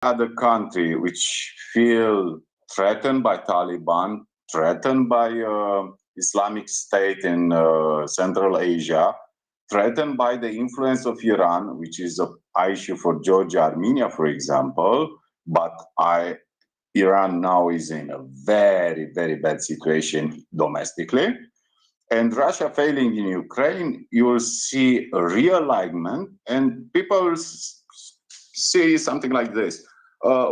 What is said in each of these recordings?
other country which feel threatened by Taliban, threatened by Islamic State in Central Asia, threatened by the influence of Iran, which is a issue for Georgia, Armenia, for example. But Iran now is in a very, very bad situation domestically. And Russia failing in Ukraine, you will see a realignment, and people will say something like this.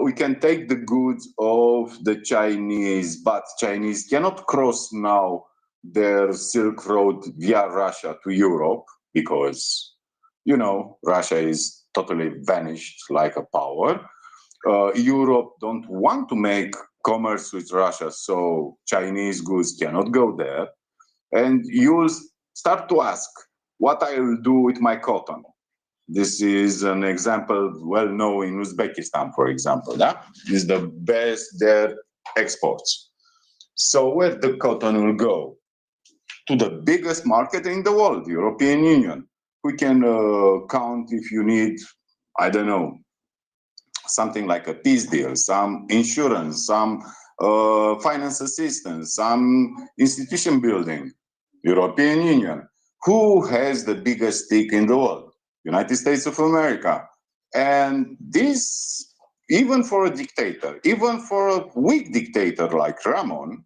We can take the goods of the Chinese, but Chinese cannot cross now their Silk Road via Russia to Europe because, Russia is totally vanished like a power. Europe don't want to make commerce with Russia, so Chinese goods cannot go there. And you'll start to ask what I will do with my cotton. This is an example well known in Uzbekistan, for example. That is the best their exports. So where the cotton will go? To the biggest market in the world, European Union. We can count if you need, I don't know, something like a peace deal, some insurance, some finance assistance, some institution building. European Union. Who has the biggest stick in the world? United States of America. And this, even for a dictator, even for a weak dictator like Ramon,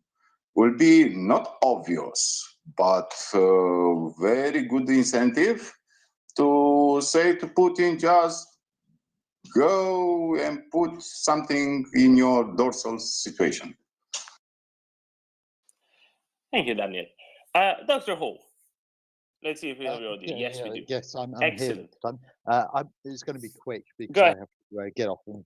will be not obvious, but very good incentive to say to Putin, just go and put something in your dorsal situation. Thank you, Daniel. Dr. Hall, let's see if we have your audio. Yes, we do. Yes, I'm Excellent. here. It's going to be quick because Go I ahead. have to get off and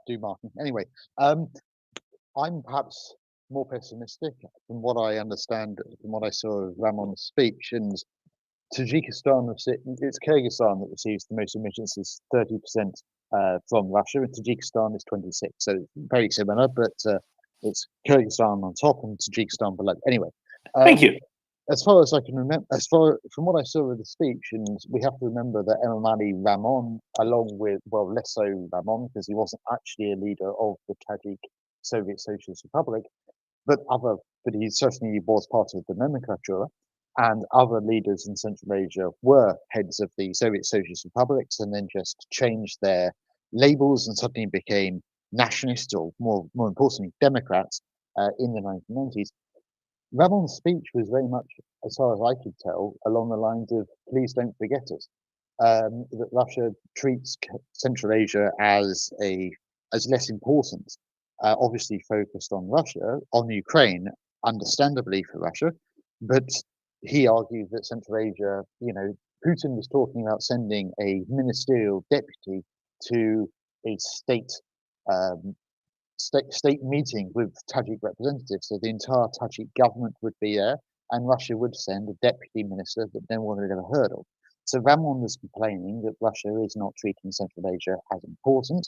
do marking. Anyway, I'm perhaps more pessimistic from what I understand, from what I saw of Ramon's speech. And Tajikistan, it's Kyrgyzstan that receives the most remittances, 30% from Russia, and Tajikistan is 26%. So very similar, but it's Kyrgyzstan on top and Tajikistan below. Anyway, Thank you. as far as I can remember, from what I saw of the speech, and we have to remember that Emomali Rahmon, along with, well, less so Rahmon, because he wasn't actually a leader of the Tajik Soviet Socialist Republic, but he certainly was part of the nomenclature, and other leaders in Central Asia were heads of the Soviet Socialist Republics, and then just changed their labels and suddenly became nationalists, or more importantly, Democrats in the 1990s. Ramon's speech was very much, as far as I could tell, along the lines of "Please don't forget us." That Russia treats Central Asia as less important, obviously focused on Russia, on Ukraine, understandably for Russia, but he argued that Central Asia, Putin was talking about sending a ministerial deputy to a state meeting with Tajik representatives. So the entire Tajik government would be there, and Russia would send a deputy minister that no one had ever heard of. So Ramon was complaining that Russia is not treating Central Asia as important.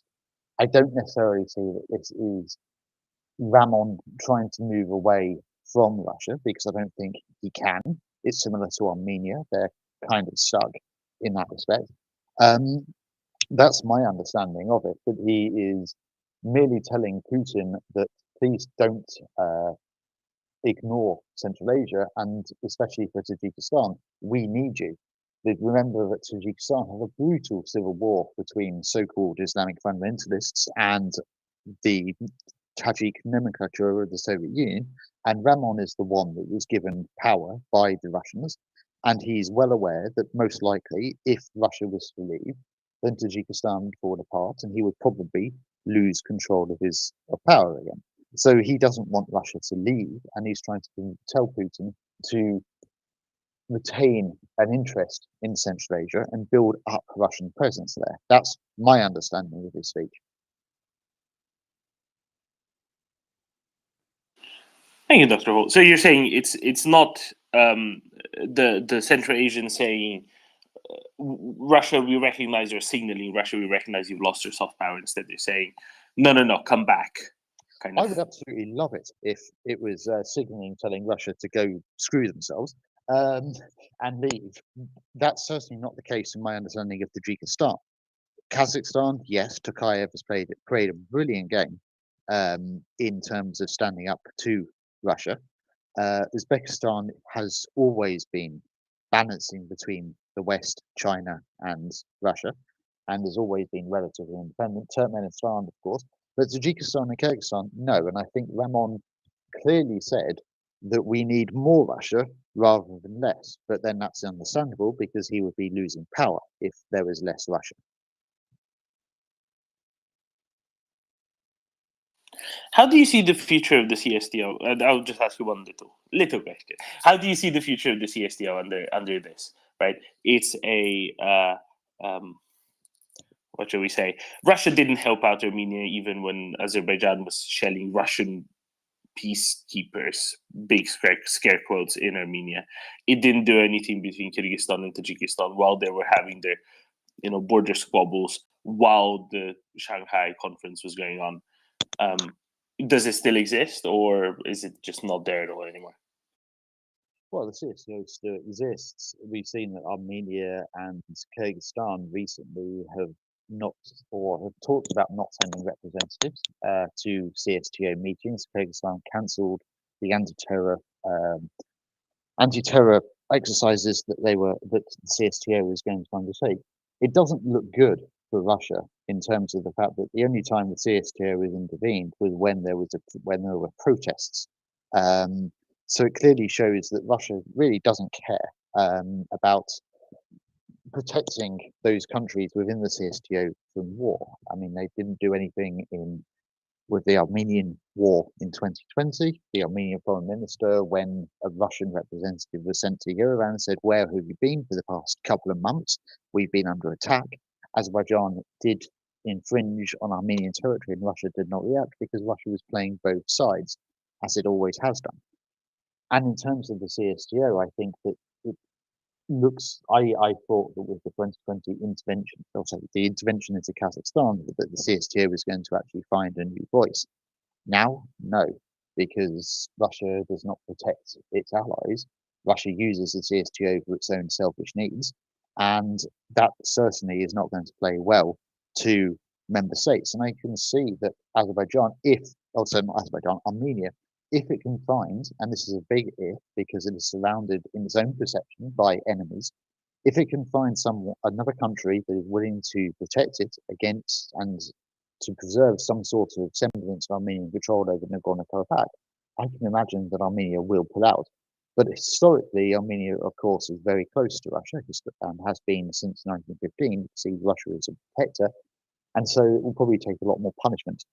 I don't necessarily see that this is Ramon trying to move away from Russia, because I don't think he can. It's similar to Armenia. They're kind of stuck in that respect. That's my understanding of it, that he is merely telling Putin that please don't ignore Central Asia, and especially for Tajikistan, we need you. Remember that Tajikistan had a brutal civil war between so-called Islamic fundamentalists and the Tajik nomenclature of the Soviet Union, and Ramon is the one that was given power by the Russians, and he's well aware that most likely, if Russia was to leave, then Tajikistan would fall apart, and he would probably lose control of power again. So he doesn't want Russia to leave, and he's trying to tell Putin to retain an interest in Central Asia and build up Russian presence there. That's my understanding of his speech. Thank you, Dr. Hall. So you're saying it's not the Central Asian saying Russia, we recognize, or signaling Russia, we recognize you've lost your soft power. Instead, they're saying, no, come back. I would absolutely love it if it was signaling, telling Russia to go screw themselves and leave. That's certainly not the case in my understanding of Tajikistan. Kazakhstan, yes, Tokayev has played a brilliant game in terms of standing up to Russia. Uzbekistan has always been balancing between the West, China, and Russia, and has always been relatively independent. Turkmenistan, of course, but Tajikistan and Kyrgyzstan, no. And I think Ramon clearly said that we need more Russia rather than less. But then that's understandable because he would be losing power if there was less Russia. How do you see the future of the CSTO? I'll just ask you one little question. How do you see the future of the CSTO under this? Right, it's a what shall we say? Russia didn't help out Armenia even when Azerbaijan was shelling Russian peacekeepers, big scare quotes, in Armenia. It didn't do anything between Kyrgyzstan and Tajikistan while they were having their border squabbles while the Shanghai conference was going on. Does it still exist, or is it just not there at all anymore? Well, the CSTO still exists. We've seen that Armenia and Kyrgyzstan recently have talked about not sending representatives to CSTO meetings. Kyrgyzstan cancelled the anti-terror exercises that the CSTO was going to undertake. It doesn't look good for Russia in terms of the fact that the only time the CSTO has intervened was when there were protests. So it clearly shows that Russia really doesn't care about protecting those countries within the CSTO from war. I mean, they didn't do anything with the Armenian war in 2020. The Armenian foreign minister, when a Russian representative was sent to Yerevan, said, "Where have you been for the past couple of months? We've been under attack." Azerbaijan did infringe on Armenian territory, and Russia did not react because Russia was playing both sides, as it always has done. And in terms of the CSTO, I think that it looks, I thought that with the 2020 intervention, also the intervention into Kazakhstan, that the CSTO was going to actually find a new voice. Now, no, because Russia does not protect its allies. Russia uses the CSTO for its own selfish needs, and that certainly is not going to play well to member states. And I can see that Armenia, if it can find, and this is a big if because it is surrounded in its own perception by enemies, if it can find another country that is willing to protect it against and to preserve some sort of semblance of Armenian control over Nagorno-Karabakh, I can imagine that Armenia will pull out. But historically, Armenia, of course, is very close to Russia and has been since 1915, sees Russia as a protector, and so it will probably take a lot more punishment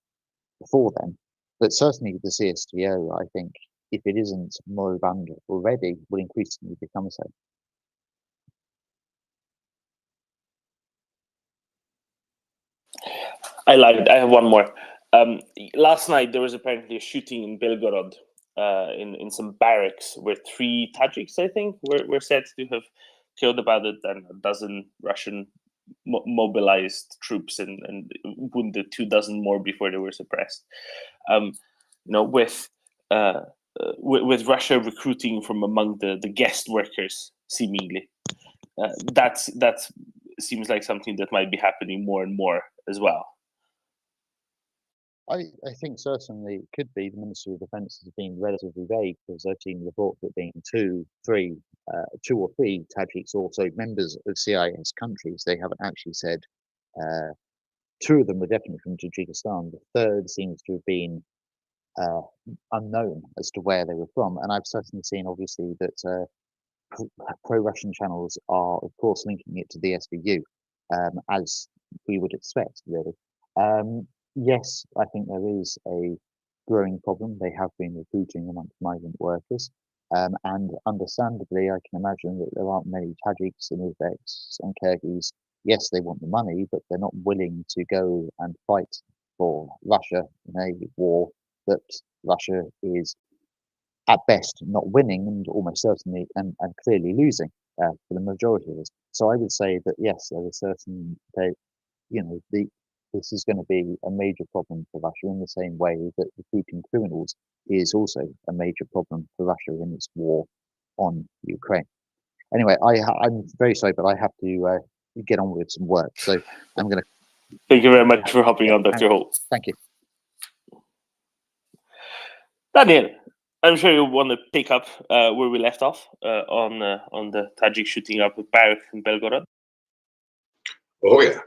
before then. But certainly the CSTO, I think, if it isn't moribund already, will increasingly become so. I have one more. Last night there was apparently a shooting in Belgorod, in some barracks where 3 Tajiks, I think, were said to have killed about a dozen Russian mobilized troops and wounded 24 more before they were suppressed. With Russia recruiting from among the guest workers, seemingly, that seems like something that might be happening more and more as well. I think certainly it could be. The Ministry of Defence has been relatively vague because I've seen reports of being 2 or 3 Tajiks, also members of CIS countries. They haven't actually said 2 of them were definitely from Tajikistan. The third seems to have been unknown as to where they were from. And I've certainly seen, obviously, that pro-Russian channels are, of course, linking it to the SVU, as we would expect, really. Yes, I think there is a growing problem. They have been recruiting amongst migrant workers. And understandably, I can imagine that there aren't many Tajiks and Uzbeks and Kyrgyz. Yes, they want the money, but they're not willing to go and fight for Russia in a war that Russia is at best not winning and almost certainly and clearly losing for the majority of us. So I would say that yes, there is certainly this is going to be a major problem for Russia in the same way that recruiting criminals is also a major problem for Russia in its war on Ukraine. Anyway, I'm very sorry, but I have to get on with some work. So I'm going to Thank you very much for hopping on, Dr. Holt. Thank you. Daniel, I'm sure you want to pick up where we left off on the Tajik shooting up with barracks in Belgorod. Oh yeah,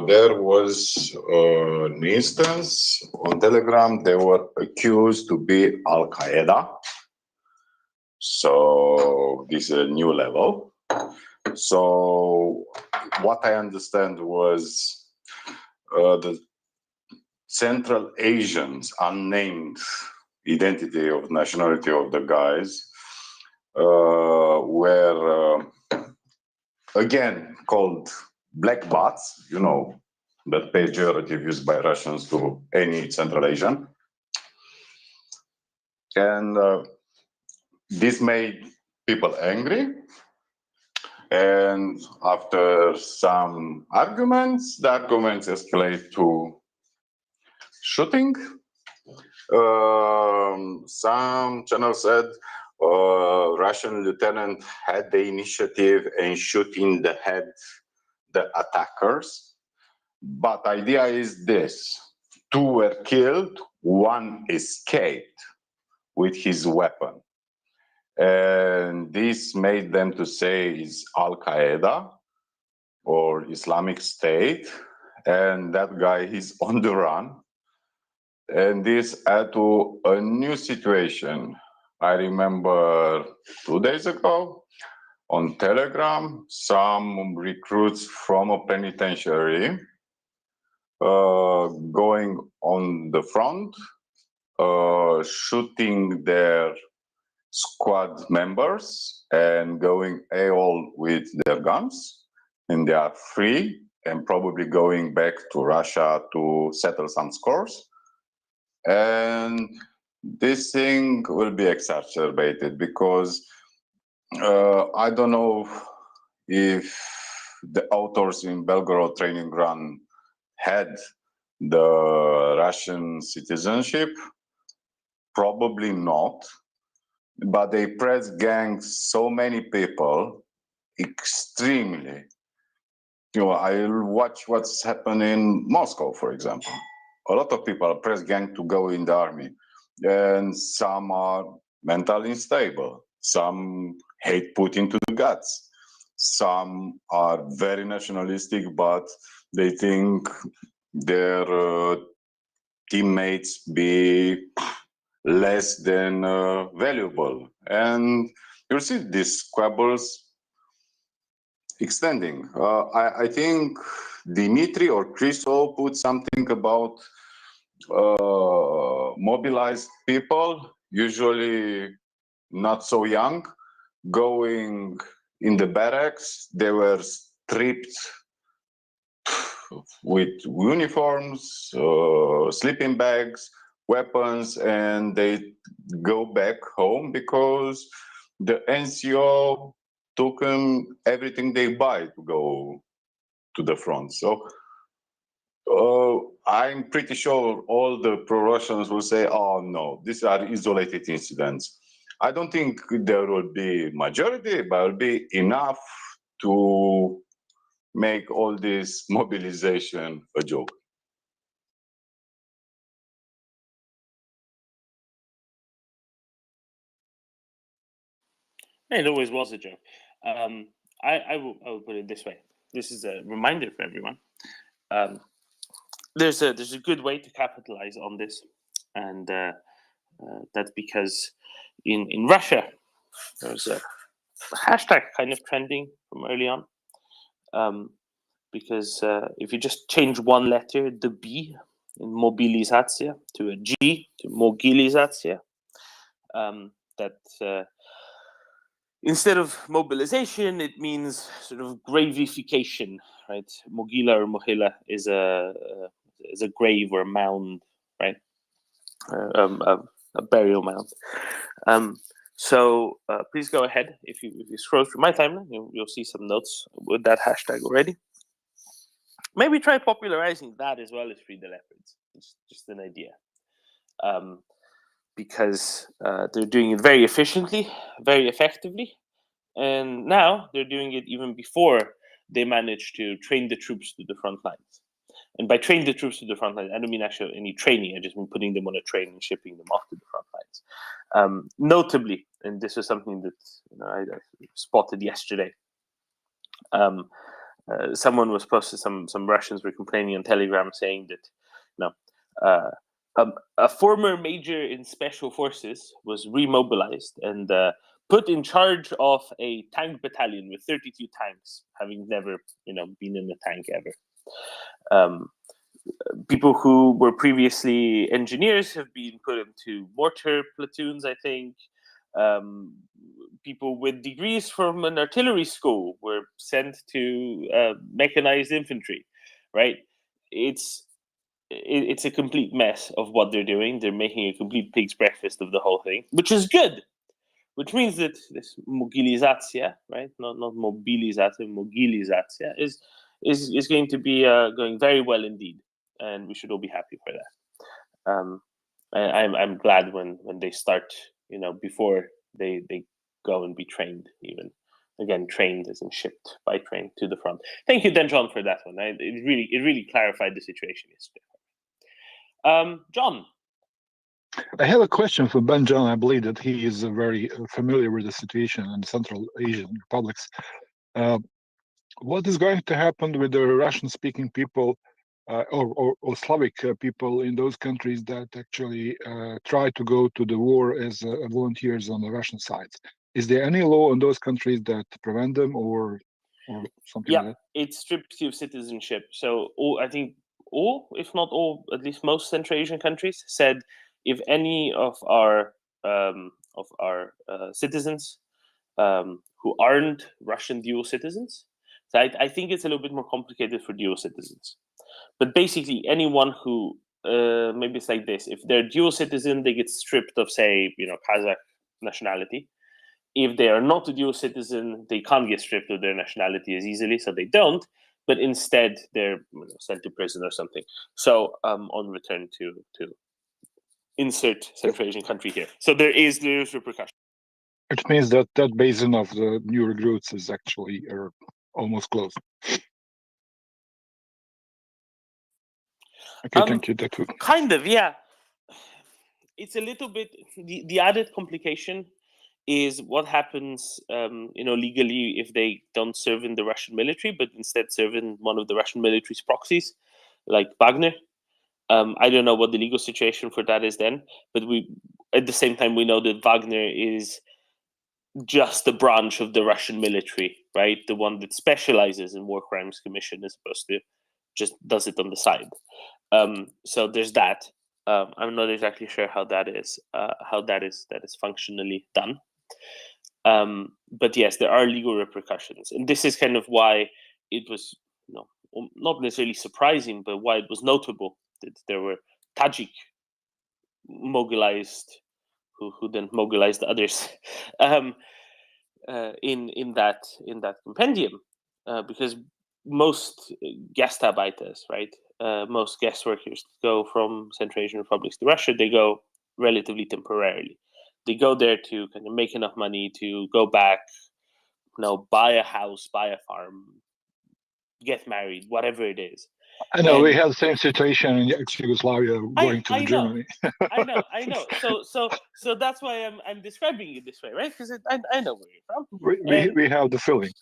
there was an instance on Telegram. They were accused to be Al Qaeda. So this is a new level. So what I understand was the Central Asians, unnamed identity of nationality of the guys, were again called black bots, you know, that pejorative used by Russians to any Central Asian. And this made people angry. And after some arguments, the arguments escalate to shooting. Some channels said Russian lieutenant had the initiative in shooting the head the attackers. But idea is this: 2 were killed, 1 escaped with his weapon. And this made them to say it's Al Qaeda or Islamic State, and that guy is on the run. And this added to a new situation. I remember 2 days ago on Telegram, some recruits from a penitentiary going on the front, shooting their squad members and going AWOL with their guns, and they are free and probably going back to Russia to settle some scores. And this thing will be exacerbated because I don't know if the authors in Belgorod training ground had the Russian citizenship. Probably not. But they press gang so many people extremely. You know, I watch what's happening in Moscow, for example. A lot of people are press gang to go in the army, and some are mentally unstable. Some hate Putin to the guts. Some are very nationalistic, but they think their teammates be less than valuable. And you'll see these squabbles extending. I think Dimitri or Chriso put something about mobilized people, usually not so young, going in the barracks. They were stripped with uniforms, sleeping bags, weapons, and they go back home because the NCO took them everything they buy to go to the front. So I'm pretty sure all the pro-Russians will say, oh no, these are isolated incidents. I don't think there will be majority, but will be enough to make all this mobilization a joke. It always was a joke. I will put it this way. This is a reminder for everyone. There's a good way to capitalize on this, and that's because in Russia there's a hashtag kind of trending from early on. Because if you just change one letter, the B in mobilizacja to a G to mogilizacja, that instead of mobilization, it means sort of gravification, right? Mogila or mohila is a grave or a mound, right? A burial mound. So please go ahead. If you scroll through my timeline, you'll see some notes with that hashtag already. Maybe try popularizing that as well as Free the Leopards. It's just an idea. Because they're doing it very efficiently, very effectively. And now they're doing it even before they manage to train the troops to the front lines. And by train the troops to the front lines, I don't mean actually any training. I just mean putting them on a train and shipping them off to the front lines. Notably, and this was something that I spotted yesterday. Someone was posted. Some Russians were complaining on Telegram, saying that a former major in special forces was remobilized and put in charge of a tank battalion with 32 tanks, having never been in a tank ever. People who were previously engineers have been put into mortar platoons, I think. People with degrees from an artillery school were sent to mechanized infantry, right? It's a complete mess of what they're doing. They're making a complete pig's breakfast of the whole thing, which is good. Which means that this mobilizacja, right? Not mobilizacja, mobilizacja is going to be going very well indeed, and we should all be happy for that. I'm glad when they start, before they go and be trained, even again trained as in shipped by train to the front. Thank you, then, John, for that one. It really clarified the situation yesterday. John. I have a question for Ben John. I believe that he is very familiar with the situation in Central Asian republics. What is going to happen with the Russian-speaking people or Slavic people in those countries that actually try to go to the war as volunteers on the Russian side? Is there any law in those countries that prevent them or something like that? It strips you of citizenship. So I think all, if not all, at least most Central Asian countries said, if any of our citizens who aren't Russian dual citizens, so I think it's a little bit more complicated for dual citizens. But basically, anyone who maybe it's like this: if they're dual citizen, they get stripped of, say, Kazakh nationality. If they are not a dual citizen, they can't get stripped of their nationality as easily, so they don't. But instead, they're sent to prison or something. So on return to insert Central Asian country here. So there is repercussion. It means that basin of the new recruits is actually almost closed. Okay, thank you. That would... Kind of, yeah. It's a little bit the added complication is what happens, legally if they don't serve in the Russian military, but instead serve in one of the Russian military's proxies, like Wagner. I don't know what the legal situation for that is then, but at the same time, we know that Wagner is just a branch of the Russian military, right? The one that specializes in war crimes commission as opposed to just does it on the side. So there's that. I'm not exactly sure how that is functionally done. But yes, there are legal repercussions, and this is kind of why it was not necessarily surprising, but why it was notable that there were Tajik mogulized who then mogulized others in that compendium, because most Gastarbeiters, right, most guest workers go from Central Asian republics to Russia. They go relatively temporarily. They go there to kind of make enough money to go back, buy a house, buy a farm, get married, whatever it is. I know we had the same situation in ex-Yugoslavia going to Germany. I know. So that's why I'm describing it this way, right? Because I know where you're from. We have the feeling.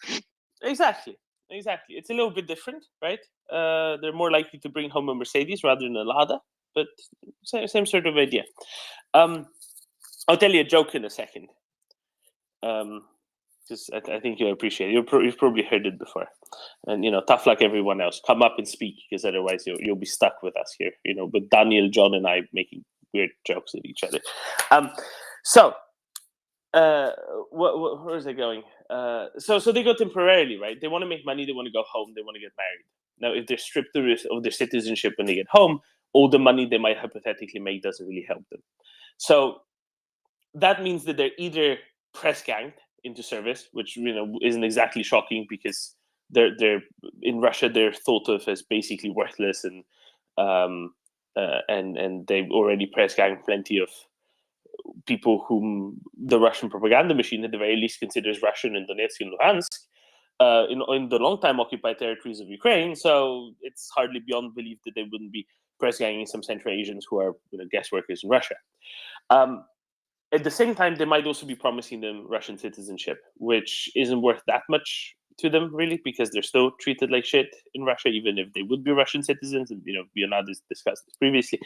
Exactly. It's a little bit different, right? They're more likely to bring home a Mercedes rather than a Lada, but same sort of idea. I'll tell you a joke in a second. Because I think you'll appreciate it. You've probably heard it before. And, tough luck everyone else. Come up and speak, because otherwise you'll be stuck with us here, with Daniel, John, and I making weird jokes at each other. Where is it going? So they go temporarily, right? They want to make money. They want to go home. They want to get married. Now, if they're stripped of their citizenship when they get home, all the money they might hypothetically make doesn't really help them. So that means that they're either press ganged into service, which isn't exactly shocking, because they're in Russia they're thought of as basically worthless, and they've already press ganged plenty of people whom the Russian propaganda machine at the very least considers Russian in Donetsk and Luhansk. in the long-time occupied territories of Ukraine. So it's hardly beyond belief that they wouldn't be press-ganging some Central Asians who are guest workers in Russia. At the same time, they might also be promising them Russian citizenship, which isn't worth that much to them, really, because they're still treated like shit in Russia, even if they would be Russian citizens. And, we are not discussed this previously.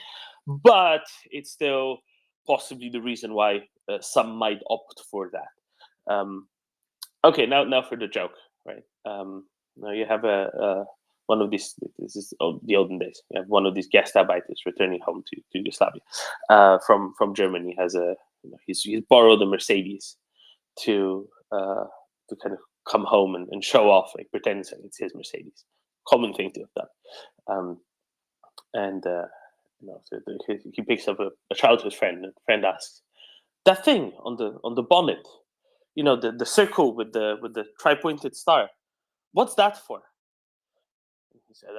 But it's still possibly the reason why some might opt for that. Okay, now for the joke, right? Now you have one of these. This is the olden days. You have one of these gastarbeiters returning home to Yugoslavia from Germany. Has he's borrowed a Mercedes to kind of come home and show off, like pretend it's his Mercedes. Common thing to have done. So he picks up a childhood friend. And friend asks, "That thing on the bonnet, the circle with the tri-pointed star, what's that for?" And he said,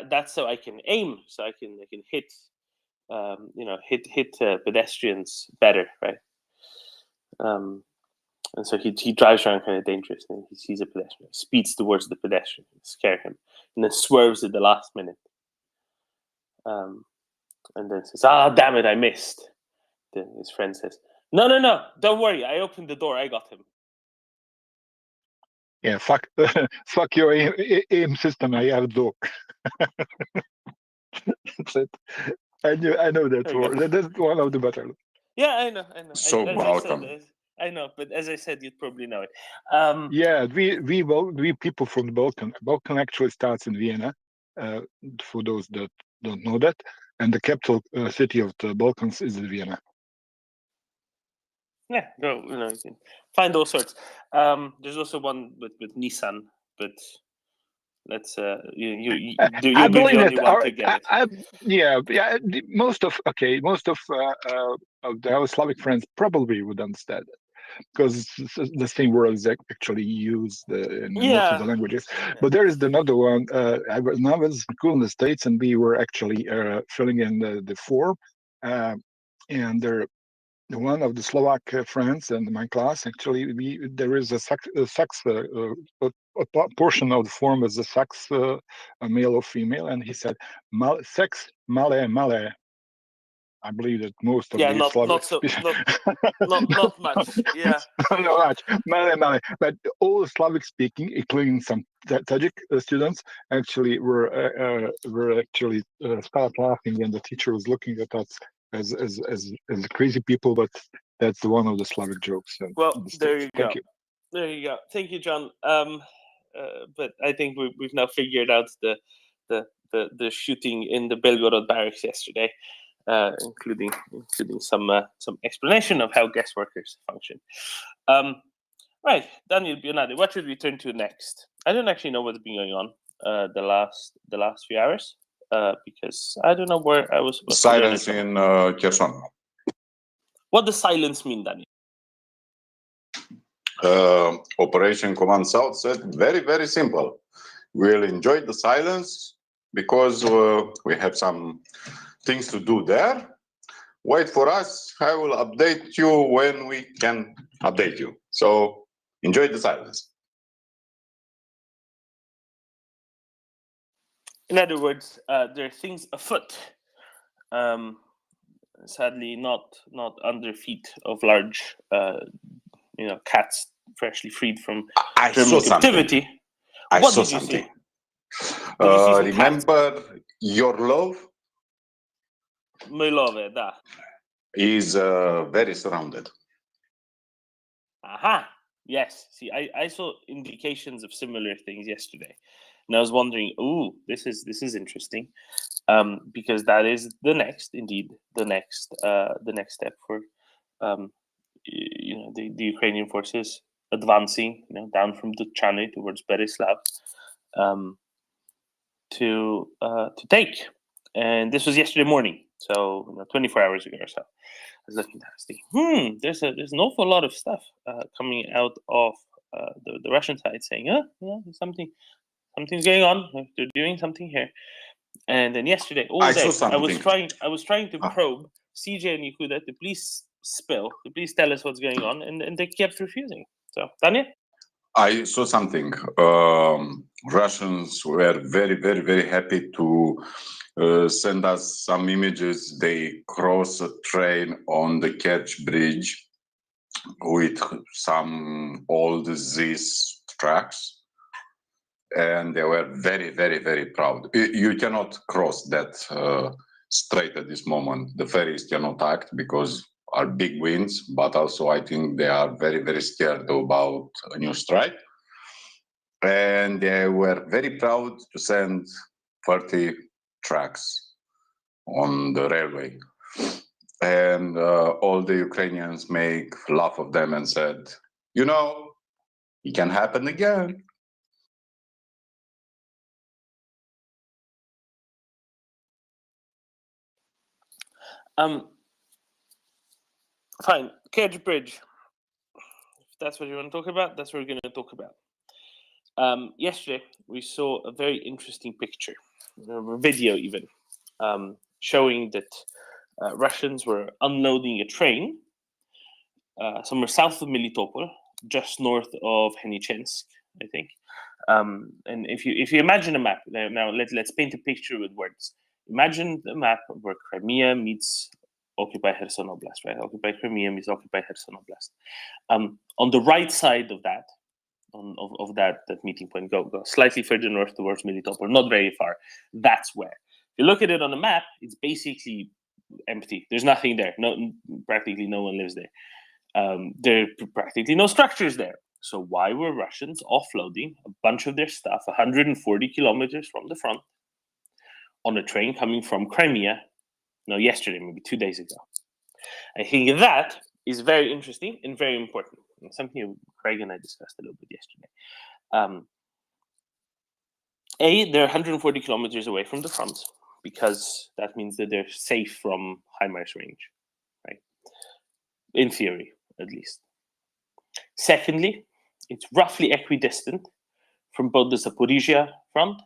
that's so I can aim, so I can hit, hit pedestrians better, right? And so he drives around kind of dangerous, and he sees a pedestrian, speeds towards the pedestrian, scare him, and then swerves at the last minute. And then says, damn it, I missed. Then his friend says, No, don't worry, I opened the door, I got him. Yeah, fuck your aim system, I have door. That's it. I know that word. That's one of the better. Yeah, I know. So welcome. I know, but as I said, you'd probably know it. Yeah, we people from the Balkan. Balkan actually starts in Vienna. For those that don't know that, and the capital city of the Balkans is Vienna. Yeah, go. You can find all sorts. There's also one with Nissan, but let's you're the only one to get it. Most of our Slavic friends probably would understand it, because the same word is actually used in most of the languages. But there is another one. I was in school in the States, and we were actually filling in the form, and there. One of the Slovak friends in my class, actually, there is a portion of the form is a sex, a male or female, and he said sex male. I believe that most of the Slavic not much. Yeah, not much. Male. But all Slavic speaking, including some Tajik students, actually were actually start laughing, and the teacher was looking at us as crazy people. But that's one of the Slavic jokes. Well, there you go. Thank you. There you go. Thank you, John. But I think we've now figured out the shooting in the Belgorod barracks yesterday. Including some explanation of how guest workers function. Right, Daniel Bionade, what should we turn to next? I don't actually know what's been going on the last few hours because I don't know where I was. Silence in Kherson. What does silence mean, Daniel? Operation Command South said very, very simple. We'll enjoy the silence because we have some things to do there. Wait for us. I will update you when we can update you. So enjoy the silence. In other words, there are things afoot. Sadly, not under feet of large, cats freshly freed from German captivity. I saw something. Remember your love? My love, da. Is very surrounded. Aha. Yes. See, I saw indications of similar things yesterday, and I was wondering, this is interesting, because that is the next step for, the Ukrainian forces advancing, down from Tuchany towards Berislav, to take. And this was yesterday morning, so 24 hours ago or so. I was looking at it, there's an awful lot of stuff coming out of the Russian side saying, something's going on. They're doing something here. And then yesterday, all day, I was trying to probe CJ and Yehuda to please tell us what's going on, and they kept refusing. So, Daniel? I saw something. Russians were very, very, very happy to send us some images. They cross a train on the Kerch Bridge with some old ZIS tracks, and they were very, very, very proud. You cannot cross that strait at this moment. The ferries cannot act because are big winds, but also I think they are very, very scared about a new strike. And they were very proud to send 30 tracks on the railway. And all the Ukrainians make laugh of them and said, you know, it can happen again. Fine. Kerch Bridge. If that's what you want to talk about, that's what we're going to talk about. Yesterday, we saw a very interesting picture, a video even, showing that Russians were unloading a train somewhere south of Melitopol, just north of Henichensk, I think. And if you imagine a map, now let's paint a picture with words. Imagine the map where Crimea meets occupied Kherson Oblast, right? Occupied Crimea meets occupied Kherson Oblast. On the right side of that, of that meeting point, go slightly further north towards Melitopol, not very far. That's where. If you look at it on the map, it's basically empty. There's nothing there. Practically no one lives there. There are practically no structures there. So why were Russians offloading a bunch of their stuff 140 kilometers from the front on a train coming from Crimea? No, yesterday, maybe 2 days ago. I think that is very interesting and very important. And something Craig and I discussed a little bit yesterday. They're 140 kilometers away from the front because that means that they're safe from HIMARS range, right? In theory, at least. Secondly, it's roughly equidistant from both the Zaporizhia front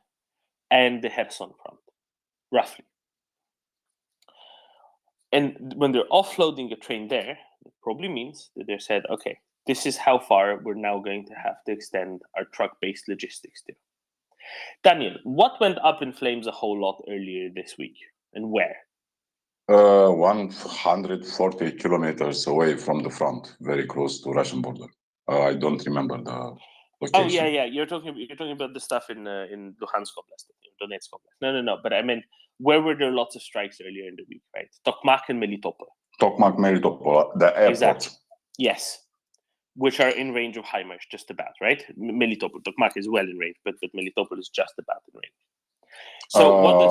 and the Kherson front, roughly. And when they're offloading a train there, it probably means that they said, okay, this is how far we're now going to have to extend our truck-based logistics to. Daniel, what went up in flames a whole lot earlier this week, and where? 140 kilometers away from the front, very close to Russian border. I don't remember the location. Oh yeah. You're talking about the stuff in Luhansk Oblast, Donetsk Oblast. No. But I meant, where were there lots of strikes earlier in the week, right? Tokmak and Melitopol. Tokmak, Melitopol, the airport. Exactly. Yes, which are in range of HIMARS, just about, right? Melitopol, Tokmak is well in range, but Melitopol is just about in range. So what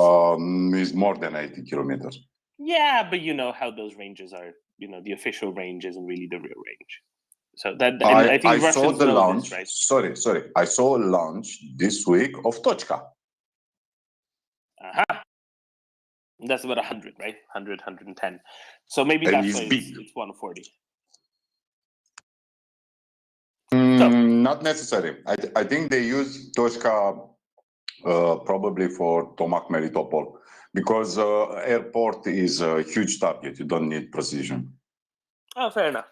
is more than 80 kilometers. Yeah, but you know how those ranges are. You know, the official range isn't really the real range. So that, and I think Russians saw the know launch. this, right? Sorry. I saw a launch this week of Tochka. That's about 100, right? 100, 110. So maybe that's why it's 140. Not necessary. I think they use Tochka probably for Tomak Melitopol, because airport is a huge target. You don't need precision. Oh, fair enough.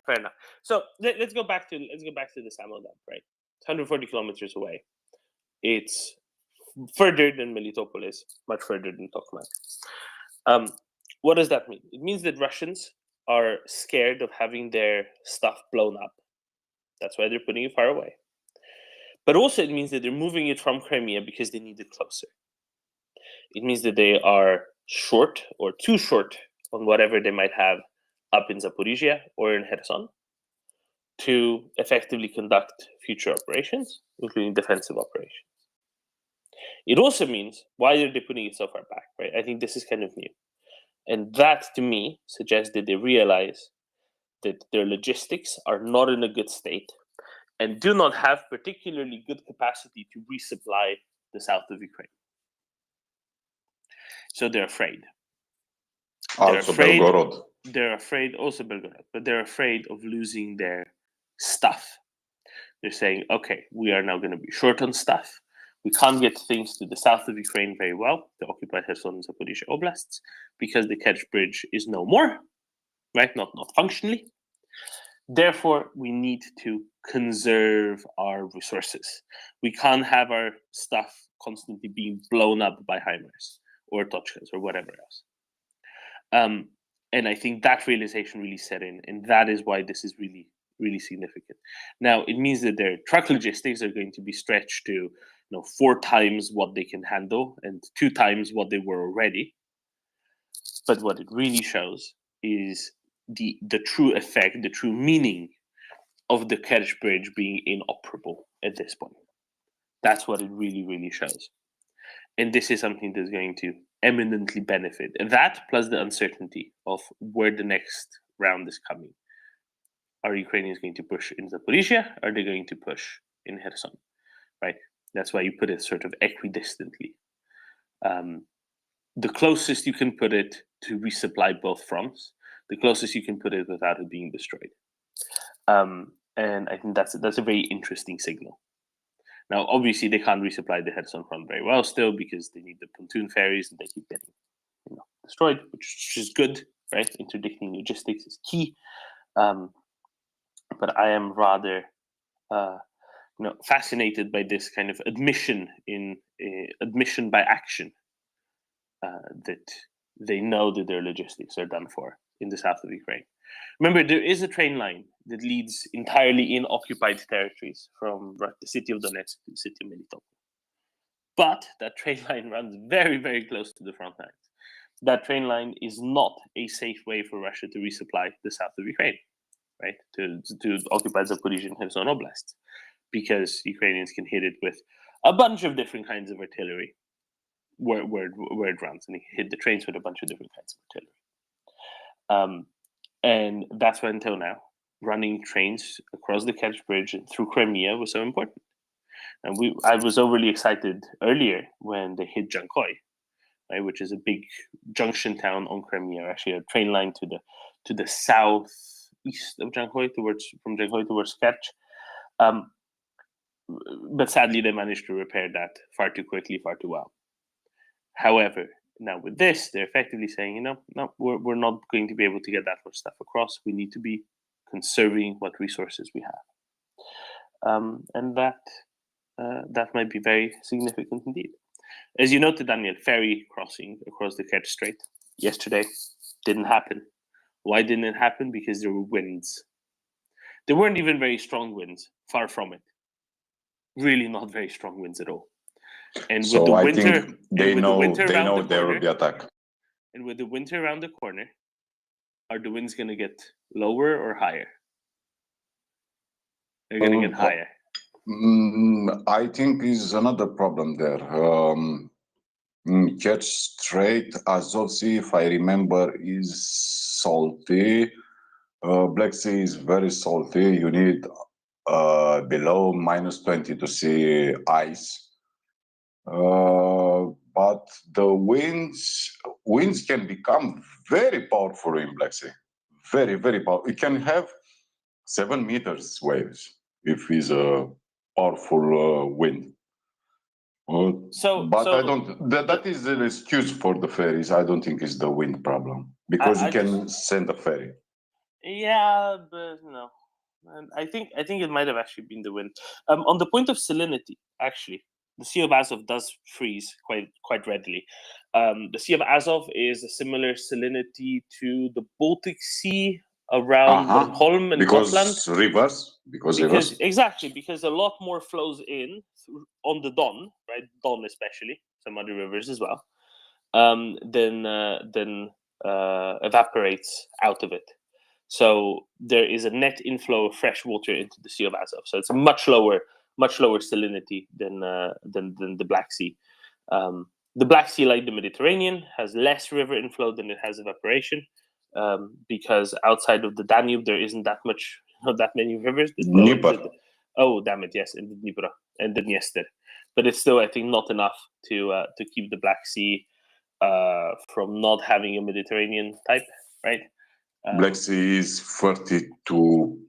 So let's go back to the Samo dump, right? It's 140 kilometers away. It's further than Melitopol is, much further than Tokmak. What does that mean? It means that Russians are scared of having their stuff blown up. That's why they're putting it far away. But also it means that they're moving it from Crimea because they need it closer. It means that they are short or too short on whatever they might have up in Zaporizhia or in Kherson to effectively conduct future operations, including defensive operations. It also means, why are they putting it so far back, right? I think this is kind of new. And that, to me, suggests that they realize that their logistics are not in a good state and do not have particularly good capacity to resupply the south of Ukraine. So they're afraid. Belgorod. They're afraid, also Belgorod, but they're afraid of losing their stuff. They're saying, okay, we are now going to be short on stuff. We can't get things to the south of Ukraine very well, the occupied Kherson and Zaporizhia oblasts, because the Kerch Bridge is no more, right? Not functionally. Therefore, we need to conserve our resources. We can't have our stuff constantly being blown up by HIMARS or Tochkas or whatever else. And I think that realization really set in, and that is why this is really, really significant. Now, it means that their truck logistics are going to be stretched to 4 times what they can handle and 2 times what they were already. But what it really shows is the true effect, the true meaning of the Kerch Bridge being inoperable at this point. That's what it really, really shows. And this is something that's going to eminently benefit. And that plus the uncertainty of where the next round is coming. Are Ukrainians going to push in Zaporizhia? Are they going to push in Kherson? Right? That's why you put it sort of equidistantly. The closest you can put it to resupply both fronts, the closest you can put it without it being destroyed. And I think that's a very interesting signal. Now, obviously, they can't resupply the Kherson front very well still because they need the pontoon ferries and they keep getting destroyed, which is good, right? Interdicting logistics is key. But I am rather fascinated by this kind of admission by action that they know that their logistics are done for in the south of Ukraine. Remember, there is a train line that leads entirely in occupied territories from the city of Donetsk to the city of Melitopol. But that train line runs very, very close to the front lines. That train line is not a safe way for Russia to resupply the south of Ukraine, right? To occupy Zaporizhia and Kherson Oblast, because Ukrainians can hit it with a bunch of different kinds of artillery where it runs, and they hit the trains with a bunch of different kinds of artillery. And that's why until now, running trains across the Kerch Bridge and through Crimea was so important. And I was overly excited earlier when they hit Jankoy, right, which is a big junction town on Crimea, actually a train line to the southeast of Jankoy from Jankoy towards Kerch. But sadly, they managed to repair that far too quickly, far too well. However, now with this, they're effectively saying, no, we're not going to be able to get that much stuff across. We need to be conserving what resources we have. And that might be very significant indeed. As you noted, Daniel, ferry crossing across the Kerch Strait yesterday didn't happen. Why didn't it happen? Because there were winds. There weren't even very strong winds, far from it. Really not very strong winds at all. And so with the I winter, think they know there will be attack. And with the winter around the corner, are the winds going to get lower or higher? They're going to get higher. I think is another problem there. Kerch Strait, Azov Sea, if I remember, is salty. Black Sea is very salty. You need below -20 to see ice. But the winds can become very powerful in Black Sea. Very, very powerful. It can have 7 meters waves if it's a powerful wind. But I don't. That is an excuse for the ferries. I don't think it's the wind problem because you can send a ferry. Yeah, but no. And I think it might have actually been the wind. On the point of salinity, actually, the Sea of Azov does freeze quite readily. The Sea of Azov is a similar salinity to the Baltic Sea around Bornholm and Gotland. Rivers. Exactly, because a lot more flows in on the Don, right? Don especially, some other rivers as well, than evaporates out of it. So there is a net inflow of fresh water into the Sea of Azov. So it's a much lower salinity than the Black Sea. The Black Sea, like the Mediterranean, has less river inflow than it has evaporation, because outside of the Danube there isn't that many rivers. Dnieper. Oh, damn it! Yes, and the Dnieper and the Dniester, but it's still, I think, not enough to keep the Black Sea from not having a Mediterranean type, right? Black Sea is 32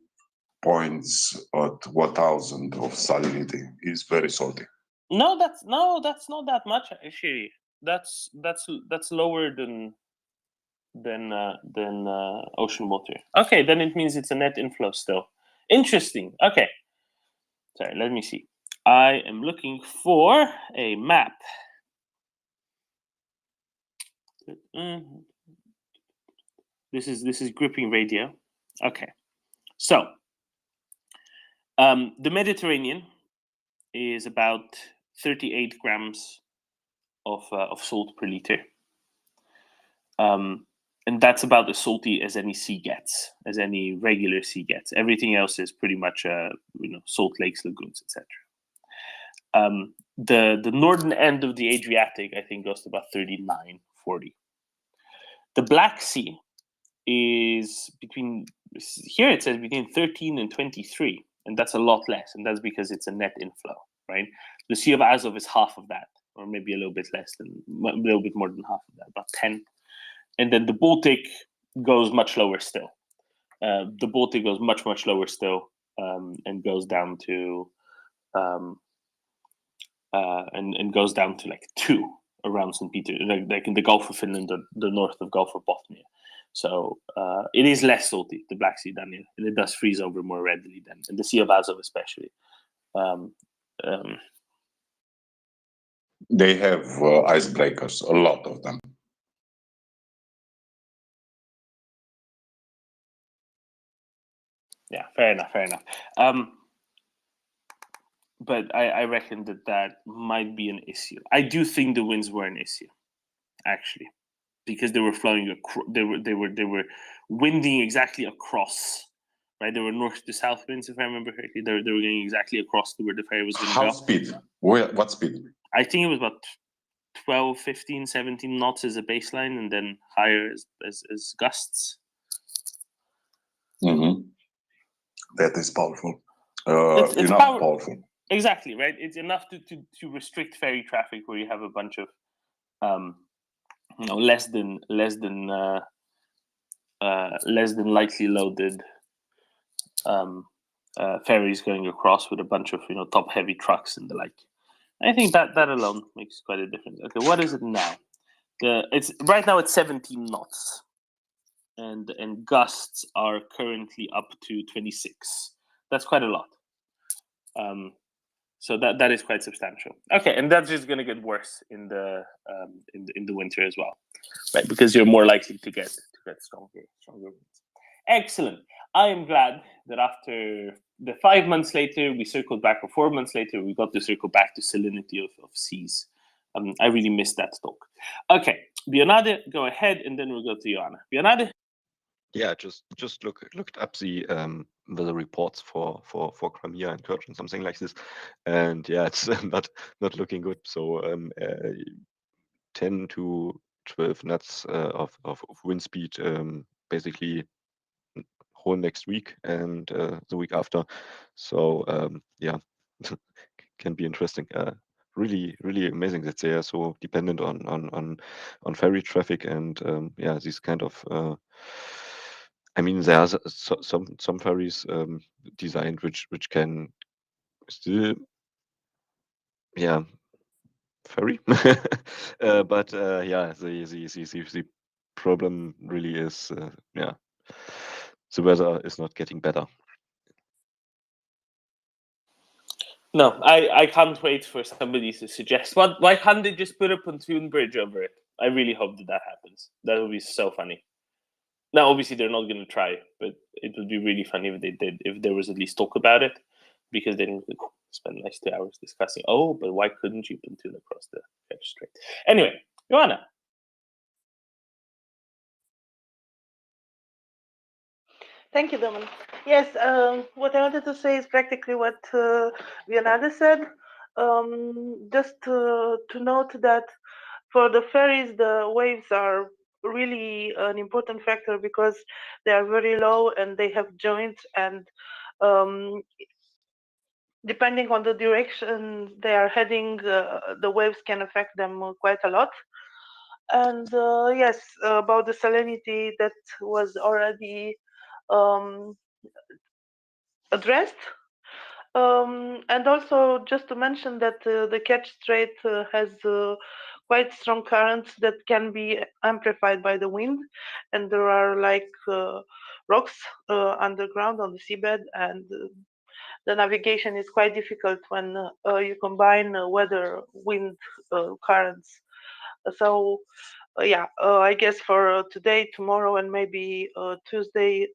points at 1,000 of salinity. It's very salty. No, that's not that much actually. That's lower than than ocean water. Okay, then it means it's a net inflow still. Interesting. Okay. Sorry, let me see. I am looking for a map. This is gripping radio. Okay. So the Mediterranean is about 38 grams of salt per liter. And that's about as salty as any sea gets, as any regular sea gets. Everything else is pretty much, salt lakes, lagoons, etc. The northern end of the Adriatic, I think, goes to about 39, 40. The Black Sea is between, here it says between 13 and 23, and that's a lot less, and that's because it's a net inflow, right? The Sea of Azov is half of that, or maybe a little bit less than, a little bit more than half of that, about 10. And then the Baltic goes much lower still. The Baltic goes much, much lower still, and goes down to and goes down to like 2 around St. Peter, like in the Gulf of Finland, the north of Gulf of Bothnia. So it is less salty, the Black Sea, Daniel, and it does freeze over more readily than, and the Sea of Azov especially. They have icebreakers, a lot of them. Yeah, fair enough. But I reckon that might be an issue. I do think the winds were an issue, actually, because they were flowing. They were winding exactly across. Right, there were north to south winds, if I remember correctly. They were going exactly across to where the ferry was going to go. How speed? What speed? I think it was about 12, 15, 17 knots as a baseline, and then higher as gusts. Mm-hmm. That is powerful. It's powerful. Exactly, right? It's enough to restrict ferry traffic where you have a bunch of less than lightly loaded ferries going across with a bunch of top heavy trucks and the like. I think that alone makes quite a difference. Okay, what is it now? It's right now it's 17 knots, and gusts are currently up to 26. That's quite a lot. So that is quite substantial. Okay, and that's just going to get worse in the winter as well, right? Because you're more likely to get stronger winds. Excellent. I am glad that after the 5 months later, we circled back, or 4 months later, we got to circle back to salinity of seas. I really missed that talk. Okay, Bionade, go ahead, and then we'll go to Joanna. Bionade? Yeah, just looked up the reports for Crimea and Kerch and something like this, and yeah, it's not looking good. So 10 to 12 knots of wind speed, basically whole next week and the week after. So yeah, can be interesting. Really amazing that they are so dependent on ferry traffic and yeah, these kind of. I mean, there are some ferries designed which can still, yeah, ferry, but yeah, the problem really is yeah, the weather is not getting better. No, I can't wait for somebody to suggest why can't they just put a pontoon bridge over it? I really hope that happens. That would be so funny. Now, obviously, they're not going to try, but it would be really funny if they did, if there was at least talk about it, because then we could spend nice 2 hours discussing, oh, but why couldn't you pontoon across the Kerch Strait? Anyway, Joanna. Thank you, Domin. Yes, what I wanted to say is practically what Bionade said. Just to note that for the ferries, the waves are really an important factor because they are very low and they have joints, and depending on the direction they are heading, the waves can affect them quite a lot. And yes, about the salinity, that was already addressed. And also just to mention that the Kerch Strait has quite strong currents that can be amplified by the wind, and there are like rocks underground on the seabed, and the navigation is quite difficult when you combine weather, wind, currents. So yeah, I guess for today, tomorrow, and maybe Tuesday,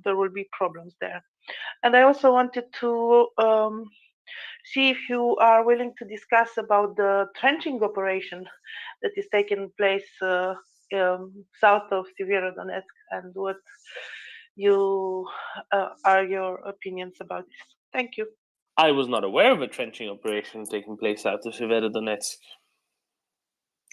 there will be problems there. And I also wanted to see if you are willing to discuss about the trenching operation that is taking place south of Severodonetsk, and what you are your opinions about this. Thank you. I was not aware of a trenching operation taking place south of Severodonetsk.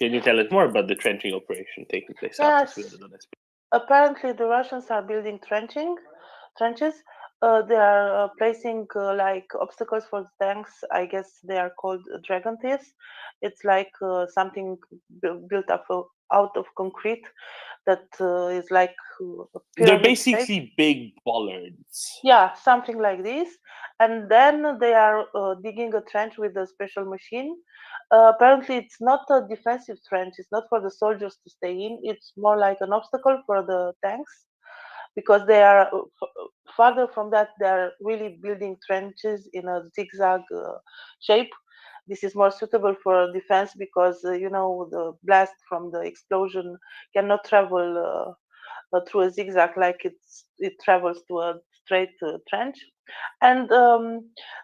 Can you tell us more about the trenching operation taking place south of Severodonetsk? Apparently, the Russians are building trenches. They are placing like obstacles for the tanks. I guess they are called dragon teeth. It's like something built up out of concrete that is like they're basically big bollards. Yeah, something like this. And then they are digging a trench with a special machine. Apparently, it's not a defensive trench. It's not for the soldiers to stay in. It's more like an obstacle for the tanks, because they are farther from that. They are really building trenches in a zigzag shape. This is more suitable for defense because you know, the blast from the explosion cannot travel through a zigzag like it travels to a straight trench. And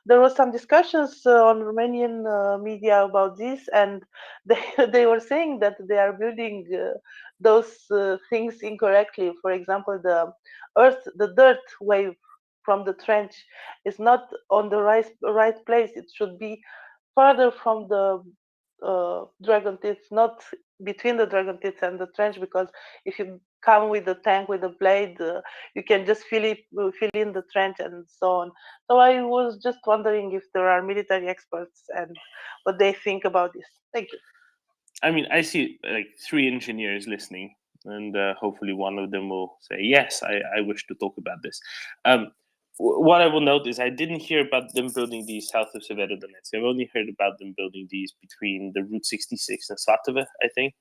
there was some discussions on Romanian media about this, and they were saying that they are building those things incorrectly. For example, the dirt wave from the trench is not on the right place. It should be farther from the dragon teeth, not between the dragon teeth and the trench, because if you come with the tank with a blade, you can just fill in the trench and so on. So I was just wondering if there are military experts and what they think about this. Thank you. I mean, I see like 3 engineers listening, and hopefully one of them will say, yes, I wish to talk about this. What I will note is I didn't hear about them building these south of Severodonetsk. I've only heard about them building these between the Route 66 and Svatove, I think.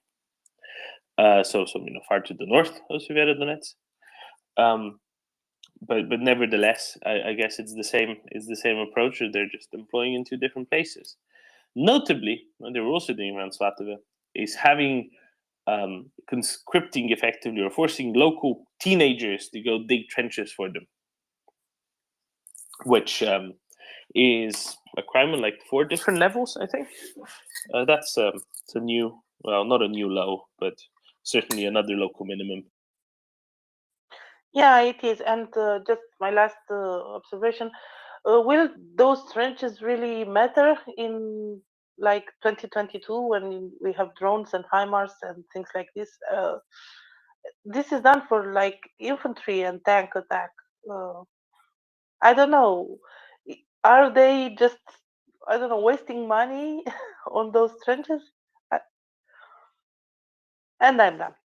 So far to the north of Severodonetsk. But nevertheless, I guess it's the same approach, or they're just employing in 2 different places. Notably, what they were also doing around Svatove is having conscripting effectively, or forcing local teenagers to go dig trenches for them, which is a crime on like 4 different levels, I think. That's it's a new, well, not a new low, but certainly another local minimum. Yeah, it is. And just my last observation, will those trenches really matter in like 2022 when we have drones and HIMARS and things like this? This is done for like infantry and tank attack. I don't know. Are they just, I don't know, wasting money on those trenches? And I'm done.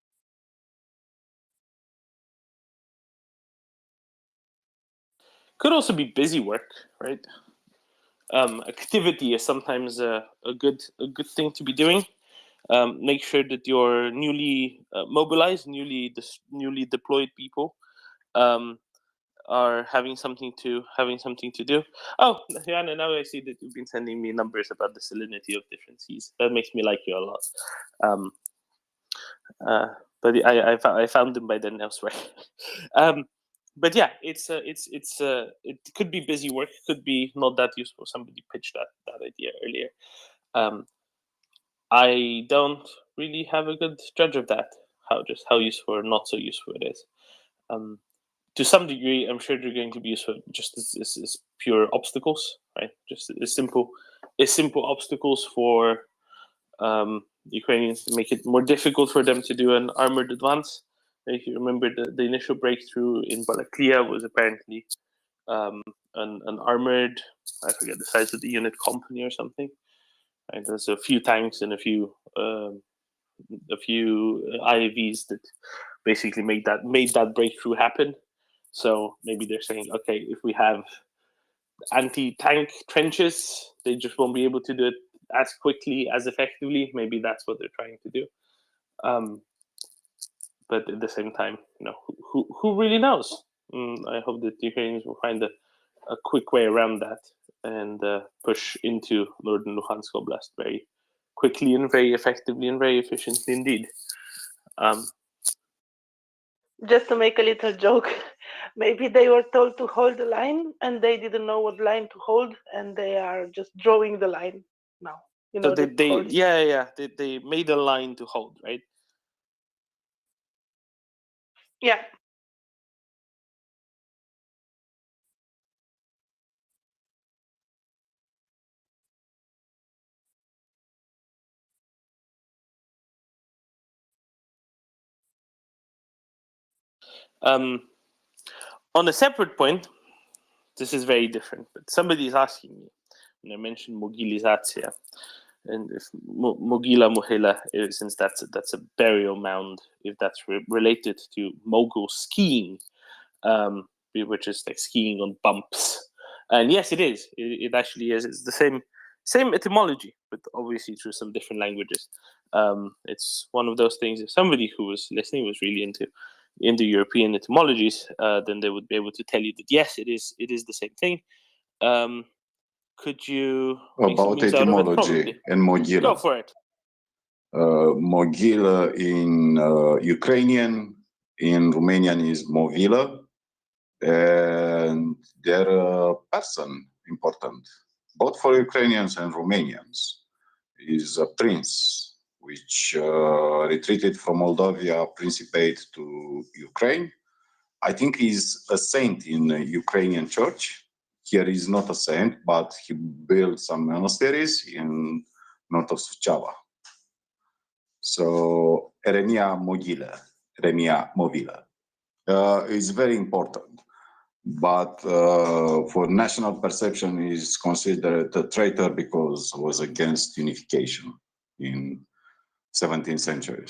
Could also be busy work, right? Activity is sometimes a good thing to be doing. Make sure that your newly mobilized, newly deployed people are having something to do. Oh, Jana, now I see that you've been sending me numbers about the salinity of different seas. That makes me like you a lot. But I found them by then elsewhere. But yeah, it could be busy work, could be not that useful. Somebody pitched that idea earlier. I don't really have a good judge of that, how useful or not so useful it is. To some degree, I'm sure they're going to be useful just as pure obstacles, right? Just as simple obstacles for Ukrainians to make it more difficult for them to do an armored advance. If you remember, the initial breakthrough in Balaklia was apparently an armored, I forget the size of the unit, company or something. Right? There's a few tanks and a few IAVs that basically made that breakthrough happen. So maybe they're saying, okay, if we have anti-tank trenches, they just won't be able to do it as quickly, as effectively. Maybe that's what they're trying to do. But at the same time, who really knows? I hope that the Ukrainians will find a quick way around that and push into Northern Luhansk Oblast very quickly and very effectively and very efficiently indeed. Just to make a little joke, maybe they were told to hold the line and they didn't know what line to hold, and they are just drawing the line now. So they made a line to hold, right? Yeah. On a separate point, this is very different, but somebody is asking me, and I mentioned Mogilizacja, and if Mogila Mohila, since that's a burial mound, if that's related to mogul skiing, which is like skiing on bumps, and yes, it is. It actually is. It's the same etymology, but obviously through some different languages. It's one of those things. If somebody who was listening was really into European etymologies, then they would be able to tell you that yes, it is the same thing. Could you about etymology and Mogila? Go for it. Mogila in Ukrainian, in Romanian is Movila, and their person important, both for Ukrainians and Romanians, is a prince which retreated from Moldavia Principate to Ukraine. I think he's a saint in the Ukrainian church. Here he's not a saint, but he built some monasteries in north of Suceava. So Eremia Movila is very important, but for national perception is considered a traitor because it was against unification in 17th century.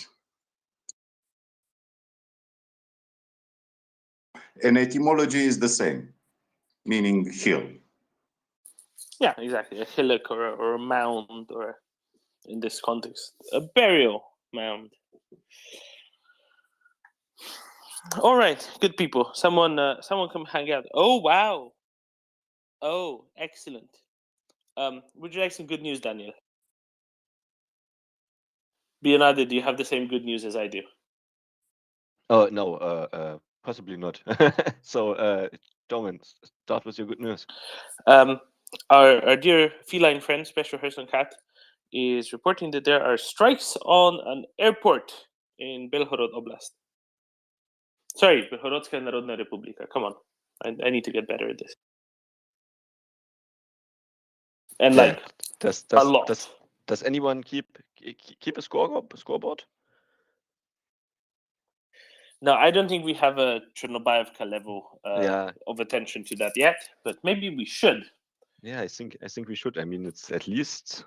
And etymology is the same, meaning hill. Yeah, exactly. A hillock or a mound, or in this context, a burial mound. All right, good people. Someone come hang out. Oh wow. Oh, excellent. Would you like some good news, Daniel? Bionade, do you have the same good news as I do? Oh no, possibly not. So, Domin, start with your good news. Our dear feline friend, Special Herson Cat, is reporting that there are strikes on an airport in Belgorod Oblast. Sorry, Belgorodska Narodna Republika. Come on, I need to get better at this. And Yeah. like a lot. Does anyone keep a scoreboard? No, I don't think we have a Chernobyevka level Yeah. of attention to that yet, but maybe we should. Yeah, I think we should. I mean, it's at least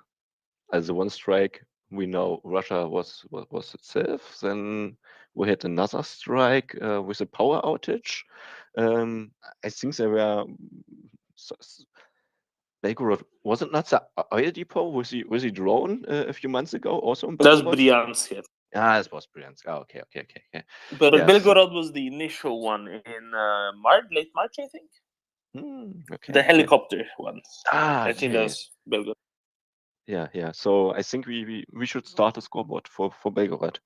as a one strike. We know Russia was itself. Then we had another strike with a power outage. I think there were Belgorod, was it not the oil depot with the drone a few months ago also in That's Belgorod? Bryansk. Yes. Ah, it was Bryansk. Oh, okay. But Yeah, Belgorod was the initial one in late March, I think. Okay. The helicopter ones. I think okay. that's Belgorod. Yeah. So I think we should start a scoreboard for Belgorod.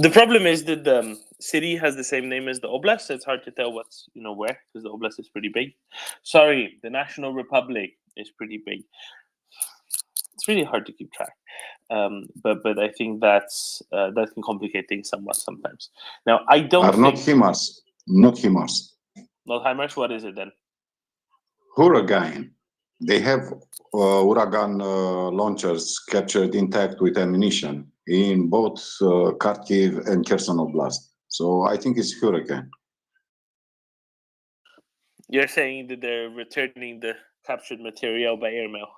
The problem is that the city has the same name as the oblast, so it's hard to tell what's where, because the oblast is pretty big. Sorry, the National Republic is pretty big. It's really hard to keep track, but I think that can complicate things somewhat sometimes. Now I don't think not HIMARS. Not HIMARS. What is it then? Huracan. They have Uragan launchers captured intact with ammunition in both Kharkiv and Kherson Oblast. So I think it's Huracan. You're saying that they're returning the captured material by airmail?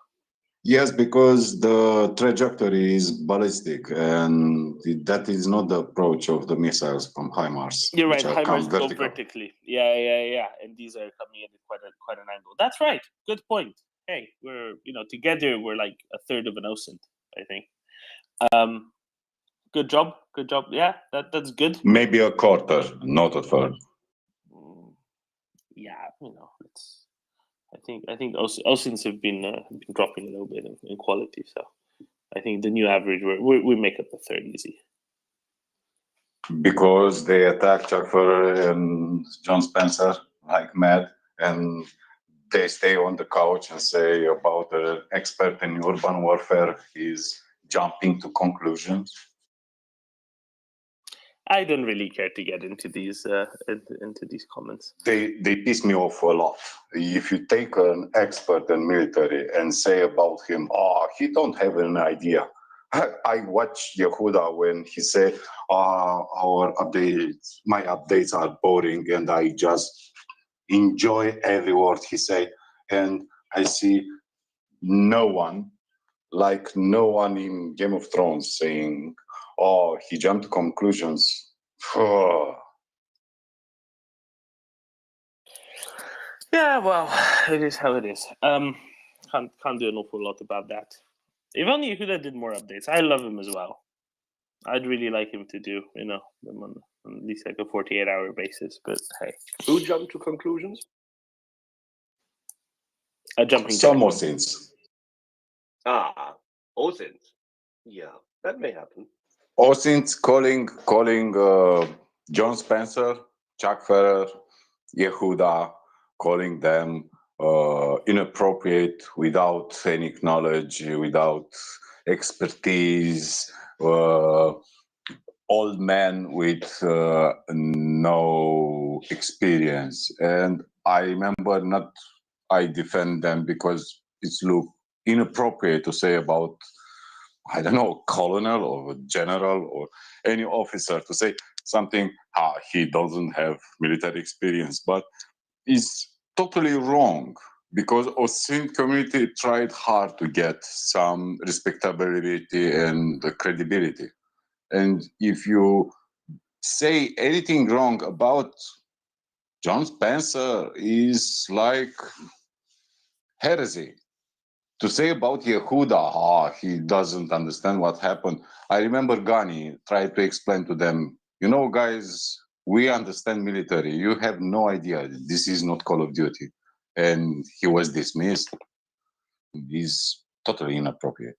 Yes, because the trajectory is ballistic, and that is not the approach of the missiles from HIMARS. You're right. HIMARS go vertically. Yeah. And these are coming in at quite an angle. That's right. Good point. hey, we're together we're like a third of an OCT, I think. Good job. Yeah, that's good. Maybe a quarter, not a third. Yeah, it's. I think OCTs have been dropping a little bit in quality, so I think the new average we make up a third easy. Because they attack Chuck Ferrer and John Spencer like mad, and they stay on the couch and say about an expert in urban warfare is jumping to conclusions. I don't really care to get into these comments. They piss me off a lot. If you take an expert in military and say about him, he don't have an idea. I watched Yehuda when he said, our updates, my updates are boring, and I just enjoy every word he say. And I see no one in Game of Thrones saying, he jumped to conclusions. Yeah, well, it is how it is. Can't do an awful lot about that. If only Yehuda did more updates. I love him as well. I'd really like him to do, them on at least like a 48-hour basis. But hey, who jumped to conclusions? Jumping. Some more scenes. OCTs. Yeah, that may happen. OCTs calling John Spencer, Chuck Ferrer, Yehuda, calling them inappropriate, without any knowledge, without expertise, old men with no experience. And I remember I defend them because it's look inappropriate to say about, I don't know, colonel or general or any officer to say something, he doesn't have military experience, but it's totally wrong, because OCT community tried hard to get some respectability and credibility. And if you say anything wrong about John Spencer, is like heresy. To say about Yehuda, he doesn't understand what happened. I remember Ghani tried to explain to them, guys, we understand military. You have no idea. This is not Call of Duty. And he was dismissed. He's totally inappropriate.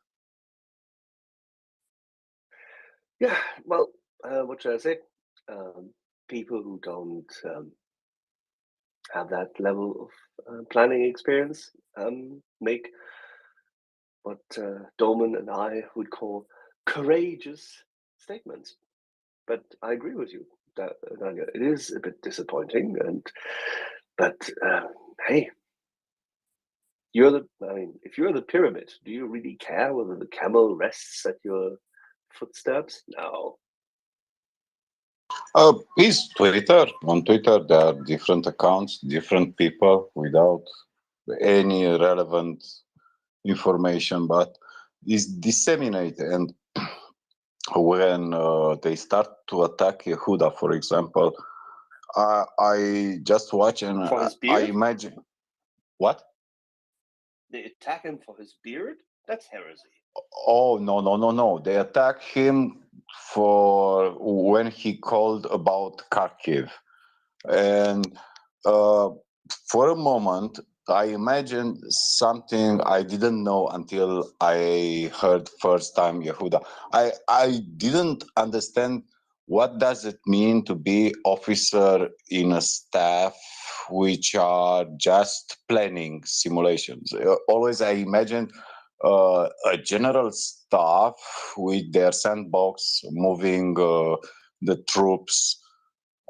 Yeah, well, what should I say? People who don't have that level of planning experience make what Doman and I would call courageous statements. But I agree with you, Daniel. It is a bit disappointing, but hey, if you're the pyramid, do you really care whether the camel rests at your footsteps? No. Is Twitter. On Twitter, there are different accounts, different people without any relevant information, but it's disseminated. And when they start to attack Yehuda, for example, I just watch and For his beard? I imagine. What? They attack him for his beard? That's heresy. Oh, no. They attack him for when he called about Kharkiv. And for a moment, I imagined something I didn't know until I heard first time Yehuda. I didn't understand what does it mean to be officer in a staff which are just planning simulations. Always I imagined a general staff with their sandbox moving the troops,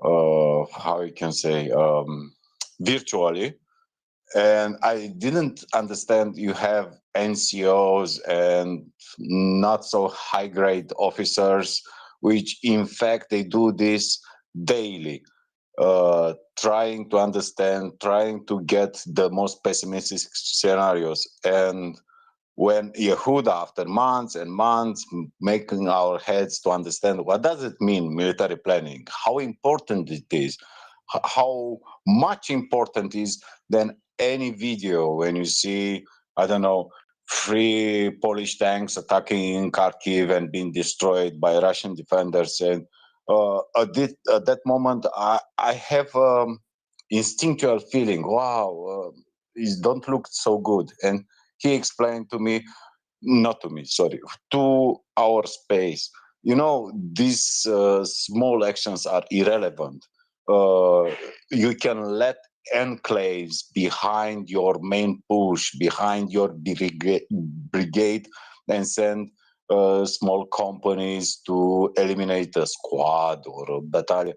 how you can say, virtually. And I didn't understand you have NCOs and not so high grade officers, which in fact they do this daily, trying to understand, trying to get the most pessimistic scenarios. And when Yehuda, after months and months, making our heads to understand what does it mean, military planning, how important it is, how much important is than any video when you see I don't know, 3 Polish tanks attacking Kharkiv and being destroyed by Russian defenders. And at that moment, I have instinctual feeling, wow, it don't look so good. And he explained to me, not to me, sorry, to our space. You know, these small actions are irrelevant. You can let enclaves behind your main push, behind your brigade, and send small companies to eliminate a squad or a battalion.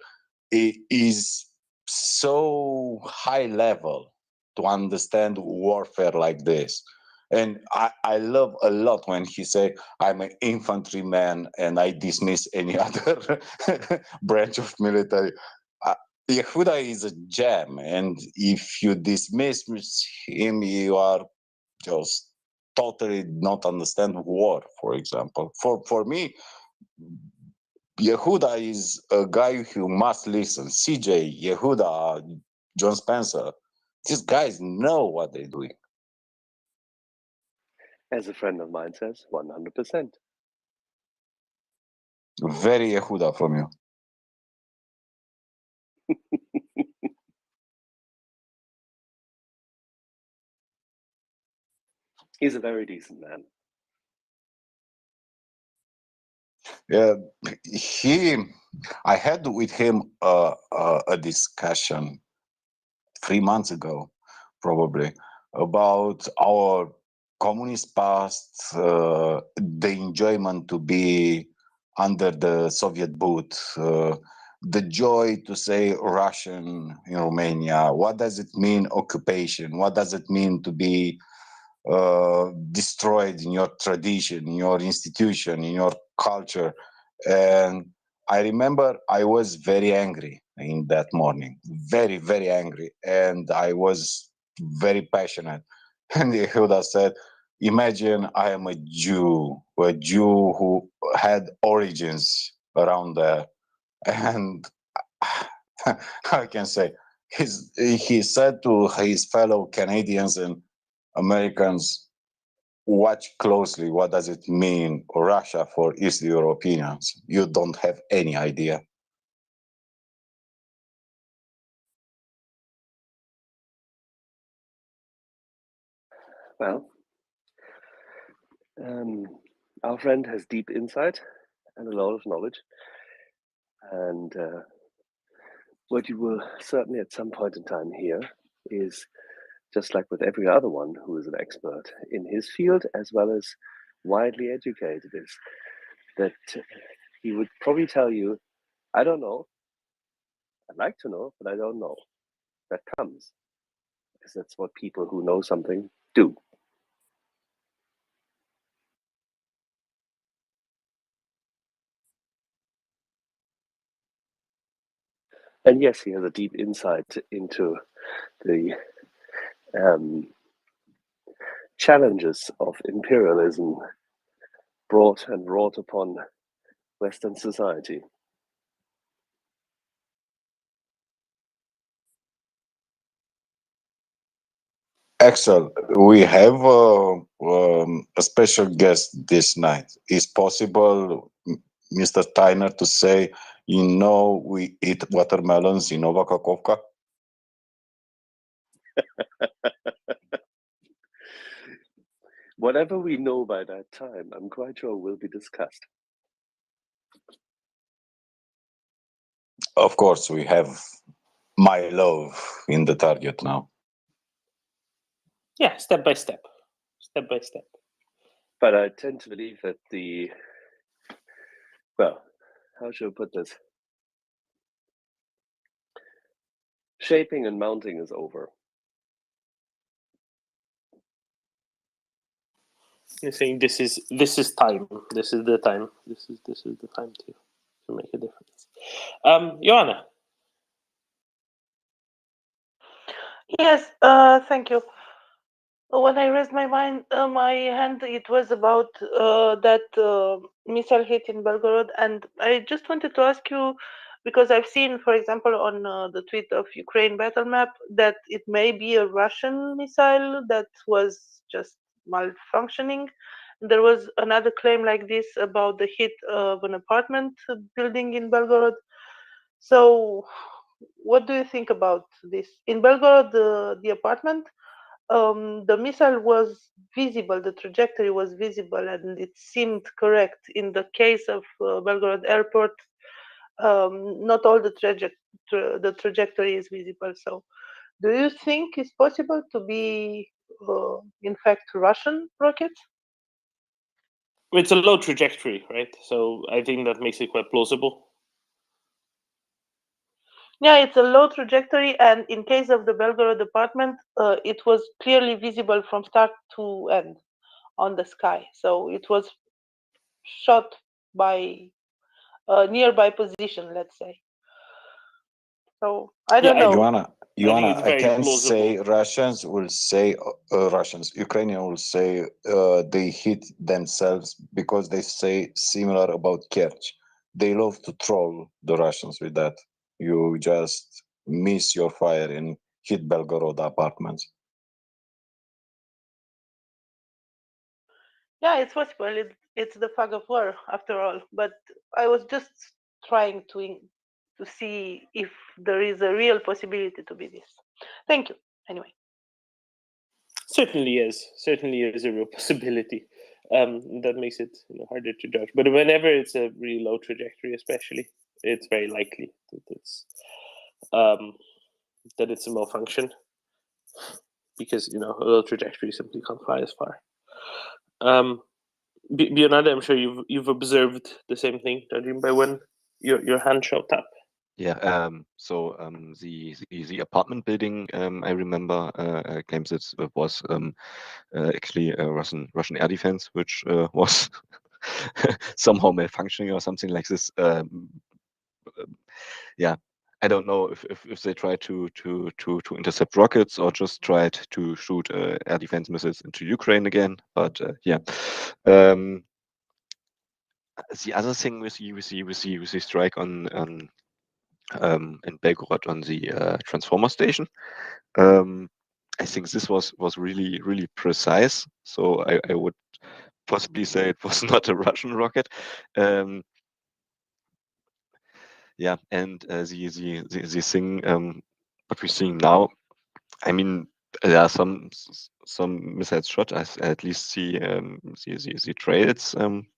It is so high level to understand warfare like this. And I love a lot when he say, I'm an infantryman and I dismiss any other branch of military. Yehuda is a gem, and if you dismiss him, you are just totally not understand war, for example. For me, Yehuda is a guy who must listen. CJ, Yehuda, John Spencer, these guys know what they're doing. As a friend of mine says, 100%. Very Yehuda from you. He's a very decent man. Yeah, I had with him a discussion 3 months ago, probably, about our communist past, the enjoyment to be under the Soviet boot, the joy to say Russian in Romania. What does it mean, occupation? What does it mean to be destroyed in your tradition, in your institution, in your culture? And I remember I was very angry in that morning, very, very angry. And I was very passionate. And Yehuda said, imagine I am a Jew who had origins around there. And I can say, he said to his fellow Canadians and Americans, watch closely. What does it mean, Russia, for East Europeans? You don't have any idea. Well, our friend has deep insight and a lot of knowledge. And what you will certainly at some point in time hear is, just like with every other one who is an expert in his field as well as widely educated, is that he would probably tell you, I don't know, I'd like to know, but I don't know. That comes, because that's what people who know something do. And yes, he has a deep insight into the challenges of imperialism brought and wrought upon Western society. Axel, we have a special guest this night. Is possible, Mr. Tyner, to say, we eat watermelons in Nova Kakovka? Whatever we know by that time, I'm quite sure will be discussed. Of course, we have my love in the target now. Yeah, step by step. Step by step. But I tend to believe that how should I put this? Shaping and mounting is over. You're saying this is time. This is the time. This is the time to make a difference. Joanna. Yes, thank you. When I raised my hand, it was about that missile hit in Belgorod, and I just wanted to ask you, because I've seen, for example, on the tweet of Ukraine battle map, that it may be a Russian missile that was just malfunctioning. There was another claim like this about the hit of an apartment building in Belgorod. So, what do you think about this? In Belgorod, the apartment, the missile was visible, the trajectory was visible, and it seemed correct. In the case of Belgorod Airport, not all the trajectory is visible. So, do you think it's possible to be, in fact, Russian rockets? It's a low trajectory, right? So I think that makes it quite plausible. Yeah, it's a low trajectory, and in case of the Belgorod apartment, it was clearly visible from start to end on the sky. So it was shot by a nearby position, let's say. So I don't know. Ioana, I very can plausible. say Russians will say Ukrainian will say they hit themselves because they say similar about Kerch. They love to troll the Russians with that. You just miss your fire and hit Belgorod apartments. Yeah, it's possible. It's the fog of war after all. But I was just trying to see if there is a real possibility to be this. Thank you. Anyway. Certainly is a real possibility. That makes it harder to judge. But whenever it's a really low trajectory, especially, it's very likely that it's a malfunction, because a low trajectory simply can't fly as far. Bionade, I'm sure you've observed the same thing, judging by when your hand shot up. Yeah. So the apartment building, I remember, claims it was actually a Russian air defense, which was somehow malfunctioning or something like this. Yeah, I don't know if they tried to intercept rockets or just tried to shoot air defense missiles into Ukraine again. But yeah. The other thing with the strike on in Belgorod on the transformer station, I think this was really precise. So I would possibly say it was not a Russian rocket. Yeah, and the thing what we're seeing now, I mean, there are some missiles shot. I at least see the trails from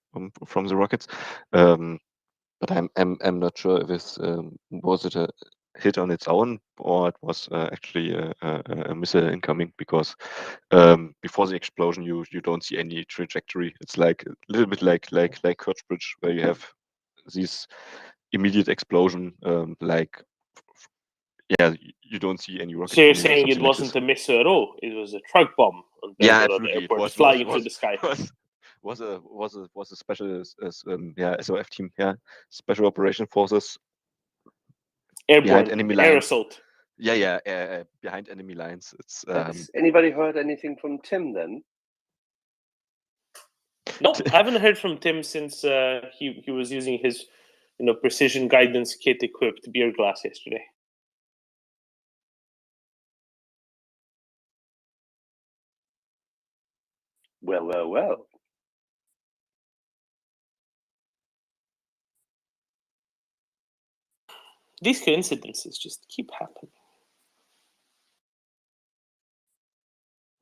the rockets. But I'm not sure if this was it a hit on its own or it was actually a missile incoming, because before the explosion you don't see any trajectory. It's like a little bit like Kurtzbridge, where you have this immediate explosion, you don't see any rocket. So you're coming or saying it something like wasn't this. a missile at all? It was a truck bomb on Yeah, Belgorod absolutely. It Airport, was flying through the sky. Was a special SOF team, special operation forces behind Airborne enemy air lines. assault. Behind enemy lines. It's Has anybody heard anything from Tim then? Nope, I haven't heard from Tim since he was using his precision guidance kit equipped beer glass yesterday. Well. These coincidences just keep happening.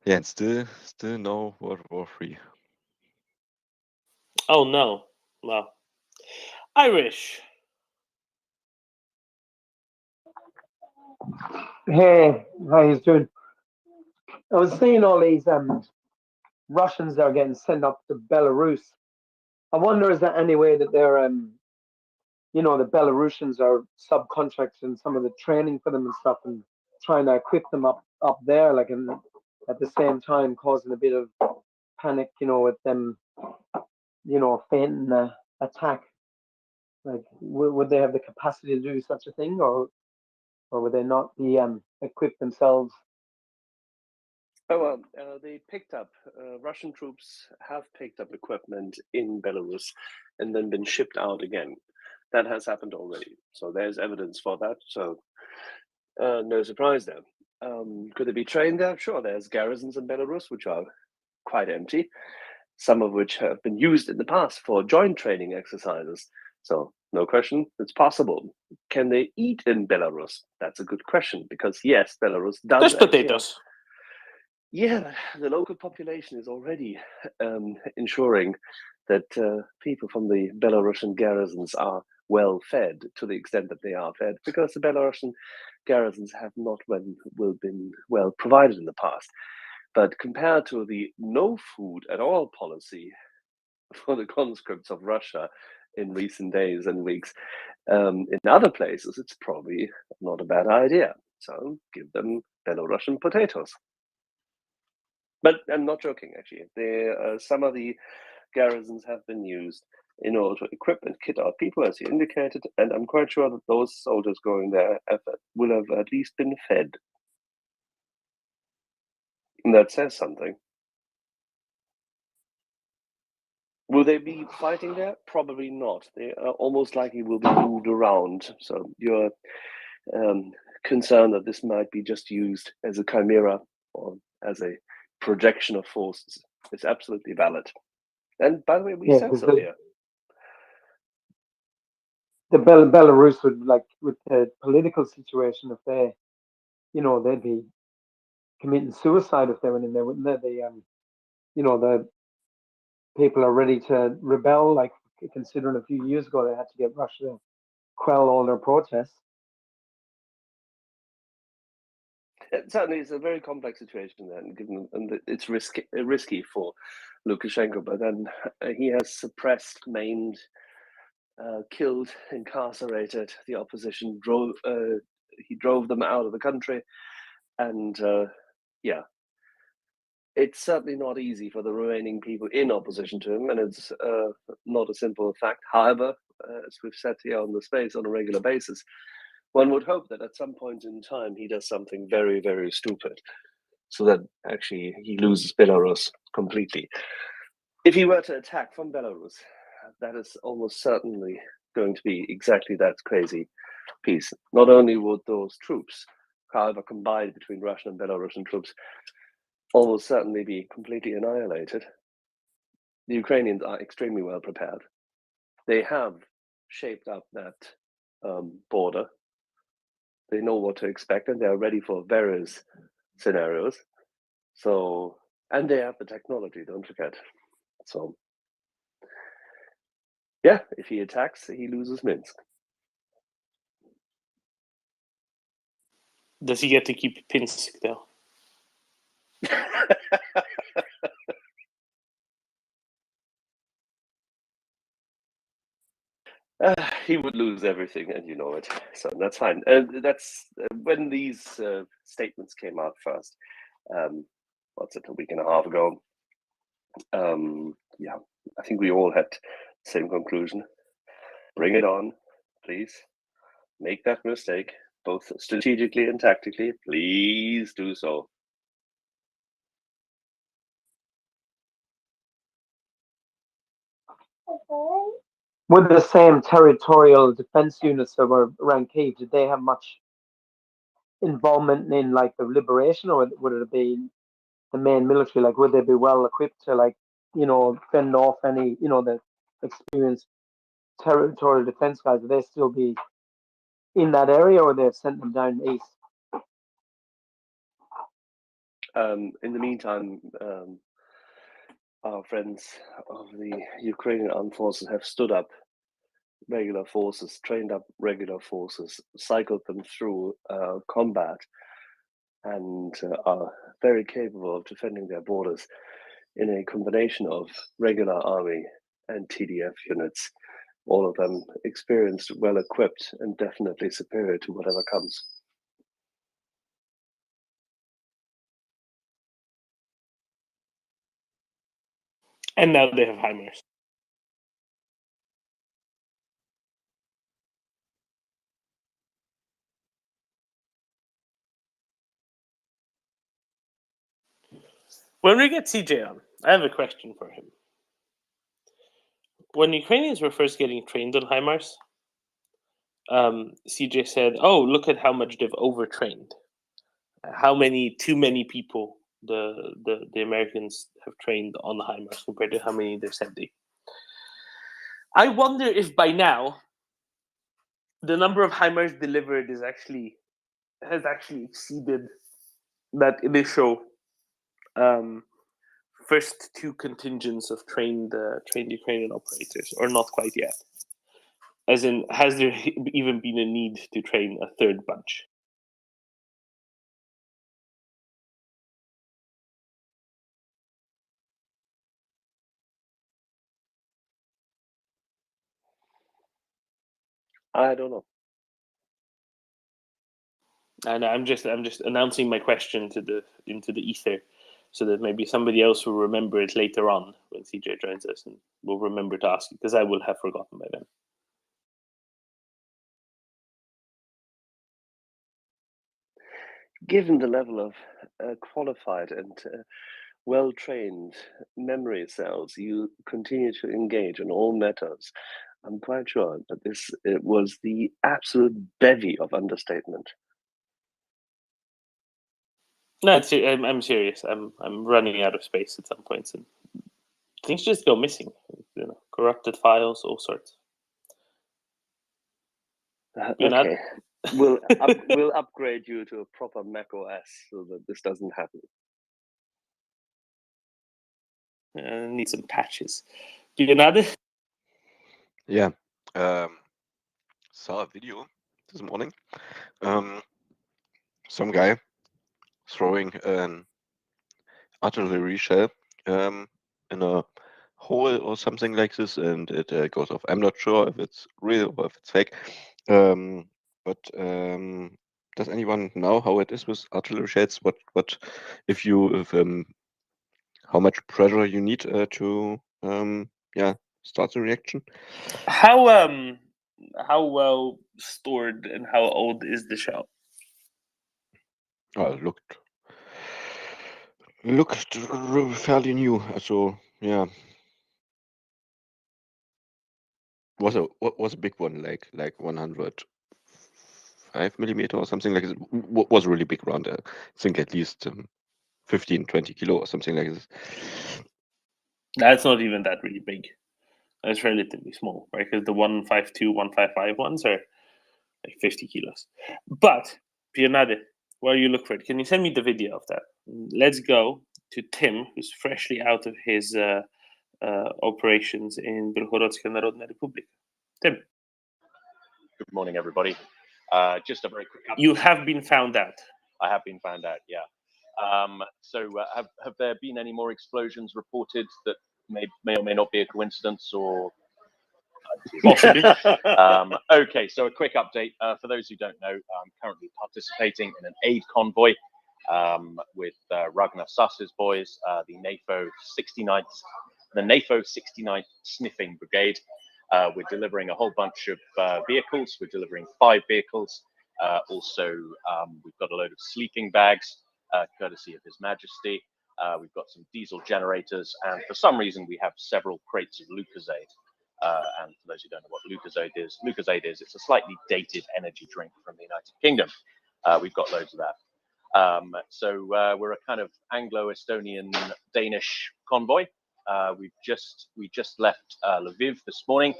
Yeah, and still no World War III. Oh no. Well, Irish. Hey, how you doing? I was seeing all these Russians are getting sent up to Belarus. I wonder, is there any way that they're the Belarusians are subcontracting some of the training for them and stuff, and trying to equip them up there, like, and at the same time causing a bit of panic, with them, feinting the attack. Like, would they have the capacity to do such a thing, or would they not be equipped themselves? Oh, well, they picked up, Russian troops have picked up equipment in Belarus and then been shipped out again. That has happened already. So there's evidence for that. So no surprise there. Could they be trained there? Sure, there's garrisons in Belarus which are quite empty, some of which have been used in the past for joint training exercises. So no question, it's possible. Can they eat in Belarus? That's a good question, because yes, Belarus does. There's potatoes. Yeah, the local population is already ensuring that people from the Belarusian garrisons are well fed, to the extent that they are fed, because the Belarusian garrisons have not been well provided in the past. But compared to the no food at all policy for the conscripts of Russia in recent days and weeks, in other places, it's probably not a bad idea. So give them Belarusian potatoes. But I'm not joking, actually. Some of the garrisons have been used in order to equip and kit out people, as you indicated, and I'm quite sure that those soldiers going there will have at least been fed. And that says something. Will they be fighting there? Probably not. They are almost likely will be moved around. So you're concerned that this might be just used as a chimera or as a projection of forces. It's absolutely valid. And by the way, we said so here. The Belarus would, like, with the political situation, if they, they'd be committing suicide if they went in there, wouldn't they? The people are ready to rebel, like, considering a few years ago they had to get Russia to quell all their protests. Certainly, it's a very complex situation then, given and it's risky for Lukashenko. But then he has suppressed, maimed, killed, incarcerated the opposition. He drove them out of the country, and it's certainly not easy for the remaining people in opposition to him, and it's not a simple fact. However, as we've said here on the space on a regular basis, one would hope that at some point in time he does something very, very stupid, so that actually he loses Belarus completely. If he were to attack from Belarus, that is almost certainly going to be exactly that crazy piece. Not only would those troops, however combined between Russian and Belarusian troops, almost certainly be completely annihilated, the Ukrainians are extremely well prepared. They have shaped up that border. They know what to expect, and they are ready for various scenarios. So, and they have the technology, don't forget. So, yeah, if he attacks, he loses Minsk. Does he get to keep Pinsk, though? He would lose everything, and you know it. So that's fine. That's when these statements came out first. What's it, a week and a half ago? Yeah, I think we all had the same conclusion. Bring it on, please. Make that mistake, both strategically and tactically. Please do so. With the same territorial defense units that were around Kyiv, did they have much involvement in, like, the liberation, or would it have been the main military? Like, would they be well equipped to, like, fend off any, the experienced territorial defense guys? Would they still be in that area, or they've sent them down east? In the meantime, our friends of the Ukrainian armed forces have stood up regular forces, trained up regular forces, cycled them through combat, and are very capable of defending their borders in a combination of regular army and TDF units, all of them experienced, well equipped, and definitely superior to whatever comes. And now they have HIMARS. When we get CJ on, I have a question for him. When Ukrainians were first getting trained on HIMARS, CJ said, "Oh, look at how much they've overtrained. How many too many people the Americans have trained on the HIMARS compared to how many they're sending. I wonder if by now the number of HIMARS delivered has actually exceeded that initial first two contingents of trained Ukrainian operators, or not quite yet. As in, has there even been a need to train a third bunch? I don't know. And I'm just announcing my question into the ether, so that maybe somebody else will remember it later on when CJ joins us, and will remember to ask it, because I will have forgotten by then. Given the level of qualified and well-trained memory cells you continue to engage in all matters, I'm quite sure that it was the absolute bevy of understatement. No, I'm serious. I'm running out of space at some points, and things just go missing. You know, corrupted files, all sorts. Okay, we'll upgrade you to a proper Mac OS so that this doesn't happen. Need some patches. Bionade? Yeah. Saw a video this morning. Some guy throwing an artillery shell in a hole or something like this, and it goes off. I'm not sure if it's real or if it's fake. But does anyone know how it is with artillery shells? What if how much pressure you need to start the reaction? How well stored and how old is the shell? Looked fairly new. So yeah, was a big one, like 105 millimeter or something like this. Was a really big round. I think at least 15-20 kilo or something like this. That's not even that really big. That's relatively small, right? Because the 152, 155 ones are like 50 kilos. But Bionade, while you look for it, can you send me the video of that? Let's go to Tim, who's freshly out of his operations in Belgorodská Narodná Republika. Tim. Good morning, everybody. Just a very quick update. You have been found out. I have been found out, yeah. So have there been any more explosions reported that may or may not be a coincidence, or possibly? Okay, so a quick update. For those who don't know, I'm currently participating in an aid convoy with Ragnar Sass's boys, the NAFO 69th Sniffing Brigade. We're delivering a whole bunch of vehicles. We're delivering 5 vehicles. Also, we've got a load of sleeping bags, courtesy of His Majesty. We've got some diesel generators, and for some reason, we have several crates of Lucozade. And for those who don't know what Lucozade is, it's a slightly dated energy drink from the United Kingdom. We've got loads of that. So we're a kind of Anglo-Estonian-Danish convoy. We just left Lviv this morning.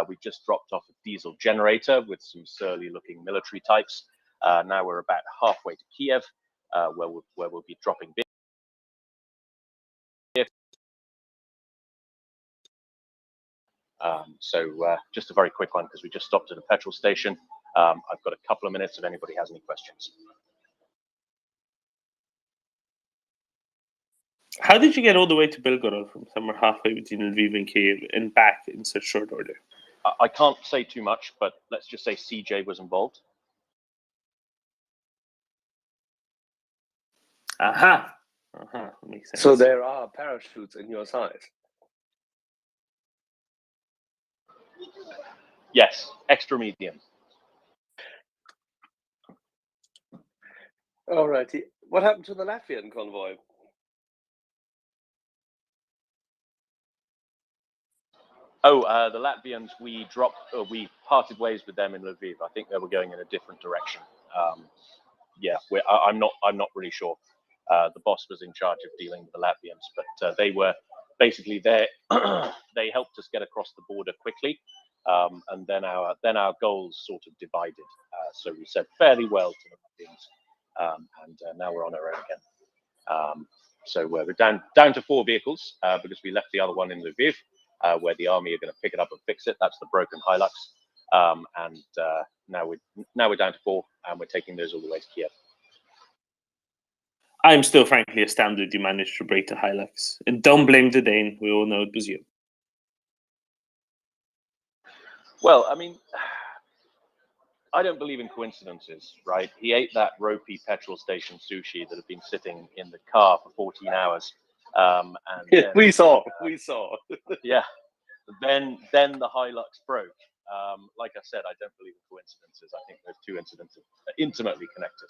We just dropped off a diesel generator with some surly-looking military types. Now we're about halfway to Kiev, where we'll be dropping vehicles. So just a very quick one, because we just stopped at a petrol station. I've got a couple of minutes if anybody has any questions. How did you get all the way to Belgorod from somewhere halfway between Lviv and Kiev and back in such short order? I can't say too much, but let's just say CJ was involved. Aha. Makes sense. So there are parachutes in your size? Yes, extra medium. Alrighty. What happened to the Latvian convoy? Oh, the Latvians, we parted ways with them in Lviv. I think they were going in a different direction. Yeah, I'm not really sure. The boss was in charge of dealing with the Latvians, but they were basically there. They helped us get across the border quickly, and then our goals sort of divided. So we said fairly well to the Latvians, and now we're on our own again. So we're down to 4 vehicles because we left the other one in Lviv, where the army are going to pick it up and fix it. That's the broken Hilux, and now we're down to 4, and we're taking those all the way to Kiev. I'm still frankly astounded you managed to break the Hilux. And don't blame the Dane. We all know it was you. Well, I mean, I don't believe in coincidences, right? He ate that ropey petrol station sushi that had been sitting in the car for 14 hours. And then, we saw. Yeah. Then the Hilux broke. Like I said, I don't believe in coincidences. I think those 2 incidents are intimately connected.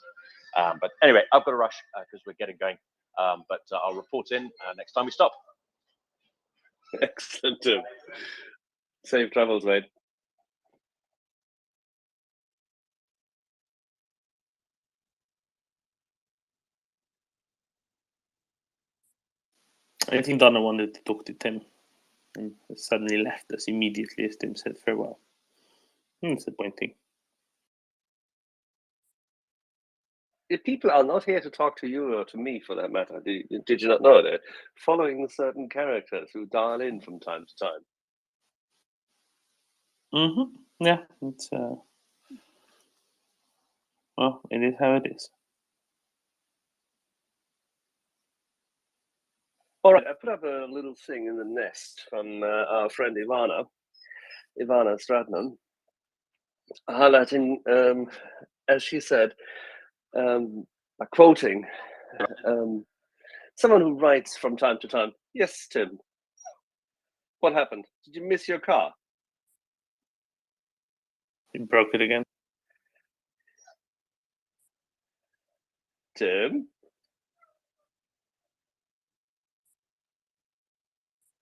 But anyway, I've got to rush because we're getting going. But I'll report in next time we stop. Excellent. Safe travels, mate. I think Donna wanted to talk to Tim and suddenly left us immediately as Tim said farewell. Disappointing. If people are not here to talk to you or to me, for that matter, did you not know that? Following certain characters who dial in from time to time. Yeah, it's well, it is how it is. All right, I put up a little thing in the nest from our friend Ivana Stratman, highlighting, as she said, quoting someone who writes from time to time, "Yes, Tim, what happened? Did you miss your car?" You broke it again. Tim?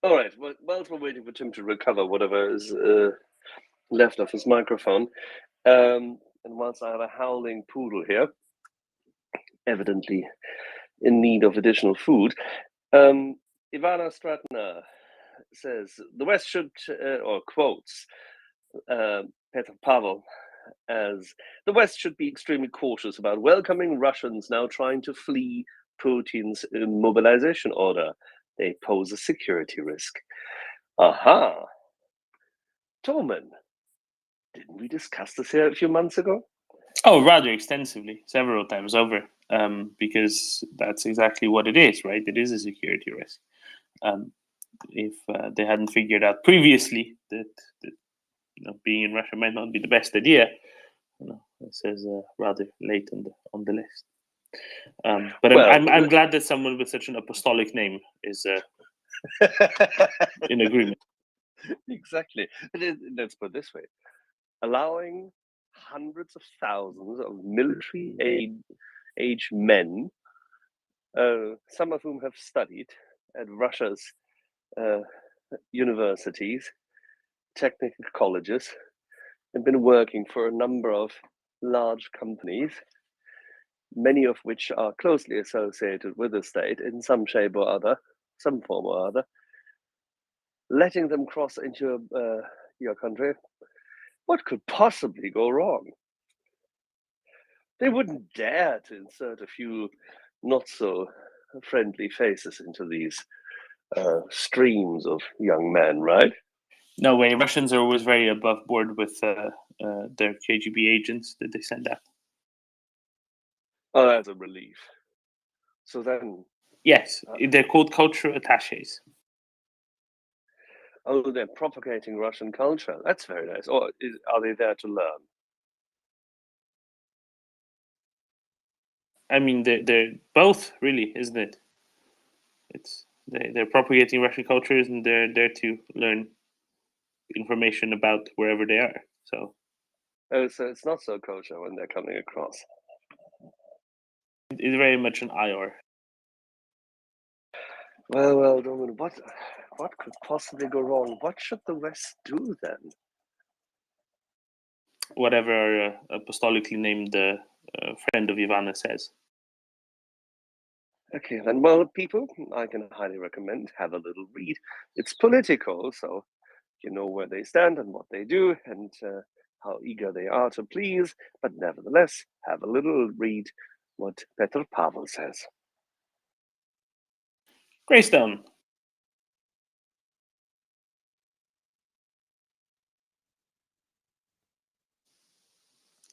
All right, well, whilst we're waiting for Tim to recover whatever is left of his microphone, and whilst I have a howling poodle here, evidently in need of additional food, Ivana Stratner says, the West should, or quotes Petr Pavel as, the West should be extremely cautious about welcoming Russians now trying to flee Putin's mobilization order. They pose a security risk. Aha. Torman, didn't we discuss this here a few months ago? Oh, rather extensively, several times over, because that's exactly what it is, right? It is a security risk. If they hadn't figured out previously that being in Russia might not be the best idea, this is rather late on the list. But well, I'm glad that someone with such an apostolic name is in agreement. Exactly. Let's put it this way: allowing hundreds of thousands of military-age men, some of whom have studied at Russia's universities, technical colleges, and been working for a number of large companies, many of which are closely associated with the state in some shape or other, some form or other, letting them cross into your country. What could possibly go wrong? They wouldn't dare to insert a few not so friendly faces into these streams of young men, right? No way. Russians are always very above board with their KGB agents that they send out. Oh, that's a relief. So then... Yes, they're called cultural attaches. Oh, they're propagating Russian culture. That's very nice. Or are they there to learn? I mean, they're both, really, isn't it? They're propagating Russian cultures, and they're there to learn information about wherever they are. So it's not so kosher when they're coming across. It's very much an IR. Well, Roman, what could possibly go wrong? What should the West do then? Whatever our apostolically named friend of Ivana says. Okay, then, well, people, I can highly recommend have a little read. It's political, so you know where they stand and what they do and how eager they are to please, but nevertheless, have a little read what Petr Pavel says. Greystone.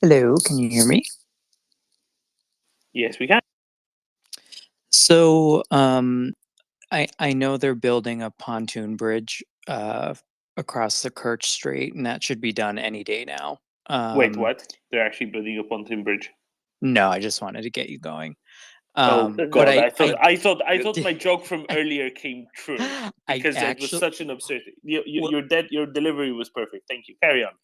Hello, can you hear me? Yes, we can. So, I know they're building a pontoon bridge across the Kerch Strait, and that should be done any day now. Wait, what? They're actually building a pontoon bridge. No, I just wanted to get you going. Oh But God! I I thought my joke from earlier came true because it was actually, such an absurdity. Well- Your delivery was perfect. Thank you. Carry on.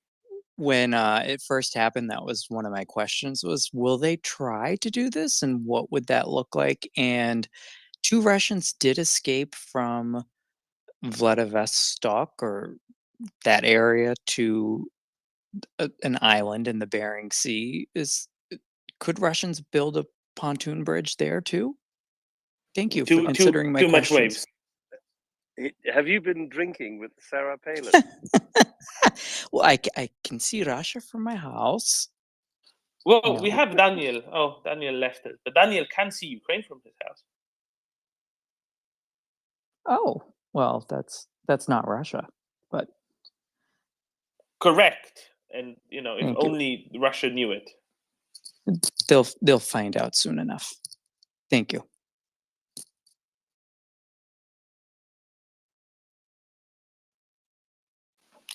when it first happened, that was one of my questions: was will they try to do this, and what would that look like? And 2 Russians did escape from Vladivostok or that area to an island in the Bering Sea. Could Russians build a pontoon bridge there too? Thank you for considering my too much questions. waves. Have you been drinking with Sarah Palin? Well, I can see Russia from my house. Well, No. we have Daniel. Oh, Daniel left it, but Daniel can see Ukraine from his house. Oh, well, that's not Russia, but Correct, and if Thank you. only Russia knew it. they'll find out soon enough. Thank you.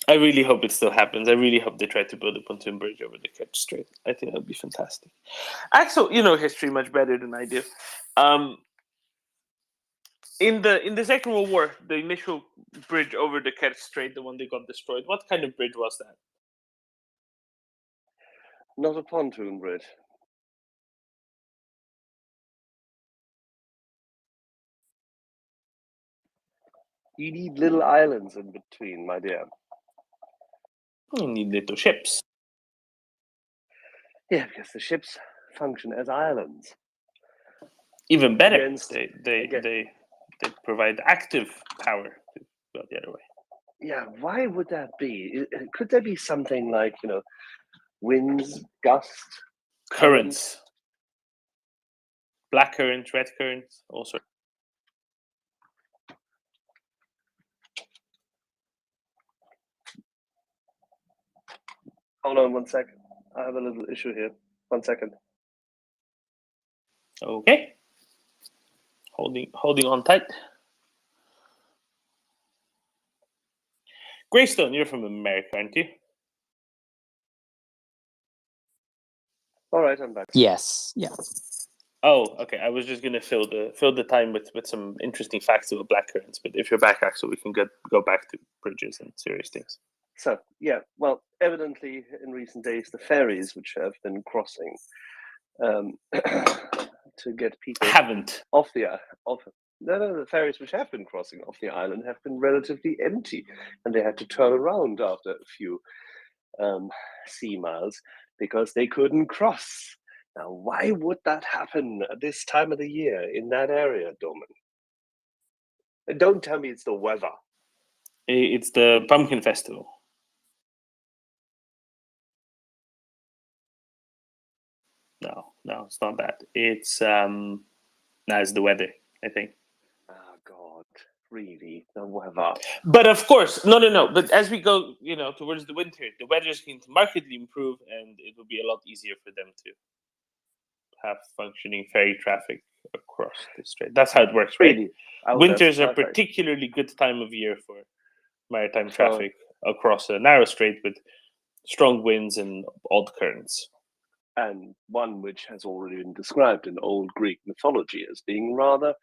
I really hope it still happens. I really hope they try to build a pontoon bridge over the Kerch Strait. I think that would be fantastic. Axel, you know history much better than I do. In the Second World War, the initial bridge over the Kerch Strait, the one that got destroyed, what kind of bridge was that? Not a pontoon bridge. You need little islands in between, my dear. You need little ships. Yeah, because the ships function as islands. Even better, Against- they provide active power to go the other way. Yeah, why would that be? Could there be something like, winds, gust, Currents, black currents, red currents, all sorts. Hold on 1 second. I have a little issue here. 1 second. Okay. Holding on tight. Greystone, you're from America, aren't you? All right, I'm back. Yes. Yeah. Oh, okay. I was just gonna fill the time with some interesting facts about black currents, but if you're back, Axel, we can go back to bridges and serious things. So, yeah, well, evidently in recent days, the ferries which have been crossing to get people Haven't. The ferries which have been crossing off the island have been relatively empty, and they had to turn around after a few sea miles because they couldn't cross. Now, why would that happen at this time of the year in that area, Doman? And don't tell me it's the weather. It's the pumpkin festival. No, it's not that. It's it's the weather, I think. Oh God, really, the weather. But of course, no. But as we go, towards the winter, the weather is going to markedly improve, and it will be a lot easier for them to have functioning ferry traffic across the strait. That's how it works, right? Really? Oh, Winters are that's perfect. particularly good time of year for maritime traffic across a narrow strait with strong winds and odd currents. And one which has already been described in old Greek mythology as being rather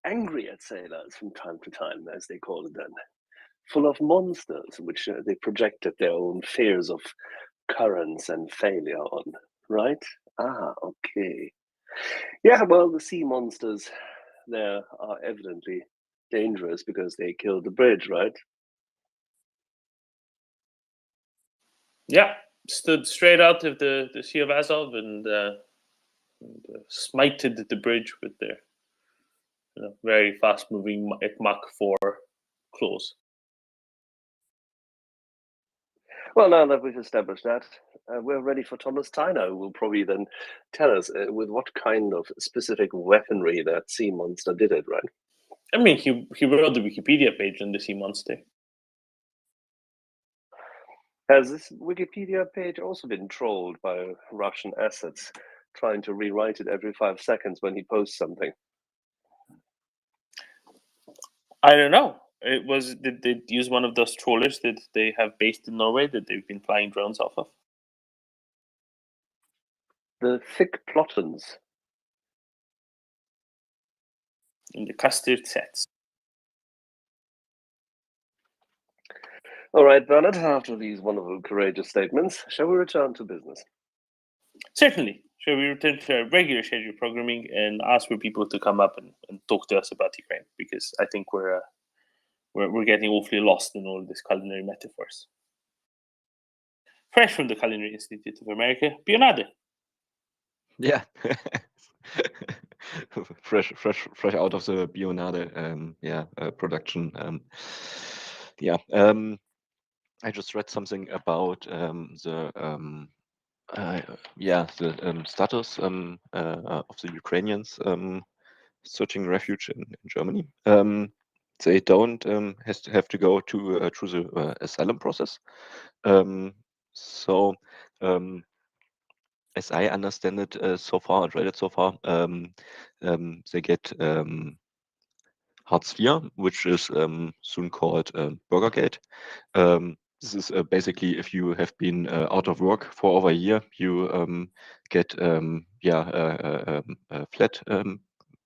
angry at sailors from time to time, as they called it then, full of monsters, which they projected their own fears of currents and failure on, right? Ah, okay. Yeah, well, the sea monsters there are evidently dangerous because they killed the bridge, right? Yeah, stood straight out of the Sea of Azov and and smited the bridge with their very fast-moving Mach 4 claws. Well, now that we've established that, we're ready for Thomas Tyner, who will probably then tell us with what kind of specific weaponry that sea monster did it, right? I mean, he wrote the Wikipedia page on the sea monster. Has this Wikipedia page also been trolled by Russian assets, trying to rewrite it every 5 seconds when he posts something? I don't know. Did they use one of those trawlers that they have based in Norway that they've been flying drones off of? The thick plottons. In the custard sets. All right, Bernard, after these wonderful, courageous statements, shall we return to business? Certainly. Shall we return to our regular scheduled programming and ask for people to come up and talk to us about Ukraine? Because I think we're getting awfully lost in all of this culinary metaphors. Fresh from the Culinary Institute of America, Bionade. Yeah. fresh out of the Bionade production. I just read something about the status of the Ukrainians searching refuge in Germany. They don't have to go through the asylum process. As I understand it so far and read it so far, they get Hartz IV, which is soon called Bürgergeld. This is basically if you have been out of work for over a year, you get a flat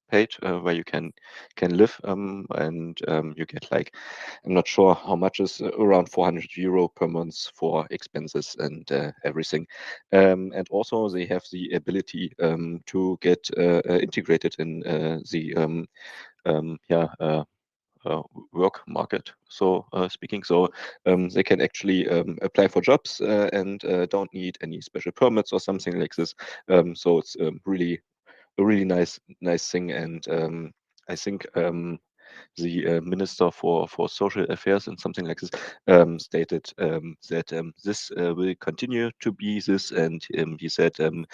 paid where you can live, and you get, like, I'm not sure how much is, around 400 euro per month for expenses and everything. And also they have the ability to get integrated in the work market, so speaking. So they can actually apply for jobs and don't need any special permits or something like this. So it's really a really nice thing. And I think the Minister for Social Affairs and something like this stated that this will continue to be this, and he said the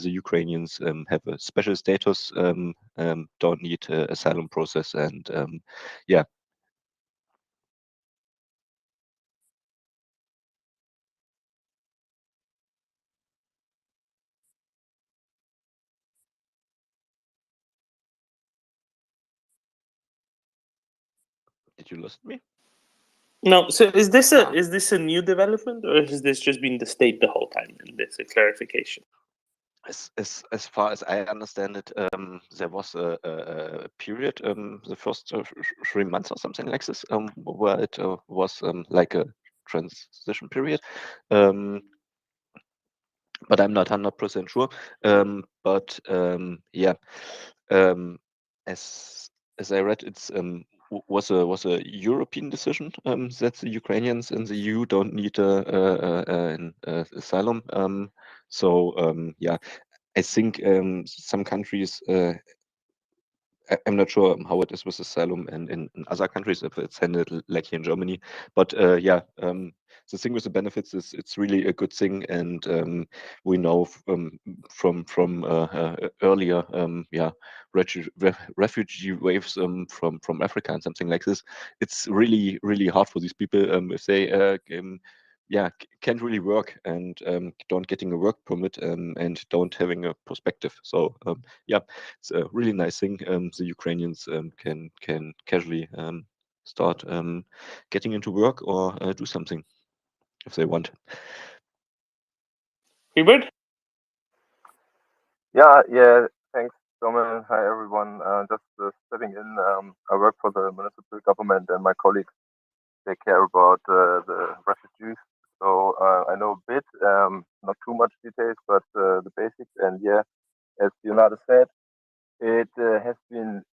Ukrainians have a special status, don't need asylum process, and yeah. Did you lose me? No. So is this a new development, or has this just been the state the whole time? And that's a clarification. As far as I understand it, there was a period, the first 3 months or something like this, where it was like a transition period. But I'm not 100% sure. As I read, it's was a European decision that the Ukrainians in the EU don't need an asylum. I think some countries. I'm not sure how it is with asylum and in other countries, if it's handled like here in Germany. But the thing with the benefits is it's really a good thing, and we know from earlier refugee waves from Africa and something like this. It's really hard for these people if they can't really work and don't getting a work permit and don't having a perspective. So it's a really nice thing. The Ukrainians can casually start getting into work or do something if they want. Hubert? Yeah. Thanks, Domin. Hi, everyone. Just stepping in. I work for the municipal government, and my colleagues take care about the refugees. So I know a bit, not too much details, but the basics. And yeah, as Leonardo said, it has been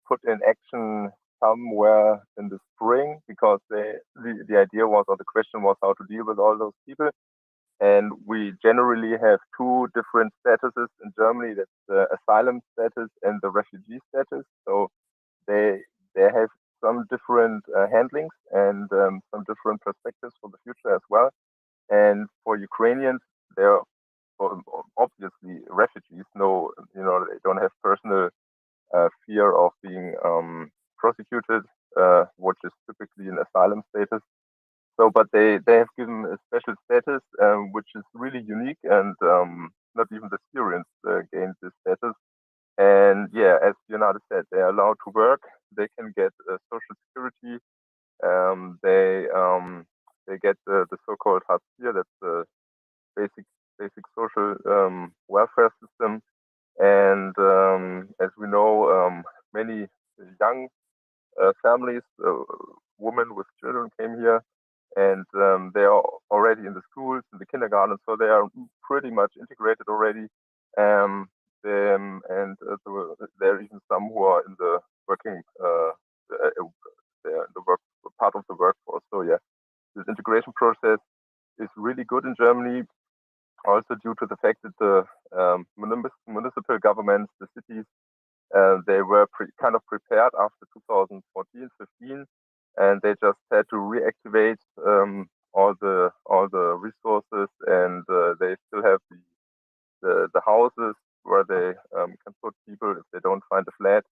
put in action somewhere in the spring, because the idea was, or the question was, how to deal with all those people. And we generally have two different statuses in Germany. That's the asylum status and the refugee status. So they have some different handlings and some different perspectives for the future as well. And for Ukrainians, they're obviously refugees. No, they don't have personal fear of being prosecuted, which is typically an asylum status. So, but they have given a special status, which is really unique, and not even the Syrians gained this status. And yeah, as Leonardo said, they are allowed to work. They can get social security. They get the so-called Hartz IV. That's the basic social welfare system. And as we know, many young families, women with children came here, and they are already in the schools, in the kindergarten, so they are pretty much integrated already. And there are even some who are in the working, they're in the work part of the workforce. So yeah, this integration process is really good in Germany. Also due to the fact that the municipal governments, the cities, they were kind of prepared after 2014-15, and they just had to reactivate all the resources, and they still have the houses where they can put people if they don't find a flat.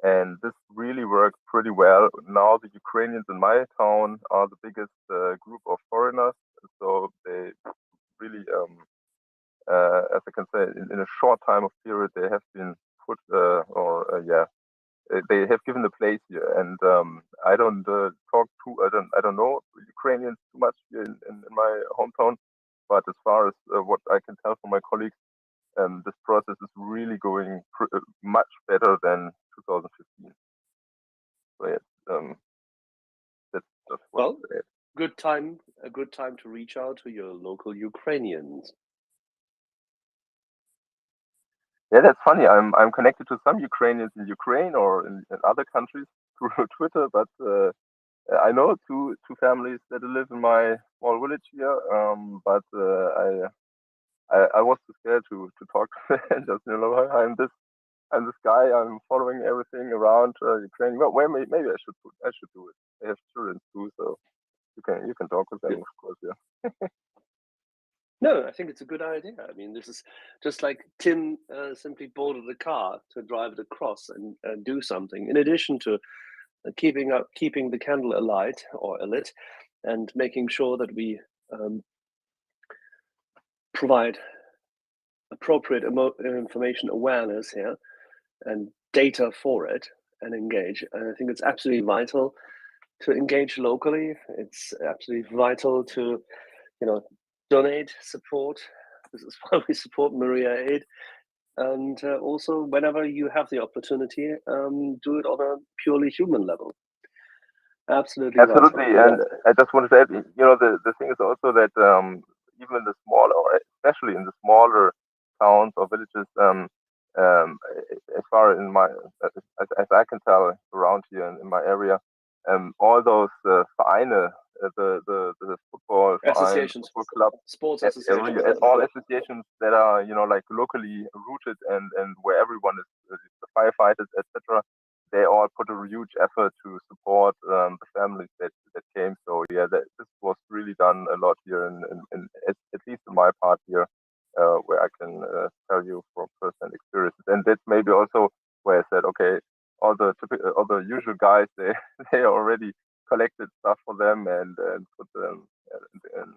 And this really worked pretty well. Now the Ukrainians in my town are the biggest group of foreigners, so they really, as I can say, in a short time of period, they have been put, they have given the place here. And I don't I don't know Ukrainians too much here in my hometown, but as far as what I can tell from my colleagues, this process is really going much better than 2015. So yeah, that's well, a good time to reach out to your local Ukrainians. Yeah, that's funny. I'm connected to some Ukrainians in Ukraine or in other countries through Twitter, but I know two families that live in my small village here. But I was too scared to talk to them. Just I'm this guy. I'm following everything around Ukraine. Well, maybe I should do it. I have children too, so you can talk with them, of course. Yeah. No, I think it's a good idea. I mean, this is just like Tim simply boarded a car to drive it across and do something. In addition to keeping the candle alight or alit, and making sure that we provide appropriate information awareness here and data for it and engage. And I think it's absolutely vital to engage locally. It's absolutely vital to, donate, support. This is why we support MriyaAid. And also, whenever you have the opportunity, do it on a purely human level. Absolutely. Absolutely. Vital. And I just wanted to add, the thing is also that even in the smaller, or especially in the smaller towns or villages, as far in my, as I can tell around here in my area, all those Vereine, the football associations, football club, sports associations, all associations that are like locally rooted and where everyone is the firefighters, etc. They all put a huge effort to support the families that came. So yeah, this was really done a lot here, in at least in my part here, where I can tell you from first-hand experiences. And that's maybe also where I said, okay, all the usual guys, they already collected stuff for them and put them and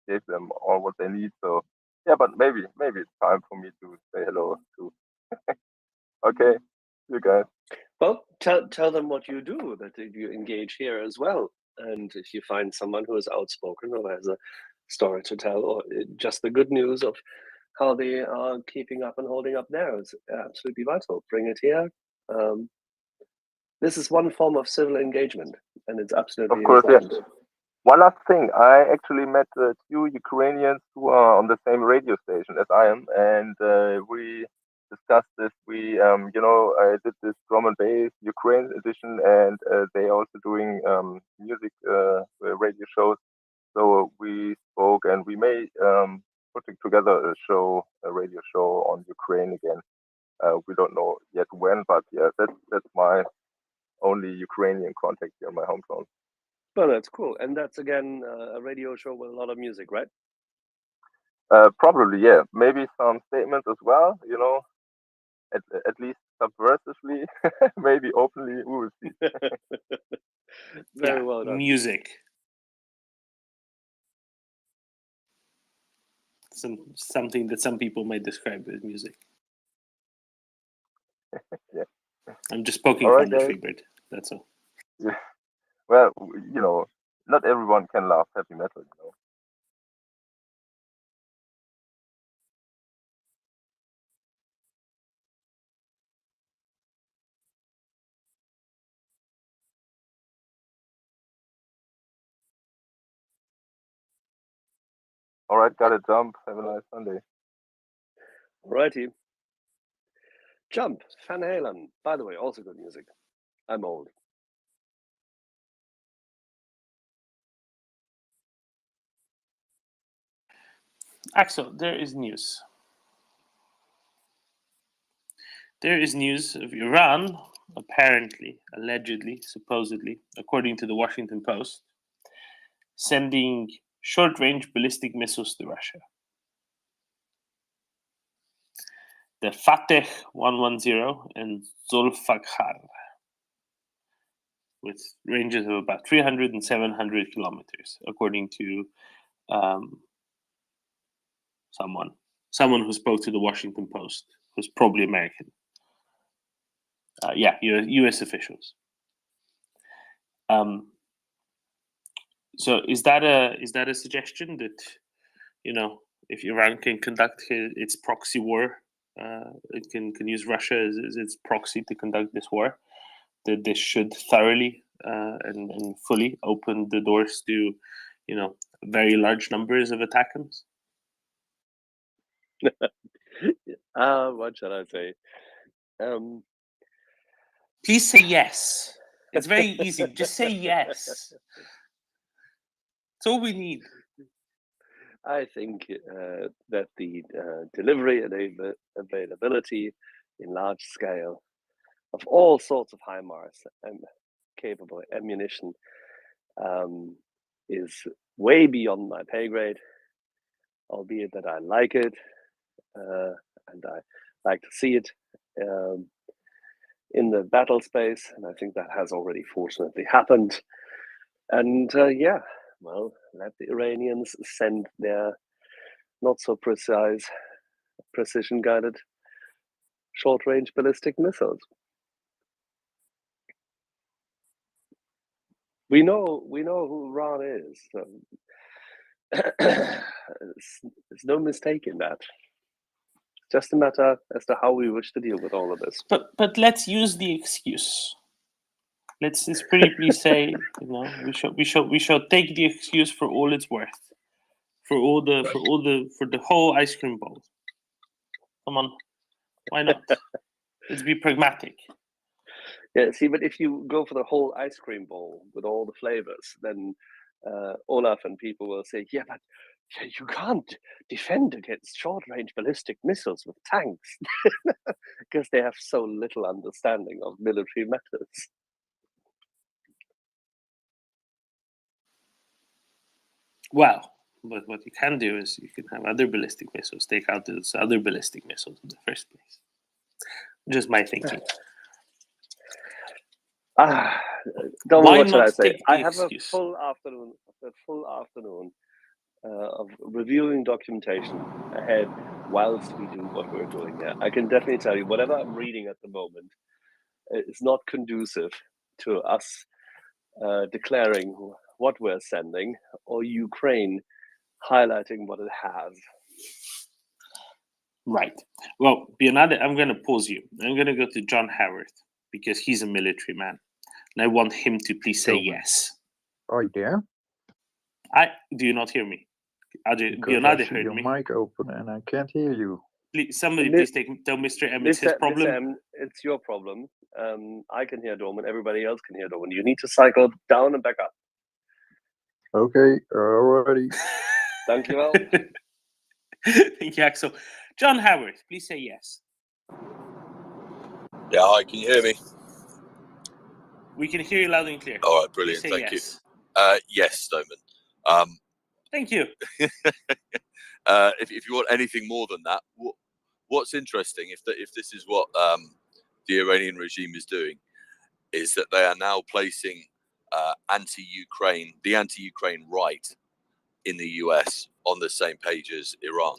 gave them all what they need. So yeah, but maybe it's time for me to say hello too. Okay, you guys. Well, tell them what you do, that you engage here as well. And if you find someone who is outspoken or has a story to tell, or just the good news of how they are keeping up and holding up there, is absolutely vital. Bring it here. This is one form of civil engagement, and it's absolutely of course, important. Yeah. One last thing, I actually met two Ukrainians who are on the same radio station as I am, and we discussed this. We, I did this drum and bass Ukraine edition, and they also doing music radio shows. So we spoke, and we may putting together a radio show on Ukraine again. We don't know yet when, but yeah, that's my only Ukrainian contact here in my hometown. Well, that's cool, and that's again a radio show with a lot of music, right? Probably, yeah. Maybe some statements as well. You know, at least subversively, maybe openly. We will see. Very well done. Music. Something that some people might describe as music. Yeah. I'm just poking All fun right, at guys. Freebird. That's all. Yeah. Well, you know, not everyone can love heavy metal. You know. All right, gotta jump. Have a nice Sunday. Alrighty. Jump, Van Halen. By the way, also good music. I'm old. Axel, there is news. There is news of Iran, apparently, allegedly, supposedly, according to the Washington Post, sending short-range ballistic missiles to Russia. The Fateh 110 and Zulfakhar, with ranges of about 300 and 700 kilometers, according to someone who spoke to the Washington Post, who's probably American. U.S. officials. So is that a suggestion that, you know, if Iran can conduct its proxy war, it can use Russia as its proxy to conduct this war, that this should thoroughly and fully open the doors to, you know, very large numbers of attackers? What shall I say? Please say yes. It's very easy. Just say yes. That's all we need. I think that the delivery and availability in large scale of all sorts of HIMARS and capable ammunition is way beyond my pay grade, albeit that I like it and I like to see it in the battle space, and I think that has already fortunately happened. And well, let the Iranians send their not so precise, precision-guided short-range ballistic missiles. We know who Iran is. So there's no mistake in that. It's just a matter as to how we wish to deal with all of this. But let's use the excuse. Let's pretty please say, you know, we shall take the excuse for all it's worth, for the whole ice cream bowl. Come on, why not? Let's be pragmatic. Yeah, see, but if you go for the whole ice cream bowl with all the flavors, then Olaf and people will say, yeah, but you can't defend against short-range ballistic missiles with tanks because they have so little understanding of military methods. Well, but what you can do is you can have other ballistic missiles take out those other ballistic missiles in the first place. Just my thinking. What should I say? I have excuse? a full afternoon of reviewing documentation ahead whilst we do what we're doing here. I can definitely tell you, whatever I'm reading at the moment is not conducive to us declaring what we're sending or Ukraine highlighting what it has. Right. Well, Bionade, I'm going to pause you. I'm going to go to John Howard because he's a military man, and I want him to please say yes. Are you there? Do you not hear me? Because I see your mic open and I can't hear you. Please, somebody please tell Mr. M it's his problem. Mr. M, it's your problem. I can hear Dorman. Everybody else can hear Dorman. You need to cycle down and back up. Okay, alrighty. Thank you all. Thank you, Axel. John Howard, please say yes. Yeah, hi, can you hear me? We can hear you loud and clear. All right, brilliant, Please say thank yes. you. Yes, Stoneman. Thank you. If you want anything more than that, what's interesting, if this is what the Iranian regime is doing, is that they are now placing the anti-Ukraine right in the US on the same page as Iran,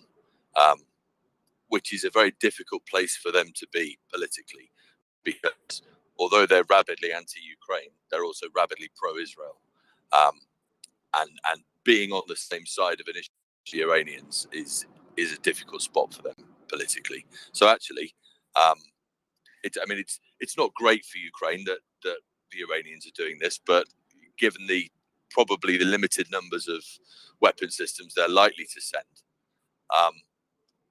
which is a very difficult place for them to be politically, because although they're rabidly anti-Ukraine, they're also rabidly pro-Israel, and being on the same side of initially Iranians is a difficult spot for them politically. So actually, it's not great for Ukraine that the Iranians are doing this, but given probably the limited numbers of weapon systems they're likely to send,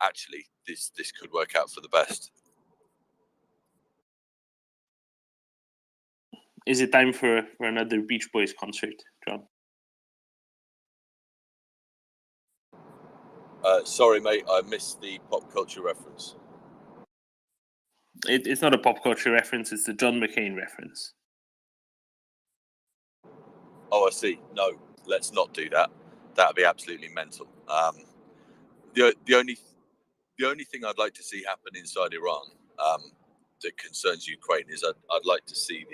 actually this could work out for the best. Is it time for another Beach Boys concert, John? Sorry, mate, I missed the pop culture reference. It's not a pop culture reference, it's the John McCain reference. Oh, I see. No, let's not do that. That'd be absolutely mental. The only thing I'd like to see happen inside Iran that concerns Ukraine is I'd like to see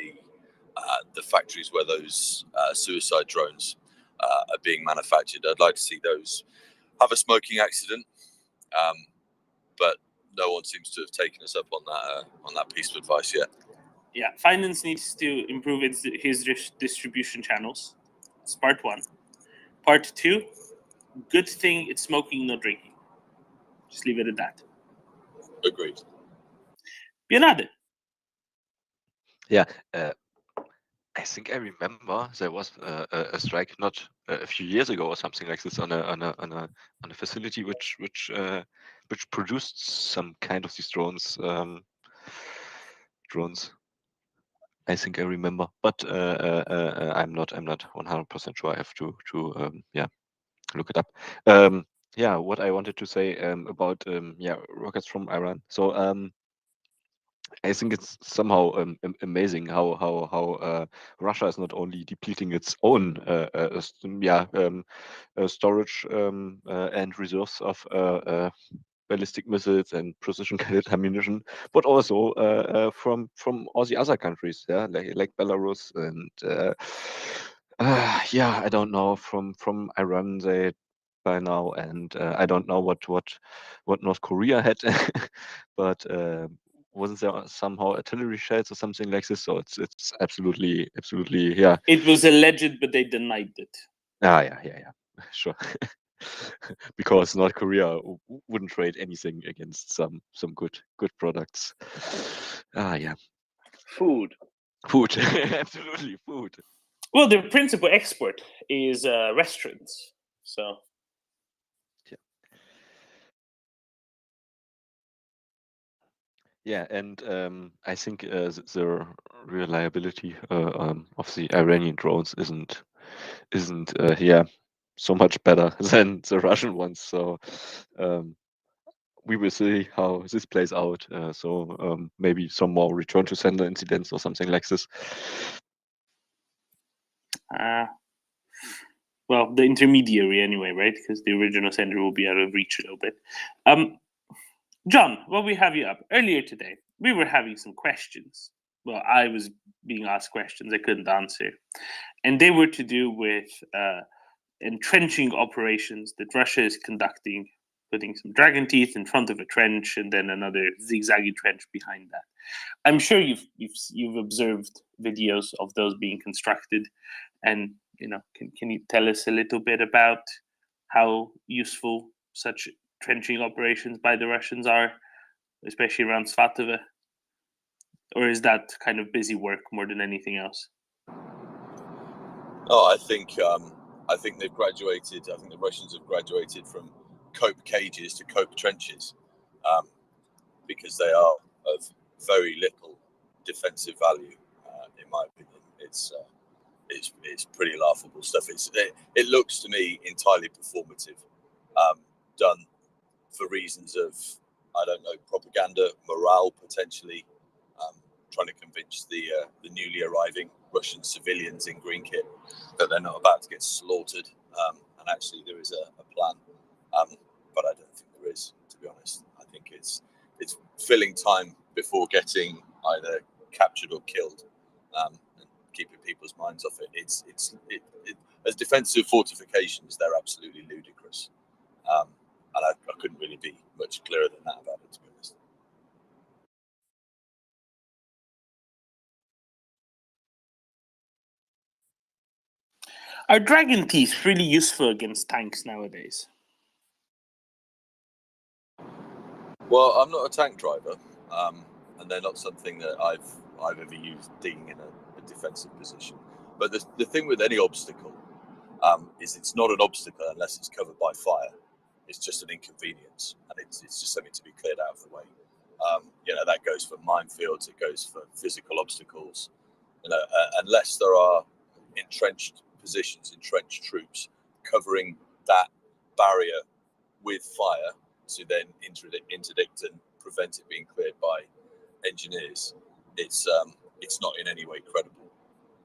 the factories where those suicide drones are being manufactured. I'd like to see those have a smoking accident, but no one seems to have taken us up on that piece of advice yet. Yeah, finance needs to improve his distribution channels. It's part one. Part two, good thing it's smoking, no drinking. Just leave it at that. Agreed. Bionade. Yeah, I think I remember there was a strike not a few years ago or something like this on a facility which produced some kind of these drones. I think I remember, but I'm not 100% sure. I have to look it up. What I wanted to say about rockets from Iran. So I think it's somehow amazing how Russia is not only depleting its own storage and reserves of ballistic missiles and precision-guided ammunition, but also from all the other countries, like Belarus and I don't know, from Iran they by now, and I don't know what North Korea had, but wasn't there somehow artillery shells or something like this? So it's absolutely It was alleged, but they denied it. Sure. Because North Korea wouldn't trade anything against some good products. Food, absolutely food. Well, their principal export is restaurants. So yeah, and I think the reliability of the Iranian drones isn't so much better than the Russian ones. So we will see how this plays out. Maybe some more return to sender incidents or something like this. Well, the intermediary anyway, right? Because the original sender will be out of reach a little bit. John, while we have you up, earlier today, we were having some questions. Well, I was being asked questions I couldn't answer. And they were to do with entrenching operations that Russia is conducting, putting some dragon teeth in front of a trench and then another zigzaggy trench behind that. I'm sure you've observed videos of those being constructed, and can you tell us a little bit about how useful such trenching operations by the Russians are, especially around Svatove? Or is that kind of busy work more than anything else? Oh, I think they've graduated. I think the Russians have graduated from cope cages to cope trenches, because they are of very little defensive value, in my opinion. It's it's pretty laughable stuff. It looks to me entirely performative, done for reasons of, I don't know, propaganda, morale potentially, trying to convince the newly arriving Russian civilians in green kit that they're not about to get slaughtered, and actually there is a plan, but I don't think there is, to be honest. I think it's filling time before getting either captured or killed, and keeping people's minds off it. It's as defensive fortifications, they're absolutely ludicrous, and I couldn't really be much clearer than that about it, to be honest. Are dragon teeth really useful against tanks nowadays? Well, I'm not a tank driver, and they're not something that I've ever used digging in a defensive position. But the thing with any obstacle is it's not an obstacle unless it's covered by fire. It's just an inconvenience, and it's just something to be cleared out of the way. That goes for minefields, it goes for physical obstacles. Unless there are entrenched positions, entrenched troops covering that barrier with fire to then interdict and prevent it being cleared by engineers, it's not in any way credible.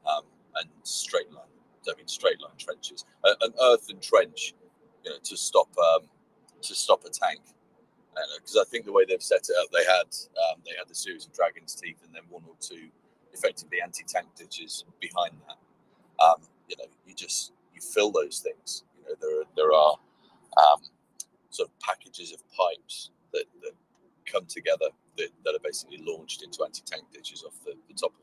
And straight line trenches, an earthen trench, to stop a tank. Because I think the way they've set it up, they had the series of dragon's teeth and then one or two effectively anti-tank ditches behind that. You fill those things. There are sort of packages of pipes that come together that are basically launched into anti-tank ditches off the top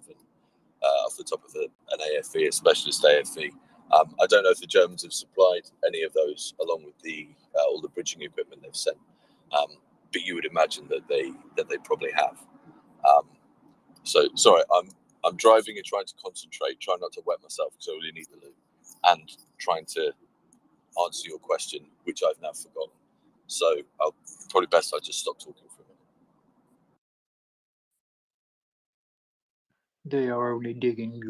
of an AFE, a specialist AFE. I don't know if the Germans have supplied any of those along with all the bridging equipment they've sent, but you would imagine that they probably have. So sorry, I'm driving and trying to concentrate, trying not to wet myself because I really need the loo, and trying to answer your question, which I've now forgotten. So I'll probably best I just stop talking for a minute. They are only digging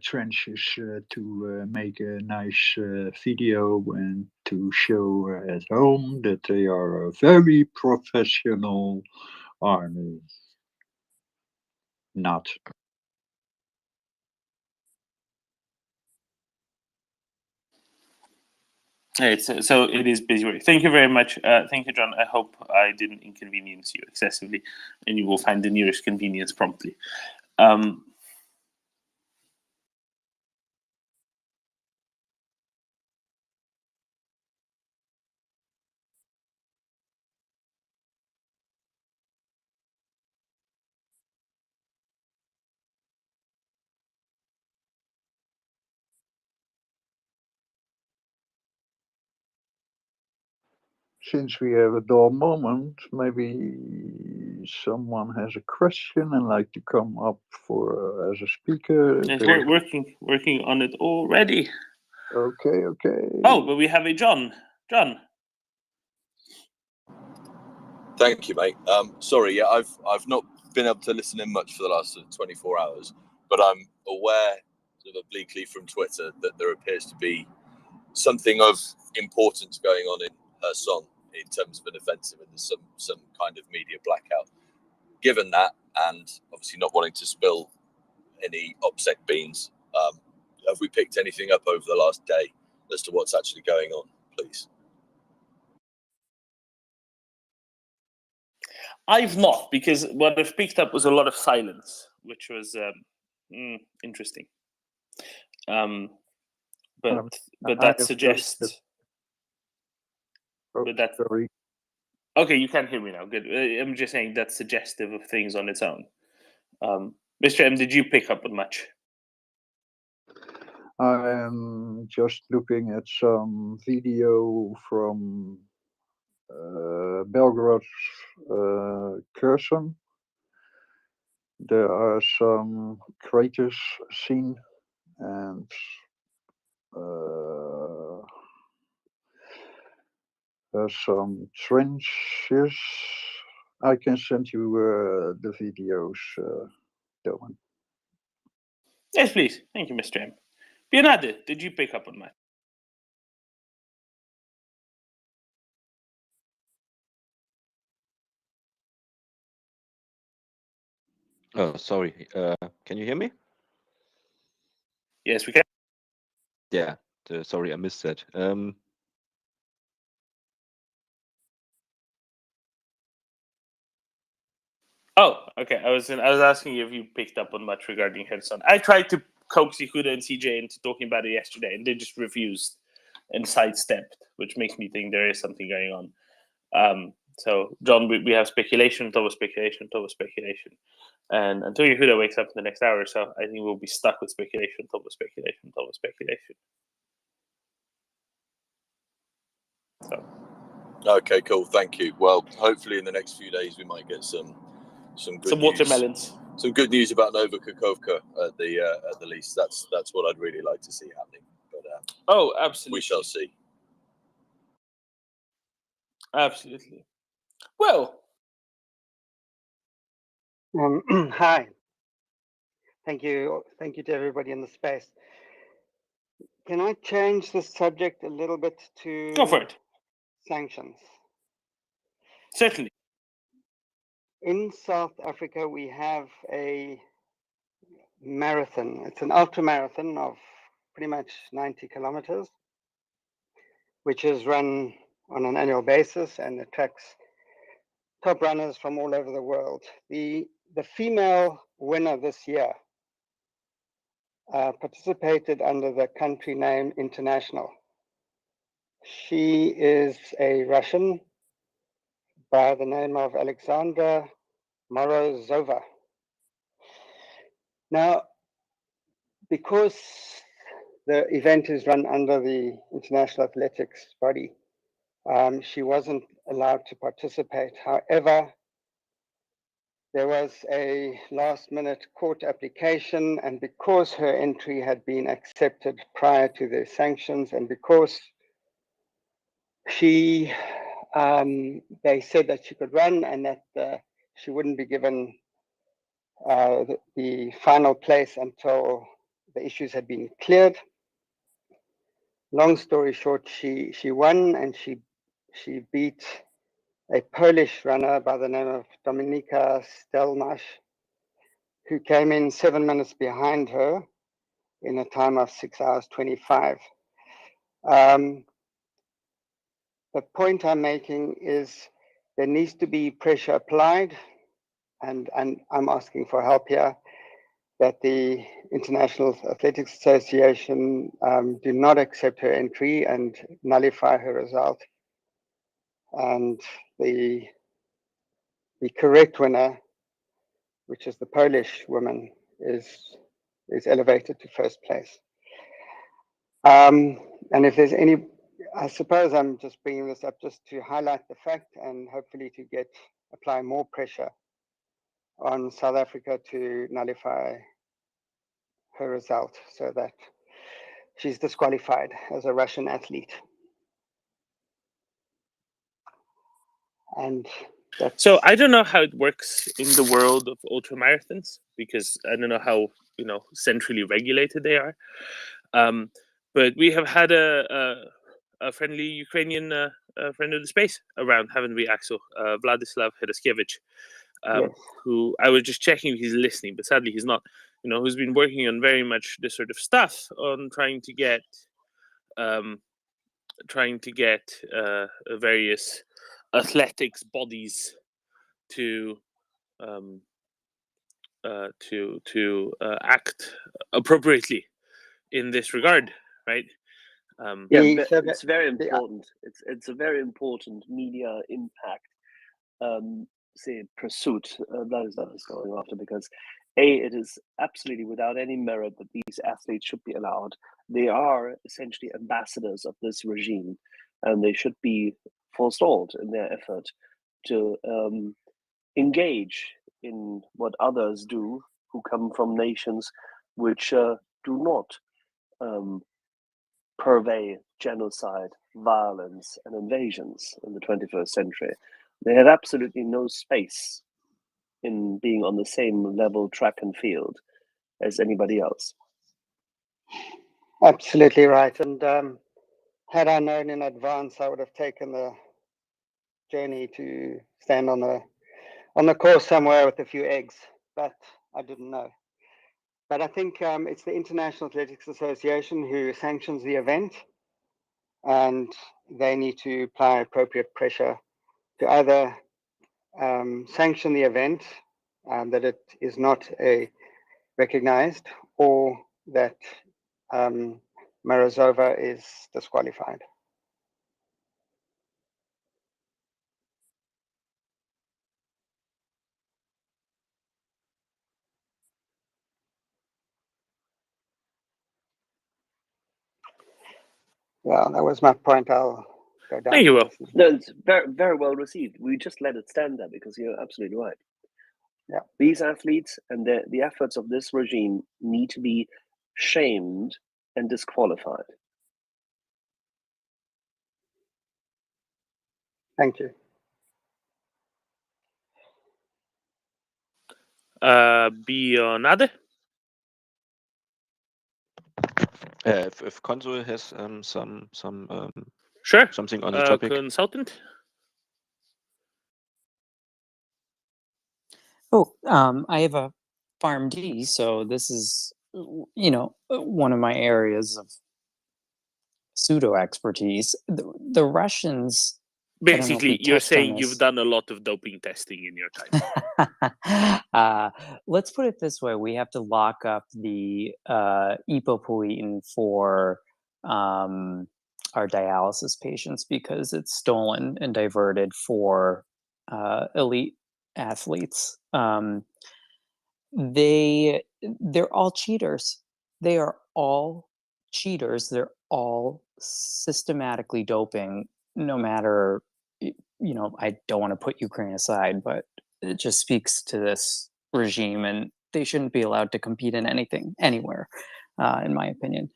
trenches to make a nice video and to show at home that they are a very professional army. Not. So it is busy work. Thank you very much. Thank you, John. I hope I didn't inconvenience you excessively, and you will find the nearest convenience promptly. Since we have a dull moment, maybe someone has a question and like to come up for as a speaker. Yes, we're working on it already. Okay. Oh, but we have a John. John. Thank you, mate. Sorry, yeah, I've not been able to listen in much for the last 24 hours, but I'm aware sort of obliquely from Twitter that there appears to be something of importance going on in Kherson in terms of an offensive, and there's some kind of media blackout. Given that, and obviously not wanting to spill any OPSEC beans, have we picked anything up over the last day as to what's actually going on, please? I've not, because what I've picked up was a lot of silence, which was interesting. But that suggests. But that. Sorry. Okay, you can hear me now. Good. I'm just saying that's suggestive of things on its own. Mr. M, did you pick up on much? I am just looking at some video from Belgrade, Kherson. There are some craters seen, and there's some trenches. I can send you the videos, Doman. Yes, please. Thank you, Mr. M. Bernardo, did you pick up on that? Oh, sorry. Can you hear me? Yes, we can. Yeah. Sorry, I missed that. Oh, okay. I was asking you if you picked up on much regarding Kherson. I tried to coax Yehuda and CJ into talking about it yesterday, and they just refused and sidestepped, which makes me think there is something going on. So, John, we have speculation, top of speculation, top of speculation. And until Yehuda wakes up in the next hour or so, I think we'll be stuck with speculation, top of speculation, top of speculation. So. Okay, cool. Thank you. Well, hopefully in the next few days we might get some good news. Watermelons. Some good news about Nova Kakovka at the least. That's what I'd really like to see happening. But oh, absolutely. We shall see. Absolutely. Well. Hi. Thank you to everybody in the space. Can I change the subject a little bit to Go for it. Sanctions? Certainly. In South Africa, we have a marathon. It's an ultra marathon of pretty much 90 kilometers, which is run on an annual basis and attracts top runners from all over the world. The female winner this year participated under the country name International. She is a Russian by the name of Alexandra Morozova. Now, because the event is run under the International Athletics body, she wasn't allowed to participate. However, there was a last-minute court application, and because her entry had been accepted prior to the sanctions, and because they said that she could run and that she wouldn't be given the final place until the issues had been cleared. Long story short, she won, and she beat a Polish runner by the name of Dominika Stelmash, who came in 7 minutes behind her in a time of 6 hours 25. The point I'm making is there needs to be pressure applied, and I'm asking for help here, that the International Athletics Association do not accept her entry and nullify her result. And the correct winner, which is the Polish woman, is elevated to first place. And if there's any, I suppose I'm just bringing this up just to highlight the fact and hopefully to apply more pressure on South Africa to nullify her result so that she's disqualified as a Russian athlete. And so I don't know how it works in the world of ultramarathons, because I don't know how centrally regulated they are. But we have had a friendly Ukrainian friend of the space around, haven't we, Axel? Vladislav Hedaskevich, yes. Who I was just checking if he's listening, but sadly he's not. Who's been working on very much this sort of stuff on trying to get various athletics bodies to act appropriately in this regard, right? Yeah, it's very important. It's a very important media impact, say, pursuit Vladislav is going after, because it is absolutely without any merit that these athletes should be allowed. They are essentially ambassadors of this regime, and they should be forestalled in their effort to engage in what others do who come from nations which do not purvey genocide, violence, and invasions in the 21st century. They have absolutely no space in being on the same level, track and field as anybody else. Absolutely right. And had I known in advance, I would have taken the journey to stand on the course somewhere with a few eggs, but I didn't know. But I think it's the International Athletics Association who sanctions the event, and they need to apply appropriate pressure to either sanction the event, that it is not recognized, or that Morozova is disqualified. Well, that was my point. I'll go down. Thank you, Will. No, it's very, very well received. We just let it stand there because you're absolutely right. Yeah. These athletes and the efforts of this regime need to be shamed and disqualified. Thank you. Bionade? If Consul has some Sure. something on the topic. Consultant? Oh, I have a PharmD, so this is, one of my areas of pseudo expertise. The Russians. I don't know if we Basically, you're touched on saying this. you've done a lot of doping testing in your time. Let's put it this way: we have to lock up the epopoietin for our dialysis patients because it's stolen and diverted for elite athletes. They're all cheaters. They are all cheaters. They're all systematically doping, no matter, I don't want to put Ukraine aside, but it just speaks to this regime, and they shouldn't be allowed to compete in anything, anywhere, in my opinion.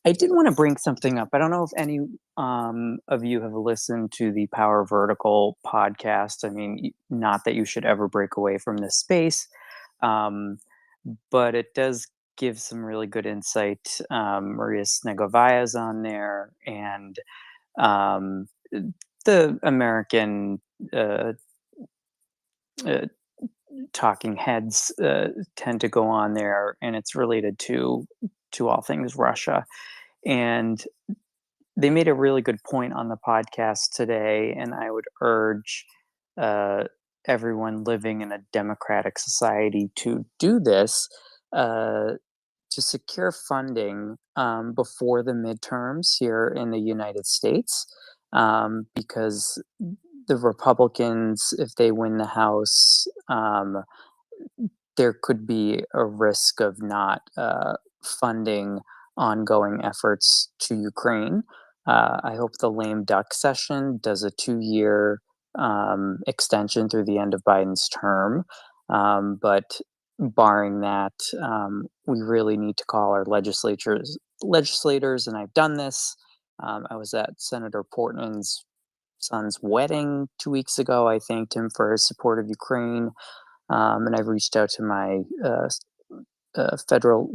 I did want to bring something up. I don't know if any of you have listened to the Power Vertical podcast. I mean, not that you should ever break away from this space, but it does give some really good insight. Maria Snegovaya is on there, and the American talking heads tend to go on there, and it's related to all things Russia. And they made a really good point on the podcast today, and I would urge everyone living in a democratic society to do this, to secure funding before the midterms here in the United States, because the Republicans, if they win the House, there could be a risk of not funding ongoing efforts to Ukraine. I hope the lame duck session does a 2-year extension through the end of Biden's term. But barring that, we really need to call our legislators, and I've done this. I was at Senator Portman's son's wedding 2 weeks ago. I thanked him for his support of Ukraine. And I've reached out to my federal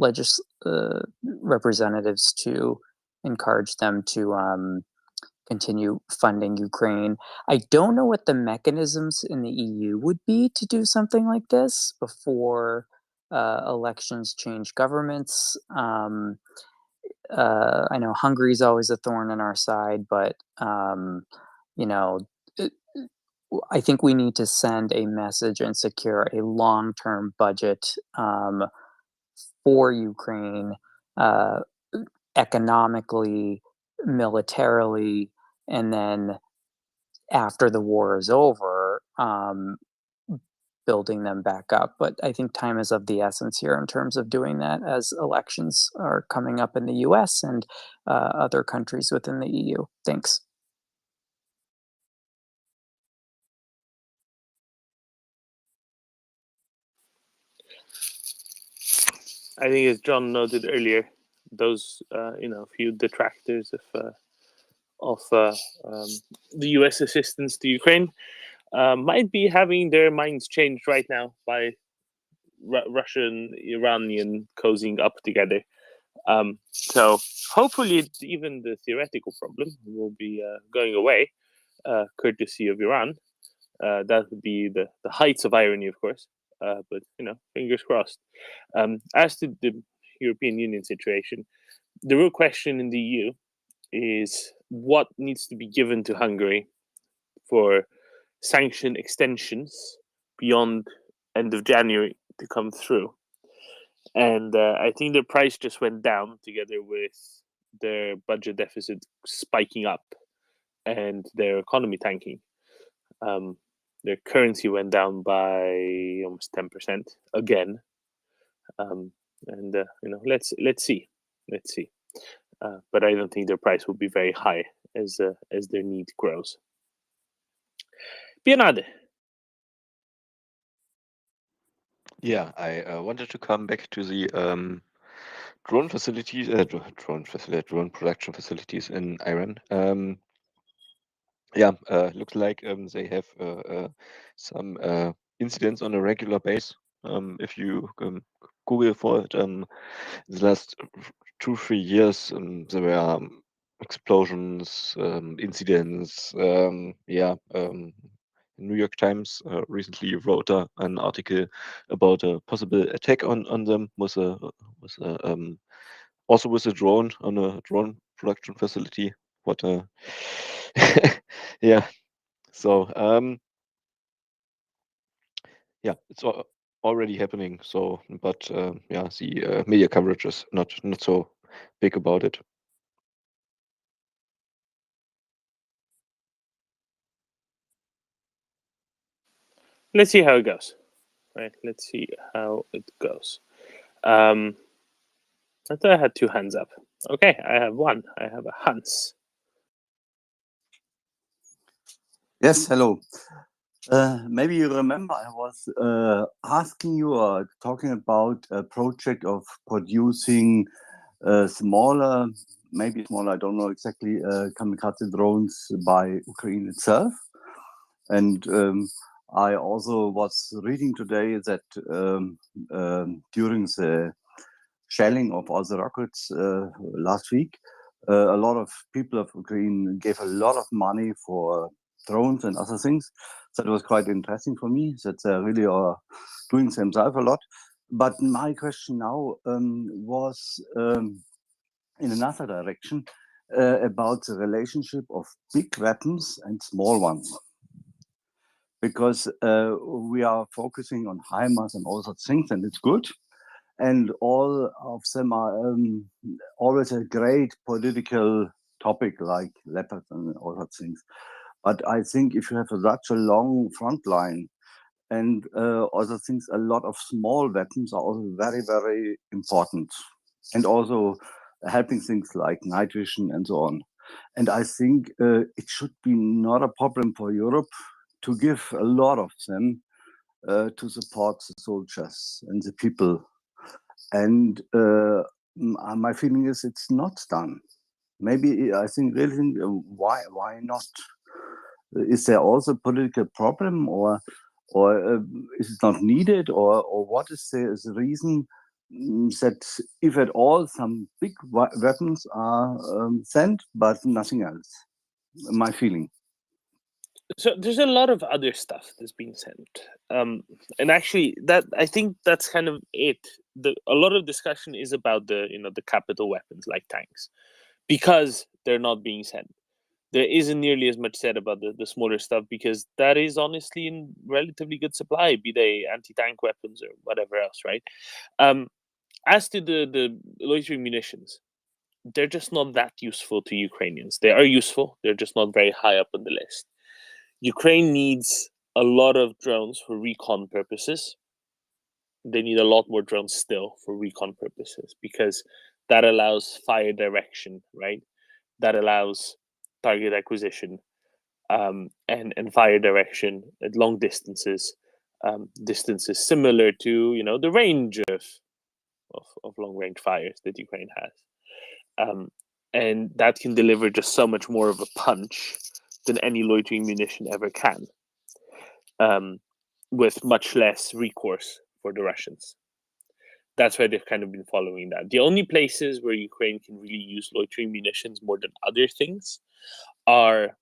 representatives to encourage them to continue funding Ukraine. I don't know what the mechanisms in the EU would be to do something like this before elections change governments. I know Hungary's always a thorn in our side, but I think we need to send a message and secure a long-term budget for Ukraine, economically, militarily, and then after the war is over, building them back up. But I think time is of the essence here in terms of doing that, as elections are coming up in the US and other countries within the EU. Thanks. I think, as John noted earlier, those few detractors of the U.S. assistance to Ukraine might be having their minds changed right now by Russian Iranian cozying up together. So hopefully even the theoretical problem will be going away, courtesy of Iran. That would be the heights of irony, of course. But fingers crossed. As to the European Union situation, the real question in the EU is what needs to be given to Hungary for sanction extensions beyond end of January to come through. And I think their price just went down together with their budget deficit spiking up and their economy tanking. Their currency went down by almost 10% again. Let's see. But I don't think their price will be very high as their need grows. Bernardo. Yeah, I wanted to come back to the drone facilities, drone production facilities in Iran. Looks like they have some incidents on a regular basis. If you Google for it, the last 2-3 years, there were explosions, incidents. New York Times recently wrote an article about a possible attack on them also with a drone on a drone production facility. What yeah. So it's already happening. So, but the media coverage is not so big about it. Let's see how it goes. Right. Let's see how it goes. I thought I had 2 hands up. Okay, I have 1. I have a Hans. Yes, hello. Maybe you remember I was asking you or talking about a project of producing smaller, I don't know exactly, kamikaze drones by Ukraine itself. And I also was reading today that during the shelling of all the rockets last week, a lot of people of Ukraine gave a lot of money for drones and other things. So it was quite interesting for me that they really are doing themselves a lot. But my question now was in another direction about the relationship of big weapons and small ones. Because we are focusing on HIMARS and all such things, and it's good. And all of them are always a great political topic, like Leopard and all such things. But I think if you have such a long front line and other things, a lot of small weapons are also very, very important. And also helping things like night vision and so on. And I think it should be not a problem for Europe to give a lot of them to support the soldiers and the people. And my feeling is it's not done. Maybe I think really why not? Is there also a political problem, or is it not needed, or what is the reason that if at all some big weapons are sent but nothing else? My feeling. So there's a lot of other stuff that's being sent, and actually, that I think that's kind of it. A lot of discussion is about the capital weapons like tanks, because they're not being sent. There isn't nearly as much said about the smaller stuff, because that is honestly in relatively good supply, be they anti-tank weapons or whatever else, right? As to the loitering munitions, they're just not that useful to Ukrainians. They are useful, they're just not very high up on the list. Ukraine needs a lot of drones for recon purposes. They need a lot more drones still for recon purposes, because that allows fire direction, right? That allows target acquisition and fire direction at long distances, distances similar to the range of long range fires that Ukraine has, and that can deliver just so much more of a punch than any loitering munition ever can, with much less recourse for the Russians. that's why they've kind of been following that. The only places where Ukraine can really use loitering munitions more than other things are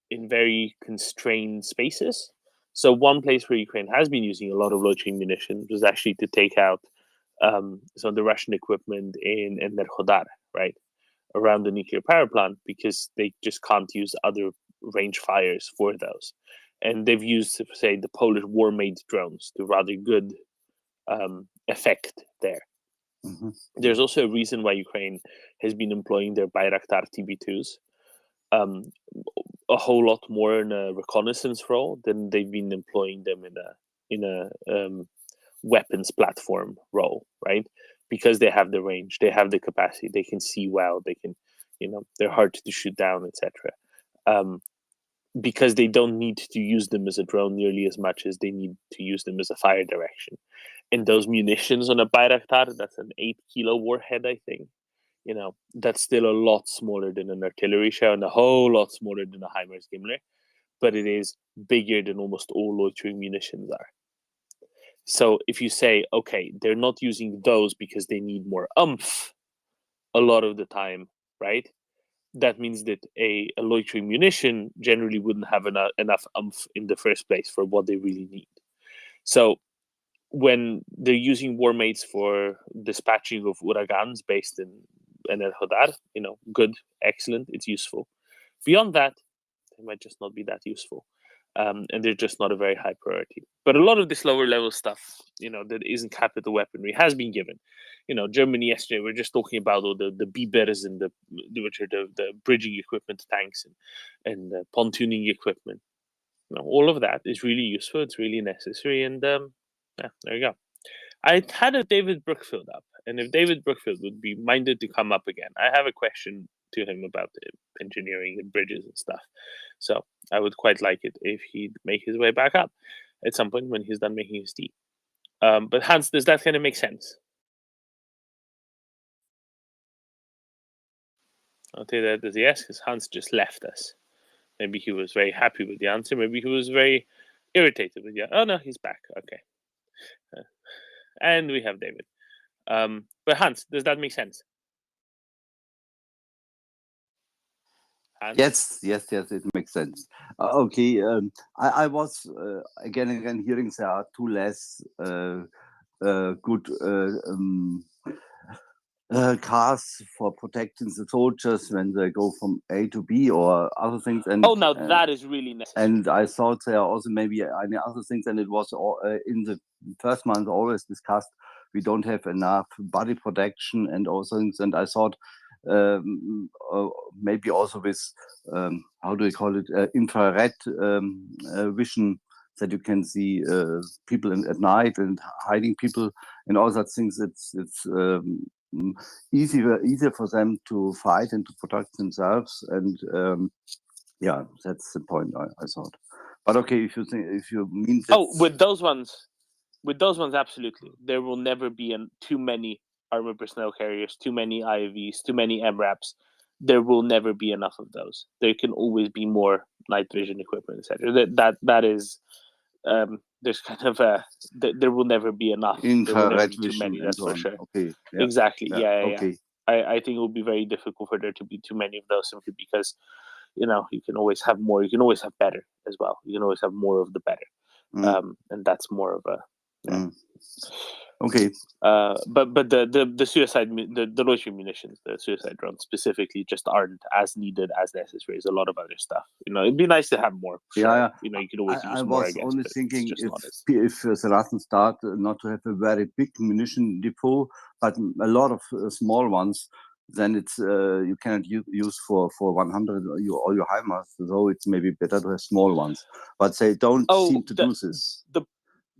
in very constrained spaces. So one place where Ukraine has been using a lot of loitering munitions was actually to take out some of the Russian equipment in Enerhodar, right, around the nuclear power plant, because they just can't use other range fires for those. And they've used, say, the Polish war-made drones to rather good effect there. Mm-hmm. There's also a reason why Ukraine has been employing their Bayraktar TB2s a whole lot more in a reconnaissance role than they've been employing them in a weapons platform role, right? Because they have the range, they have the capacity, they can see well, they can, they're hard to shoot down, etc. Because they don't need to use them as a drone nearly as much as they need to use them as a fire direction. And those munitions on a Bayraktar, that's an 8-kilo warhead, I think. That's still a lot smaller than an artillery shell and a whole lot smaller than a HIMARS Gimli, but it is bigger than almost all loitering munitions are. So if you say, okay, they're not using those because they need more oomph a lot of the time, right? That means that a loitering munition generally wouldn't have enough oomph in the first place for what they really need. So when they're using war mates for dispatching of uragans based in Enerhodar, good, excellent, it's useful. Beyond that, they might just not be that useful. And they're just not a very high priority. But a lot of this lower level stuff, that isn't capital weaponry has been given. Germany yesterday, we're just talking about all the Bibers and which are the bridging equipment tanks and the pontooning equipment. All of that is really useful. It's really necessary. And yeah, there you go. I had a David Brookfield up, and if David Brookfield would be minded to come up again, I have a question to him about the engineering and bridges and stuff. So I would quite like it if he'd make his way back up at some point when he's done making his tea. But Hans, does that kind of make sense? I'll tell you that as yes, because Hans just left us. Maybe he was very happy with the answer. Maybe he was very irritated with the answer. Oh no, he's back. Okay. And we have David. But Hans, does that make sense? Hans? Yes, it makes sense. Okay, I was again and again hearing there are two less good cars for protecting the soldiers when they go from A to B or other things. And now that is really necessary. And I thought there are also maybe any other things, and it was in the first month always discussed we don't have enough body protection and all things. And I thought maybe also with how do you call it, infrared vision, that you can see people at night and hiding people and all that things. It's easier for them to fight and to protect themselves. And yeah, that's the point I thought. But okay, if you mean that, with those ones, absolutely, there will never be too many armored personnel carriers, too many IAVs, too many MRAPs. There will never be enough of those. There can always be more night vision equipment, etc. That is, there's kind of there will never be enough. There will never be too many. That's for sure. Okay. Yeah. Exactly. Yeah. Okay. I think it will be very difficult for there to be too many of those, simply because you can always have more. You can always have better as well. You can always have more of the better, and that's more of a. Yeah. Okay. But the suicide, the loitering munitions, the suicide drones specifically, just aren't as needed as necessary as a lot of other stuff. It'd be nice to have more. Sure. Yeah. You could always use more. I guess. I was only thinking if the Russians start not to have a very big munition depot, but a lot of small ones, then it's you cannot use for 100 all your HIMARS. So it's maybe better to have small ones. But they don't seem to do this.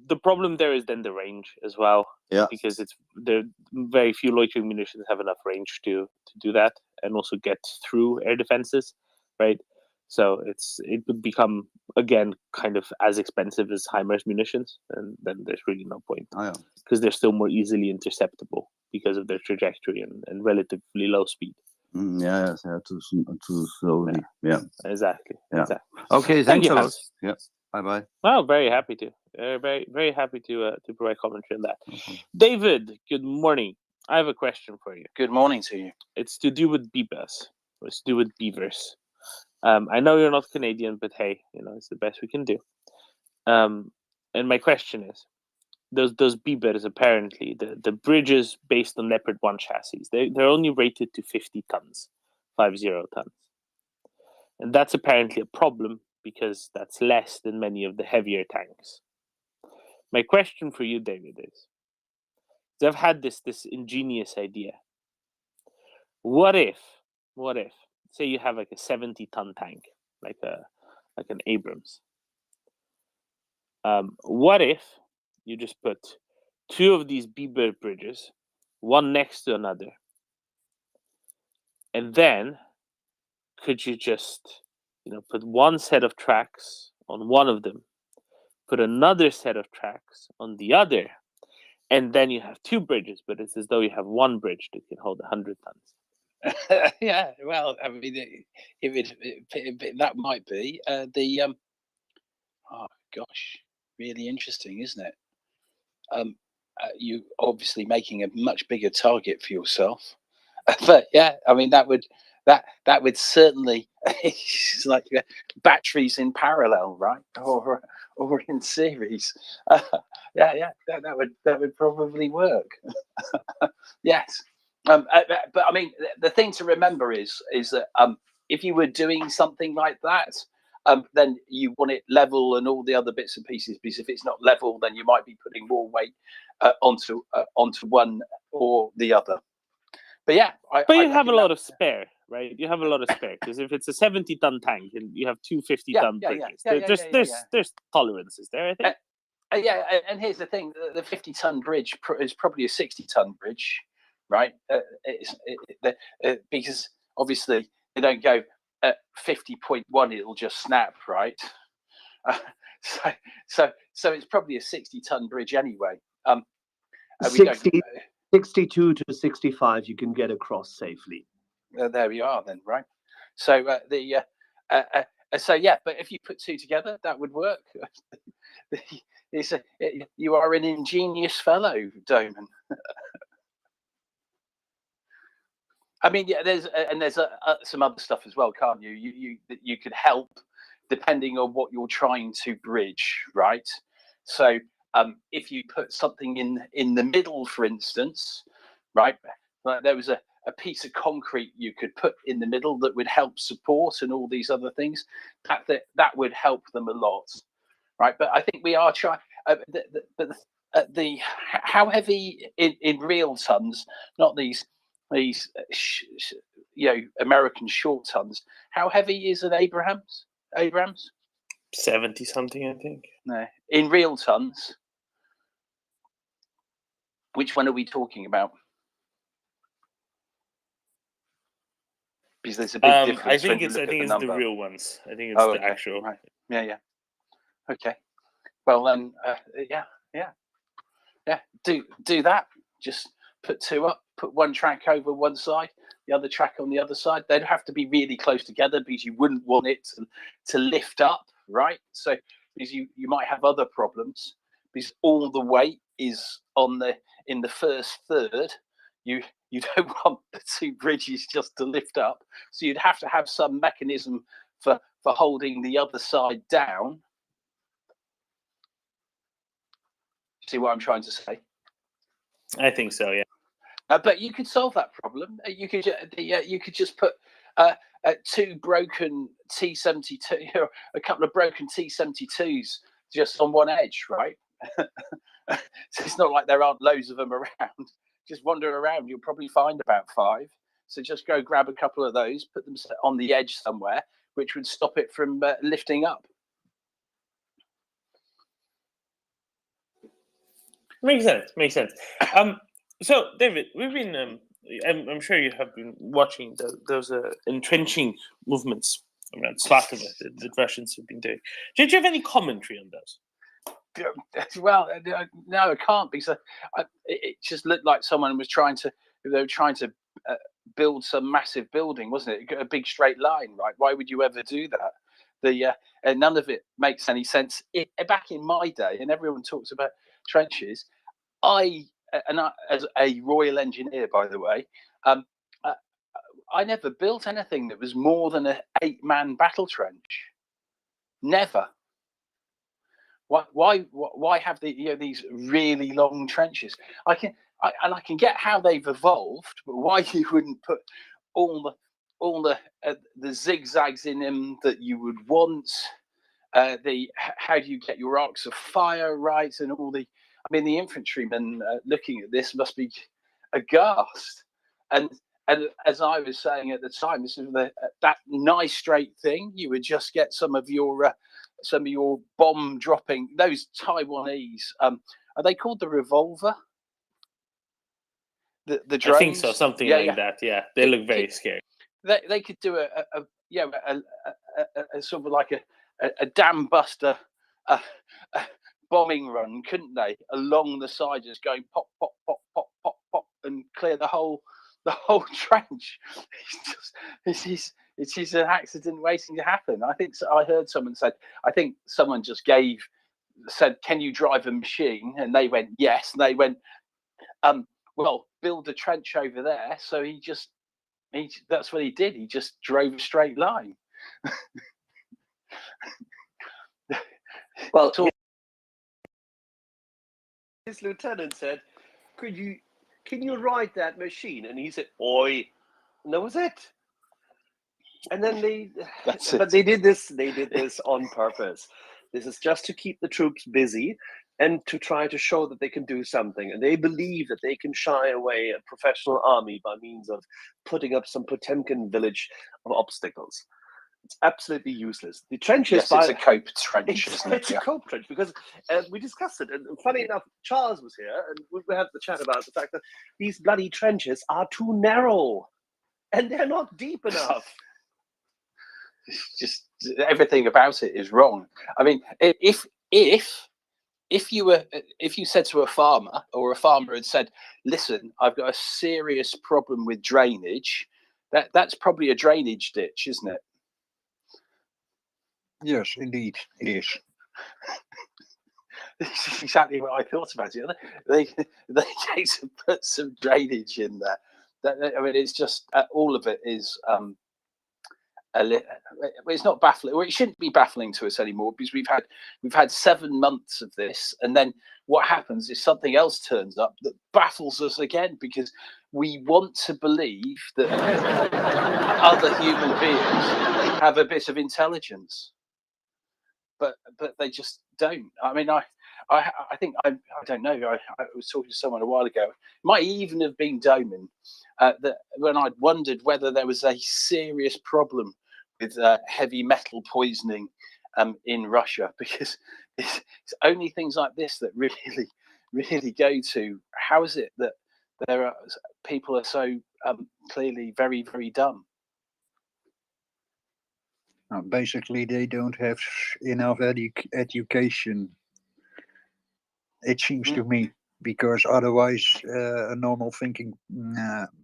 The problem there is then the range as well. Yeah. Because there very few loitering munitions have enough range to do that and also get through air defenses, right? So it would become again kind of as expensive as HIMARS munitions, and then there's really no point. Because they're still more easily interceptable because of their trajectory and relatively low speed. Too slowly. Yeah. Exactly. Yeah. Exactly. Okay. Thanks a lot. Yeah. Bye-bye. Well, very happy to. Very happy to provide commentary on that. David, good morning. I have a question for you. Good morning to you. It's to do with beavers. It's to do with beavers. I know you're not Canadian, but hey, it's the best we can do. And my question is, those beavers, apparently, the bridges based on Leopard 1 chassis, they're only rated to 50 tons, 50 tons. And that's apparently a problem because that's less than many of the heavier tanks. My question for you, David, is, I've had this ingenious idea. What if, say you have like a 70-ton tank, like an Abrams. What if you just put two of these beaver bridges, one next to another, and then could you just, put one set of tracks on one of them, put another set of tracks on the other, and then you have two bridges, but it's as though you have one bridge that can hold 100 tons. Yeah, well, I mean, that might be oh gosh, really interesting, isn't it? You obviously making a much bigger target for yourself, but yeah, I mean that would certainly it's like batteries in parallel, right, or in series. Yeah, that would probably work. Yes. But I mean, the thing to remember is that if you were doing something like that, then you want it level and all the other bits and pieces. Because if it's not level, then you might be putting more weight onto one or the other. But yeah, you have a lot of spare, right? You have a lot of spare because if it's a 70-ton tank and you have two 50-ton bridges, there's tolerances there, I think. Yeah, and here's the thing: the 50-ton bridge is probably a 60-ton bridge. Right, because obviously they don't go at 50.1; it'll just snap, right? So it's probably a 60-ton bridge anyway. 62 to 65, you can get across safely. There we are, then, right? So so yeah, but if you put two together, that would work. You are an ingenious fellow, Doman. I mean, yeah, there's some other stuff as well, can't you? You could help depending on what you're trying to bridge, right? So if you put something in the middle, for instance, right, like there was a piece of concrete you could put in the middle that would help support and all these other things, that would help them a lot, right? But I think we are trying. How heavy in real tons, not these American short tons. How heavy is an Abrams? 70 something, I think. No, in real tons. Which one are we talking about? Because there's a big difference. I think it's the real ones. I think it's the actual. Right. Yeah. Okay. Well then, yeah. Do that. Just put two up. Put one track over one side, the other track on the other side. They'd have to be really close together because you wouldn't want it to lift up, right? So because you might have other problems because all the weight is in the first third. You don't want the two bridges just to lift up. So you'd have to have some mechanism for holding the other side down. See what I'm trying to say? I think so, yeah. But you could solve that problem. You could just put two broken T72, or a couple of broken T72s just on one edge, right? So it's not like there aren't loads of them around. Just wander around, you'll probably find about 5. So just go grab a couple of those, put them on the edge somewhere, which would stop it from lifting up. Makes sense. So, David, we've been, I'm sure you have been watching those entrenching movements around Svatova that the Russians have been doing. Did you have any commentary on those? Well, no, I can't, because it just looked like someone was trying to build some massive building, wasn't it? A big straight line, right? Why would you ever do that? And none of it makes any sense. Back in my day, and everyone talks about trenches, I as a Royal Engineer, by the way, I never built anything that was more than an 8-man battle trench. Never. Why have these really long trenches? I can get how they've evolved, but why you wouldn't put all the zigzags in them that you would want? How do you get your arcs of fire right, and all the? I mean, the infantrymen looking at this must be aghast. And as I was saying at the time, this is that nice straight thing. You would just get some of your bomb dropping, those Taiwanese. Are they called the revolver? The drones? I think so, something like that. Yeah, they look very scary. They could do a sort of like a dam buster bombing run, couldn't they? Along the side, just going pop, pop, pop, pop, pop, pop, and clear the whole trench. It's just an accident waiting to happen. I think I heard someone said. I think someone just said, "Can you drive a machine?" And they went, "Yes." And they went, "Well, build a trench over there." So that's what he did. He just drove a straight line. Well, his lieutenant said, can you ride that machine? And he said, "Oi," and that was it. And then they did this on purpose. This is just to keep the troops busy and to try to show that they can do something. And they believe that they can shy away a professional army by means of putting up some Potemkin village of obstacles. It's absolutely useless. The trenches, yes, it's a cope trench. It's a cope trench because we discussed it. And funny enough, Charles was here, and we had the chat about the fact that these bloody trenches are too narrow, and they're not deep enough. Just everything about it is wrong. I mean, if you said to a farmer, or a farmer had said, "Listen, I've got a serious problem with drainage," that's probably a drainage ditch, isn't it? Yes, indeed, it is. This is exactly what I thought about it. They need to put some drainage in there. I mean, it's just all of it is. It's not baffling. Well, it shouldn't be baffling to us anymore because we've had 7 months of this, and then what happens is something else turns up that baffles us again because we want to believe that other human beings have a bit of intelligence, but they just don't. I mean, I think I don't know. I was talking to someone a while ago. It might even have been Doman that when I'd wondered whether there was a serious problem with heavy metal poisoning in Russia, because it's only things like this that really go to how is it that people are so clearly very, very dumb. Basically, they don't have enough education, it seems to me, because otherwise a normal thinking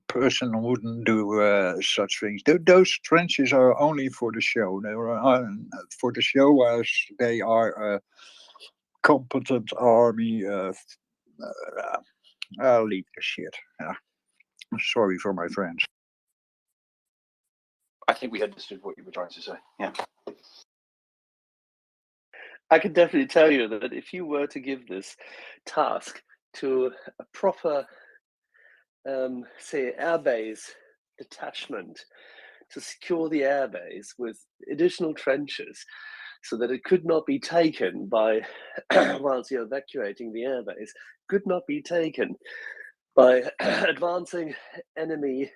person wouldn't do such things. Those trenches are only for the show. They are for the show, as they are a competent army. I'll leave the shit. Sorry for my friends. I think we understood what you were trying to say. Yeah. I can definitely tell you that if you were to give this task to a proper, say, airbase detachment to secure the airbase with additional trenches so that it could not be taken by, whilst you're evacuating the airbase, could not be taken by advancing enemy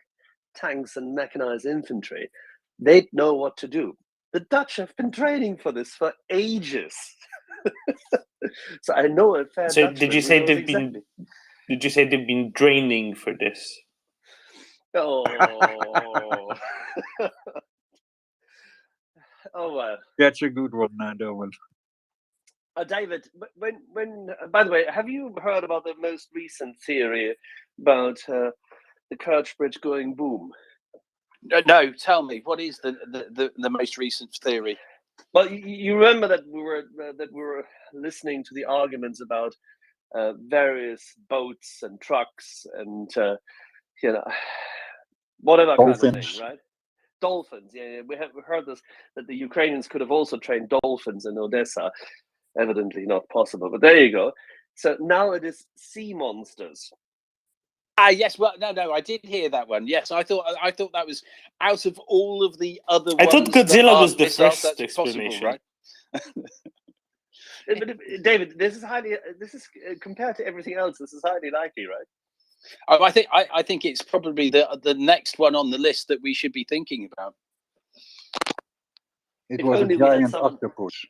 tanks and mechanized infantry, they'd know what to do. The Dutch have been training for this for ages. So I know a fair So Dutchman did you say they've exactly. been? Did you say they've been draining for this? Oh, oh well. That's a good one, Dolan. David, when by the way, have you heard about the most recent theory about the Kerch Bridge going boom? No, tell me, what is the most recent theory? Well, you remember that we were listening to the arguments about various boats and trucks and whatever kind of Dolphins. thing, right? Dolphins. Yeah, we heard this, that the Ukrainians could have also trained dolphins in Odessa. Evidently not possible, but there you go. So now it is sea monsters. Yes, well, no, I did hear that one. Yes, I thought that was out of all of the other I thought ones that Godzilla was aren't the missiles, first that's possible, explanation. right? But David, this is compared to everything else, this is highly likely, right? I think it's probably the next one on the list that we should be thinking about. It If was a only we had giant some- octopus.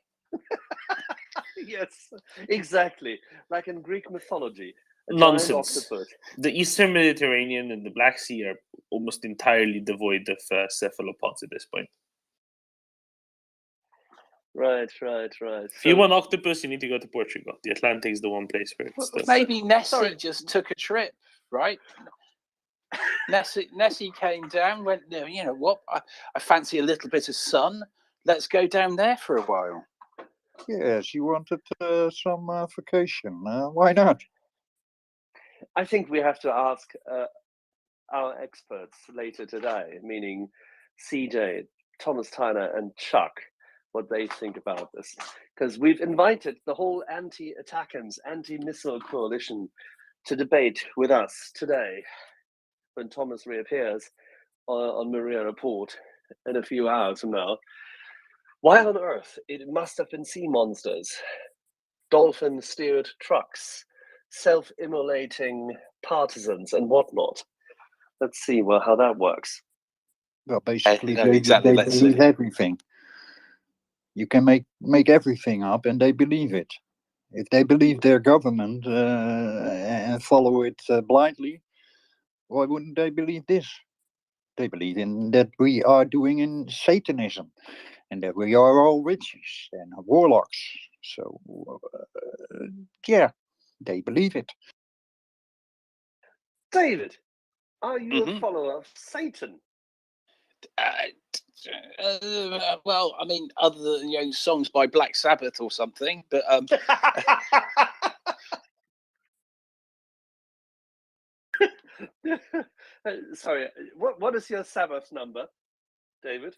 Yes, exactly. Like in Greek mythology. A Nonsense. giant octopus. The Eastern Mediterranean and the Black Sea are almost entirely devoid of cephalopods at this point. Right. If you want octopus, you need to go to Portugal. The Atlantic is the one place where it's still. Maybe Nessie just took a trip, right? Nessie came down, went, you know what? I fancy a little bit of sun. Let's go down there for a while. Yeah, she wanted some vacation. Why not? I think we have to ask our experts later today, meaning CJ, Thomas Tyner, and Chuck, what they think about this. Because we've invited the whole anti-attackants, anti-missile coalition to debate with us today when Thomas reappears on MriyaReport in a few hours from now. Why on earth? It must have been sea monsters, dolphin-steered trucks, self-immolating partisans and whatnot. Let's see how that works. Well, basically, no, they exactly, let's believe see. everything. You can make everything up, and they believe it. If they believe their government and follow it blindly, why wouldn't they believe this? They believe in that we are doing in Satanism, and that we are all witches and warlocks. So, yeah, they believe it. David, are you a follower of Satan? Well, I mean, other than songs by Black Sabbath or something, but Sorry, what is your Sabbath number, David?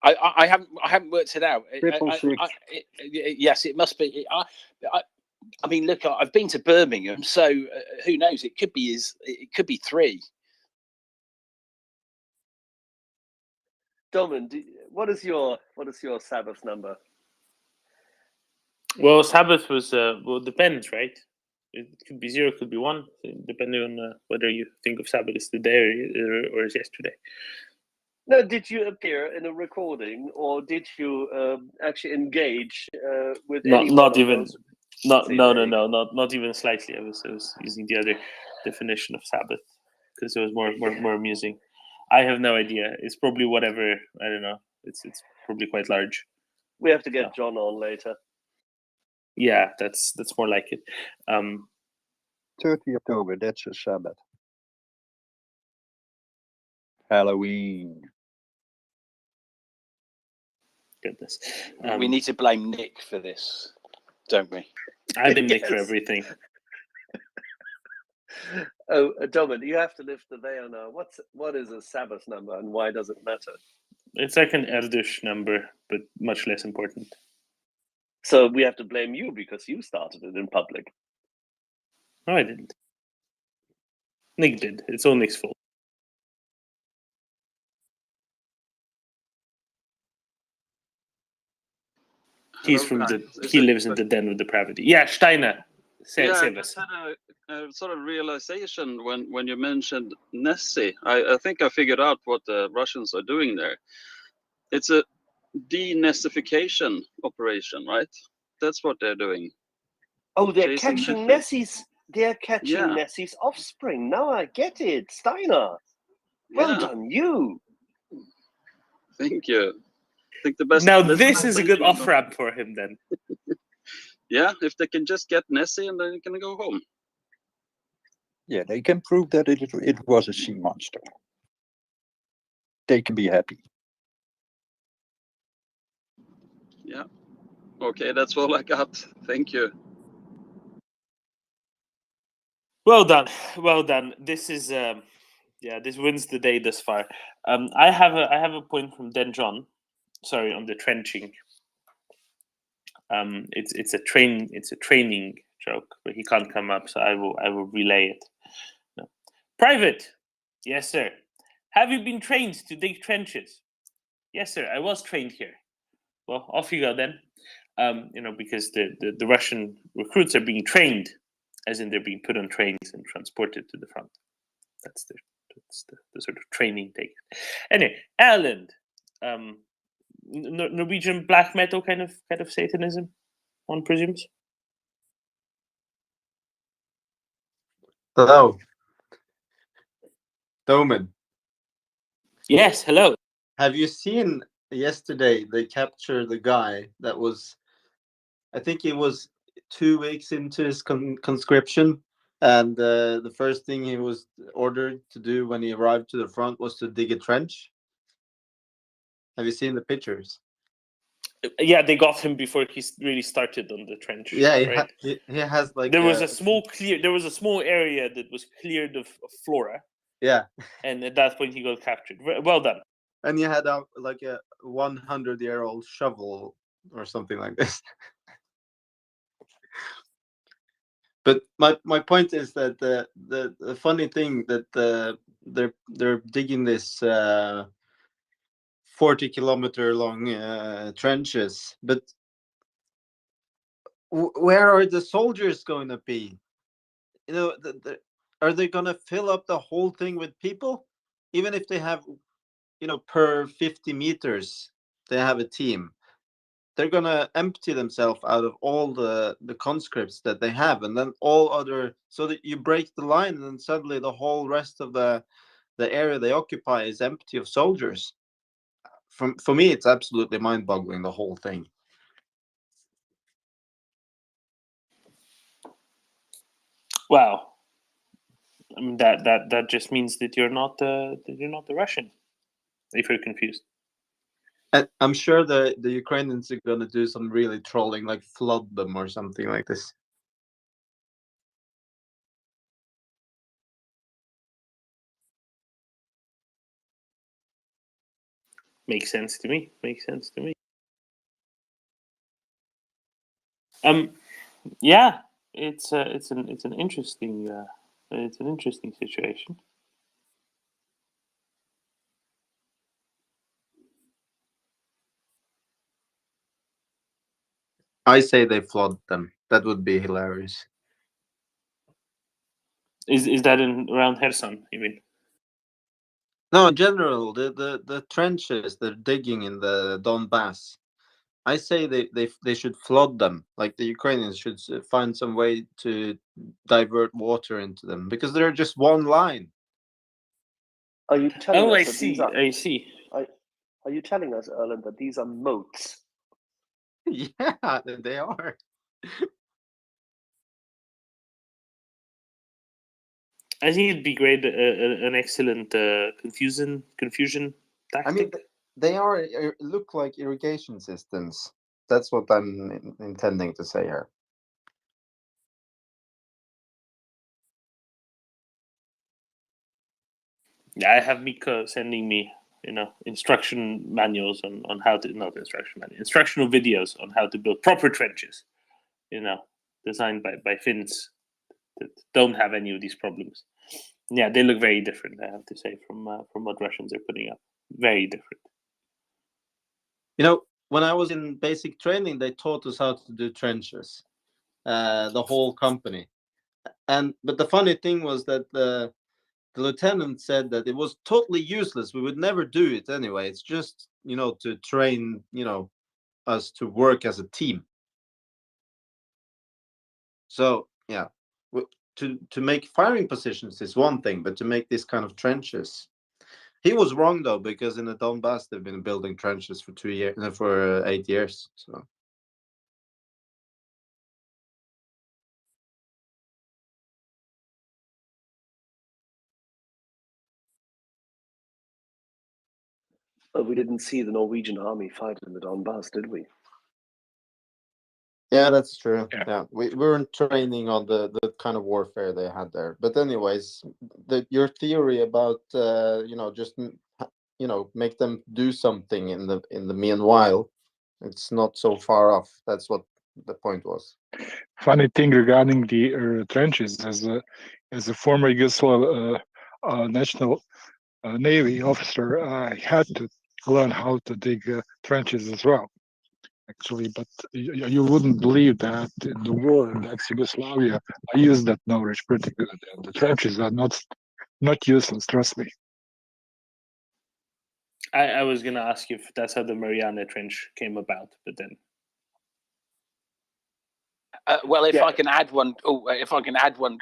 I haven't worked it out. 666. Yes, it must be. I mean, look, I've been to Birmingham, so who knows? It could be 3. Domin, what is your Sabbath number? Well, Sabbath was depends, right? It could be 0, it could be 1, depending on whether you think of Sabbath as today or as yesterday. No, did you appear in a recording, or did you actually engage with any Not one even. of those? Not even slightly. I was using the other definition of Sabbath because it was more amusing. I have no idea. It's probably whatever. I don't know. It's probably quite large. We have to get John on later. Yeah, that's more like it. 30 October, that's a Sabbath. Halloween. Goodness. We need to blame Nick for this, don't we? I blame Nick for everything. Oh, Domin, you have to lift the veil now. What is a Sabbath number, and why does it matter? It's like an Erdush number, but much less important. So we have to blame you because you started it in public. No, I didn't. Nick did. It's all Nick's fault. He lives in the den of depravity. Yeah, Steiner. Say I this. just had a sort of realization when you mentioned Nessie. I think I figured out what the Russians are doing there. It's a de-Nessification operation, right? That's what they're doing. Oh, they're Chasing catching Nessie. Nessie's. They're catching Nessie's offspring. Now I get it, Steiner. Well done, you. Thank you. I think the best. Now this is a good off-ramp for him then. Yeah, if they can just get Nessie and then they can go home. Yeah, they can prove that it was a sea monster. They can be happy. Okay, that's all I got. Thank you. Well done, well done. This is yeah, this wins the day thus far. I have a point from Den John. Sorry, on the trenching. It's a training joke, but he can't come up, so I will relay it. No. Private, yes sir. Have you been trained to dig trenches? Yes sir, I was trained here. Well, off you go then. You know, because the Russian recruits are being trained, as in they're being put on trains and transported to the front. That's the sort of training take. Anyway, Ireland, Norwegian black metal kind of Satanism, one presumes. Hello. Doman. Yes, hello. Have you seen yesterday they captured the guy that was, I think he was 2 weeks into his conscription, and the first thing he was ordered to do when he arrived to the front was to dig a trench? Have you seen the pictures? Yeah, they got him before he really started on the trench. Yeah, right? he has like there was a small area that was cleared of flora. Yeah. And at that point he got captured. Well done. And he had like a 100-year-old shovel or something like this. But my point is that the funny thing that they're digging this 40-kilometer long trenches, but where are the soldiers going to be? You know, are they going to fill up the whole thing with people? Even if they have, you know, per 50 meters, they have a team. They're going to empty themselves out of all the conscripts that they have, and then all other, so that you break the line, and then suddenly the whole rest of the area they occupy is empty of soldiers. For me, it's absolutely mind-boggling, the whole thing. Wow. I mean, that just means that you're not the Russian, if you're confused. And I'm sure the Ukrainians are going to do some really trolling, like flood them or something like this. Makes sense to me. Yeah, it's an interesting situation. I say they flood them. That would be hilarious. Is that around Kherson, you mean? No, in general, the trenches they're digging in the Donbass. I say they should flood them. Like the Ukrainians should find some way to divert water into them, because they're just one line. Are you telling us I that see. these are? I see. Are you telling us, Erland, that these are moats? Yeah, they are. I think it'd be great, an excellent confusion tactic. I mean, they are look like irrigation systems. That's what I'm intending to say here. Yeah, I have Mika sending me, instruction manuals on how to, not instruction manual, instructional videos on how to build proper trenches, designed by Finns that don't have any of these problems. Yeah, they look very different, I have to say, from what Russians are putting up. Very different. You know, when I was in basic training, they taught us how to do trenches, the whole company. But the funny thing was that the lieutenant said that it was totally useless. We would never do it anyway. It's just, to train, us to work as a team. So yeah, to make firing positions is one thing, but to make this kind of trenches, he was wrong though, because in the Donbass they've been building trenches for 2 years, for 8 years. So. We didn't see the Norwegian army fight in the Donbass, did we? Yeah, that's true. Yeah, we weren't training on the kind of warfare they had there. But anyways, your theory about just make them do something in the meanwhile, it's not so far off. That's what the point was. Funny thing regarding the trenches, as a former Yugoslav national Navy officer, I had to learn how to dig trenches as well. Actually, but you wouldn't believe that in the war in ex-Yugoslavia, I used that knowledge pretty good, and the trenches are not useless. Trust me. I was gonna ask you if that's how the Mariana Trench came about, but then. Well, if I can add one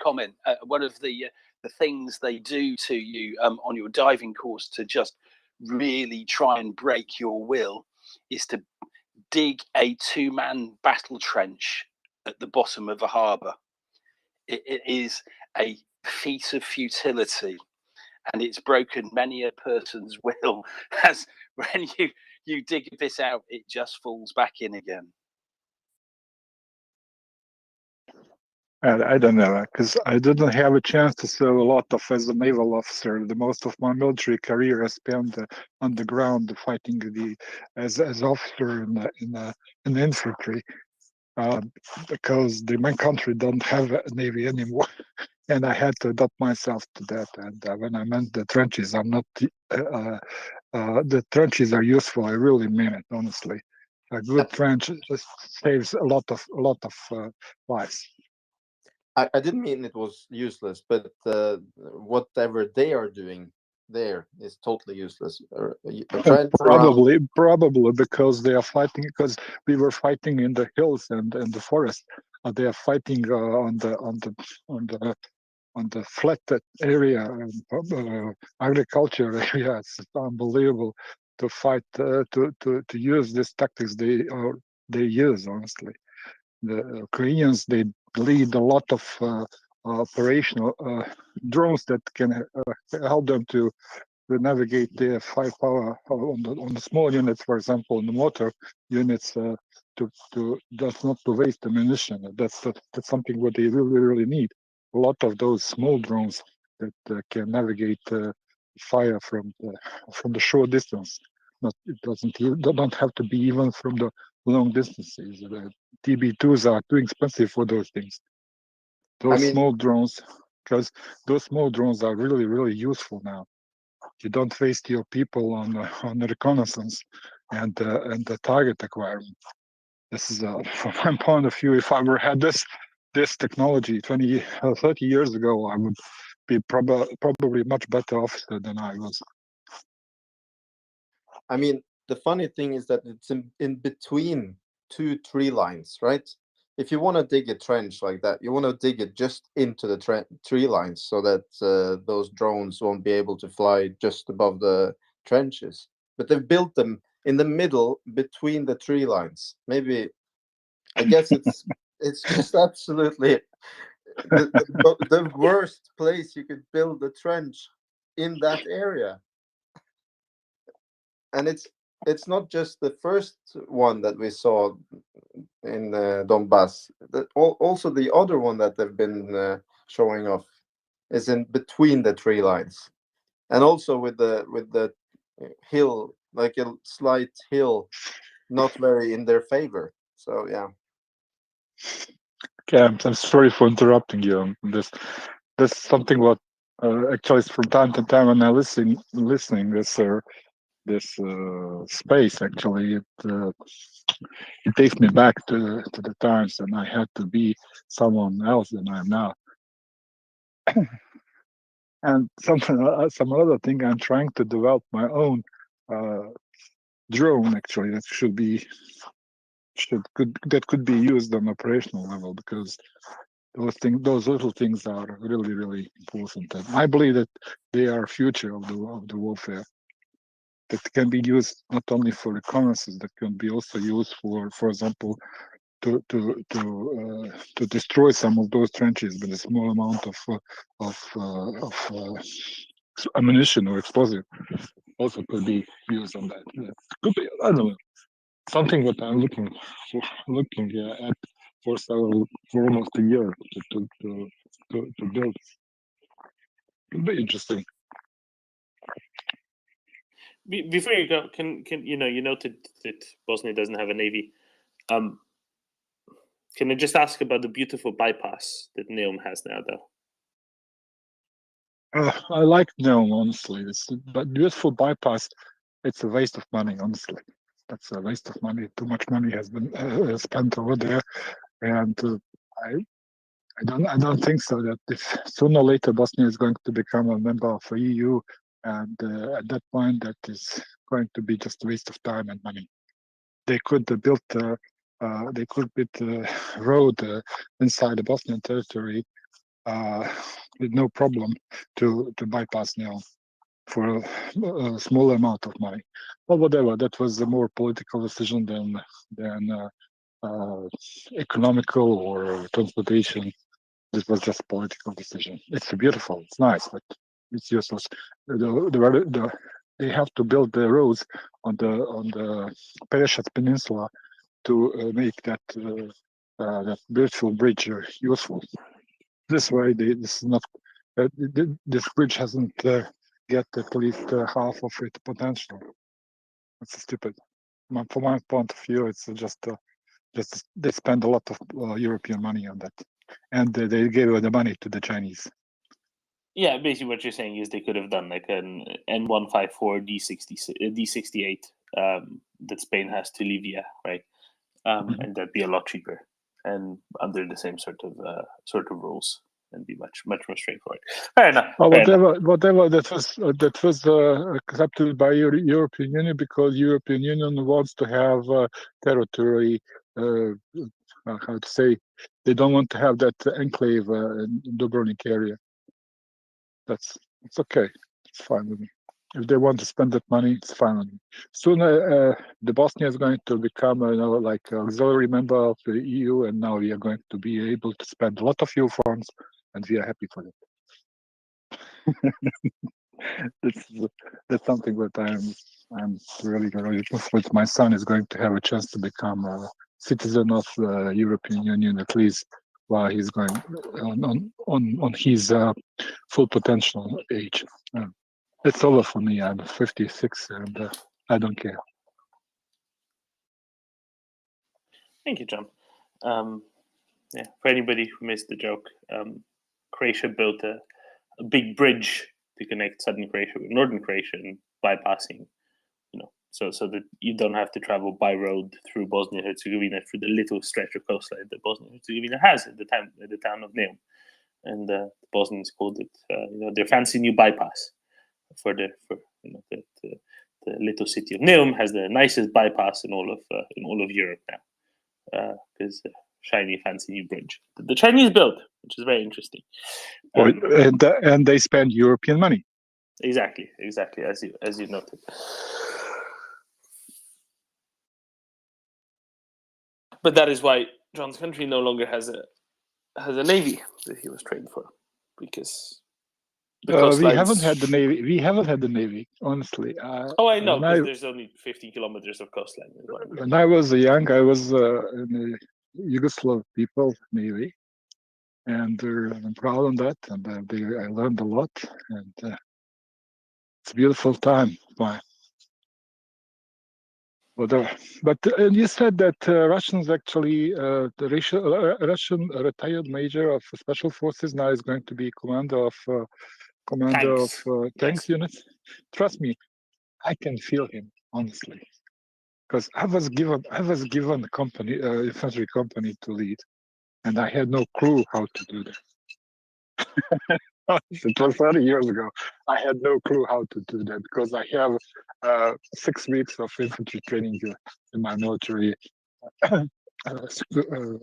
comment, one of the things they do to you on your diving course to just really try and break your will is to dig a 2-man battle trench at the bottom of a harbour. It is a feat of futility, and it's broken many a person's will, as when you dig a bit out, it just falls back in again. I don't know, because I didn't have a chance to serve a lot of as a naval officer. The most of my military career I spent on the ground fighting as officer in the infantry, because my country don't have a navy anymore, and I had to adapt myself to that. And when I meant the trenches, I'm not. The trenches are useful. I really mean it, honestly. A good trench just saves a lot of lives. I didn't mean it was useless, but whatever they are doing there is totally useless. Probably because they are fighting, because we were fighting in the hills and the forest. They are fighting on the flat area, agriculture area. It's unbelievable to fight to use these tactics they use. Honestly, the Ukrainians, they lead a lot of operational drones that can help them to navigate the firepower on the small units, for example, on the motor units, to just not to waste ammunition. That's something what they really need. A lot of those small drones that can navigate fire from the short distance. Don't have to be even from the long distances. The TB2s are too expensive for those things. Small drones, because those small drones are really useful now. You don't waste your people on the reconnaissance and the target acquirement. This is from my point of view. If I ever had this technology 20 or 30 years ago, I would be probably much better officer than I was. I mean, the funny thing is that it's in between 2 tree lines, right? If you want to dig a trench like that, you want to dig it just into the tree lines so that those drones won't be able to fly just above the trenches. But they've built them in the middle between the tree lines. Maybe, I guess it's just absolutely the worst place you could build a trench in that area. And it's not just the first one that we saw in Donbass. Also the other one that they've been showing off is in between the tree lines, and also with the hill, like a slight hill, not very in their favor. So yeah. Okay, I'm sorry for interrupting you on this. This is something what actually from time to time when I listening this space, actually it takes me back to the times when I had to be someone else than I am now. And some other thing, I'm trying to develop my own drone, actually, that could be used on operational level, because those little things are really important, and I believe that they are future of the warfare. That can be used not only for reconnaissance, that can be also used for example, to destroy some of those trenches with a small amount of ammunition or explosive. Also could be used on that. Could be, I don't know, something that I'm looking at for almost a year to build. It'll be interesting. Before you go, can you noted that Bosnia doesn't have a navy. Can I just ask about the beautiful bypass that Neum has now, though? I like Neum, honestly. But beautiful bypass, it's a waste of money, honestly. That's a waste of money. Too much money has been spent over there, and I don't think so. That if sooner or later Bosnia is going to become a member of the EU, and at that point that is going to be just a waste of time and money. They could build a road inside the Bosnian territory with no problem to bypass now for a small amount of money. But whatever, that was a more political decision than economical or transportation. This was just a political decision. It's beautiful, it's nice, but it's useless. They have to build the roads on the Pelješac Peninsula to make that beautiful bridge useful. This way, this is not. This bridge hasn't get at least half of its potential. It's stupid. From my point of view, it's just they spend a lot of European money on that, and they gave the money to the Chinese. Yeah, basically what you're saying is they could have done like an N154 D68 that Spain has to Libya, right? And that'd be a lot cheaper and under the same sort of rules, and be much more straightforward. Fair enough. Whatever that was accepted by European Union, because European Union wants to have territory. How to say? They don't want to have that enclave in Dubrovnik area. It's okay. It's fine with me. If they want to spend that money, it's fine with me. Soon, the Bosnia is going to become, like auxiliary member of the EU, and now we are going to be able to spend a lot of EU funds, and we are happy for that. That's something that I'm really with. My son is going to have a chance to become a citizen of the European Union, at least while he's going on his full potential age. It's over for me. I'm 56 and I don't care. Thank you, John. Yeah, for anybody who missed the joke, Croatia built a big bridge to connect southern Croatia with northern Croatia, and bypassing, so that you don't have to travel by road through Bosnia and Herzegovina through the little stretch of coastline that Bosnia and Herzegovina has at the town of Neum, and the Bosnians called it their fancy new bypass for the little city of Neum has the nicest bypass in all of Europe now, because shiny fancy new bridge that the Chinese built, which is very interesting. And they spend European money. Exactly, as you noted. But that is why John's country no longer has a navy that he was trained for, because we haven't had the navy. We haven't had the navy, honestly. I know, because there's only 15 kilometers of coastline. When I was young, I was in the Yugoslav people navy, and I'm proud of that. And I learned a lot, and it's a beautiful time. Whatever. But you said that Russians actually, the Russian retired major of special forces now is going to be commander of tanks units. Trust me, I can feel him, honestly, because I was given a company, infantry company to lead, and I had no clue how to do that. It was 30 years ago. I had no clue how to do that, because I have 6 weeks of infantry training in my military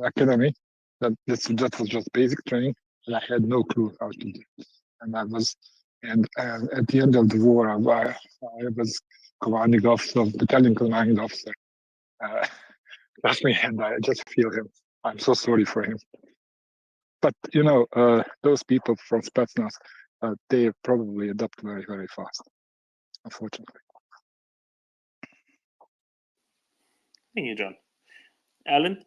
academy. That was just basic training, and I had no clue how to do it. And at the end of the war, I was commanding officer, battalion commanding officer. Trust me, and I just feel him. I'm so sorry for him. But those people from Spetsnaz, they probably adapt very, very fast, unfortunately. Thank you, John. Alan?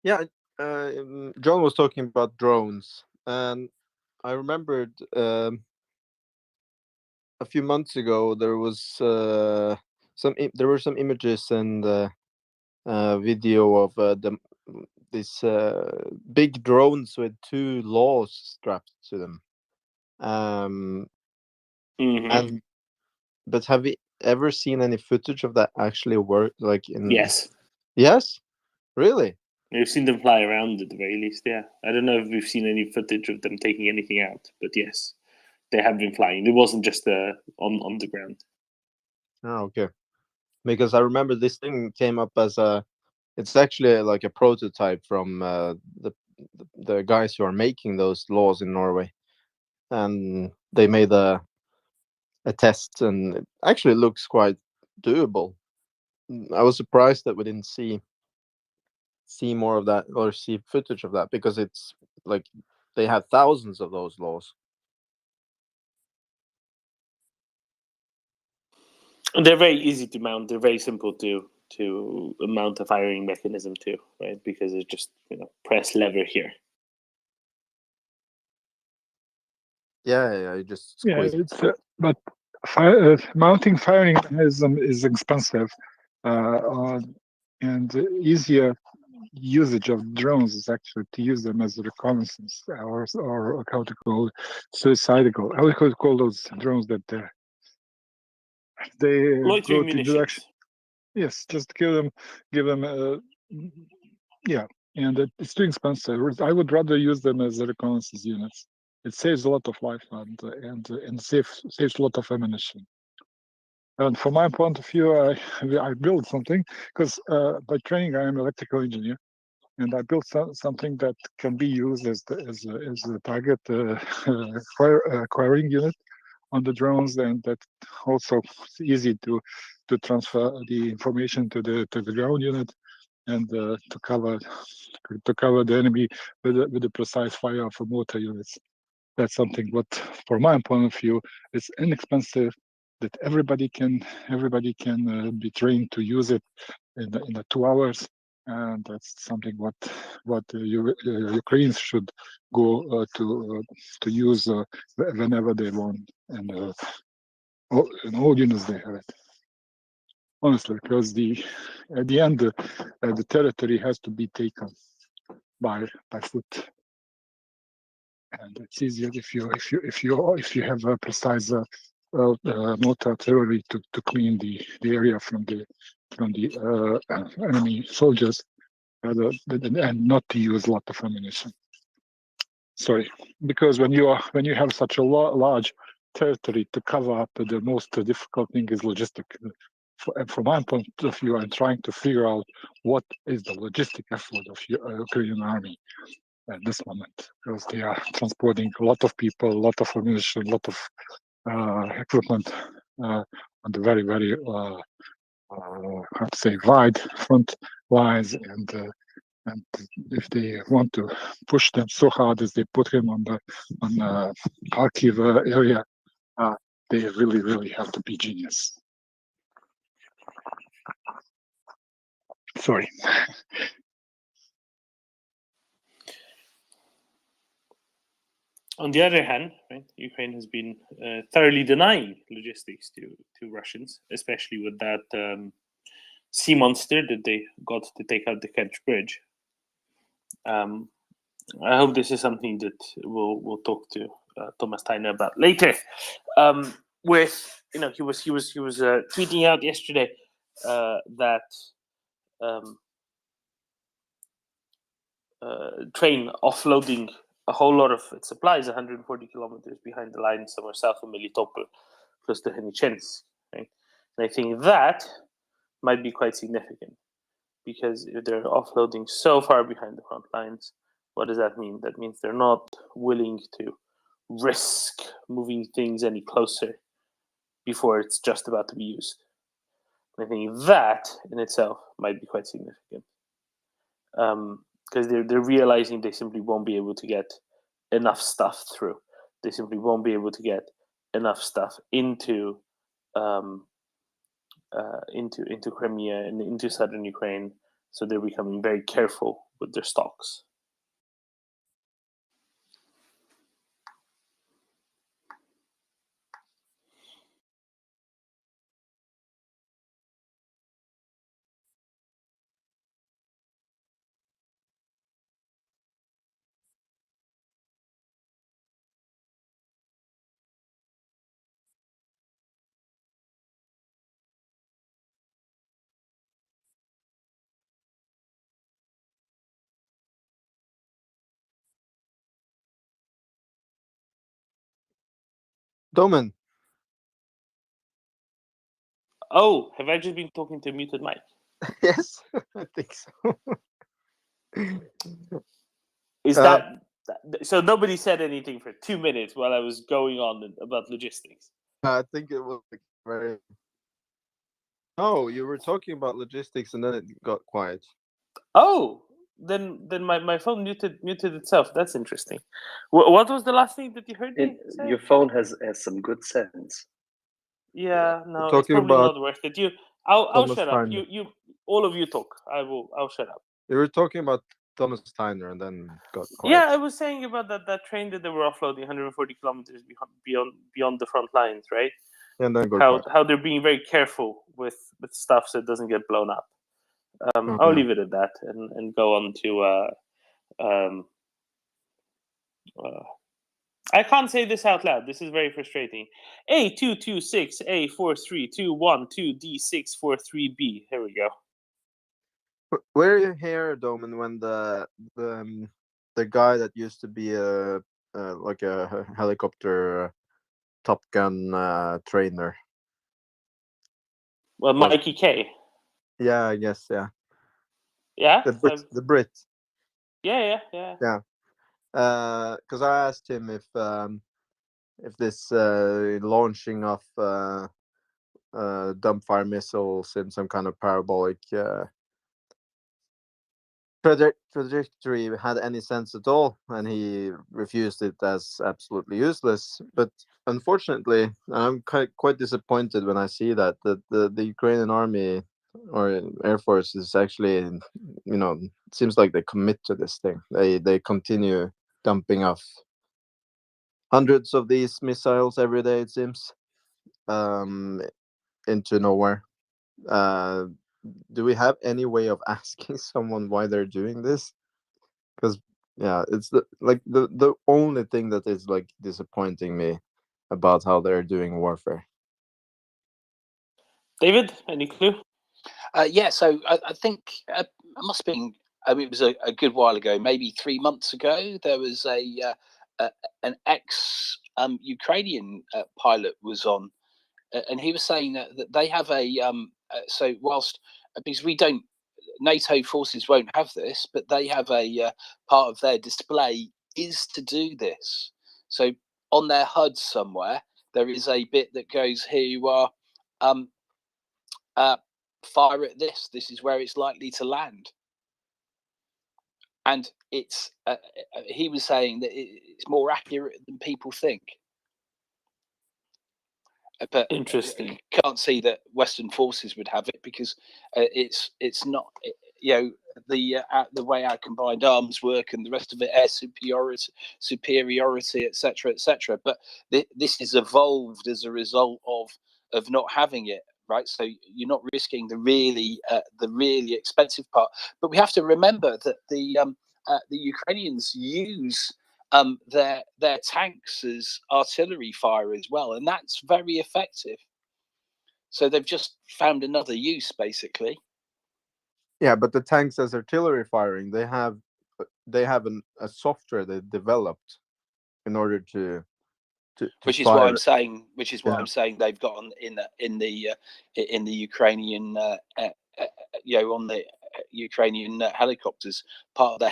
Yeah, John was talking about drones, and I remembered a few months ago there was there were some images and video of these big drones with 2 laws strapped to them. And but have we ever seen any footage of that actually work? Like in Yes. Yes, really? We've seen them fly around at the very least. Yeah, I don't know if we've seen any footage of them taking anything out, but yes, they have been flying. It wasn't just on the ground. Oh, okay. Because I remember this thing came up as it's actually like a prototype from the guys who are making those laws in Norway, and they made a test, and it actually looks quite doable. I was surprised that we didn't see more of that or see footage of that, because it's like they had thousands of those laws. And they're very easy to mount. They're very simple to mount a firing mechanism to, right? Because it's just press lever here. Yeah, you just squeeze. Yeah, it's but mounting firing mechanism is expensive, and easier usage of drones is actually to use them as reconnaissance or how to call it, suicidal. How to call those drones that they Loitering go to munitions. direction. Yes, just give them yeah, and it's too expensive. I would rather use them as reconnaissance units. It saves a lot of life and saves a lot of ammunition. And from my point of view, I built something because by training I am an electrical engineer, and I built something that can be used as a target acquiring unit on the drones, and that also it's easy to transfer the information to the ground unit and to cover the enemy with the precise fire of motor units. That's something what, from my point of view, is inexpensive, that everybody can be trained to use it in the 2 hours, and that's something what Ukrainians should go to use whenever they want, and all units they have it. Honestly, because at the end the territory has to be taken by foot, and it's easier if you have a precise motor artillery to clean the area from the enemy soldiers, and not to use a lot of ammunition. Sorry, because when you have such a large territory to cover up, the most difficult thing is logistic. From my point of view, I'm trying to figure out what is the logistic effort of Ukrainian army at this moment, because they are transporting a lot of people, a lot of ammunition, a lot of equipment on the very, very how to say, wide front lines, and if they want to push them so hard as they put him on the Kharkiv area, they really have to be genius. Sorry. On the other hand, right, Ukraine has been thoroughly denying logistics to Russians, especially with that sea monster that they got to take out the Kerch Bridge. I hope this is something that we'll talk to Thomas Teiner about later. With he was tweeting out yesterday that train offloading a whole lot of its supplies 140 kilometers behind the line, somewhere south of Melitopol, close to Henichens. Right? And I think that might be quite significant, because if they're offloading so far behind the front lines, what does that mean? That means they're not willing to risk moving things any closer before it's just about to be used. And I think that in itself might be quite significant, because they're realizing they simply won't be able to get enough stuff through. They simply won't be able to get enough stuff into Crimea and into southern Ukraine. So they're becoming very careful with their stocks. Domen. Oh, have I just been talking to a muted mic? Yes, I think so. Is that so? Nobody said anything for 2 minutes while I was going on about logistics. I think it was like very. Oh, you were talking about logistics, and then it got quiet. Oh, then my phone muted itself. That's interesting. What was the last thing that you heard me say? Your phone has some good sense. Yeah, no, it's talking probably about not worth it. I'll Thomas shut up. Tyner. You all of you talk. I'll shut up. You were talking about Thomas Tyner, and then got quiet. Yeah, I was saying about that train that they were offloading 140 kilometers beyond the front lines, right? And then got quiet. How they're being very careful with stuff so it doesn't get blown up. I'll leave it at that and go on to I can't say this out loud. This is very frustrating. A226 A43212 D643B. Here we go. Were you here, Domen, when the guy that used to be like a helicopter Top Gun trainer? Well, Mikey K. Yeah, I guess. Yeah. Yeah. The Brit. Yeah. Yeah. Because I asked him if this launching of dumbfire missiles in some kind of parabolic trajectory had any sense at all, and he refused it as absolutely useless. But unfortunately, I'm quite disappointed when I see that the Ukrainian army or Air Force is actually, it seems like they commit to this thing. They continue dumping off hundreds of these missiles every day, it seems, into nowhere. Do we have any way of asking someone why they're doing this? Because it's the only thing that is like disappointing me about how they're doing warfare. David, any clue? Yeah, so I think it must have been. I mean, it was a good while ago, maybe 3 months ago. There was an ex Ukrainian pilot was on, and he was saying that they have so whilst because we don't, NATO forces won't have this, but they have a part of their display is to do this. So on their HUD somewhere, there is a bit that goes, here you are, fire at this. This is where it's likely to land. And it's he was saying that it's more accurate than people think. But interesting. Can't see that Western forces would have it because it's not the way our combined arms work and the rest of it, air superiority, etc. But this is evolved as a result of not having it, right? So you're not risking the really expensive part. But we have to remember that the Ukrainians use their tanks as artillery fire as well, and that's very effective. So they've just found another use, basically. Yeah, but the tanks as artillery firing, they have a software they developed in order to which is fire. what I'm saying. Which is what I'm saying. They've got in the Ukrainian on the Ukrainian helicopters, part of the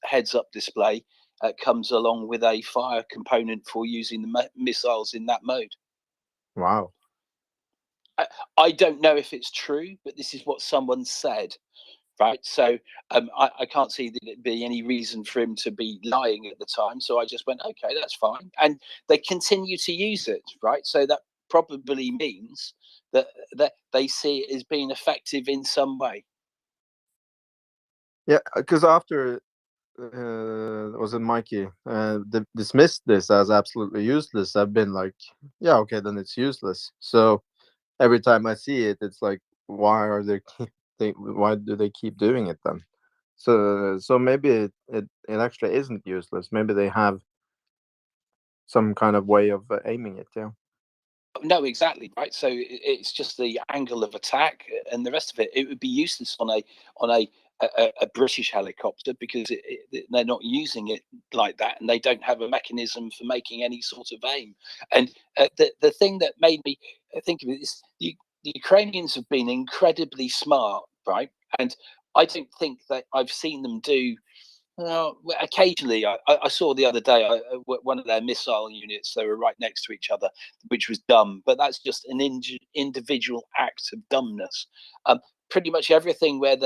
heads up display comes along with a fire component for using the missiles in that mode. Wow. I don't know if it's true, but this is what someone said, right? So I can't see that it'd be any reason for him to be lying at the time. So I just went, okay, that's fine. And they continue to use it, right? So that probably means that they see it as being effective in some way. Yeah, because after was it Mikey dismissed this as absolutely useless, I've been like, yeah, okay, then it's useless. So every time I see it, it's like, why are why do they keep doing it then? So maybe it actually isn't useless. Maybe they have some kind of way of aiming it. Yeah. No, exactly right. So it's just the angle of attack and the rest of it. It would be useless on a British helicopter because they're not using it like that, and they don't have a mechanism for making any sort of aim. And the thing that made me think of it is the Ukrainians have been incredibly smart, right? And I don't think that I've seen them do. Well, occasionally, I saw the other day one of their missile units. They were right next to each other, which was dumb. But that's just an individual act of dumbness. Pretty much everything where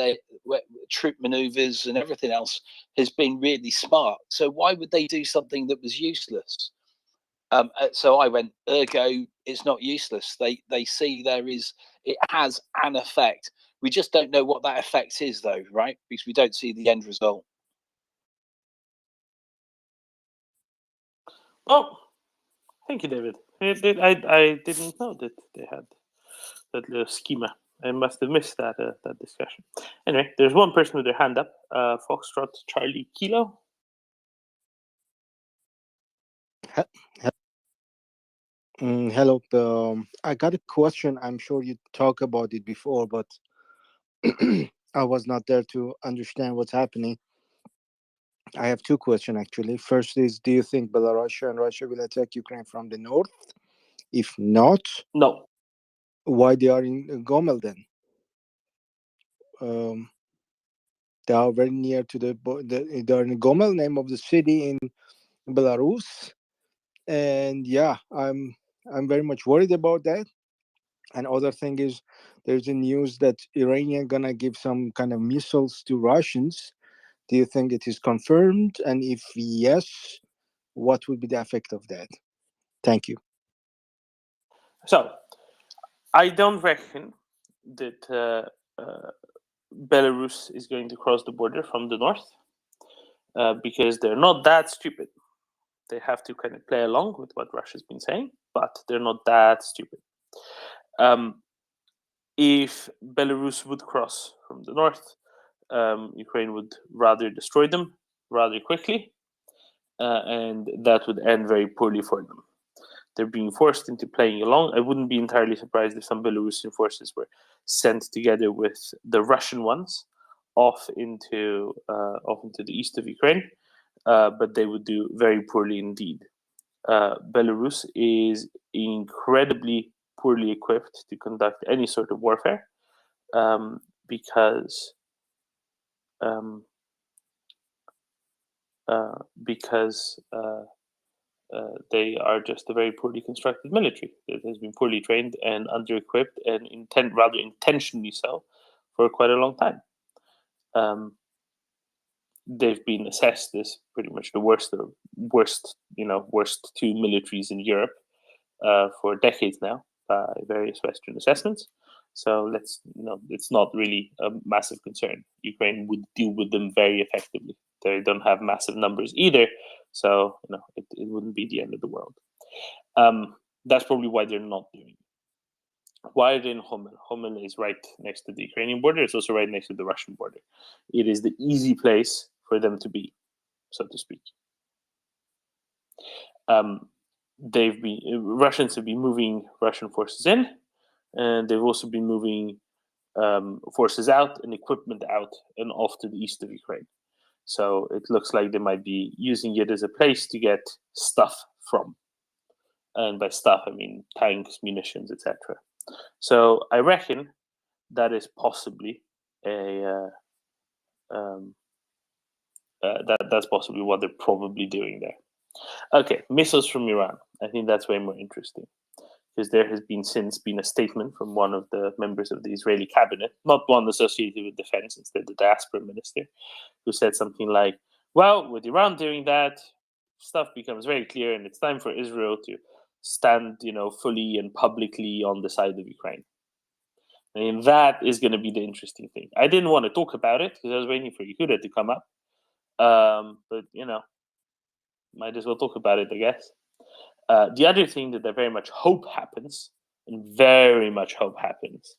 troop maneuvers and everything else has been really smart. So why would they do something that was useless? So I went, ergo, it's not useless. They see it has an effect. We just don't know what that effect is, though, right? Because we don't see the end result. Oh, thank you, David. I didn't know that they had that little schema. I must have missed that discussion. Anyway, there's one person with their hand up. Foxtrot Charlie Kilo. Hello. I got a question. I'm sure you talked about it before, but I was not there to understand what's happening. I have two questions actually. First is, do you think Belarus and Russia will attack Ukraine from the north? If not, no. Why they are in Gomel then? They are very near to they are in Gomel, name of the city in Belarus, and yeah, I'm very much worried about that. And other thing is, there's a news that Iranian gonna give some kind of missiles to Russians. Do you think it is confirmed? And if yes, what would be the effect of that? Thank you. So, I don't reckon that Belarus is going to cross the border from the north because they're not that stupid. They have to kind of play along with what Russia's been saying, but they're not that stupid. If Belarus would cross from the north, Ukraine would rather destroy them rather quickly, and that would end very poorly for them. They're being forced into playing along. I wouldn't be entirely surprised if some Belarusian forces were sent together with the Russian ones off into the east of Ukraine, but they would do very poorly indeed. Belarus is incredibly poorly equipped to conduct any sort of warfare because they are just a very poorly constructed military that has been poorly trained and under-equipped and rather intentionally so for quite a long time. They've been assessed as pretty much the worst two militaries in Europe for decades now by various Western assessments. So it's not really a massive concern. Ukraine would deal with them very effectively. They don't have massive numbers either, so it wouldn't be the end of the world. That's probably why they're not doing it. Why are they in Homel? Homel is right next to the Ukrainian border. It's also right next to the Russian border. It is the easy place for them to be, so to speak. Russians have been moving Russian forces in, and they've also been moving forces out and equipment out and off to the east of Ukraine. So it looks like they might be using it as a place to get stuff from. And by stuff, I mean tanks, munitions, etc. So I reckon that is possibly that's possibly what they're probably doing there. Okay, missiles from Iran. I think that's way more interesting because there has since been a statement from one of the members of the Israeli cabinet, not one associated with defense, instead the diaspora minister, who said something like, well, with Iran doing that, stuff becomes very clear and it's time for Israel to stand, fully and publicly on the side of Ukraine. I mean, that is going to be the interesting thing. I didn't want to talk about it because I was waiting for Yehuda to come up. But, might as well talk about it, I guess. The other thing that I very much hope happens, and very much hope happens,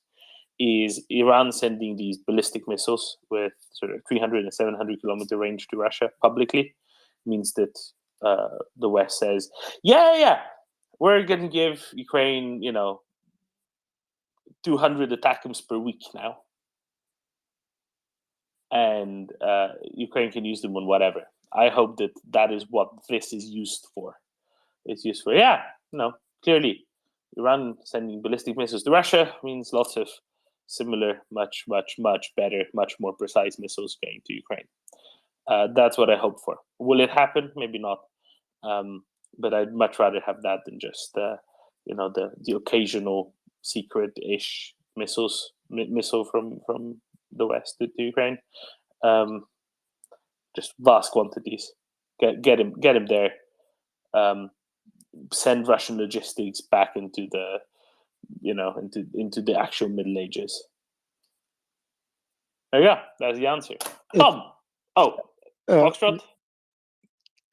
is Iran sending these ballistic missiles with sort of 300 and 700 kilometer range to Russia publicly. Means that the West says, yeah, we're going to give Ukraine, 200 ATACMS per week now. And Ukraine can use them on whatever. I hope that is what this is used for. It's used for, clearly, Iran sending ballistic missiles to Russia means lots of similar, much, much, much better, much more precise missiles going to Ukraine. That's what I hope for. Will it happen? Maybe not. But I'd much rather have that than just, the occasional secret-ish missile from the West to Ukraine. Just vast quantities. Get him there. Send Russian logistics back into the, into the actual Middle Ages. There you go. That's the answer. Tom. Foxtrot.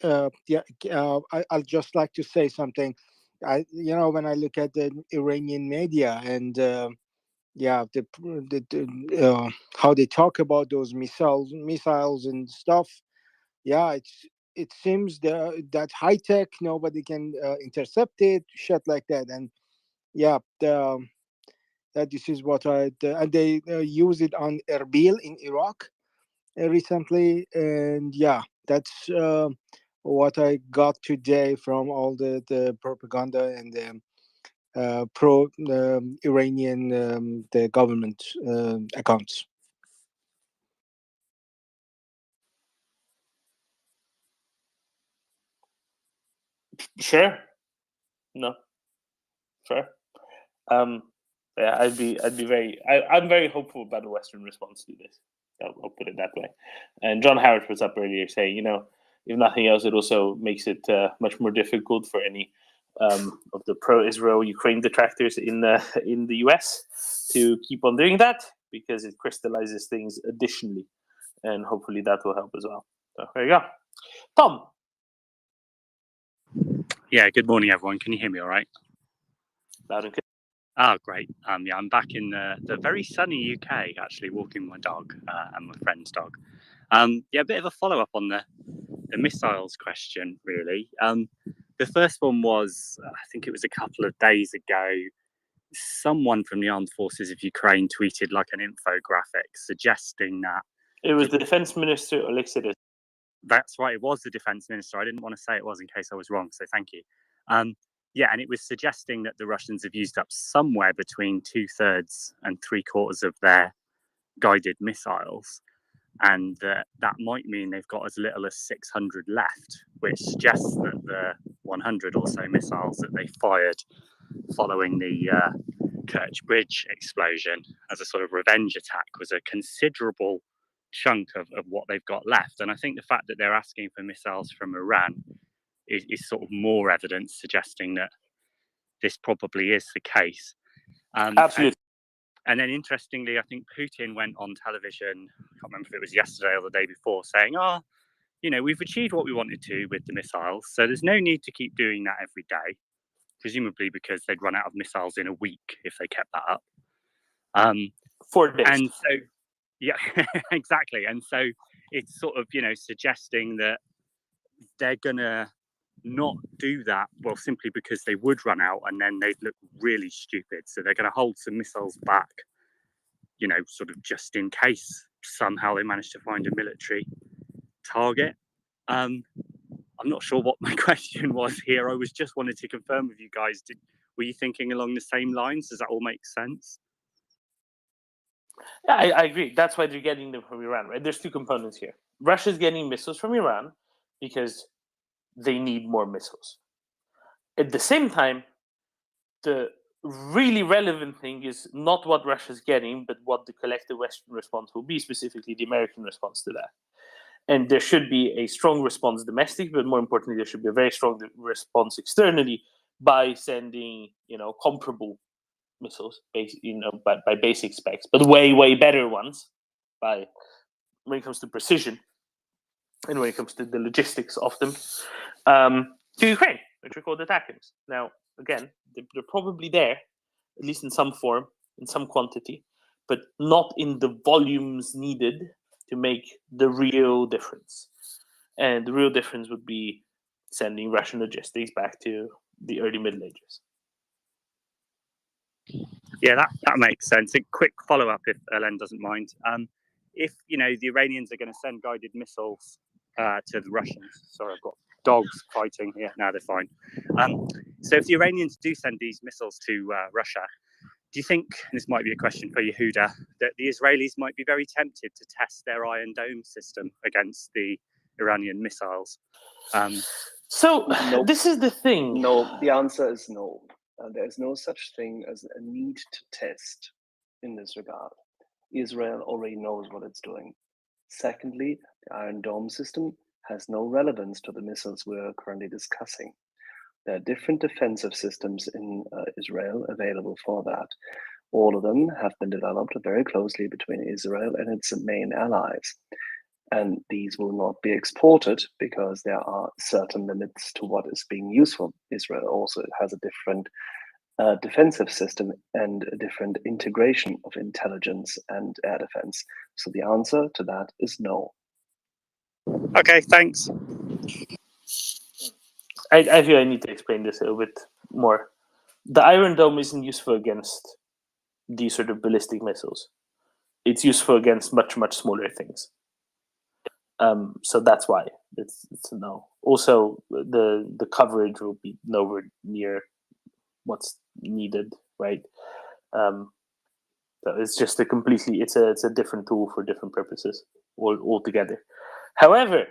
I'll just like to say something. When I look at the Iranian media and how they talk about those missiles and stuff, it seems that high tech, nobody can intercept it, shit like that, and that this is what and they use it on Erbil in Iraq recently, and that's what I got today from all the propaganda and the pro Iranian the government accounts. Sure. No. Sure. I'd be very. I'm very hopeful about the Western response to this. I'll put it that way. And John Howard was up earlier saying, if nothing else, it also makes it much more difficult for any of the pro-Israel Ukraine detractors in the US to keep on doing that, because it crystallizes things additionally, and hopefully that will help as well. So there you go. Tom. Yeah, good morning, everyone. Can you hear me all right? Loud and clear. Oh, great. I'm back in the very sunny UK, actually, walking my dog and my friend's dog. A bit of a follow-up on the missiles question, really. The first one was, I think it was a couple of days ago, someone from the armed forces of Ukraine tweeted like an infographic suggesting that... It was the defense minister, Alexis. That's right, it was the defense minister. I didn't want to say it was in case I was wrong, so thank you. And it was suggesting that the Russians have used up somewhere between 2/3 and 3/4 of their guided missiles, and that might mean they've got as little as 600 left, which suggests that the 100 or so missiles that they fired following the Kerch Bridge explosion as a sort of revenge attack was a considerable chunk of what they've got left. And I think the fact that they're asking for missiles from Iran is sort of more evidence suggesting that this probably is the case. Absolutely. And then interestingly, I think Putin went on television, I can't remember if it was yesterday or the day before, saying, we've achieved what we wanted to with the missiles, so there's no need to keep doing that every day, presumably because they'd run out of missiles in a week if they kept that up. 4 days. And so, yeah, exactly. And so it's sort of, suggesting that they're going to not do that, well, simply because they would run out and then they'd look really stupid. So they're going to hold some missiles back, sort of just in case somehow they manage to find a military target. I'm not sure what my question was here. I was just wanted to confirm with you guys, were you thinking along the same lines? Does that all make sense? Yeah, I agree. That's why they're getting them from Iran, right? There's two components here. Russia's getting missiles from Iran because they need more missiles. At the same time, the really relevant thing is not what Russia's getting, but what the collective Western response will be, specifically the American response to that. And there should be a strong response domestically, but more importantly, there should be a very strong response externally by sending, comparable missiles, by basic specs, but way better ones when it comes to precision and when it comes to the logistics of them, to Ukraine, which are called ATACMS. Now, again, they're probably there, at least in some form, in some quantity, but not in the volumes needed to make the real difference. And the real difference would be sending Russian logistics back to the early Middle Ages. Yeah, that makes sense. A quick follow-up, if Ellen doesn't mind. If the Iranians are going to send guided missiles to the Russians, sorry, I've got dogs fighting here. Now they're fine. So if the Iranians do send these missiles to Russia, do you think, and this might be a question for Yehuda, that the Israelis might be very tempted to test their Iron Dome system against the Iranian missiles? Nope. This is the thing. No, the answer is no. There's no such thing as a need to test in this regard. Israel already knows what it's doing. Secondly, the Iron Dome system has no relevance to the missiles we're currently discussing. There are different defensive systems in Israel available for that. All of them have been developed very closely between Israel and its main allies. And these will not be exported because there are certain limits to what is being used for. Israel also has a different defensive system and a different integration of intelligence and air defense. So the answer to that is no. Okay, thanks. I feel I need to explain this a little bit more. The Iron Dome isn't useful against these sort of ballistic missiles. It's useful against much smaller things. So that's why it's a no. Also, the coverage will be nowhere near what's needed, right? So it's just it's a different tool for different purposes altogether. However,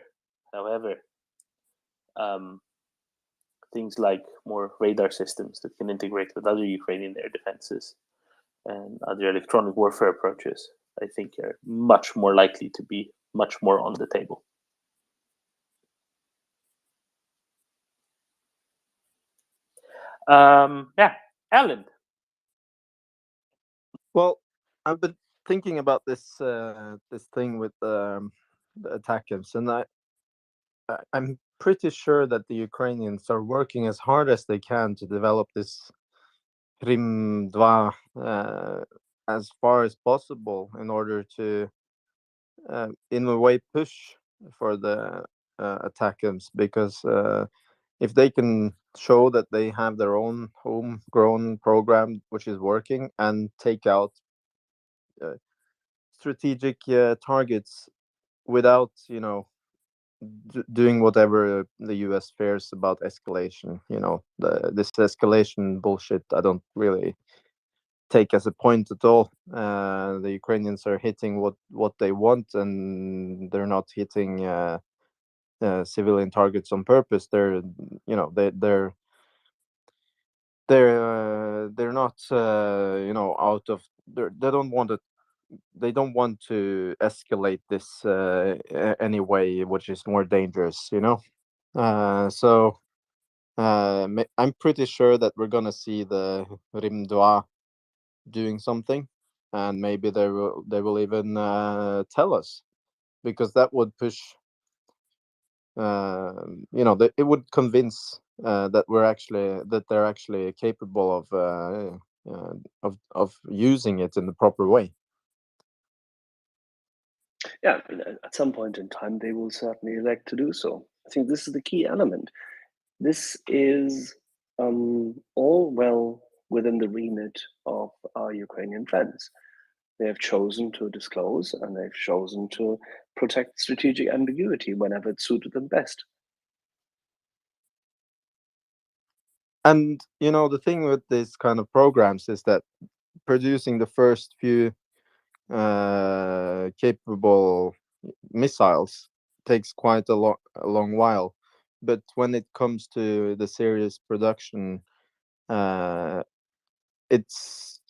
things like more radar systems that can integrate with other Ukrainian air defenses and other electronic warfare approaches, I think are much more likely to be much more on the table. Alan. Well, I've been thinking about this this thing with the ATACMS, and I'm pretty sure that the Ukrainians are working as hard as they can to develop this Rim 2 as far as possible in order to, in a way, push for the ATACMS, because if they can show that they have their own homegrown program which is working and take out strategic targets without doing whatever the US fears about escalation, this escalation bullshit I don't really take as a point at all. The Ukrainians are hitting what they want, and they're not hitting civilian targets on purpose. They're not out of they don't want to escalate this anyway, which is more dangerous, so I'm pretty sure that we're gonna see the Rim 2 doing something, and maybe they will even tell us, because that would push it would convince that they're actually capable of using it in the proper way. Yeah, at some point in time, they will certainly elect to do so. I think this is the key element. This is all well within the remit of our Ukrainian friends. They have chosen to disclose, and they've chosen to protect strategic ambiguity whenever it suited them best. And the thing with these kind of programs is that producing the first few capable missiles takes quite a long while, but when it comes to the serious production, it's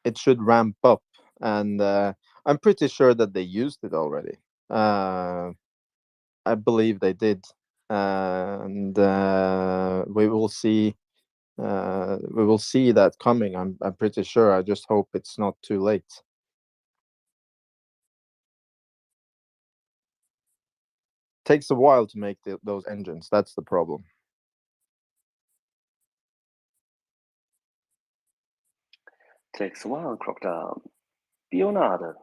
it should ramp up, and I'm pretty sure that they used it already. I believe they did, and we will see We will see that coming. I'm pretty sure. I just hope it's not too late. Takes a while to make those engines. That's the problem. Takes a while, Crocodile. Bionade.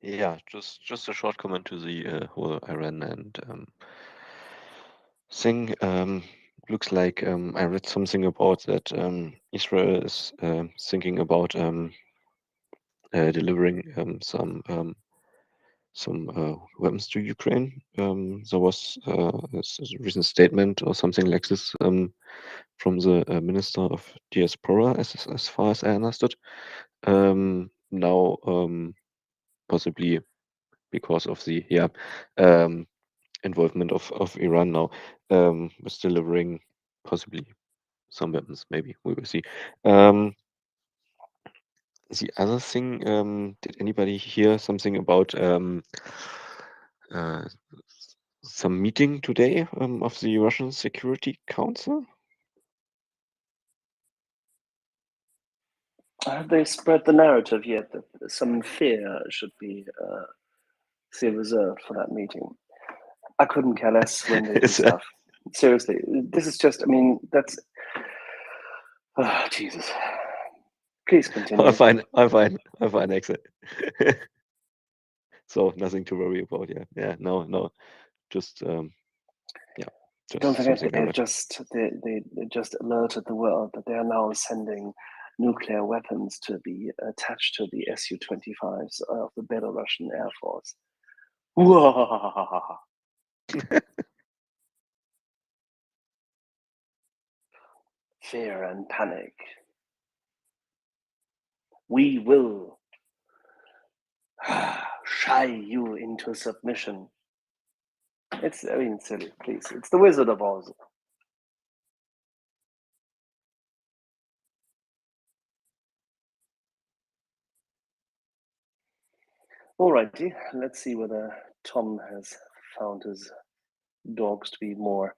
Yeah, just a short comment to the whole Iran and thing. Looks like I read something about that Israel is thinking about delivering some weapons to Ukraine. There was a recent statement or something like this from the Minister of Diaspora, as far as I understood. Now, possibly because of the involvement of Iran now, was delivering possibly some weapons. Maybe we will see. The other thing, did anybody hear something about some meeting today of the Russian Security Council? Have they spread the narrative yet that some fear should be reserved for that meeting? I couldn't care less when they do stuff. Seriously, this is just, I mean, that's... Oh, Jesus. Please continue. I'm fine, exit. So nothing to worry about, yeah. No, just, just don't forget something that I read. they just alerted the world that they are now sending nuclear weapons to be attached to the Su-25s of the Belarusian Air Force. Fear and panic. We will shy you into submission. It's, I mean, silly, please. It's the Wizard of Oz. Alrighty, let's see whether Tom has found his dogs to be more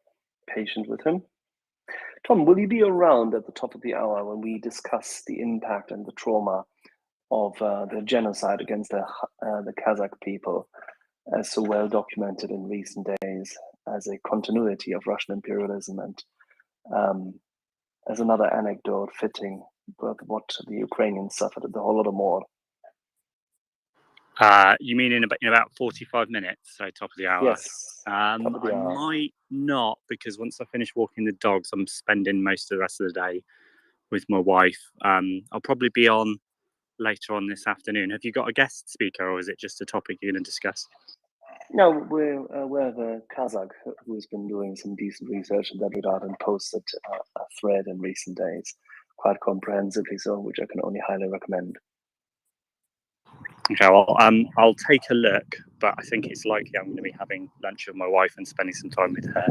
patient with him. Tom, will you be around at the top of the hour when we discuss the impact and the trauma of the genocide against the Kazakh people, as so well documented in recent days, as a continuity of Russian imperialism and as another anecdote fitting with what the Ukrainians suffered at the Holodomor? You mean in about 45 minutes, so top of the hour? Yes. I might not, because once I finish walking the dogs, I'm spending most of the rest of the day with my wife. I'll probably be on later on this afternoon. Have you got a guest speaker, or is it just a topic you're going to discuss? No, we're the Kazakh who's been doing some decent research in that regard and posted a thread in recent days, quite comprehensively so, which I can only highly recommend. Okay, well, I'll take a look, but I think it's likely I'm going to be having lunch with my wife and spending some time with her.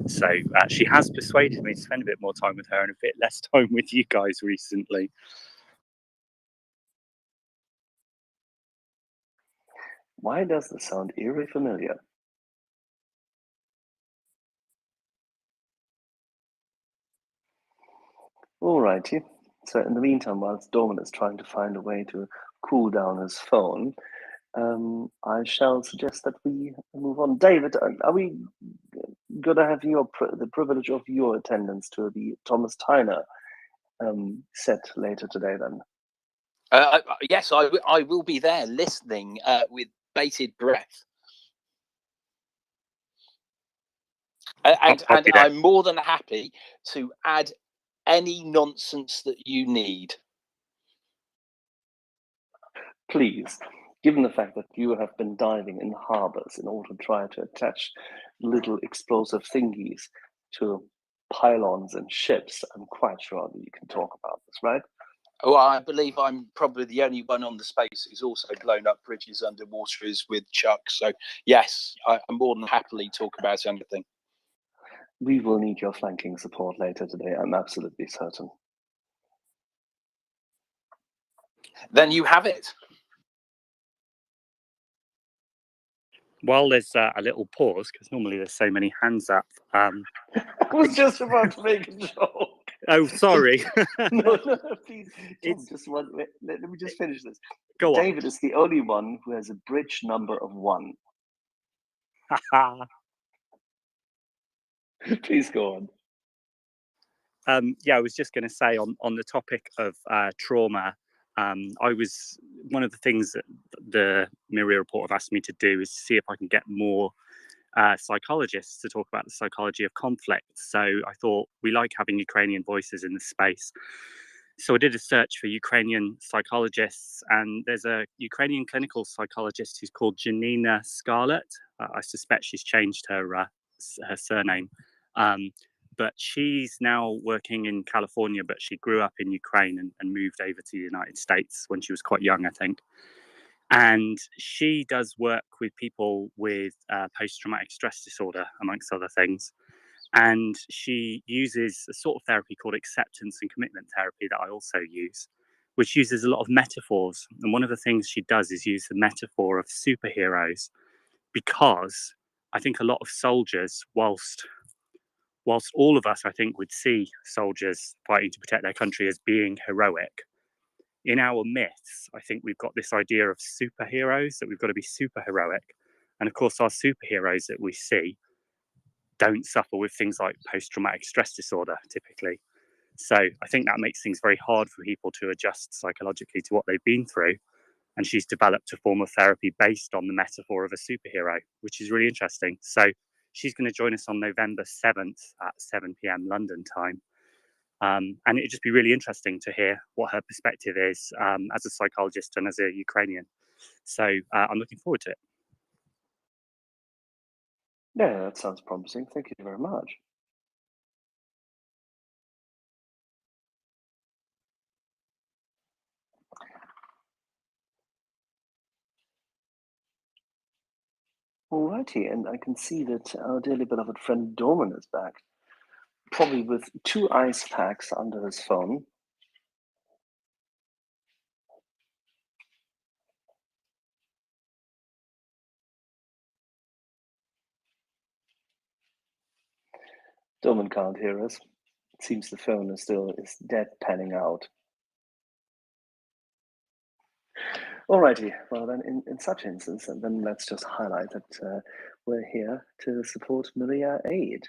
So she has persuaded me to spend a bit more time with her and a bit less time with you guys recently. Why does this sound eerily familiar? Alrighty. So in the meantime, whilst Dorman is trying to find a way to cool down his phone, I shall suggest that we move on. David, are we going to have the privilege of your attendance to the Thomas Tyner set later today then? Yes, I will be there listening with bated breath. And I'm more than happy to add any nonsense that you need. Please, given the fact that you have been diving in harbors in order to try to attach little explosive thingies to pylons and ships, I'm quite sure that you can talk about this, right? Oh, I believe I'm probably the only one on the space who's also blown up bridges underwater with Chuck. So yes, I'm more than happily talk about anything. We will need your flanking support later today, I'm absolutely certain. Then you have it. While there's a little pause, because normally there's so many hands up. I was just about to make a joke. Oh, sorry. No, please. Tom, let me just finish this. Go on. David is the only one who has a bridge number of 1. Please go on. Yeah, I was just going to say on the topic of trauma, one of the things that the MriyaReport have asked me to do is see if I can get more psychologists to talk about the psychology of conflict. So I thought we like having Ukrainian voices in the space. So I did a search for Ukrainian psychologists, and there's a Ukrainian clinical psychologist who's called Janina Scarlett. I suspect she's changed her surname. But she's now working in California, but she grew up in Ukraine and moved over to the United States when she was quite young, I think. And she does work with people with post-traumatic stress disorder, amongst other things. And she uses a sort of therapy called acceptance and commitment therapy that I also use, which uses a lot of metaphors. And one of the things she does is use the metaphor of superheroes, because I think a lot of soldiers, whilst all of us, I think, would see soldiers fighting to protect their country as being heroic, in our myths, I think we've got this idea of superheroes, that we've got to be super heroic. And of course, our superheroes that we see don't suffer with things like post-traumatic stress disorder, typically. So I think that makes things very hard for people to adjust psychologically to what they've been through. And she's developed a form of therapy based on the metaphor of a superhero, which is really interesting. So she's going to join us on November 7th at 7 p.m. London time. And it'd just be really interesting to hear what her perspective is as a psychologist and as a Ukrainian. So I'm looking forward to it. Yeah, that sounds promising. Thank you very much. Alrighty, and I can see that our dearly beloved friend Dorman is back, probably with 2 ice packs under his phone. Dorman can't hear us. It seems the phone is dead panning out. Alrighty, well then in such instance, and then let's just highlight that we're here to support MriyaAid,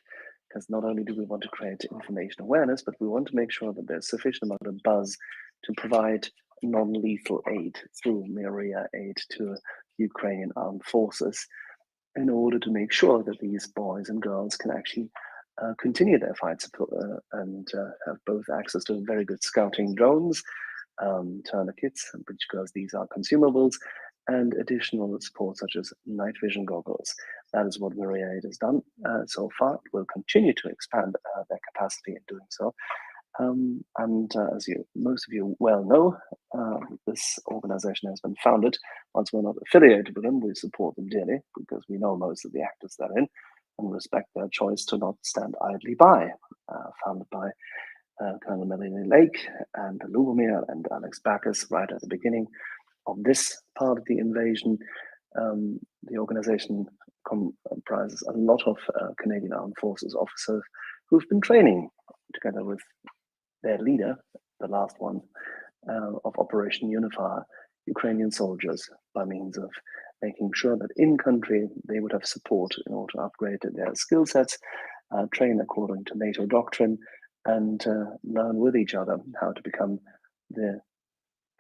because not only do we want to create information awareness, but we want to make sure that there's sufficient amount of buzz to provide non-lethal aid through MriyaAid to Ukrainian armed forces, in order to make sure that these boys and girls can actually continue their fight and have both access to very good scouting drones, tourniquets, because these are consumables, and additional support such as night vision goggles. That is what MriyaAid has done so far. It will continue to expand their capacity in doing so. As most of you well know, this organization has been founded. Once we're not affiliated with them, we support them dearly, because we know most of the actors therein and respect their choice to not stand idly by. Founded by Colonel Melanie Lake and Lubomir and Alex Backus right at the beginning of this part of the invasion. The organization comprises a lot of Canadian Armed Forces officers who've been training together with their leader, the last one, of Operation Unify, Ukrainian soldiers, by means of making sure that in country they would have support in order to upgrade their skill sets, train according to NATO doctrine, and learn with each other how to become the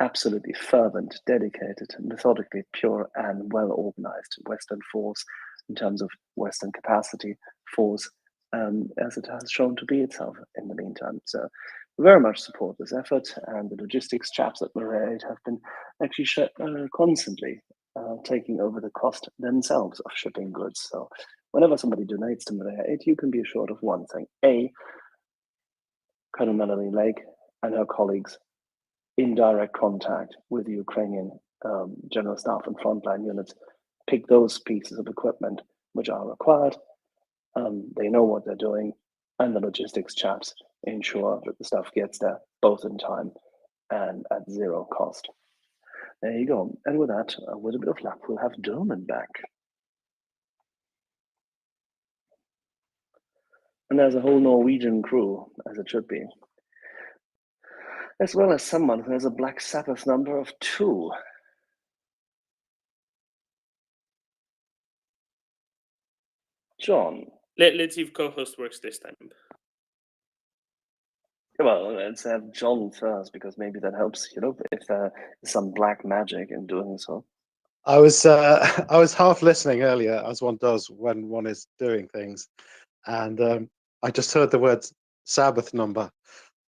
absolutely fervent, dedicated, methodically pure, and well-organized Western force in terms of Western capacity force, as it has shown to be itself in the meantime. So we very much support this effort, and the logistics chaps at MriyaAid have been actually constantly taking over the cost themselves of shipping goods. So whenever somebody donates to MriyaAid, you can be assured of one thing. A, Colonel Melanie Lake and her colleagues in direct contact with the Ukrainian general staff and frontline units pick those pieces of equipment which are required. They know what they're doing, and the logistics chaps ensure that the stuff gets there both in time and at zero cost. There you go. And with that, with a bit of luck, we'll have Dorman back. And there's a whole Norwegian crew, as it should be. As well as someone who has a Black Sabbath number of 2. John. Let's see if co-host works this time. Well, let's have John first, because maybe that helps, you know, if there's some black magic in doing so. I was half listening earlier, as one does when one is doing things, and I just heard the words Sabbath number,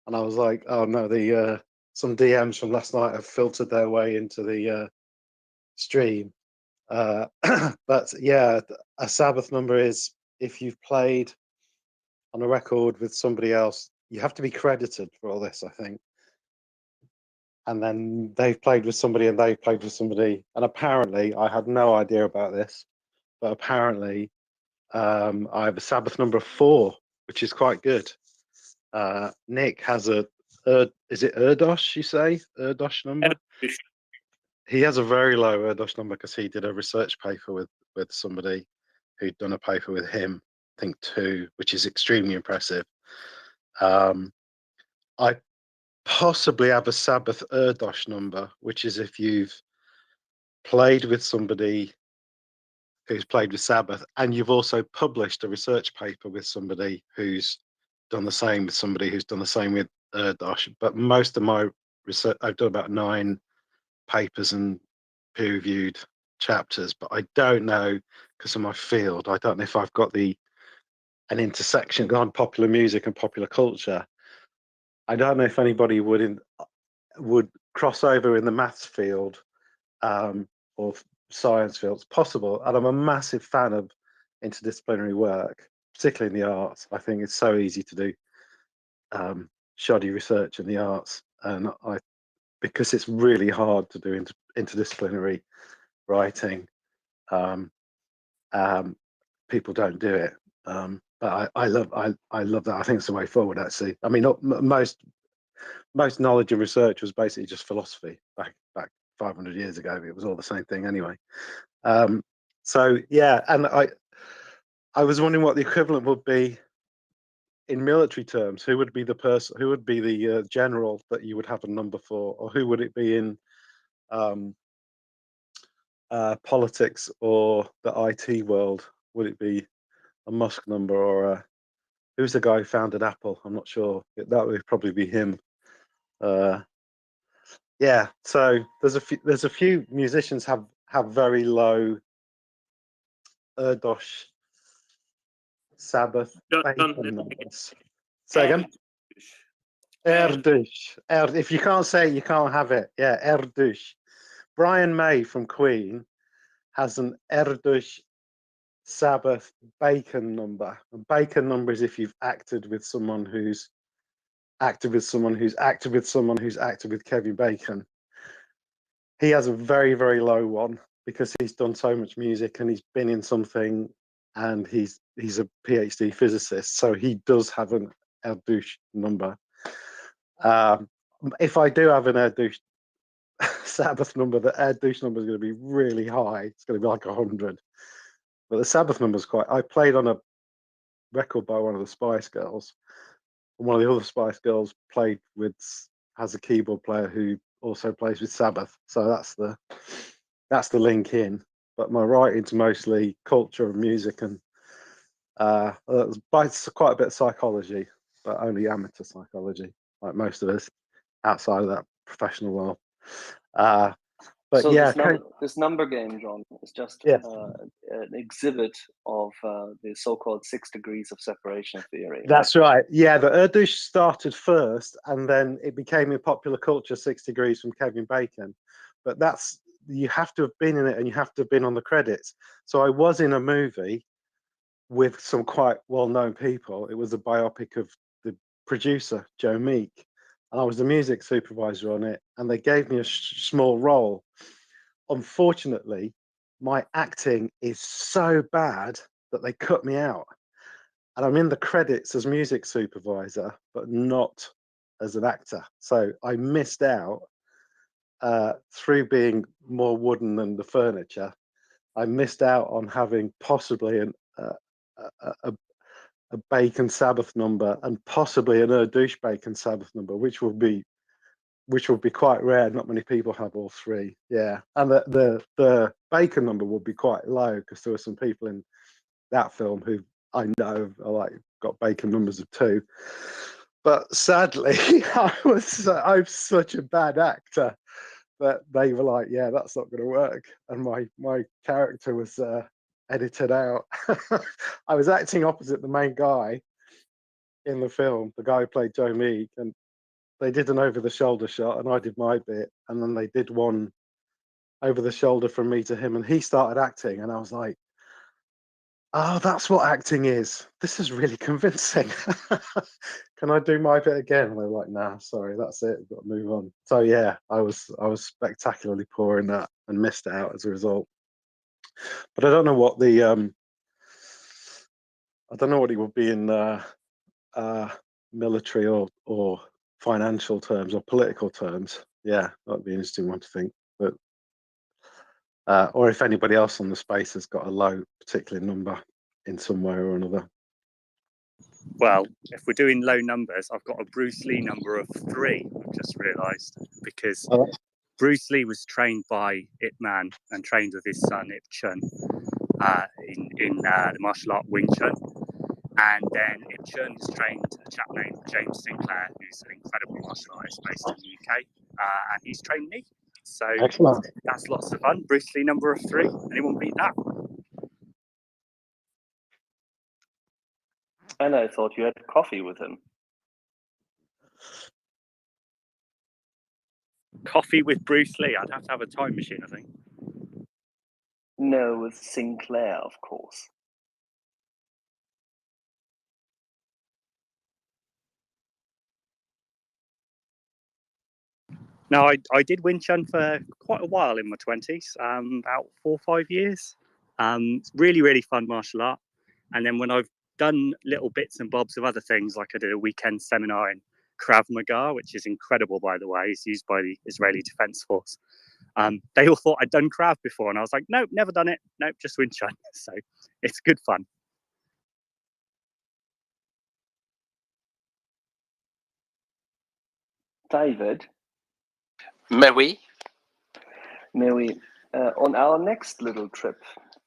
and I was like, oh no, the some DMs from last night have filtered their way into the stream. But yeah, a Sabbath number is if you've played on a record with somebody else, you have to be credited for all this, I think. And then they've played with somebody and they've played with somebody. And apparently, I had no idea about this, but apparently I have a Sabbath number 4, which is quite good. Nick has a, is it Erdos, you say? Erdos number? He has a very low Erdos number because he did a research paper with somebody who'd done a paper with him, I think 2, which is extremely impressive. I possibly have a Sabbath Erdos number, which is if you've played with somebody who's played with Sabbath and you've also published a research paper with somebody who's done the same with somebody who's done the same with Erdos. But most of my research, I've done about 9 papers and peer-reviewed chapters, but I don't know, because of my field, I don't know if I've got an intersection on popular music and popular culture. I don't know if anybody would cross over in the maths field or science field. It's possible, and I'm a massive fan of interdisciplinary work, particularly in the arts. I think it's so easy to do shoddy research in the arts, and because it's really hard to do interdisciplinary writing, people don't do it. But I love that. I think it's the way forward, actually. I mean, most knowledge and research was basically just philosophy back 500 years ago. It was all the same thing anyway. So yeah, and I was wondering what the equivalent would be in military terms. Who would be the person? Who would be the general that you would have a number for, or who would it be in politics or the IT world? Would it be a Musk number or who's the guy who founded Apple? I'm not sure. That would probably be him. Yeah. So there's a few musicians have very low Erdos Sabbath numbers. Say again. Erdos. If you can't say it, you can't have it. Yeah, Erdos. Brian May from Queen has an Erdos Sabbath Bacon number. A Bacon number is if you've acted with someone who's acted with someone who's acted with someone who's acted with Kevin Bacon. He has a very, very low one because he's done so much music and he's been in something, and he's a PhD physicist, so he does have an Erdos number. If I do have an Erdos Sabbath number, the Erdos number is going to be really high. It's going to be like 100. But the Sabbath number is quite. I played on a record by one of the Spice Girls, and one of the other Spice Girls has a keyboard player who also plays with Sabbath. So that's the link in. But my writing's mostly culture and music, and it's quite a bit of psychology, but only amateur psychology, like most of us outside of that professional world. But so yeah, this number game, John, is just an exhibit of the so-called 6 degrees of separation theory. That's right. Yeah, the Erdos started first, and then it became in popular culture 6 degrees from Kevin Bacon. But you have to have been in it, and you have to have been on the credits. So I was in a movie with some quite well-known people. It was a biopic of the producer, Joe Meek, and I was the music supervisor on it, and they gave me a small role. Unfortunately, my acting is so bad that they cut me out, and I'm in the credits as music supervisor, but not as an actor. So I missed out through being more wooden than the furniture. I missed out on having possibly a a bacon Sabbath number and possibly an douche bacon Sabbath number, which will be quite rare. Not many people have all three. Yeah, and the bacon number will be quite low because there were some people in that film who I know are like got bacon numbers of 2. But sadly, I'm such a bad actor that they were like, yeah, that's not going to work, and my character was edited out. I was acting opposite the main guy in the film, the guy who played Joe Meek, and they did an over-the-shoulder shot, and I did my bit, and then they did one over the shoulder from me to him, and he started acting, and I was like, oh, that's what acting is. This is really convincing. Can I do my bit again? And they were like, nah, sorry, that's it. We've got to move on. So yeah, I was spectacularly poor in that and missed out as a result. But I don't know what the it would be in military or financial terms or political terms. Yeah, that'd be an interesting one to think. But or if anybody else on the space has got a low particular number in some way or another. Well, if we're doing low numbers, I've got a Bruce Lee number of 3, I've just realised, because Bruce Lee was trained by Ip Man and trained with his son Ip Chun in the martial art Wing Chun. And then Ip Chun has trained a chap named James Sinclair, who's an incredible martial artist based in the UK, and he's trained me. So excellent. That's lots of fun. Bruce Lee number of 3. Anyone beat that? And I thought you had coffee with him. Coffee with Bruce Lee? I'd have to have a time machine, I think. No, with Sinclair, of course. No, I did Wing Chun for quite a while in my 20s, about 4 or 5 years. Really, really fun martial art. And then when I've done little bits and bobs of other things, like I did a weekend seminar in Krav Maga, which is incredible, by the way. It's used by the Israeli Defense Force. They all thought I'd done Krav before, and I was like, nope, never done it. Nope, just Wing Chun. So it's good fun. David? May we? On our next little trip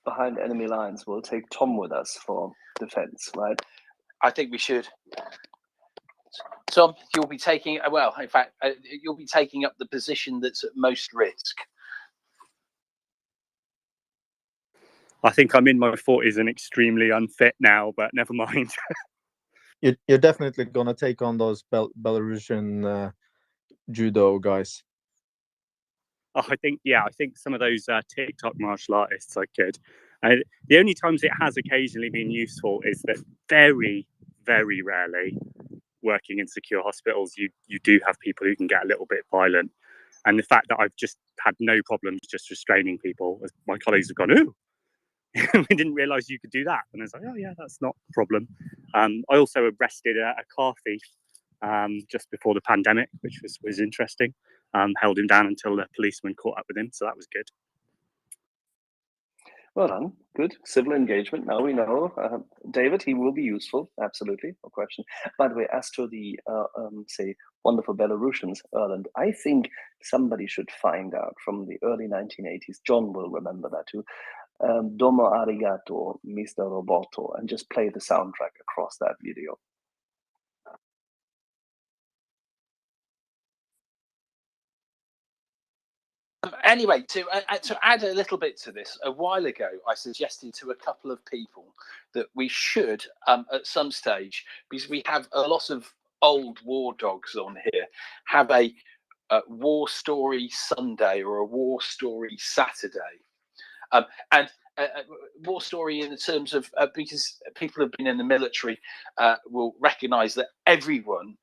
behind enemy lines, we'll take Tom with us for defense, right? I think we should. Tom, you'll be taking, well, in fact, you'll be taking up the position that's at most risk. I think I'm in my 40s and extremely unfit now, but never mind. You're definitely going to take on those Belarusian judo guys. Oh, I think some of those TikTok martial artists I could. The only times it has occasionally been useful is that very, very rarely, working in secure hospitals, you do have people who can get a little bit violent. And the fact that I've just had no problems just restraining people, as my colleagues have gone, ooh, we didn't realise you could do that. And I was like, oh yeah, that's not a problem. I also arrested a car thief just before the pandemic, which was interesting. Held him down until the policeman caught up with him, so that was good. Well done. Good. Civil engagement. Now we know. David, he will be useful. Absolutely. No question. By the way, as to the, say, wonderful Belarusians, Erland, I think somebody should find out from the early 1980s. John will remember that too. Domo arigato, Mr. Roboto, and just play the soundtrack across that video. Anyway, to add a little bit to this, a while ago, I suggested to a couple of people that we should, at some stage, because we have a lot of old war dogs on here, have a war story Sunday or a war story Saturday. And war story in the terms of, because people have been in the military, will recognize that everyone,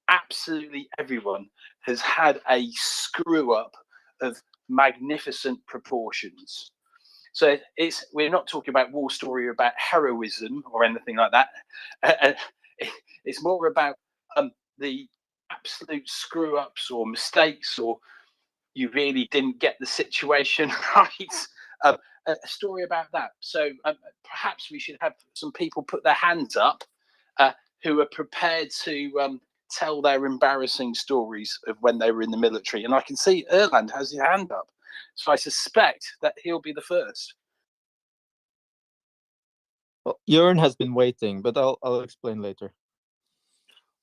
absolutely everyone, has had a screw up of magnificent proportions. So we're not talking about war story about heroism or anything like that. It's more about the absolute screw ups or mistakes, or you really didn't get the situation right. A story about that. So perhaps we should have some people put their hands up who are prepared to tell their embarrassing stories of when they were in the military. And I can see Erland has his hand up, so I suspect that he'll be the first. Well, Jörn has been waiting, but I'll explain later.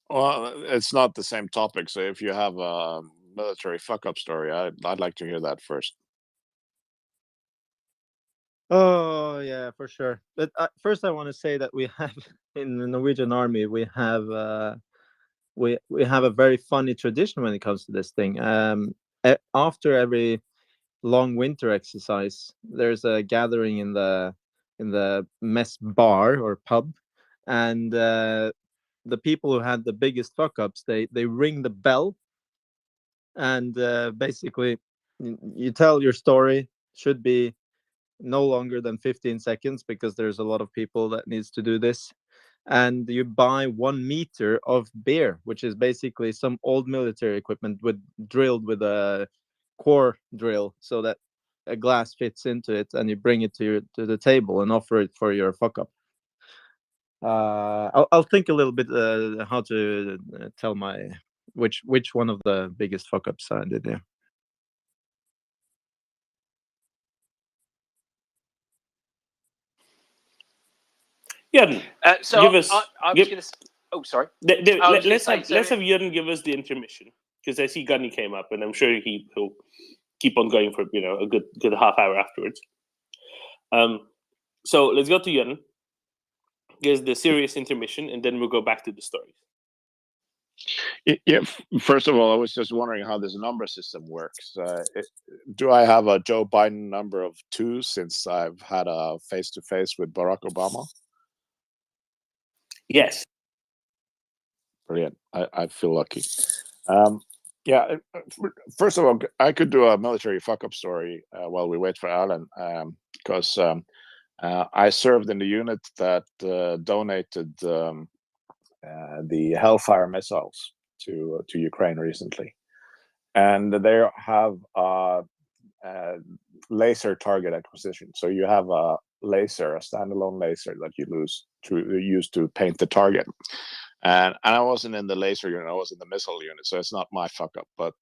Well, it's not the same topic. So if you have a military fuck-up story, I'd like to hear that first. Oh yeah, for sure. But first, I want to say that we have in the Norwegian Army we have a very funny tradition when it comes to this thing. After every long winter exercise, there's a gathering in the mess bar or pub, and the people who had the biggest fuck ups, they ring the bell, and basically you tell your story. Should be no longer than 15 seconds because there's a lot of people that needs to do this, and you buy 1 meter of beer, which is basically some old military equipment drilled with a core drill so that a glass fits into it, and you bring it to the table and offer it for your fuck up. I'll think a little bit how to tell my which one of the biggest fuck ups I did there. Yeah, so give us. I was going to. Oh, sorry. Let's have Jörn give us the intermission, because I see Gunny came up, and I'm sure he'll keep on going for a good half hour afterwards. So let's go to Jörn. Here's the serious intermission, and then we'll go back to the stories. Yeah. First of all, I was just wondering how this number system works. Do I have a Joe Biden number of 2 since I've had a face-to-face with Barack Obama? Yes. Brilliant. I feel lucky. Yeah. First of all, I could do a military fuck-up story while we wait for Alan, because I served in the unit that donated the Hellfire missiles to Ukraine recently, and they have laser target acquisition. So you have a standalone laser that you use to paint the target. And I wasn't in the laser unit; I was in the missile unit, so it's not my fuck up. But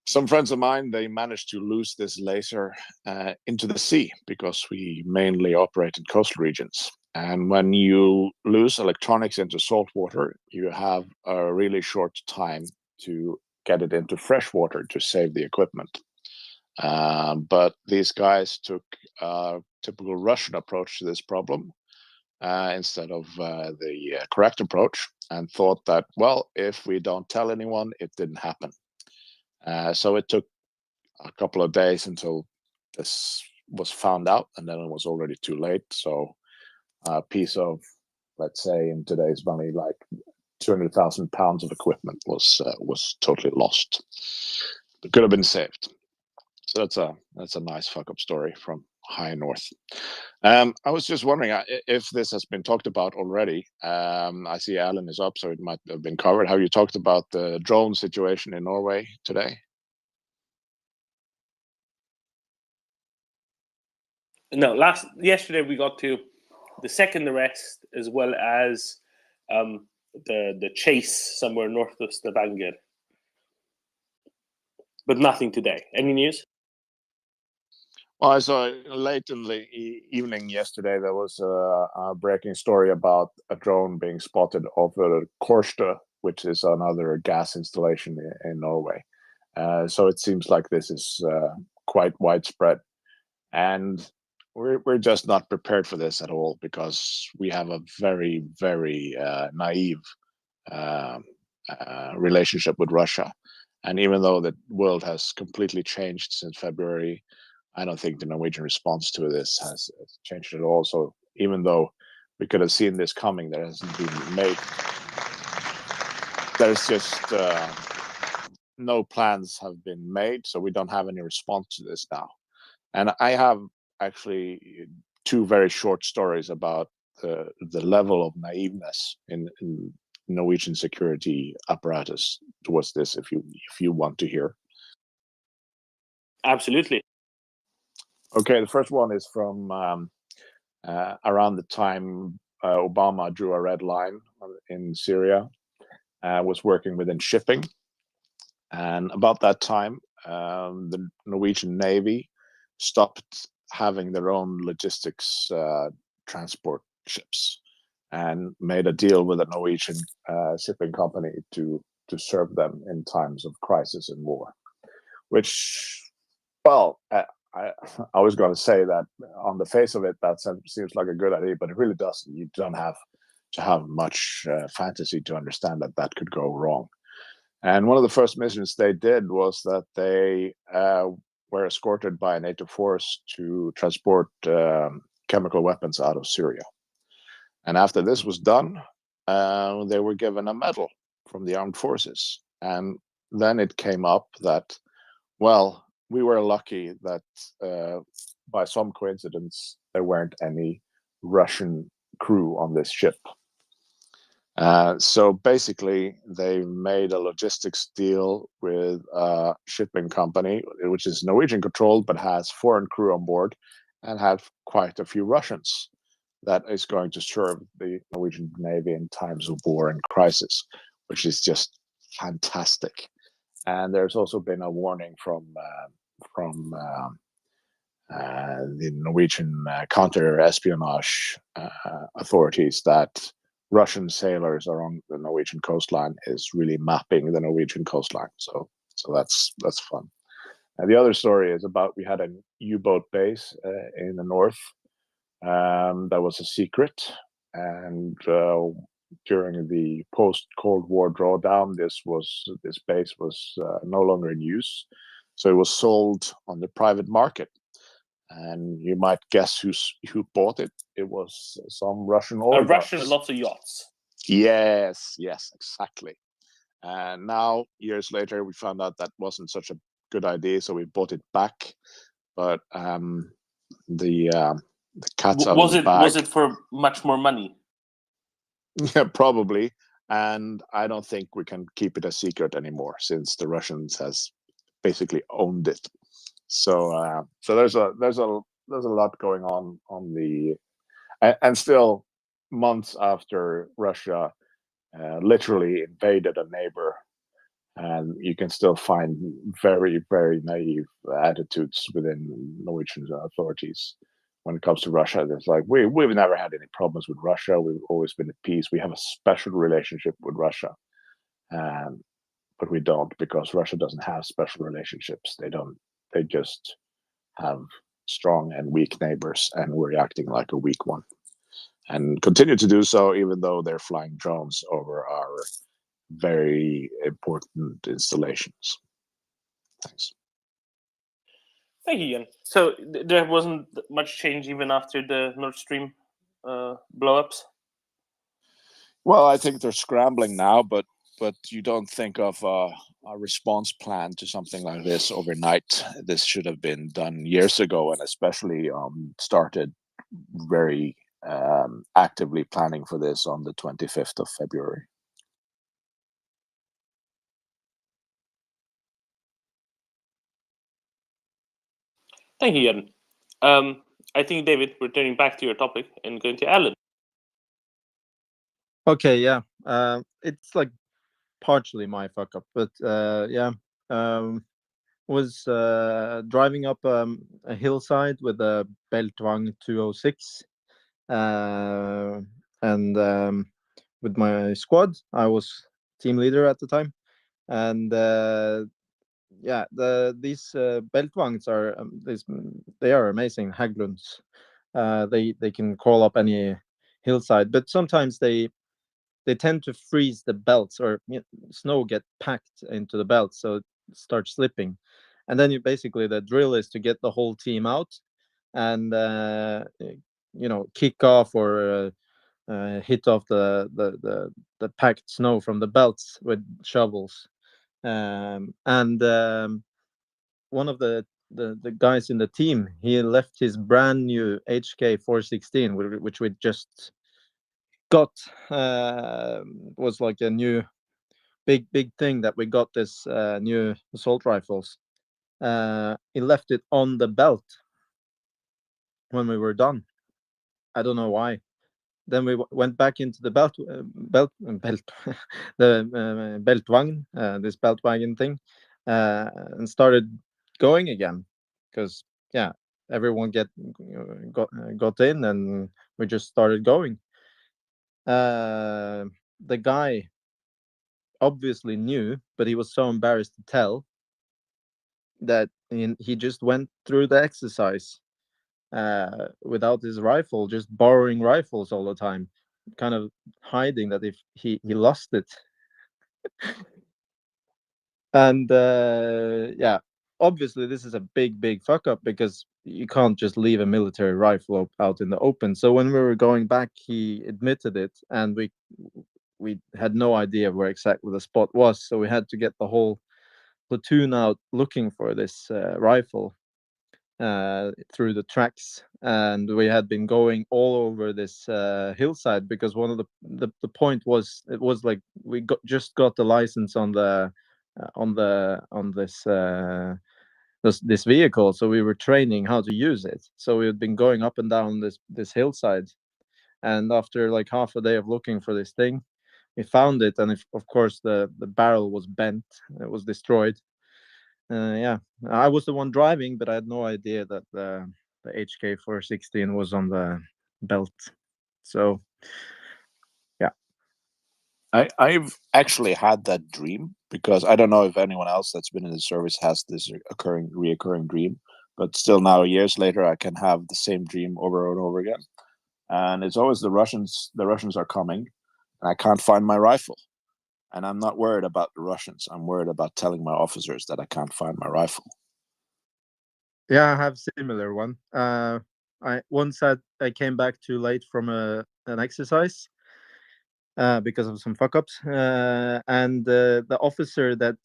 some friends of mine, they managed to lose this laser into the sea, because we mainly operate in coastal regions. And when you lose electronics into salt water, you have a really short time to get it into fresh water to save the equipment. But these guys took a typical Russian approach to this problem instead of the correct approach, and thought that, well, if we don't tell anyone, it didn't happen. So it took a couple of days until this was found out, and then it was already too late. So a piece of, let's say in today's money, like 200,000 pounds of equipment was totally lost. It could have been saved. So that's a nice fuck up story from high north. I was just wondering if this has been talked about already. I see Alan is up, so it might have been covered. Have you talked about the drone situation in Norway today? No, yesterday we got to the second arrest, as well as the chase somewhere north of Stavanger. But nothing today. Any news? Well, I saw late in the evening yesterday, there was a breaking story about a drone being spotted over Kårstø, which is another gas installation in Norway. So it seems like this is quite widespread. And we're just not prepared for this at all, because we have a very, very naive relationship with Russia. And even though the world has completely changed since February, I don't think the Norwegian response to this has changed at all. So even though we could have seen this coming, there hasn't been made. There's just no plans have been made, so we don't have any response to this now. And I have actually 2 very short stories about the level of naiveness in Norwegian security apparatus towards this, if you want to hear. Absolutely. Okay, the first one is from around the time Obama drew a red line in Syria, was working within shipping. And about that time, the Norwegian Navy stopped having their own logistics transport ships and made a deal with a Norwegian shipping company to serve them in times of crisis and war. Which, well, I was going to say that on the face of it, that seems like a good idea, but it really doesn't. You don't have to have much fantasy to understand that that could go wrong. And one of the first missions they did was that they were escorted by a NATO force to transport chemical weapons out of Syria. And after this was done, they were given a medal from the armed forces. And then it came up that, well, we were lucky that by some coincidence, there weren't any Russian crew on this ship. So basically, they made a logistics deal with a shipping company, which is Norwegian controlled, but has foreign crew on board and have quite a few Russians that is going to serve the Norwegian Navy in times of war and crisis, which is just fantastic. And there's also been a warning from the Norwegian counter-espionage authorities that Russian sailors along the Norwegian coastline is really mapping the Norwegian coastline. So that's fun. And the other story is about we had an U-boat base in the north that was a secret, and during the post-Cold War drawdown, this base was no longer in use, so it was sold on the private market. And you might guess who bought it. It was some Russian oligarchs. Russia, lots of yachts. Yes, exactly. And now, years later, we found out that wasn't such a good idea, so we bought it back. But the cat's out of the bag. Was it for much more money? Yeah, probably. And I don't think we can keep it a secret anymore, since the Russians has basically owned it. So there's a lot going on the, and still months after Russia literally invaded a neighbor, and you can still find very, very naive attitudes within Norwegian authorities when it comes to Russia. There's like we've never had any problems with Russia. We've always been at peace. We have a special relationship with Russia, but we don't, because Russia doesn't have special relationships. They just have strong and weak neighbors, and we're acting like a weak one, and continue to do so, even though they're flying drones over our very important installations. Thanks. Thank you, Jan. So there wasn't much change even after the Nord Stream blow-ups? Well, I think they're scrambling now, but you don't think of a response plan to something like this overnight. This should have been done years ago, and especially started very actively planning for this on the 25th of February. Thank you, Jan. I think, David, returning back to your topic and going to Alan. Okay, yeah. It's like partially my fuck up, but yeah. Was driving up a hillside with a Beltvang 206, and with my squad. I was team leader at the time, and yeah, these Beltvangs are they are amazing Haglunds. They can crawl up any hillside, but sometimes they tend to freeze the belts, or snow get packed into the belts, so it starts slipping. And then the drill is to get the whole team out and kick off or hit off the packed snow from the belts with shovels. And one of the guys in the team, he left his brand new HK 416, which we just got. Was like a new big thing that we got, this new assault rifles. He left it on the belt when we were done. I don't know why. then we went back into the Beltwagen, this Beltwagen thing, and started going again, because everyone got in, and we just started going. The guy obviously knew, but he was so embarrassed to tell that he just went through the exercise without his rifle, just borrowing rifles all the time, kind of hiding that if he lost it. And obviously this is a big fuck up, because you can't just leave a military rifle out in the open. So when we were going back, he admitted it, and we had no idea where exactly the spot was, so we had to get the whole platoon out looking for this rifle through the tracks. And we had been going all over this hillside, because one of the point was, it was like we just got the license on this vehicle, so we were training how to use it. So we had been going up and down this hillside, and after like half a day of looking for this thing, we found it, and of course the barrel was bent, it was destroyed. I was the one driving, but I had no idea that the HK416 was on the belt. So I've actually had that dream, because I don't know if anyone else that's been in the service has this reoccurring dream, but still now years later I can have the same dream over and over again, and it's always the Russians are coming, and I can't find my rifle. And I'm not worried about the Russians, I'm worried about telling my officers that I can't find my rifle. I have similar one. I once I came back too late from an exercise because of some fuck ups, and the officer that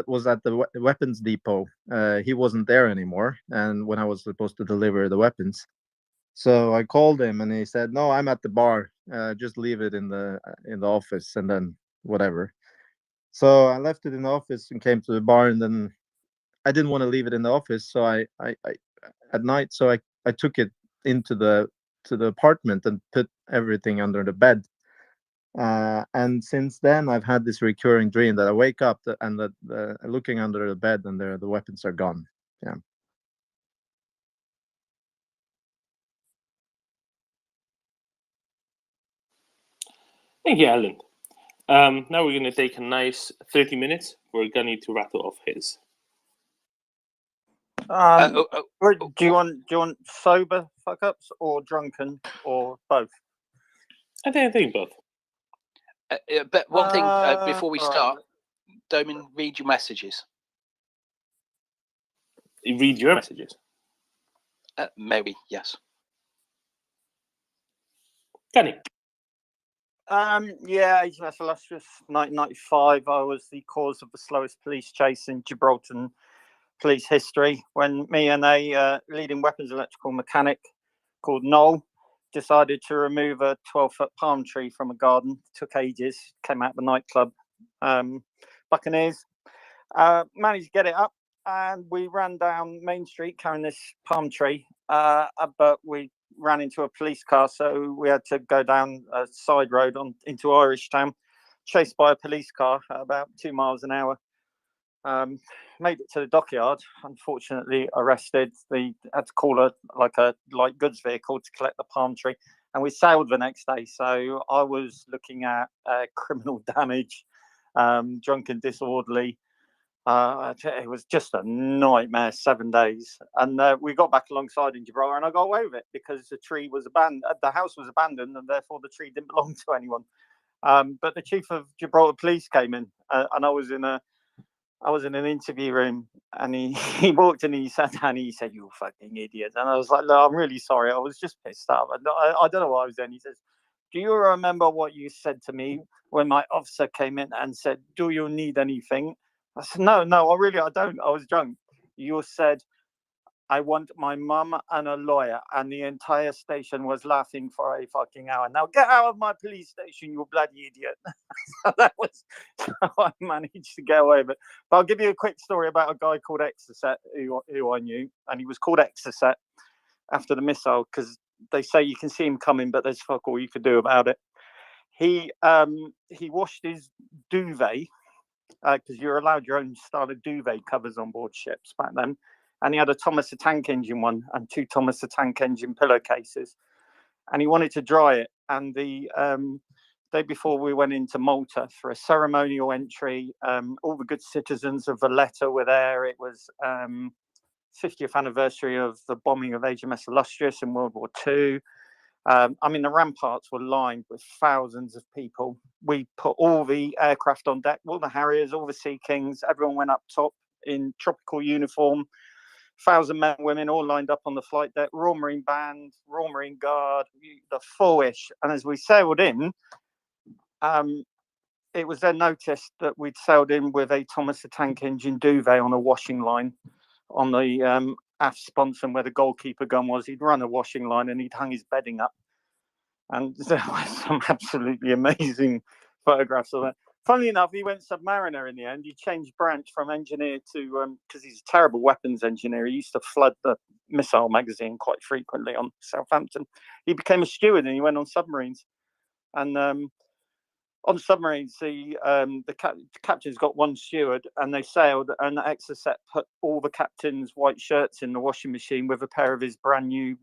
was at the weapons depot, he wasn't there anymore, and when I was supposed to deliver the weapons. So I called him, and he said, "No, I'm at the bar. Just leave it in the office, and then whatever." So I left it in the office and came to the bar, and then I didn't want to leave it in the office. So I at night, so I took it into the apartment and put everything under the bed. And since then, I've had this recurring dream that I wake up and that looking under the bed, and the weapons are gone. Yeah. Thank you, Alan. Now we're going to take a nice 30 minutes for Gunny to rattle off his. Do you want sober fuck ups or drunken or both? I think both. But one thing before we start, Domin, read your messages. Read your messages? Maybe, yes. Gunny. Age less illustrious. 1995, I was the cause of the slowest police chase in Gibraltar police history, when me and a leading weapons electrical mechanic called Noel decided to remove a 12-foot palm tree from a garden. It took ages. Came out of the nightclub Buccaneers. Managed to get it up, and we ran down Main Street carrying this palm tree, but we ran into a police car, so we had to go down a side road into Irish Town, chased by a police car at about 2 miles an hour. Made it to the dockyard, unfortunately arrested. They had to call a light goods vehicle to collect the palm tree, and we sailed the next day. So I was looking at criminal damage, drunk and disorderly. It was just a nightmare, 7 days. And we got back alongside in Gibraltar, and I got away with it because the tree was abandoned. The house was abandoned, and therefore the tree didn't belong to anyone. But the chief of Gibraltar police came in, and I was in an interview room, and he walked in and he sat down and he said, "You fucking idiot." And I was like, "No, I'm really sorry. I was just pissed off. I don't know what I was doing." He says, "Do you remember what you said to me when my officer came in and said, 'Do you need anything?'" I said, No, I don't. I was drunk. You said, "I want my mum and a lawyer," and the entire station was laughing for a fucking hour. "Now get out of my police station, you bloody idiot." So that was how I managed to get away with it. But I'll give you a quick story about a guy called Exocet who I knew, and he was called Exocet after the missile because they say you can see him coming, but there's fuck all you could do about it. He washed his duvet, because you're allowed your own style of duvet covers on board ships back then, and he had a Thomas the Tank Engine one and 2 Thomas the Tank Engine pillowcases, and he wanted to dry it. And the day before we went into Malta for a ceremonial entry, all the good citizens of Valletta were there. It was 50th anniversary of the bombing of HMS Illustrious in World War II. I mean, the ramparts were lined with thousands of people. We put all the aircraft on deck, all the Harriers, all the Sea Kings. Everyone went up top in tropical uniform. 1,000 men and women all lined up on the flight deck. Royal Marine Band, Royal Marine Guard, the full-ish. And as we sailed in, it was then noticed that we'd sailed in with a Thomas the Tank Engine duvet on a washing line on the aft sponson where the goalkeeper gun was. He'd run a washing line and he'd hung his bedding up. And there were some absolutely amazing photographs of it. Funnily enough, he went submariner in the end. He changed branch from engineer to, because he's a terrible weapons engineer. He used to flood the missile magazine quite frequently on Southampton. He became a steward and he went on submarines. And on submarines, the captain's got one steward, and they sailed, and Exocet put all the captain's white shirts in the washing machine with a pair of his brand new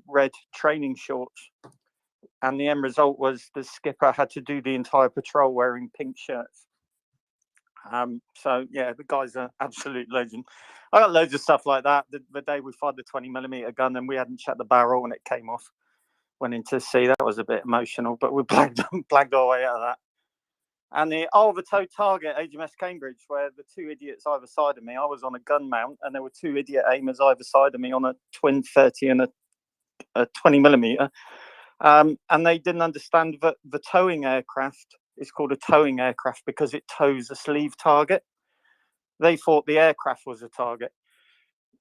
red training shorts. And the end result was the skipper had to do the entire patrol wearing pink shirts. So yeah, the guy's an absolute legend. I got loads of stuff like that. The day we fired the 20mm gun and we hadn't checked the barrel and it came off. Went into sea. That was a bit emotional, but we blagged our way out of that. And the tow target, HMS Cambridge, where the 2 idiots either side of me, I was on a gun mount, and there were 2 idiot aimers either side of me on a twin 30 and a 20mm. And they didn't understand that the towing aircraft is called a towing aircraft because it tows a sleeve target. They thought the aircraft was a target.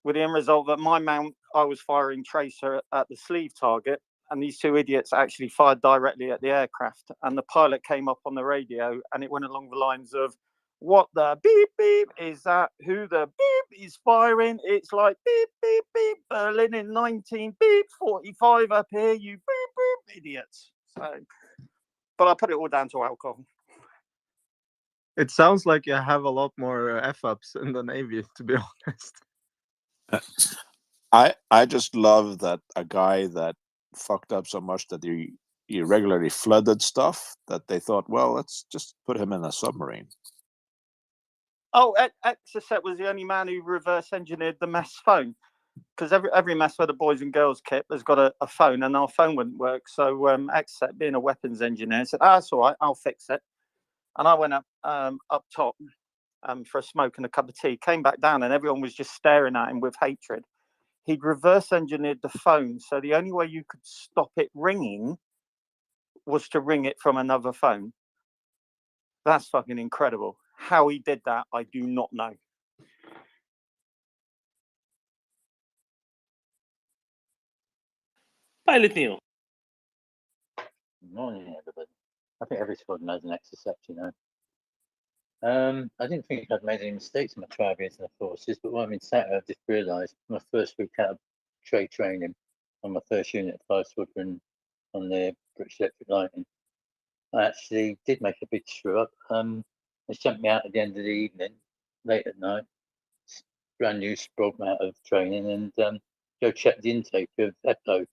With the end result that my mount, I was firing tracer at the sleeve target, and these 2 idiots actually fired directly at the aircraft. And the pilot came up on the radio, and it went along the lines of, "What the beep beep is that? Who the beep is firing? It's like beep beep beep. Berlin in 19 beep 45 up here. You beep beep idiots." So, but I put it all down to alcohol. It sounds like you have a lot more F-ups in the Navy, to be honest. I just love that a guy that fucked up so much that he regularly flooded stuff that they thought, well, let's just put him in a submarine. Oh, Exocet was the only man who reverse engineered the mess phone, because every mess where the boys and girls kit has got a phone, and our phone wouldn't work. So Exocet, being a weapons engineer, said, "That's all right, I'll fix it." And I went up top for a smoke and a cup of tea. Came back down, and everyone was just staring at him with hatred. He'd reverse engineered the phone, so the only way you could stop it ringing was to ring it from another phone. That's fucking incredible. How he did that, I do not know. Pilot Neil. Good morning, everybody. I think every squad knows an Exocet, you know. I didn't think I'd made any mistakes in my 12 years in the forces, but while I'm in Saturday, I've just realised my first week out of trade training on my first unit, 5 Squadron on the British Electric Lightning, I actually did make a big screw up. They sent me out at the end of the evening, late at night, brand new, brought me out of training, and go check the intake of Echo.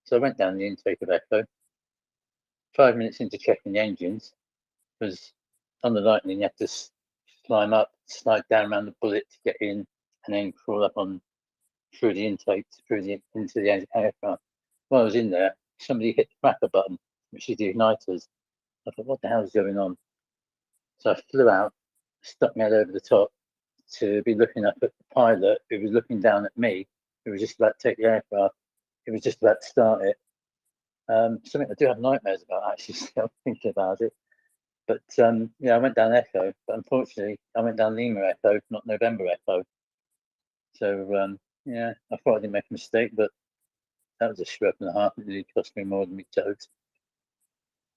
So I went down the intake of Echo. 5 minutes into checking the engines, because on the Lightning you have to climb up, slide down around the bullet to get in, and then crawl up through the intake into the aircraft. While I was in there, somebody hit the cracker button, which is the igniters. I thought, what the hell is going on? So I flew out, stuck my head over the top to be looking up at the pilot, who was looking down at me, who was just about to take the aircraft. He was just about to start it. Something I do have nightmares about, actually, still thinking about it. But yeah, I went down Echo, but unfortunately, I went down Lima Echo, not November Echo. So yeah, I thought I didn't make a mistake, but that was a screw-up and a half. It really cost me more than me toes.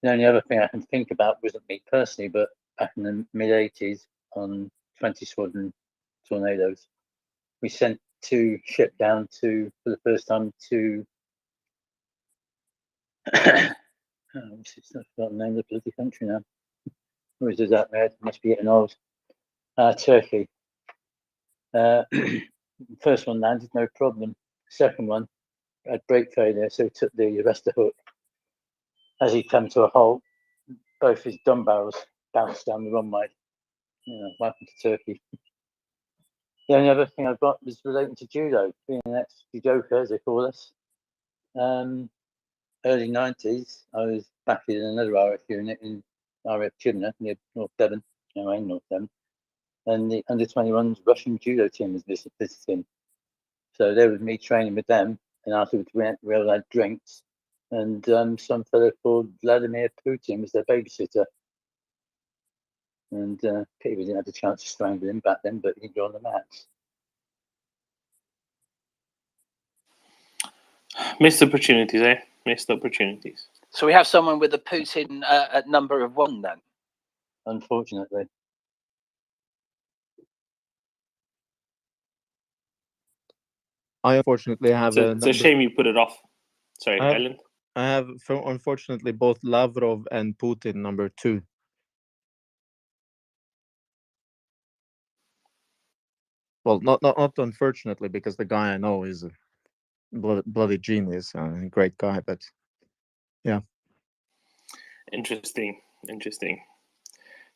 The only other thing I can think about wasn't me personally, but back in the mid-80s on 20 Squadron Tornadoes, we sent 2 ships down for the first time to I've forgotten the name of the bloody country now. Where does that red? Must be getting old. Turkey. First one landed, no problem. Second one had brake failure, so he took the arrestor hook. As he came to a halt, both his dumb barrels bounced down the runway. What happened to Turkey? The only other thing I've got is relating to judo, being an ex-judoka, as they call us. Early 90s, I was back in another RF unit in RF Chibna, near North Devon, in North Devon. And the under-21s Russian judo team was visiting. So they were with me training with them, and afterwards we all had drinks. And some fellow called Vladimir Putin was their babysitter. And pity we didn't have the chance to strangle him back then, but he'd go on the mats. Missed opportunities, eh? Missed opportunities. So we have someone with a Putin at number of 1 then? Unfortunately. I unfortunately have It's a shame you put it off. Sorry, Ellen. I have, unfortunately, both Lavrov and Putin number 2. Well, not unfortunately, because the guy I know is a bloody genius, a great guy. But yeah, interesting.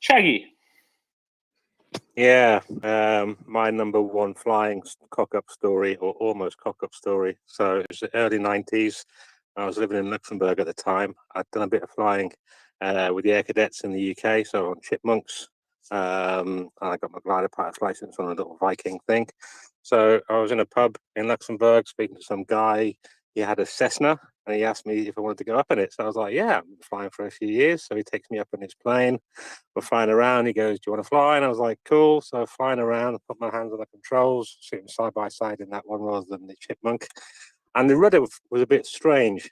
Shaggy. Yeah, my number 1 flying cock-up story, or almost cock-up story. So it was the early 90s. I was living in Luxembourg at the time. I'd done a bit of flying with the Air Cadets in the UK, so on Chipmunks. And I got my glider pilot's license on a little Viking thing. So I was in a pub in Luxembourg speaking to some guy. He had a Cessna, and he asked me if I wanted to go up in it. So I was like, yeah, I've been flying for a few years. So he takes me up in his plane. We're flying around. He goes, do you want to fly? And I was like, cool. So flying around, I put my hands on the controls, sitting side by side in that one rather than the Chipmunk. And the rudder was a bit strange.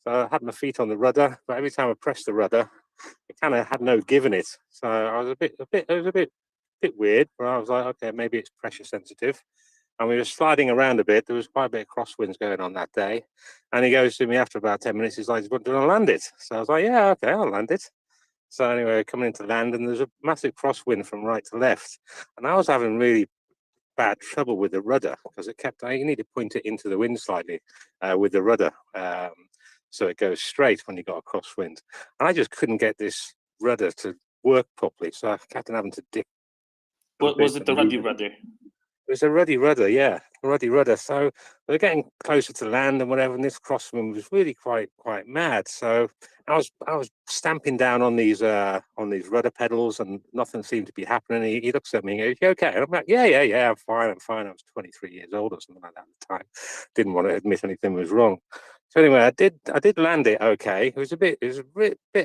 So I had my feet on the rudder, but every time I pressed the rudder, it kind of had no give in it. So I was it was a bit weird, but I was like, okay, maybe it's pressure sensitive. And we were sliding around a bit. There was quite a bit of crosswinds going on that day. And he goes to me after about 10 minutes, he's like, do you want to land it? So I was like, yeah, okay, I'll land it. So anyway, coming into land, and there's a massive crosswind from right to left. And I was having really bad trouble with the rudder because you need to point it into the wind slightly with the rudder. So it goes straight when you got a crosswind. And I just couldn't get this rudder to work properly. So I kept having to dip. What was it, the ruddy rudder? It was a ruddy rudder, yeah, a ruddy rudder. So we were getting closer to land and whatever, and this crosswind was really quite mad. So I was stamping down on these rudder pedals, and nothing seemed to be happening. He looks at me and goes, "You okay?" And I'm like, "Yeah, I'm fine. I was 23 years old or something like that at the time. Didn't want to admit anything was wrong." So anyway, I did land it okay. It was a bit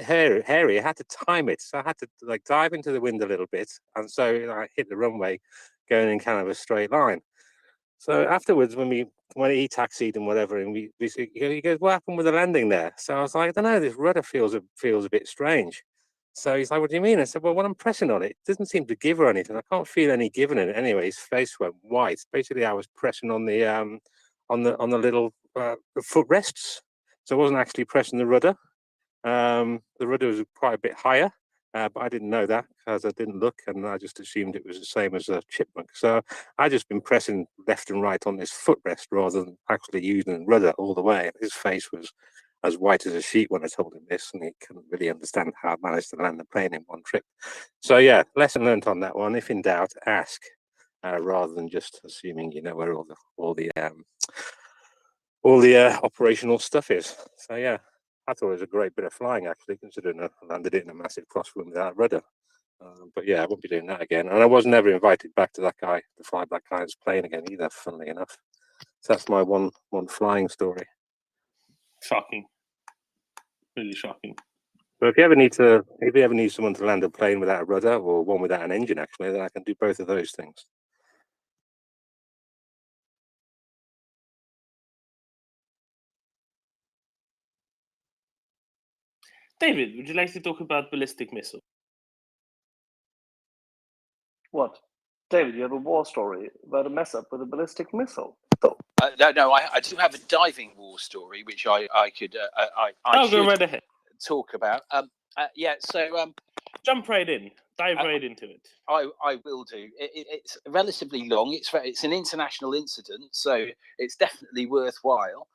hairy. I had to time it, so I had to like dive into the wind a little bit, and so I hit the runway, going in kind of a straight line. So afterwards, when he taxied and whatever, and he goes, "What happened with the landing there?" So I was like, "I don't know. This rudder feels a bit strange." So he's like, "What do you mean?" I said, "Well, when I'm pressing on it, it doesn't seem to give or anything. I can't feel any give in it." Anyway, his face went white. Basically, I was pressing on the little footrests, so I wasn't actually pressing the rudder. The rudder was quite a bit higher. But I didn't know that because I didn't look, and I just assumed it was the same as a Chipmunk. So I just been pressing left and right on this footrest rather than actually using the rudder all the way. And his face was as white as a sheet when I told him this, and he couldn't really understand how I managed to land the plane in one trip. So yeah, lesson learned on that one. If in doubt, ask rather than just assuming you know where all the operational stuff is. So yeah. I thought it was a great bit of flying, actually, considering I landed it in a massive crosswind without rudder. But yeah, I won't be doing that again. And I was never invited back to to fly that guy's plane again either, funnily enough. So that's my one flying story. Shocking. Really shocking. But if you ever need someone to land a plane without a rudder, or one without an engine, actually, then I can do both of those things. David, would you like to talk about ballistic missile? What? David, you have a war story about a mess up with a ballistic missile. No, I do have a diving war story, which I could Go should right ahead. talk about. Yeah, so jump right in, dive right into it. I will do. It's relatively long. It's an international incident, so it's definitely worthwhile.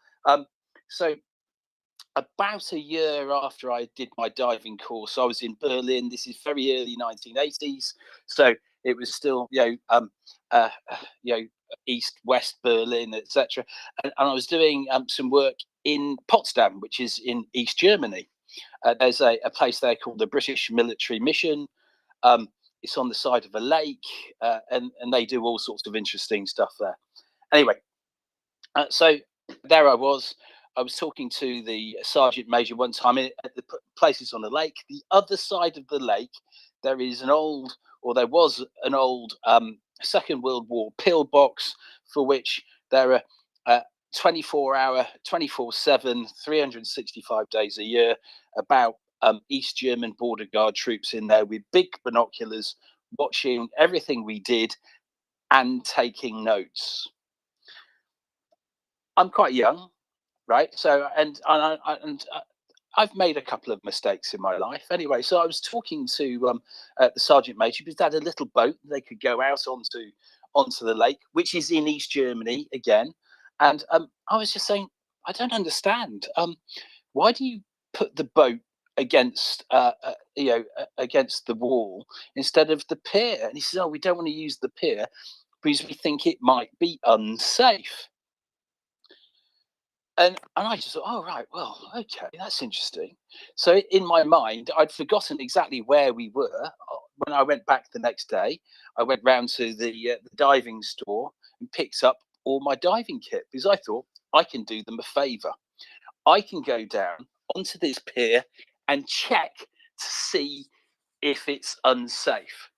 So about a year after I did my diving course, I was in Berlin. This is very early 1980s, so it was still East-West Berlin, etc. And I was doing some work in Potsdam, which is in East Germany. There's a place there called the British Military Mission. It's on the side of a lake, and they do all sorts of interesting stuff there. Anyway, so there I was talking to the sergeant major one time at the places on the lake. The other side of the lake, there was an old Second World War pillbox, for which there are 24-hour, 24/7, 365 days a year, about East German border guard troops in there with big binoculars, watching everything we did and taking notes. I'm quite young, right? So, and I've made a couple of mistakes in my life. Anyway, so I was talking to the sergeant major, because they had a little boat they could go out onto the lake, which is in East Germany again. And I was just saying, I don't understand. Why do you put the boat against against the wall instead of the pier? And he says, "Oh, we don't want to use the pier because we think it might be unsafe." And I just thought, oh, right, well, okay, that's interesting. So in my mind, I'd forgotten exactly where we were. When I went back the next day, I went round to the diving store and picked up all my diving kit, because I thought, I can do them a favour. I can go down onto this pier and check to see if it's unsafe.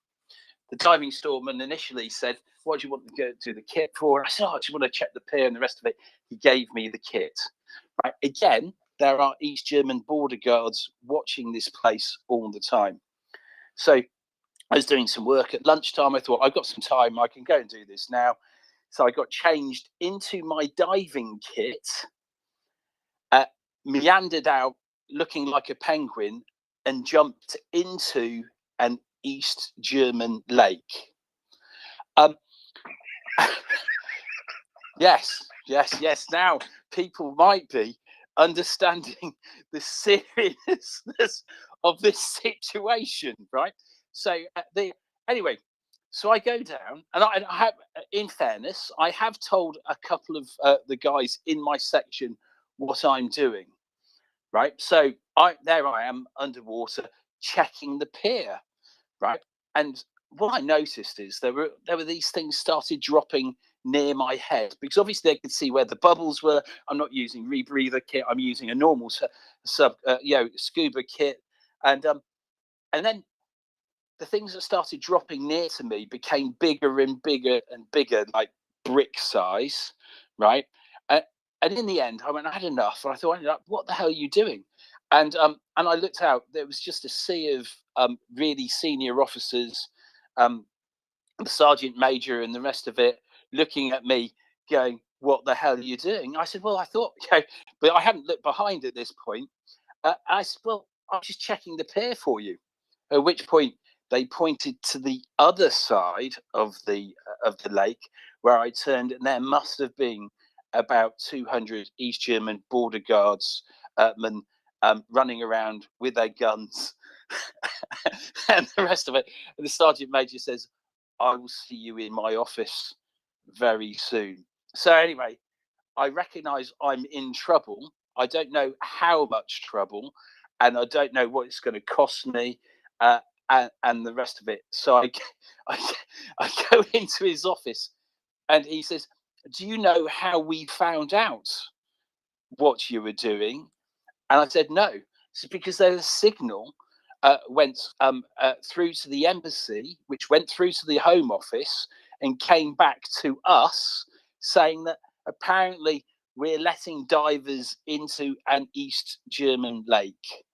The diving storeman initially said, "What do you want to go to the kit for?" I said, "Oh, I just want to check the pier and the rest of it." He gave me the kit. Right. Again, there are East German border guards watching this place all the time. So I was doing some work at lunchtime. I thought, I've got some time, I can go and do this now. So I got changed into my diving kit, meandered out looking like a penguin, and jumped into an East German lake. Yes. Now people might be understanding the seriousness of this situation, right? So anyway, so I go down, and I have, in fairness, I have told a couple of the guys in my section what I'm doing, right? So there I am underwater checking the pier, right? And what I noticed is there were these things started dropping near my head, because obviously they could see where the bubbles were. I'm not using rebreather kit. I'm using a normal scuba kit, and then the things that started dropping near to me became bigger and bigger and bigger, like brick size, right? And in the end, I had enough. And I thought, what the hell are you doing? And I looked out. There was just a sea of really senior officers, the sergeant major and the rest of it, looking at me, going, "What the hell are you doing?" I said, "Well, I thought," but I hadn't looked behind at this point. I said, "Well, I'm just checking the pier for you." At which point they pointed to the other side of the lake, where I turned, and there must have been about 200 East German border guards men running around with their guns and the rest of it. And the sergeant major says, "I will see you in my office very soon." So anyway, I recognize I'm in trouble. I don't know how much trouble, and I don't know what it's going to cost me, and the rest of it. So I go into his office, and he says, "Do you know how we found out what you were doing?" And I said, "No." It's because there's a signal went through to the embassy, which went through to the Home Office and came back to us, saying that apparently we're letting divers into an East German lake.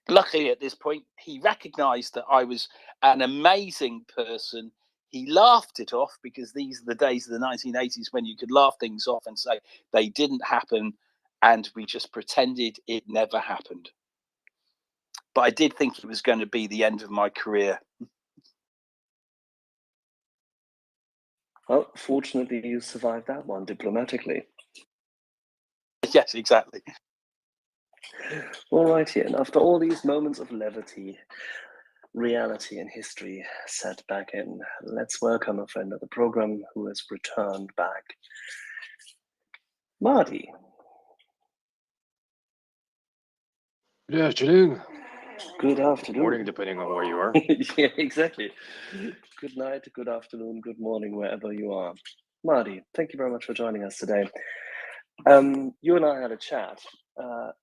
Luckily, at this point, he recognized that I was an amazing person. he laughed it off because these are the days of the 1980s when you could laugh things off and say they didn't happen, and we just pretended it never happened. But I did think it was going to be the end of my career. Well, fortunately, you survived that one diplomatically. Yes, exactly. All righty, and after all these moments of levity, reality and history set back in, let's welcome a friend of the program who has returned back. Marty. Good afternoon. Good afternoon. Morning, depending on where you are. Yeah, exactly. Good night, good afternoon, good morning, wherever you are. Marty, thank you very much for joining us today. You and I had a chat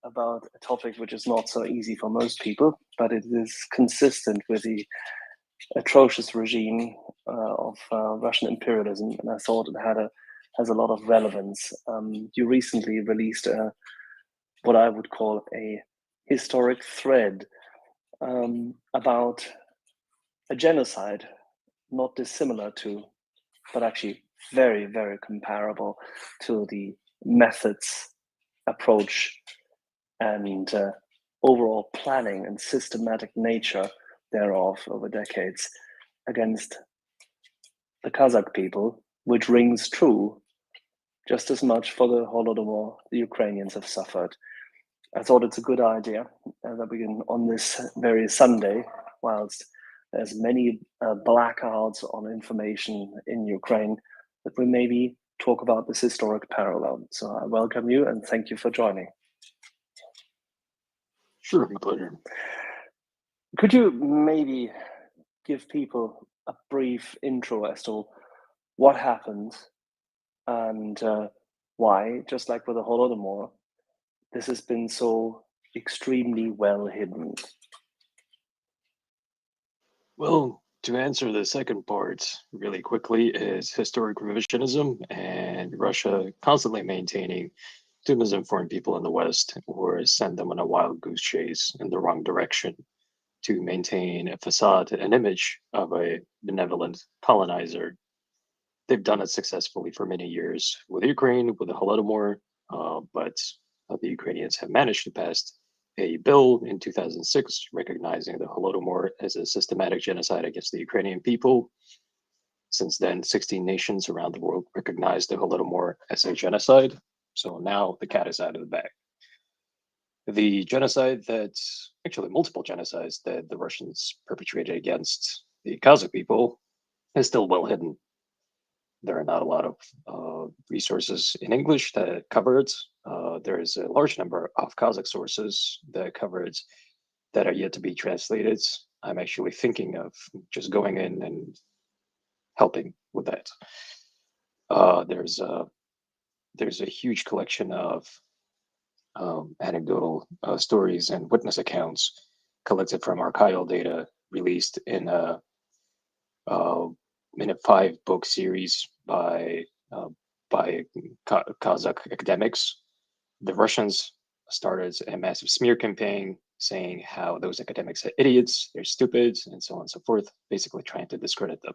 about a topic which is not so easy for most people, but it is consistent with the atrocious regime of Russian imperialism, and I thought it has a lot of relevance. You recently released what I would call a historic thread about a genocide not dissimilar to, but actually very, very comparable to the methods, approach, and overall planning and systematic nature thereof over decades against the Kazakh people, which rings true just as much for the Holodomor the Ukrainians have suffered. I thought it's a good idea that we can, on this very Sunday, whilst there's many blackouts on information in Ukraine, that we maybe talk about this historic parallel. So I welcome you and thank you for joining. Sure, my pleasure. Could you maybe give people a brief intro as to what happened and why, just like with the Holodomor, this has been so extremely well hidden? Well, to answer the second part really quickly is historic revisionism and Russia constantly maintaining to misinform people in the West or send them on a wild goose chase in the wrong direction to maintain a facade, an image of a benevolent colonizer. They've done it successfully for many years with Ukraine, with the Holodomor, but the Ukrainians have managed to pass a bill in 2006 recognizing the Holodomor as a systematic genocide against the Ukrainian people. Since then, 16 nations around the world recognize the Holodomor as a genocide. So now the cat is out of the bag. The genocide actually multiple genocides that the Russians perpetrated against the Kazakh people is still well hidden. There are not a lot of resources in English that cover it. There is a large number of Kazakh sources that cover it that are yet to be translated. I'm actually thinking of just going in and helping with that. There's a huge collection of anecdotal stories and witness accounts collected from archival data released in a 5-book series by Kazakh academics. The Russians started a massive smear campaign saying how those academics are idiots, they're stupid, and so on and so forth, basically trying to discredit them.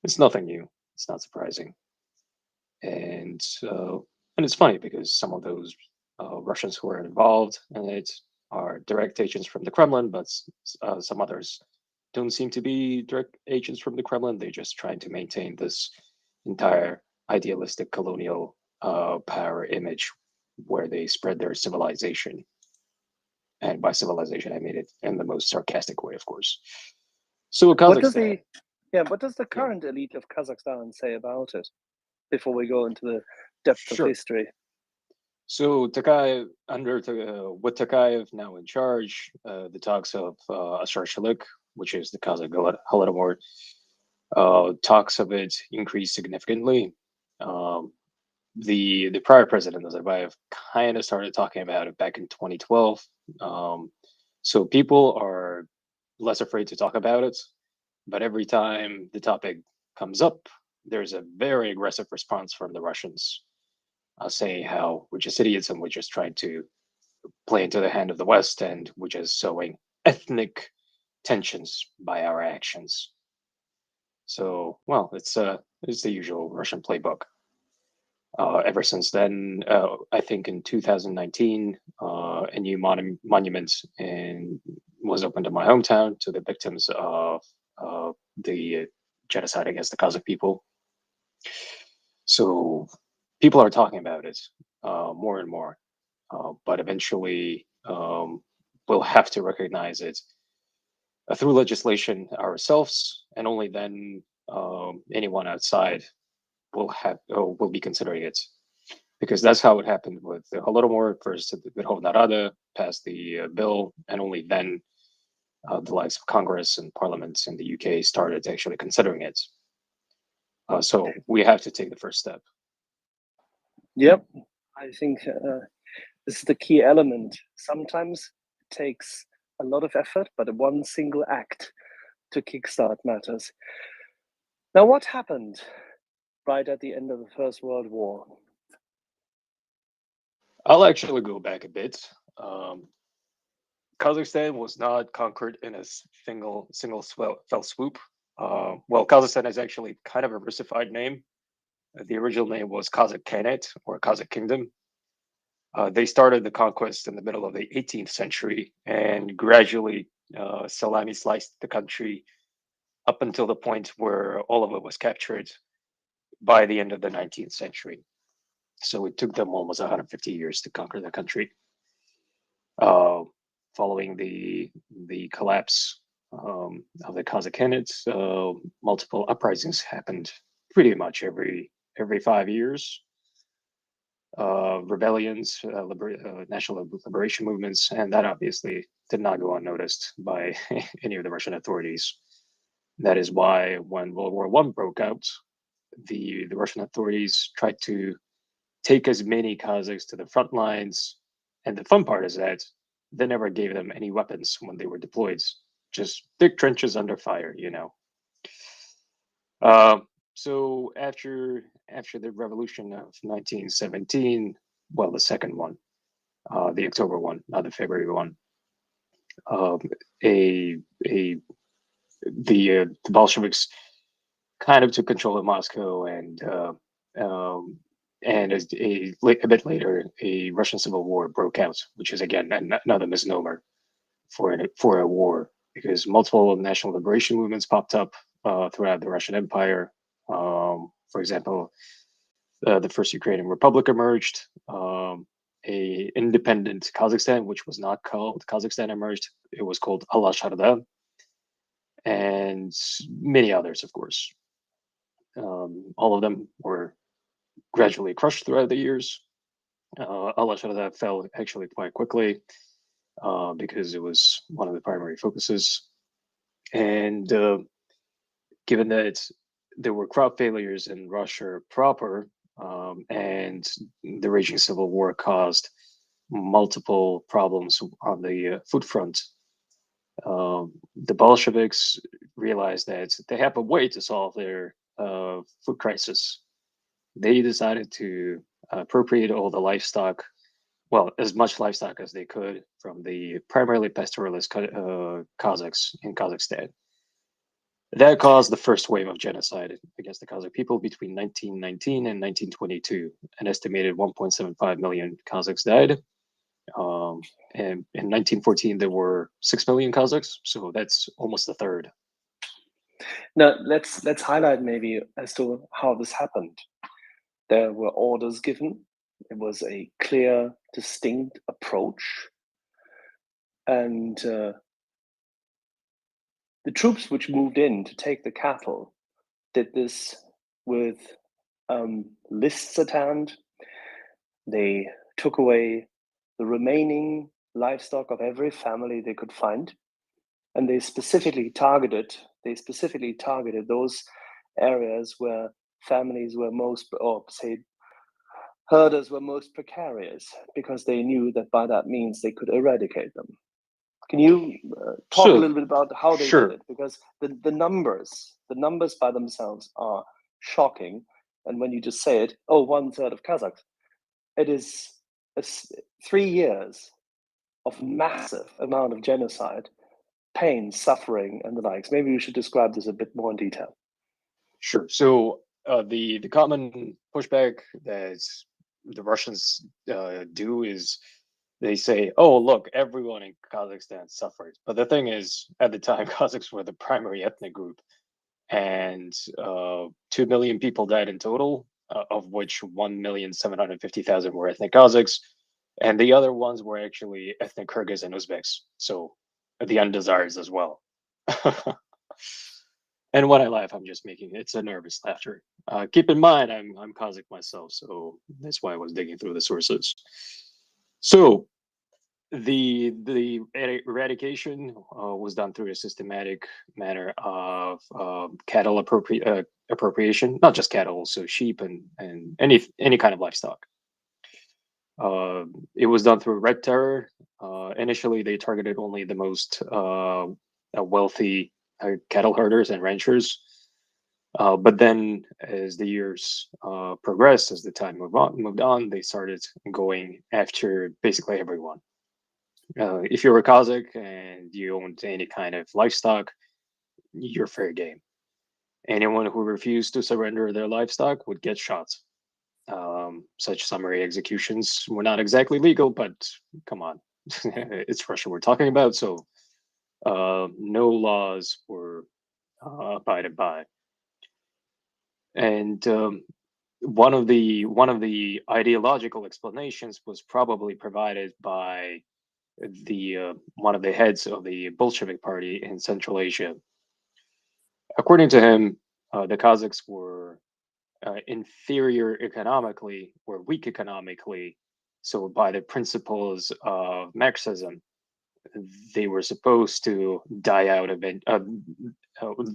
It's nothing new. It's not surprising. And it's funny because some of those Russians who are involved in it are direct agents from the Kremlin, but some others don't seem to be direct agents from the Kremlin. They're just trying to maintain this entire idealistic colonial power image where they spread their civilization. And by civilization, I mean it in the most sarcastic way, of course. So what does the current elite of Kazakhstan say about it before we go into the depth of history? So Tokayev, with Tokayev now in charge, the talks of Asharshilik, which is the Kazakh Holodomor, talks of it increased significantly. The prior president Nazarbayev kind of started talking about it back in 2012. So people are less afraid to talk about it, but every time the topic comes up, there's a very aggressive response from the Russians, saying how we're just idiots and we're just trying to play into the hand of the West and we're just sowing ethnic tensions by our actions. So, well, it's the usual Russian playbook. Ever since then, I think in 2019, a new monument was opened in my hometown to the victims of the genocide against the Kazakh people. So people are talking about it more and more, but eventually we'll have to recognize it through legislation ourselves, and only then anyone outside will be considering it, because that's how it happened with the Holodomor. First, the Verkhovna Rada passed the bill, and only then the likes of Congress and Parliament in the UK started actually considering it. So we have to take the first step. Yep, I think this is the key element. Sometimes it takes a lot of effort, but one single act to kickstart matters. Now, what happened right at the end of the First World War? I'll actually go back a bit. Kazakhstan was not conquered in a single fell swoop. Well, Kazakhstan is actually kind of a versified name. The original name was Kazakh Khanate, or Kazakh Kingdom. They started the conquest in the middle of the 18th century and gradually salami sliced the country up until the point where all of it was captured by the end of the 19th century. So it took them almost 150 years to conquer the country. Following the collapse of the Kazakh Khanate, multiple uprisings happened pretty much every 5 years. Rebellions, national liberation movements, and that obviously did not go unnoticed by any of the Russian authorities. That is why when World War I broke out, the Russian authorities tried to take as many Kazakhs to the front lines. And the fun part is that they never gave them any weapons when they were deployed, just thick trenches under fire, you know. So after the revolution of 1917, well, the second one, the October one, not the February one, the Bolsheviks kind of took control of Moscow, and a bit later, a Russian civil war broke out, which is again another misnomer for a war, because multiple national liberation movements popped up throughout the Russian Empire. For example, the first Ukrainian Republic emerged. A independent Kazakhstan, which was not called Kazakhstan, emerged. It was called Alashkharda, and many others, of course. All of them were gradually crushed throughout the years. Alashkharda fell actually quite quickly because it was one of the primary focuses. And given that there were crop failures in Russia proper, and the raging civil war caused multiple problems on the food front, the Bolsheviks realized that they have a way to solve their food crisis. They decided to appropriate all the livestock, well, as much livestock as they could from the primarily pastoralist Kazakhs in Kazakhstan. That caused the first wave of genocide against the Kazakh people between 1919 and 1922. An estimated 1.75 million Kazakhs died. And in 1914, there were 6 million Kazakhs, so that's almost a third. Now, let's highlight maybe as to how this happened. There were orders given. It was a clear, distinct approach. And the troops which moved in to take the cattle did this with lists at hand. They took away the remaining livestock of every family they could find, and they specifically targeted those areas where families were most, or say herders were most precarious, because they knew that by that means they could eradicate them. Can you talk a little bit about how they did it? Because the numbers by themselves are shocking. And when you just say it, 1/3 of Kazakhs, it is 3 years of massive amount of genocide, pain, suffering, and the likes. Maybe you should describe this a bit more in detail. Sure. So the common pushback that the Russians do is they say, "Oh, look, everyone in Kazakhstan suffered." But the thing is, at the time, Kazakhs were the primary ethnic group, and 2 million people died in total, of which 1,750,000 were ethnic Kazakhs, and the other ones were actually ethnic Kyrgyz and Uzbeks. So the undesires as well. And when I laugh, I'm just making it's a nervous laughter. Keep in mind, I'm Kazakh myself, so that's why I was digging through the sources. So the eradication was done through a systematic manner of cattle appropriation, not just cattle, also sheep and any kind of livestock. It was done through red terror. Initially, they targeted only the most wealthy cattle herders and ranchers. But then, as the years progressed, as the time moved on, they started going after basically everyone. If you're a Kazakh and you owned any kind of livestock, you're fair game. Anyone who refused to surrender their livestock would get shot. Such summary executions were not exactly legal, but come on, it's Russia we're talking about, so no laws were abided by. And one of the ideological explanations was probably provided by the one of the heads of the Bolshevik Party in Central Asia. According to him, the Kazakhs were inferior economically or weak economically. So, by the principles of Marxism, they were supposed to die out.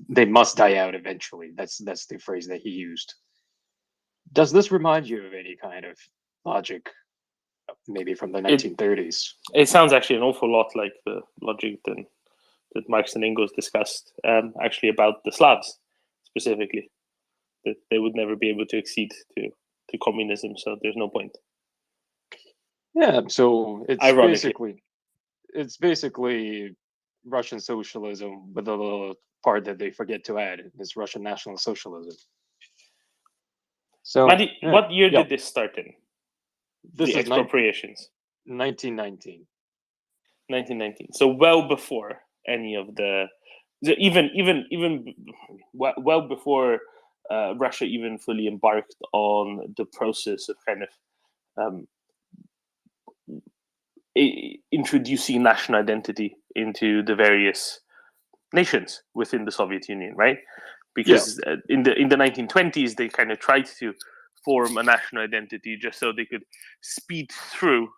They must die out eventually. That's the phrase that he used. Does this remind you of any kind of logic, maybe from the 1930s? It sounds actually an awful lot like the logic that Marx and Engels discussed, actually about the Slavs specifically, that they would never be able to accede to communism, so there's no point. Yeah, so Ironically. it's basically Russian socialism with a little part that they forget to add is Russian National Socialism. So, Madi, what year did this start in? This the is expropriations. 1919. 1919. So well before any of even well before Russia even fully embarked on the process of kind of introducing national identity into the various nations within the Soviet Union, right? Because in the 1920s they kind of tried to form a national identity just so they could speed through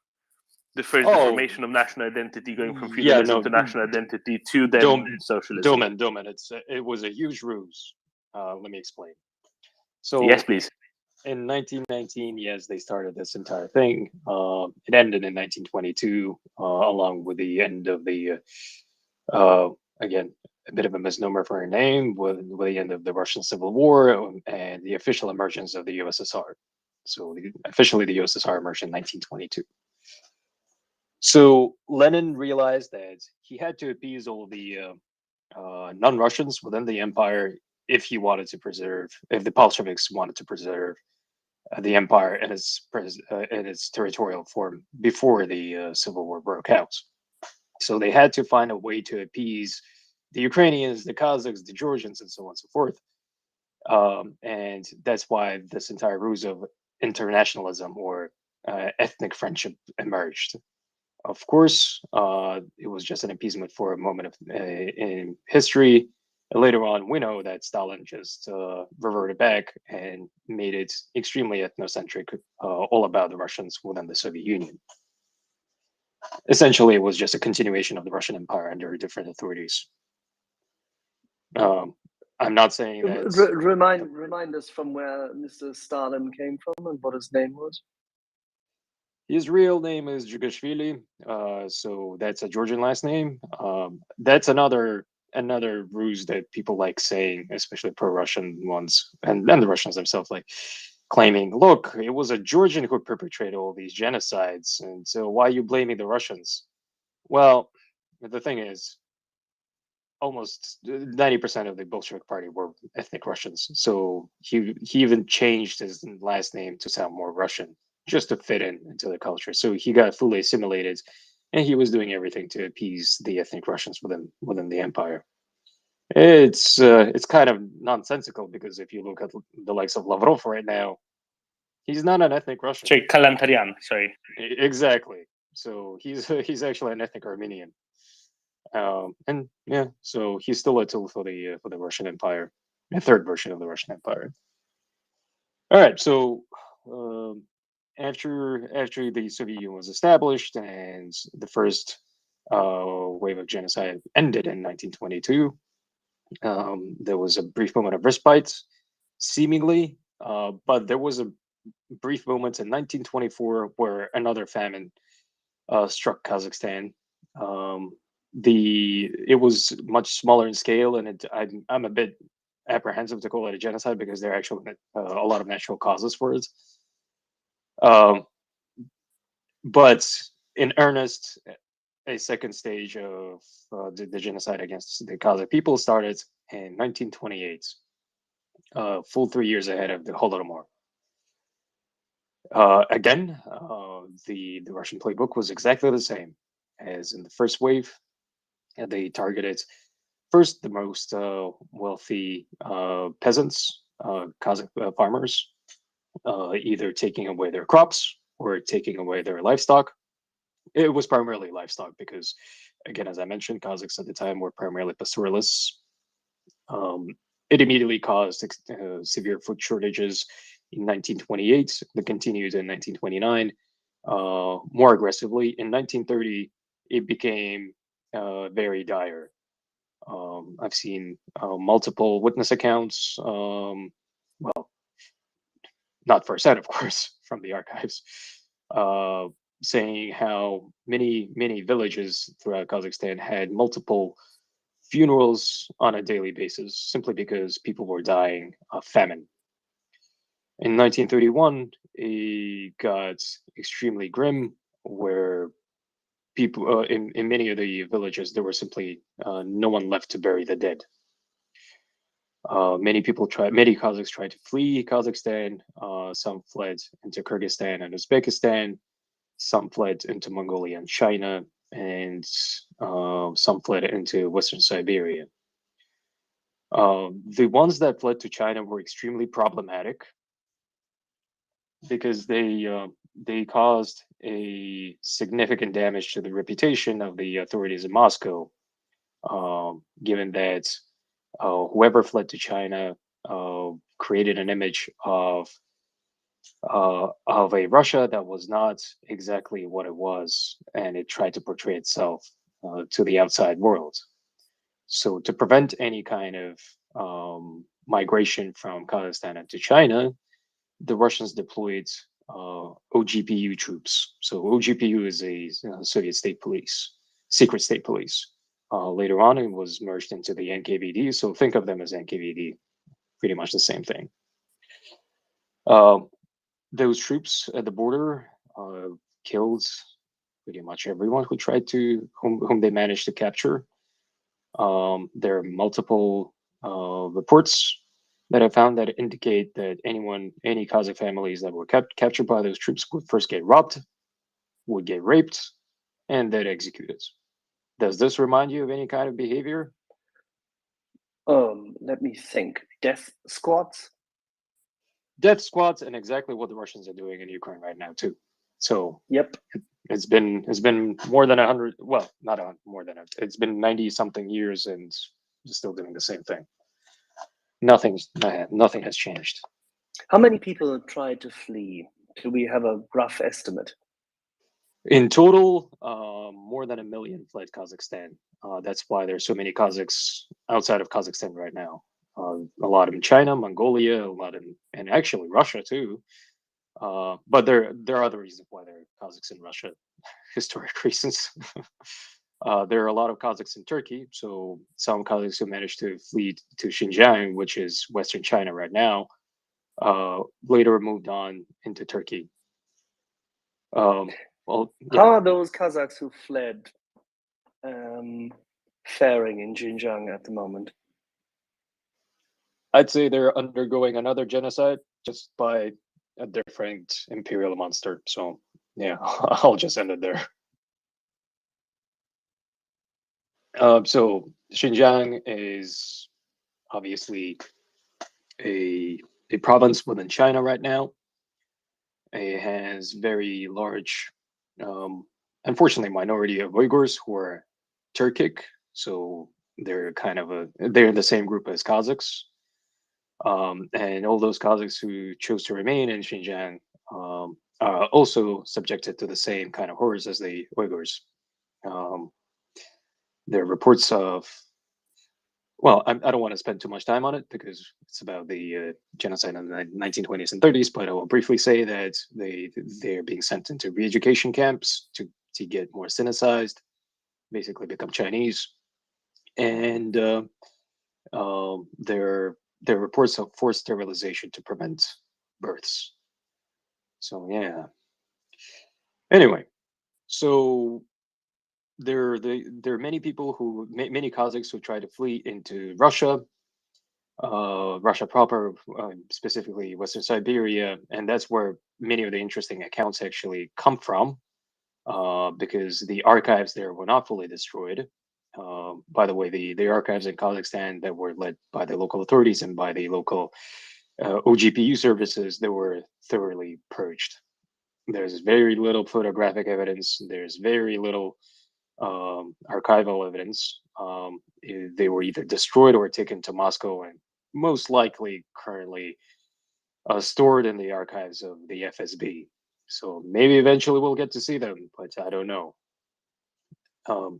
the first formation of national identity, going from feudalism to national identity to then socialism. Domen, it was a huge ruse. Let me explain. So yes, please. In 1919, yes, they started this entire thing. It ended in 1922, along with the end of the again, a bit of a misnomer for her name, with the end of the Russian Civil War and the official emergence of the USSR. So officially the USSR emerged in 1922. So Lenin realized that he had to appease all the non-Russians within the empire if the Bolsheviks wanted to preserve the empire in its territorial form before the Civil War broke out. So they had to find a way to appease the Ukrainians, the Kazakhs, the Georgians, and so on and so forth. And that's why this entire ruse of internationalism or ethnic friendship emerged. Of course, it was just an appeasement for a moment in history. And later on, we know that Stalin just reverted back and made it extremely ethnocentric, all about the Russians within the Soviet Union. Essentially, it was just a continuation of the Russian Empire under different authorities. I'm not saying that. Remind us from where Mr. Stalin came from and what his name was. His real name is Jugashvili, so that's a Georgian last name. That's another ruse that people like saying, especially pro-Russian ones, and the Russians themselves, like claiming, look, it was a Georgian who perpetrated all these genocides, and so why are you blaming the Russians? Well, the thing is, almost 90% of the Bolshevik Party were ethnic Russians. So he even changed his last name to sound more Russian, just to fit into the culture. So he got fully assimilated, and he was doing everything to appease the ethnic Russians within the empire. It's kind of nonsensical, because if you look at the likes of Lavrov right now, he's not an ethnic Russian. Sorry, Kalantarian. Sorry. Exactly. So he's actually an ethnic Armenian. And yeah, so he's still a tool for the Russian Empire, a third version of the Russian Empire. All right, so after the Soviet Union was established and the first wave of genocide ended in 1922, there was a brief moment of respite, seemingly, but there was a brief moment in 1924 where another famine struck Kazakhstan. It was much smaller in scale, and I'm a bit apprehensive to call it a genocide, because there are actually a lot of natural causes for it. But in earnest, a second stage of the genocide against the Kazakh people started in 1928, full 3 years ahead of the Holodomor. Again, the Russian playbook was exactly the same as in the first wave. They targeted first the most wealthy peasants, Kazakh farmers, either taking away their crops or taking away their livestock. It was primarily livestock because, again, as I mentioned, Kazakhs at the time were primarily pastoralists. It immediately caused severe food shortages in 1928 that continued in 1929. More aggressively, in 1930, it became very dire. I've seen multiple witness accounts, well, not firsthand, of course, from the archives, saying how many villages throughout Kazakhstan had multiple funerals on a daily basis, simply because people were dying of famine. In 1931, it got extremely grim, where people in many of the villages, there were simply no one left to bury the dead. Many Kazakhs tried to flee Kazakhstan. Some fled into Kyrgyzstan and Uzbekistan. Some fled into Mongolia and China, and some fled into Western Siberia. The ones that fled to China were extremely problematic, because they caused a significant damage to the reputation of the authorities in Moscow, given that whoever fled to China created an image of a Russia that was not exactly what it was, and it tried to portray itself to the outside world. So to prevent any kind of migration from Kazakhstan into China, the Russians deployed OGPU troops. So OGPU is a Soviet state police, secret state police. Later on, it was merged into the NKVD. So think of them as NKVD, pretty much the same thing. Those troops at the border killed pretty much everyone whom they managed to capture. There are multiple reports that I found that indicate that any Kazakh families that were captured by those troops would first get robbed, would get raped, and then executed. Does this remind you of any kind of behavior? Let me think. Death squads? Death squads, and exactly what the Russians are doing in Ukraine right now too. So yep, it's been more than 100. Well, not more than it's been 90 something years, and still doing the same thing. Nothing has changed. How many people have tried to flee? Do we have a rough estimate? In total, more than 1 million fled Kazakhstan. That's why there's so many Kazakhs outside of Kazakhstan right now. A lot in China, Mongolia, a lot and actually Russia too. But there are other reasons why there are Kazakhs in Russia, historic reasons. There are a lot of Kazakhs in Turkey. So some Kazakhs who managed to flee to Xinjiang, which is Western China right now, later moved on into Turkey. Well, yeah. How are those Kazakhs who fled faring in Xinjiang at the moment? I'd say they're undergoing another genocide just by a different imperial monster. So yeah, I'll just end it there. So Xinjiang is obviously a province within China right now. It has very large, unfortunately, minority of Uyghurs who are Turkic. So they're they're in the same group as Kazakhs. And all those Kazakhs who chose to remain in Xinjiang are also subjected to the same kind of horrors as the Uyghurs. There are reports of, well, I don't want to spend too much time on it because it's about the genocide in the 1920s and 30s, but I will briefly say that they're being sent into re-education camps to get more Sinicized, basically become Chinese. And there are reports of forced sterilization to prevent births. So yeah. Anyway, so there are many people many Kazakhs who try to flee into Russia, Russia proper, specifically Western Siberia, and that's where many of the interesting accounts actually come from, because the archives there were not fully destroyed. By the way, the archives in Kazakhstan that were led by the local authorities and by the local OGPU services, they were thoroughly purged. There's very little photographic evidence. There's very little archival evidence. They were either destroyed or taken to Moscow and most likely currently stored in the archives of the FSB. So maybe eventually we'll get to see them, but I don't know.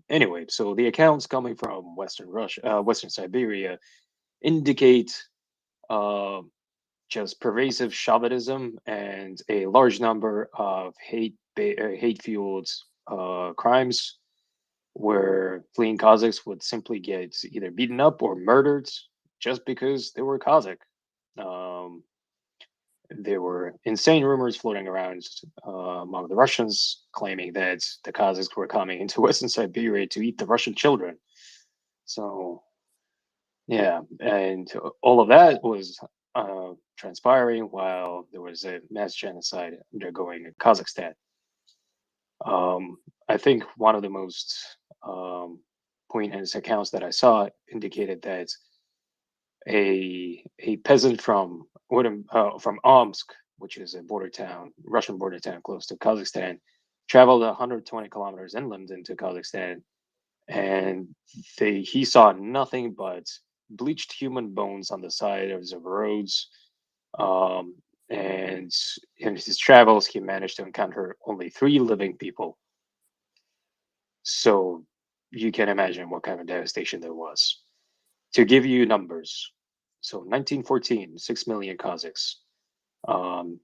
Anyway, so the accounts coming from Western Russia, Western Siberia, indicate just pervasive chauvinism and a large number of hate-fueled crimes, where fleeing Kazakhs would simply get either beaten up or murdered just because they were Kazakh. There were insane rumors floating around among the Russians claiming that the Kazakhs were coming into Western Siberia to eat the Russian children. So, yeah, and all of that was transpiring while there was a mass genocide undergoing in Kazakhstan. I think one of the most poignant accounts that I saw indicated that a peasant from Omsk, which is a border town, Russian border town close to Kazakhstan, traveled 120 kilometers inland into Kazakhstan, and he saw nothing but bleached human bones on the side of the roads. And in his travels, he managed to encounter only 3 living people. So you can imagine what kind of devastation there was. To give you numbers, so 1914, 6 million Kazakhs, and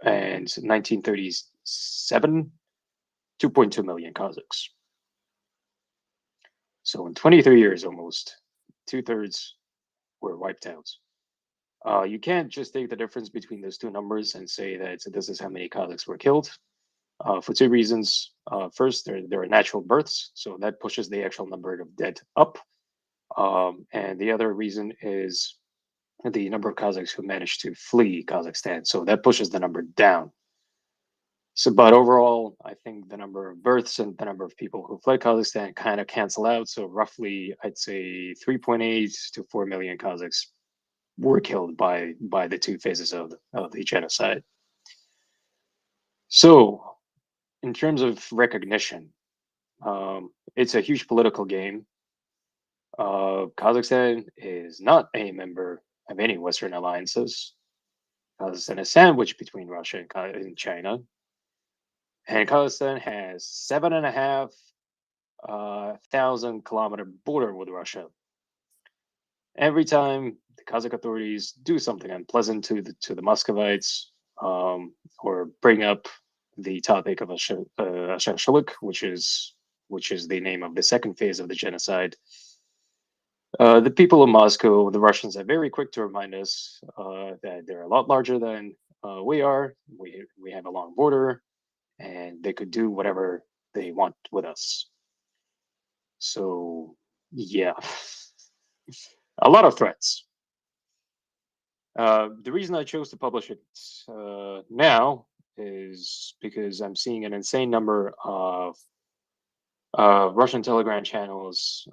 1937, 2.2 million Kazakhs. So in 23 years, almost 2/3 were wiped out. You can't just take the difference between those two numbers and say that this is how many Kazakhs were killed. For 2 reasons. First, there are natural births, so that pushes the actual number of dead up. And the other reason is the number of Kazakhs who managed to flee Kazakhstan, so that pushes the number down. So, but overall, I think the number of births and the number of people who fled Kazakhstan kind of cancel out. So roughly, I'd say 3.8 to 4 million Kazakhs were killed by the 2 phases of the genocide. So, in terms of recognition, it's a huge political game. Kazakhstan is not a member of any Western alliances. Kazakhstan is sandwiched between Russia and China. And Kazakhstan has 7,500 kilometer border with Russia. Every time the Kazakh authorities do something unpleasant to the Muscovites, or bring up the topic of Ashashalik, which is the name of the second phase of the genocide, the people of Moscow, the Russians, are very quick to remind us that they're a lot larger than we are. We have a long border, and they could do whatever they want with us. So Yeah, a lot of threats. The reason I chose to publish it now is because I'm seeing an insane number of Russian Telegram channels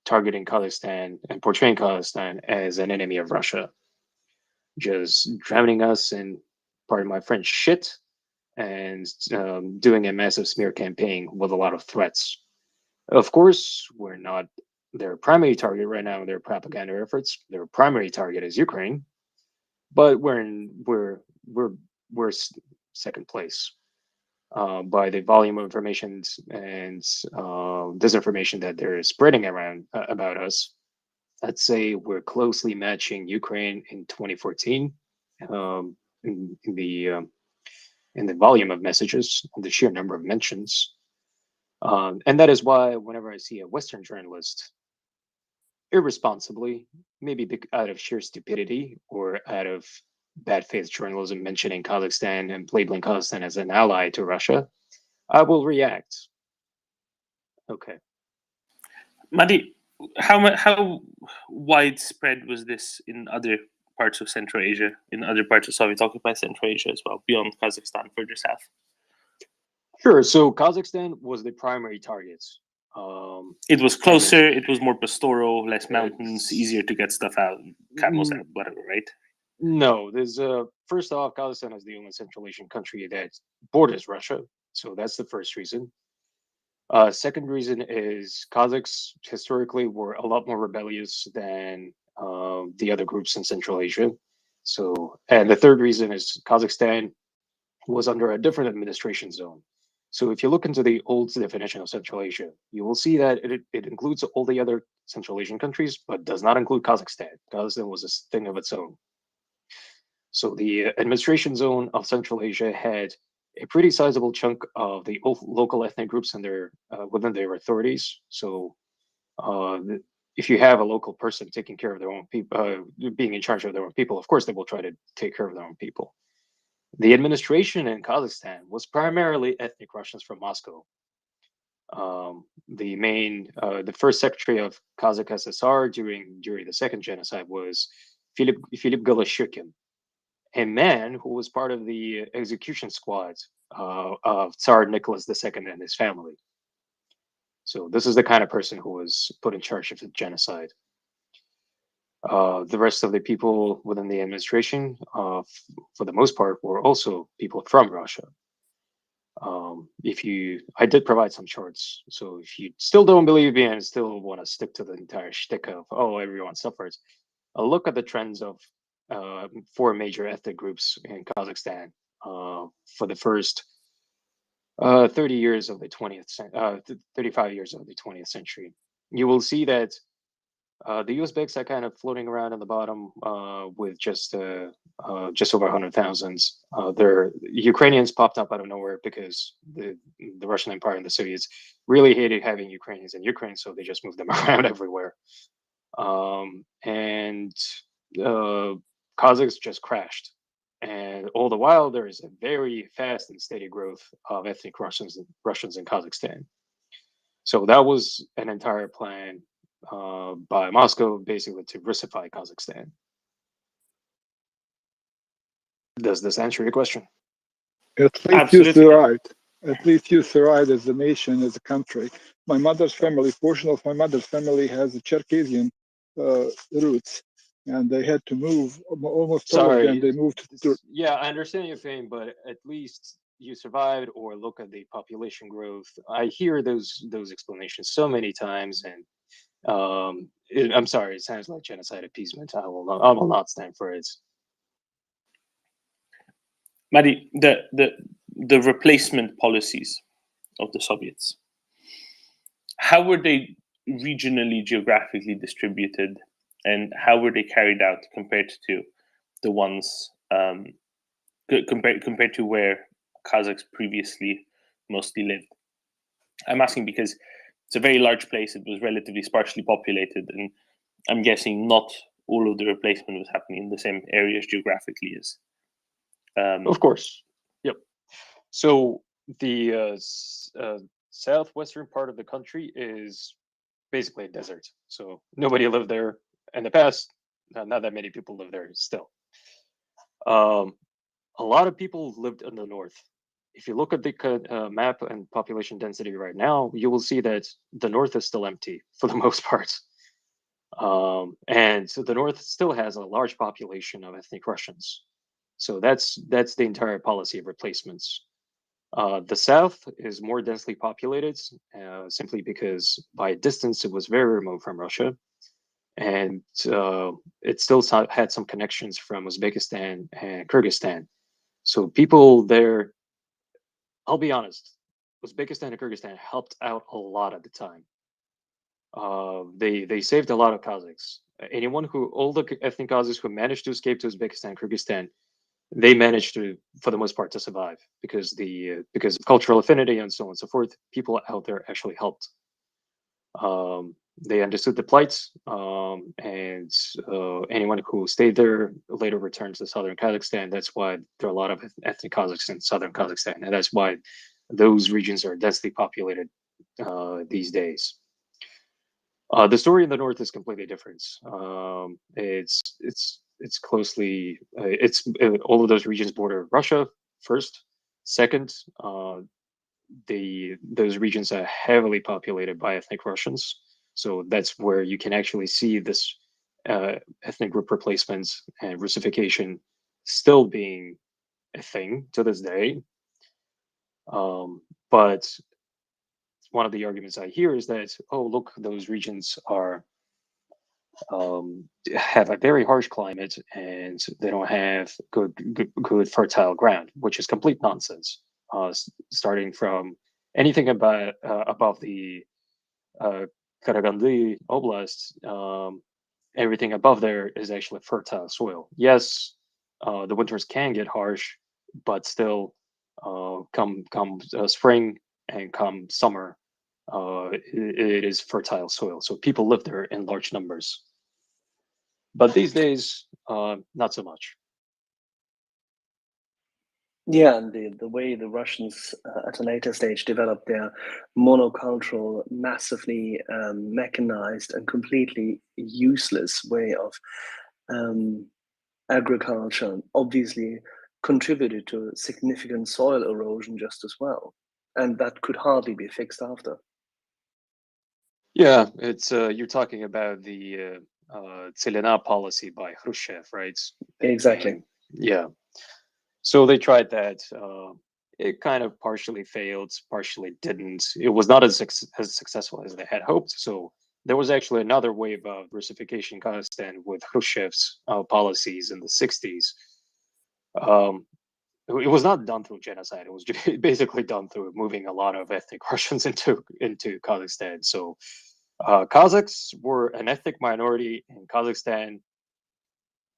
targeting Kazakhstan and portraying Kazakhstan as an enemy of Russia, just drowning us in, pardon my French, shit, and doing a massive smear campaign with a lot of threats. Of course, we're not their primary target right now in their propaganda efforts. Their primary target is Ukraine, but we're second place by the volume of information and disinformation that they're spreading around about us. I'd say we're closely matching Ukraine in 2014 in the volume of messages, the sheer number of mentions. And that is why whenever I see a Western journalist irresponsibly, maybe out of sheer stupidity or out of bad faith journalism mentioning Kazakhstan and labeling Kazakhstan as an ally to Russia, I will react. Okay. Madi, how widespread was this in other parts of Central Asia, in other parts of Soviet-occupied Central Asia as well, beyond Kazakhstan, further south? Sure. So Kazakhstan was the primary target. It was closer, it was more pastoral, less mountains, easier to get stuff out, camels out, whatever, right? No, there's first off, Kazakhstan is the only Central Asian country that borders Russia, so that's the first reason. Second reason is Kazakhs historically were a lot more rebellious than the other groups in Central Asia. So, and the third reason is Kazakhstan was under a different administration zone. So if you look into the old definition of Central Asia, you will see that it includes all the other Central Asian countries, but does not include Kazakhstan. Kazakhstan was a thing of its own. So the administration zone of Central Asia had a pretty sizable chunk of the local ethnic groups in their within their authorities. So if you have a local person taking care of their own people, being in charge of their own people, of course they will try to take care of their own people. The administration in Kazakhstan was primarily ethnic Russians from Moscow. The first secretary of Kazakh SSR during the second genocide was Philip Goloshukin, a man who was part of the execution squad of Tsar Nicholas II and his family. So this is the kind of person who was put in charge of the genocide. The rest of the people within the administration, for the most part, were also people from Russia. I did provide some charts, so if you still don't believe me and still want to stick to the entire shtick of, oh, everyone suffers, look at the trends of 4 major ethnic groups in Kazakhstan for the first 30 years of the 35 years of the 20th century. You will see that the Uzbeks are kind of floating around in the bottom with just over 100,000. The Ukrainians popped up out of nowhere because the Russian Empire and the Soviets really hated having Ukrainians in Ukraine, so they just moved them around everywhere. And Kazakhs just crashed. And all the while, there is a very fast and steady growth of ethnic Russians in Kazakhstan. So that was an entire plan by Moscow, basically to Russify Kazakhstan. Does this answer your question? At least Absolutely. you survived. At least you survived as a nation, as a country. My mother's family, portion of my mother's family has a Cherkessian roots, and they had to move. Almost all of them, they moved to. Yeah, I understand your pain, but at least you survived. Or look at the population growth. I hear those explanations so many times, and I'm sorry, it sounds like genocide appeasement. I will not stand for it. Madi, the replacement policies of the Soviets, how were they regionally, geographically distributed, and how were they carried out compared to the ones compared to where Kazakhs previously mostly lived? I'm asking because it's a very large place. It was relatively sparsely populated, and I'm guessing not all of the replacement was happening in the same areas geographically as. Of course. Yep. So the southwestern part of the country is basically a desert. So nobody lived there in the past. Not that many people live there still. A lot of people lived in the north. If you look at the map and population density right now, you will see that the north is still empty for the most part. And so the north still has a large population of ethnic Russians. So that's the entire policy of replacements. The south is more densely populated, simply because by distance it was very remote from Russia, and it still had some connections from Uzbekistan and Kyrgyzstan. So people there, I'll be honest, Uzbekistan and Kyrgyzstan helped out a lot at the time. They saved a lot of Kazakhs. All the ethnic Kazakhs who managed to escape to Uzbekistan, Kyrgyzstan, they managed to, for the most part, to survive because of cultural affinity and so on and so forth. People out there actually helped. They understood the plights, and anyone who stayed there later returned to southern Kazakhstan. That's why there are a lot of ethnic Kazakhs in southern Kazakhstan, and that's why those regions are densely populated these days. The story in the north is completely different. It's closely all of those regions border Russia first. Second, those regions are heavily populated by ethnic Russians. So that's where you can actually see this ethnic group replacements and Russification still being a thing to this day. But one of the arguments I hear is that, oh, look, those regions have a very harsh climate and they don't have good fertile ground, which is complete nonsense. Starting from anything above the Karagandy Oblast, everything above there is actually fertile soil. Yes, the winters can get harsh, but still, come spring and come summer, it is fertile soil. So people live there in large numbers. But these days, not so much. Yeah, and the way the Russians at a later stage developed their monocultural, massively mechanized and completely useless way of agriculture obviously contributed to significant soil erosion just as well. And that could hardly be fixed after. Yeah, it's you're talking about the Tselena policy by Khrushchev, right? Exactly. Yeah. So they tried that. It kind of partially failed, partially didn't. It was not as successful as they had hoped. So there was actually another wave of Russification in Kazakhstan with Khrushchev's policies in the 60s. It was not done through genocide. It was basically done through moving a lot of ethnic Russians into Kazakhstan. So Kazakhs were an ethnic minority in Kazakhstan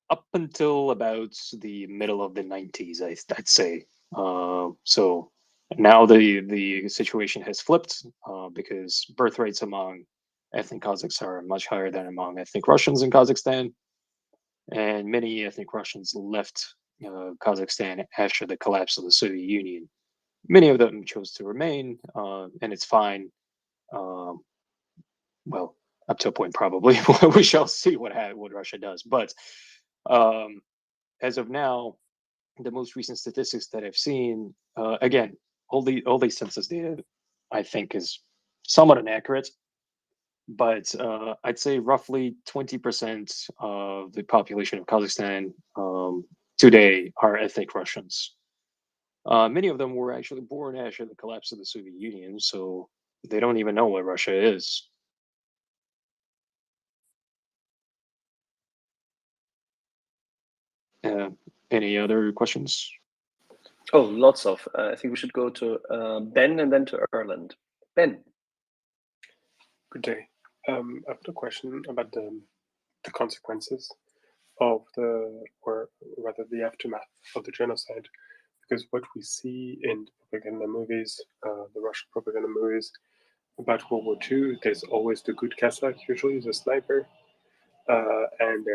up until about the middle of the 90s, I'd say. So now the situation has flipped because birth rates among ethnic Kazakhs are much higher than among ethnic Russians in Kazakhstan, and many ethnic Russians left Kazakhstan after the collapse of the Soviet Union. Many of them chose to remain, and it's fine. Well, up to a point, probably. We shall see what Russia does. But as of now, the most recent statistics that I've seen, again, all the census data, I think, is somewhat inaccurate. But I'd say roughly 20% of the population of Kazakhstan today are ethnic Russians. Many of them were actually born after the collapse of the Soviet Union, so they don't even know what Russia is. Any other questions? Oh, lots of. I think we should go to Ben and then to Erland. Ben. Good day. I've got a question about the consequences of or rather the aftermath of the genocide, because what we see in propaganda movies, the Russian propaganda movies about World War II, there's always the good Cossack, usually the sniper, and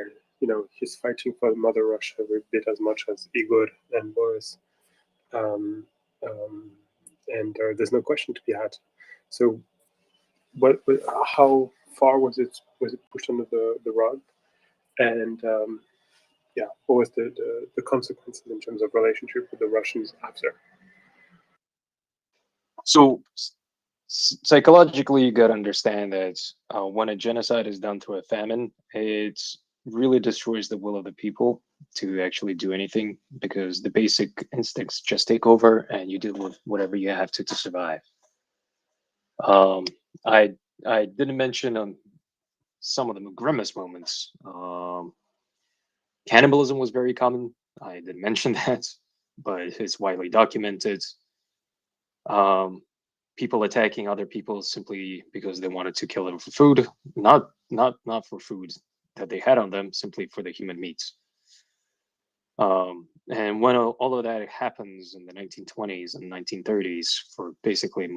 he's fighting for Mother Russia a bit as much as Igor and Boris, and there's no question to be had. So, how far was it pushed under the rug, and what was the consequences in terms of relationship with the Russians after? So psychologically, you got to understand that when a genocide is done through a famine, it really destroys the will of the people to actually do anything, because the basic instincts just take over and you deal with whatever you have to survive. I didn't mention some of the grimmest moments. Cannibalism was very common. I didn't mention that, but it's widely documented. People attacking other people simply because they wanted to kill them for food, not for food that they had on them, simply for the human meats. And when all of that happens in the 1920s and 1930s for basically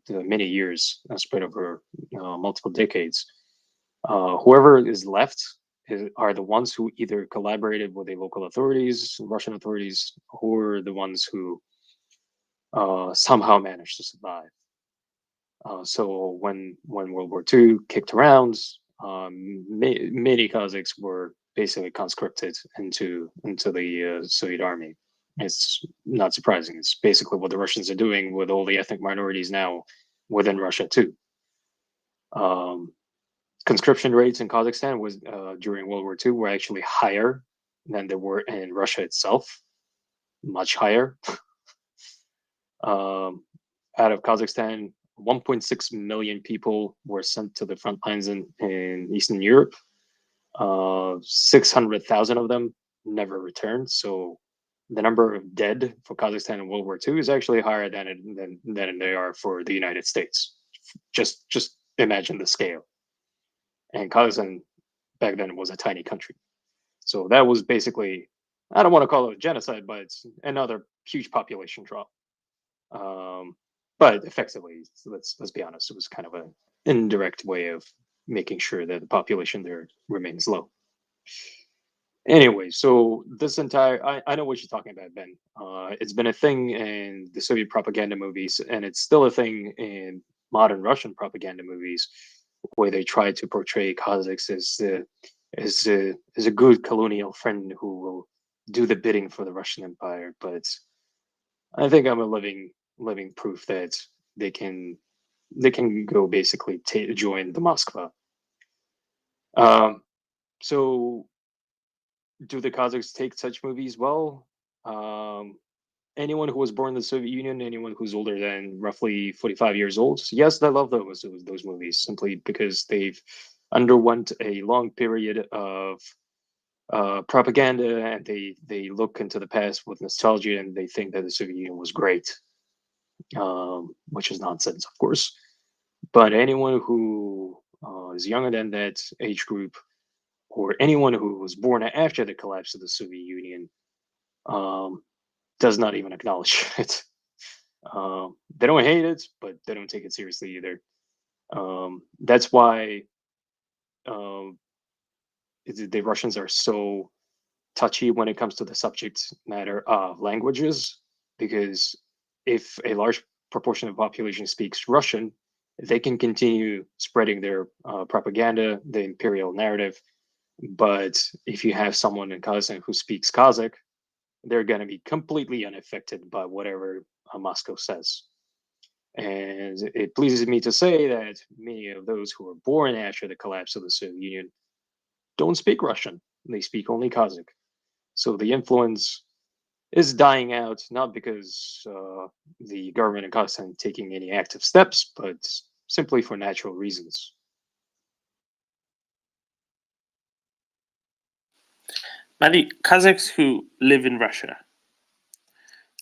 many years, spread over multiple decades, whoever is left are the ones who either collaborated with the local authorities, Russian authorities, or the ones who somehow managed to survive. So when World War II kicked around, many Kazakhs were basically conscripted into the Soviet army. It's not surprising. It's basically what the Russians are doing with all the ethnic minorities now within Russia too. Conscription rates in Kazakhstan was during World War II were actually higher than they were in Russia itself, much higher. Out of Kazakhstan, 1.6 million people were sent to the front lines in Eastern Europe. 600,000 of them never returned. So the number of dead for Kazakhstan in World War II is actually higher than they are for the United States. Just imagine the scale. And Kazakhstan back then was a tiny country. So that was basically, I don't want to call it a genocide, but it's another huge population drop. But effectively, let's be honest, it was kind of an indirect way of making sure that the population there remains low. Anyway, so this entire, I know what you're talking about, Ben. It's been a thing in the Soviet propaganda movies, and it's still a thing in modern Russian propaganda movies, where they try to portray Kazakhs as a good colonial friend who will do the bidding for the Russian Empire. But I think I'm a living proof that they can go basically join the Moskva. So do the Kazakhs take such movies well? Anyone who was born in the Soviet Union, anyone who's older than roughly 45 years old, yes, they love those movies, simply because they've underwent a long period of propaganda, and they look into the past with nostalgia, and they think that the Soviet Union was great, which is nonsense, of course. But anyone who is younger than that age group, or anyone who was born after the collapse of the Soviet Union, does not even acknowledge it. They don't hate it, but they don't take it seriously either. That's why the Russians are so touchy when it comes to the subject matter of languages, because if a large proportion of the population speaks Russian, they can continue spreading their propaganda, the imperial narrative. But if you have someone in Kazakhstan who speaks Kazakh, they're going to be completely unaffected by whatever Moscow says. And it pleases me to say that many of those who were born after the collapse of the Soviet Union don't speak Russian. They speak only Kazakh. So the influence is dying out, not because the government in Kazakhstan taking any active steps, but simply for natural reasons. Many Kazakhs who live in Russia,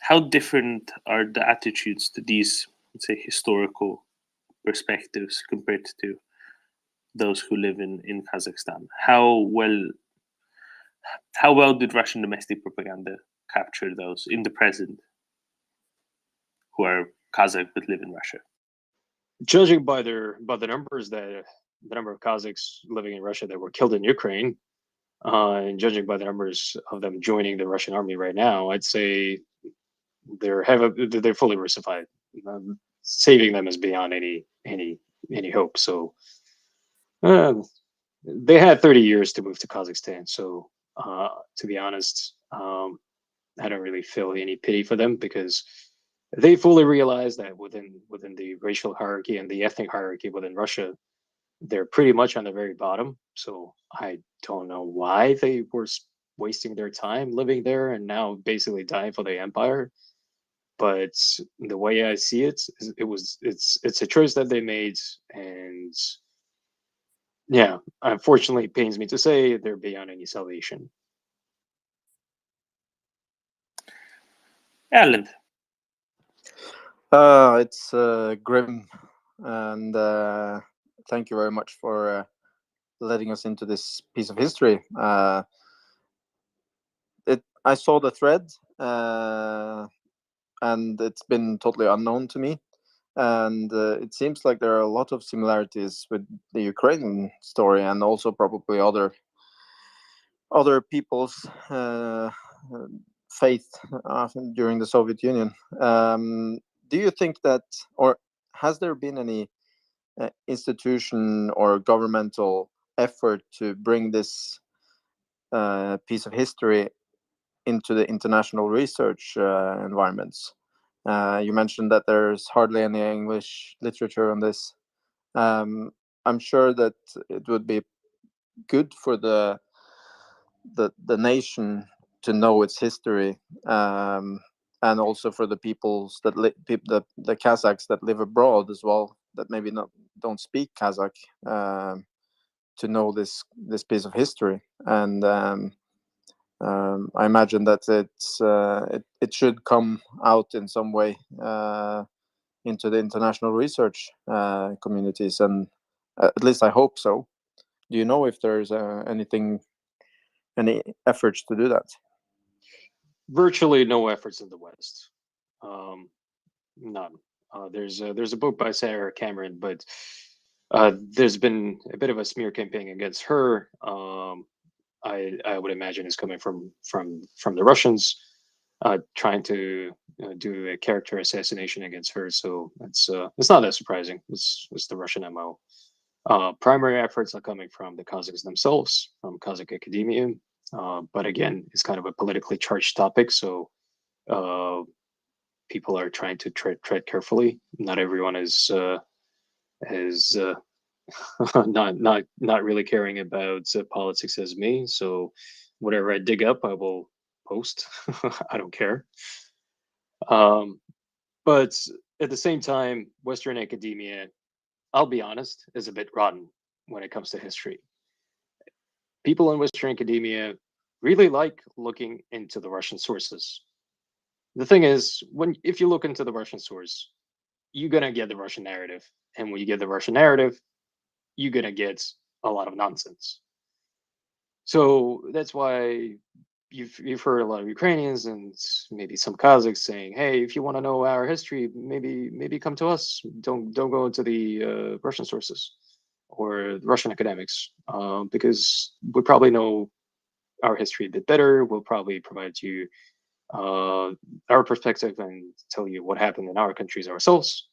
how different are the attitudes to these, let's say, historical perspectives compared to those who live in Kazakhstan? How well did Russian domestic propaganda capture those in the present who are Kazakh but live in Russia? Judging by the numbers, the number of Kazakhs living in Russia that were killed in Ukraine, and judging by the numbers of them joining the Russian army right now, I'd say they're fully Russified. Saving them is beyond any hope. So They had 30 years to move to Kazakhstan, so to be honest, I don't really feel any pity for them because they fully realize that within the racial hierarchy and the ethnic hierarchy within Russia, they're pretty much on the very bottom. So I don't know why they were wasting their time living there and now basically dying for the empire. But the way I see it, it's a choice that they made, and yeah, unfortunately, it pains me to say they're beyond any salvation. Erland. It's grim, and thank you very much for letting us into this piece of history. I saw the thread, and it's been totally unknown to me. And it seems like there are a lot of similarities with the Ukrainian story, and also probably other people's faith during the Soviet Union. Do you think that, or has there been any institution or governmental effort to bring this piece of history into the international research environments? You mentioned that there's hardly any English literature on this. I'm sure that it would be good for the nation to know its history, and also for the peoples that the Kazakhs that live abroad as well, that maybe don't speak Kazakh, to know this piece of history. And I imagine that it should come out in some way into the international research communities, and at least I hope so. Do you know if there's any efforts to do that? Virtually no efforts in the West. None. There's a book by Sarah Cameron, but there's been a bit of a smear campaign against her. I would imagine is coming from the Russians, trying to do a character assassination against her. So it's not that surprising. It's the Russian MO. Primary efforts are coming from the Kazakhs themselves, from Kazakh academia. But again, it's kind of a politically charged topic, so people are trying to tread carefully. Not everyone is not really caring about politics as me. So whatever I dig up, I will post. I don't care. But at the same time, Western academia, I'll be honest, is a bit rotten when it comes to history. People in Western academia really like looking into the Russian sources. The thing is, if you look into the Russian source, you're gonna get the Russian narrative, and when you get the Russian narrative, you're gonna get a lot of nonsense. So that's why you've heard a lot of Ukrainians and maybe some Kazakhs saying, "Hey, if you want to know our history, maybe come to us. Don't go into the Russian sources or Russian academics, because we probably know our history a bit better. We'll probably provide you our perspective and tell you what happened in our countries ourselves."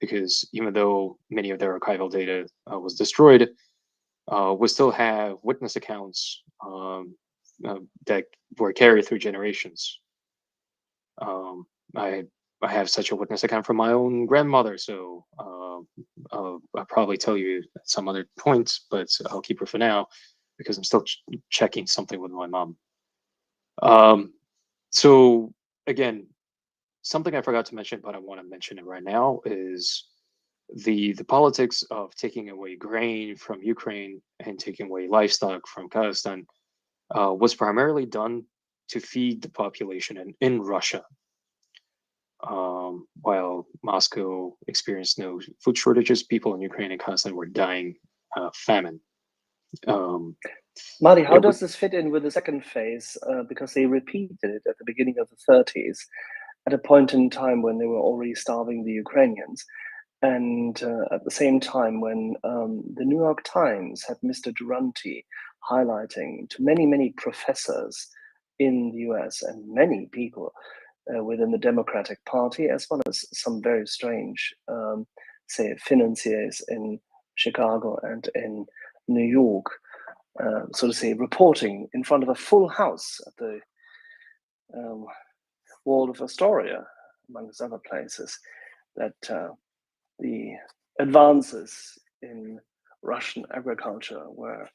Because even though many of their archival data was destroyed, we still have witness accounts that were carried through generations. I have such a witness account from my own grandmother, so I'll probably tell you at some other point, but I'll keep her for now because I'm still checking something with my mom. So again, something I forgot to mention, but I want to mention it right now, is the politics of taking away grain from Ukraine and taking away livestock from Kazakhstan was primarily done to feed the population in Russia. While Moscow experienced no food shortages, people in Ukraine and Kazakhstan were dying famine. Marty, how does this fit in with the second phase? Because they repeated it at the beginning of the 30s, at a point in time when they were already starving the Ukrainians. And at the same time, when the New York Times had Mr. Durante highlighting to many professors in the US and many people within the Democratic Party, as well as some very strange, say, financiers in Chicago and in New York, so to say, reporting in front of a full house at the Wall of Astoria, amongst other places, that the advances in Russian agriculture were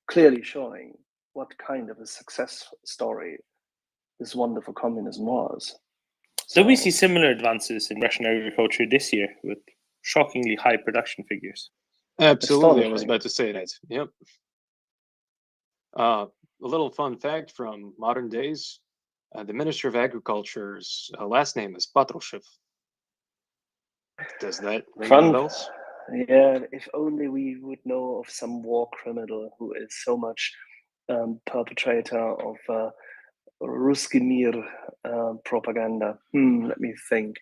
clearly showing what kind of a success story this wonderful communism was. So we see similar advances in Russian agriculture this year with shockingly high production figures. Absolutely, I was about to say that. Yep. A little fun fact from modern days: the Minister of Agriculture's last name is Patrushev. Does that ring any bells? Yeah, if only we would know of some war criminal who is so much perpetrator of Ruski Mir propaganda. Let me think.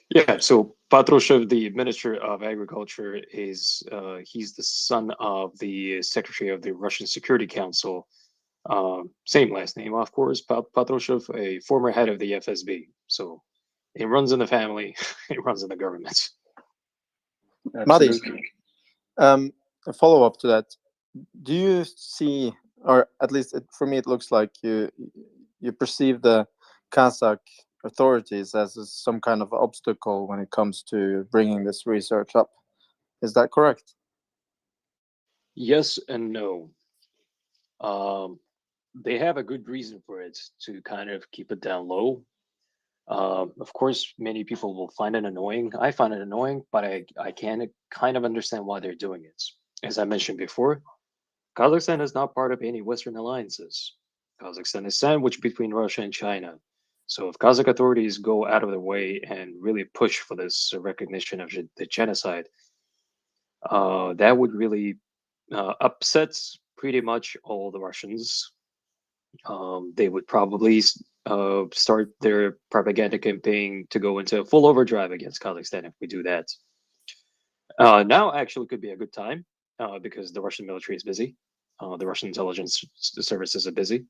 Yeah, so Patrushev, the Minister of Agriculture, is he's the son of the Secretary of the Russian Security Council. Same last name, of course, Patrushev, a former head of the FSB. So it runs in the family, it runs in the government. Matti, a follow-up to that. Do you see, or at least for me, it looks like you perceive the Kazakh authorities as some kind of obstacle when it comes to bringing this research up? Is that correct? Yes and no. They have a good reason for it to kind of keep it down low. Of course, many people will find it annoying. I find it annoying, but I can kind of understand why they're doing it. As I mentioned before, Kazakhstan is not part of any Western alliances. Kazakhstan is sandwiched between Russia and China. So if Kazakh authorities go out of their way and really push for this recognition of the genocide, that would really upset pretty much all the Russians. They would probably start their propaganda campaign to go into full overdrive against Kazakhstan if we do that. Now actually could be a good time because the Russian military is busy. The Russian intelligence services are busy.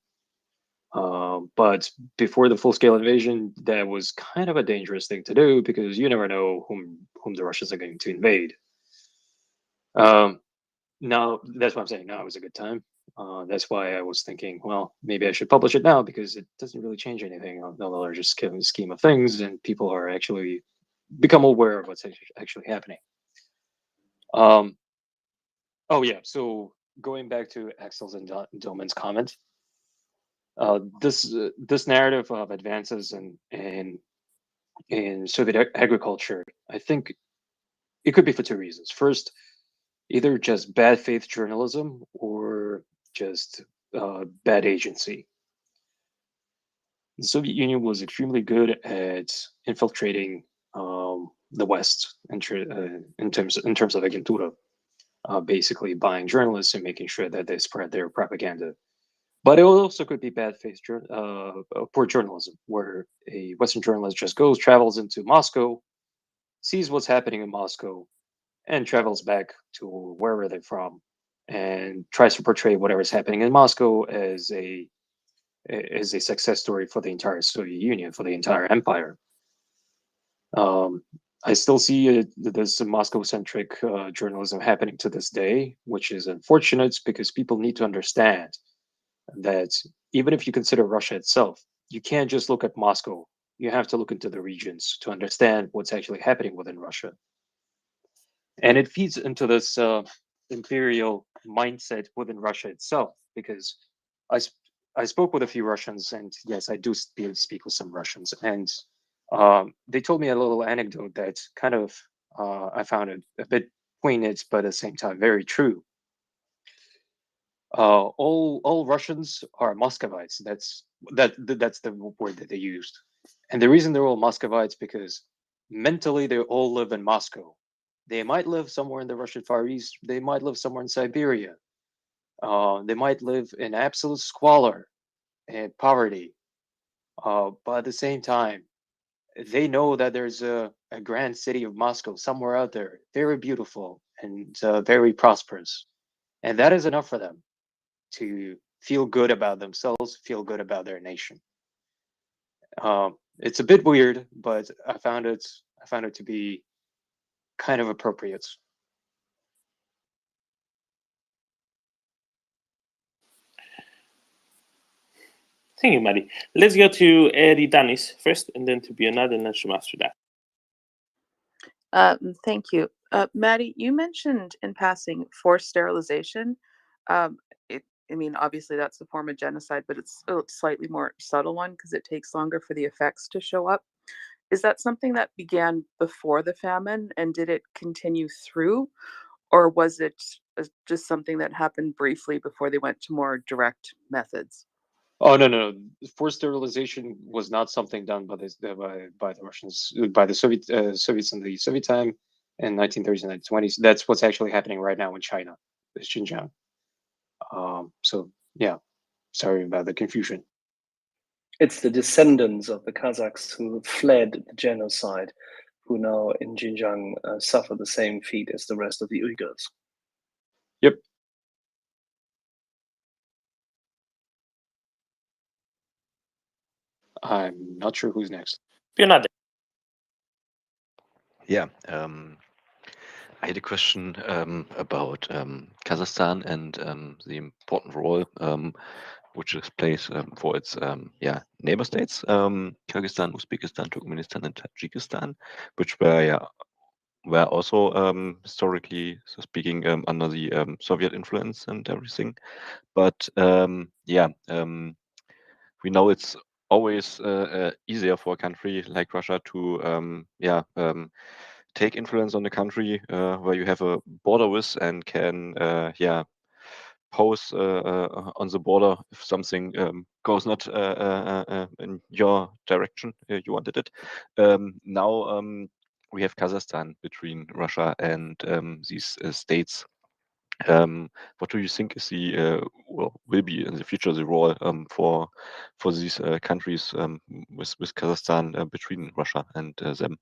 But before the full-scale invasion, that was kind of a dangerous thing to do because you never know whom the Russians are going to invade. Now, that's what I'm saying. Now is a good time. That's why I was thinking, well, maybe I should publish it now because it doesn't really change anything on the larger scheme of things, and people are actually become aware of what's actually happening. Oh yeah, so going back to Axel's and Doman's comment, this narrative of advances in Soviet agriculture, I think it could be for two reasons. First, either just bad faith journalism or just bad agency. The Soviet Union was extremely good at infiltrating the West in terms of agentura, basically buying journalists and making sure that they spread their propaganda. But it also could be bad faith, poor journalism, where a Western journalist just travels into Moscow, sees what's happening in Moscow, and travels back to wherever they're from, and tries to portray whatever's happening in Moscow as a success story for the entire Soviet Union, for the entire empire. I still see this Moscow-centric journalism happening to this day, which is unfortunate because people need to understand that even if you consider Russia itself, you can't just look at Moscow. You have to look into the regions to understand what's actually happening within Russia. And it feeds into this imperial mindset within Russia itself, because I spoke with a few Russians, and yes, I do speak with some Russians, and they told me a little anecdote that kind of I found it a bit poignant, but at the same time very true. All Russians are Muscovites. That's the word that they used, and the reason they're all Muscovites because mentally they all live in Moscow. They might live somewhere in the Russian Far East. They might live somewhere in Siberia. They might live in absolute squalor and poverty. But at the same time, they know that there's a grand city of Moscow somewhere out there, very beautiful and very prosperous. And that is enough for them to feel good about themselves, feel good about their nation. It's a bit weird, but I found it to be kind of appropriate. Thank you, Maddie. Let's go to Danis first, and then to Björnad, and then Shum after that. Thank you. Maddie, you mentioned in passing forced sterilization. I mean, obviously that's a form of genocide, but it's a slightly more subtle one because it takes longer for the effects to show up. Is that something that began before the famine, and did it continue through, or was it just something that happened briefly before they went to more direct methods? Oh no! Forced sterilization was not something done by the Russians, by the Soviets in the Soviet time in 1930s and 1920s. That's what's actually happening right now in China, Xinjiang. So yeah, sorry about the confusion. It's the descendants of the Kazakhs who fled the genocide, who now in Xinjiang suffer the same fate as the rest of the Uyghurs. Yep. I'm not sure who's next. Björnad. Yeah, I had a question about Kazakhstan and the important role which it plays for its neighbor states, Kyrgyzstan, Uzbekistan, Turkmenistan, and Tajikistan, which were also historically speaking under the Soviet influence and everything. But we know it's always easier for a country like Russia to take influence on the country where you have a border with and can pose on the border if something goes not in your direction you wanted it. Now we have Kazakhstan between Russia and these states. What do you think is the will be in the future the role for these countries with Kazakhstan between Russia and them?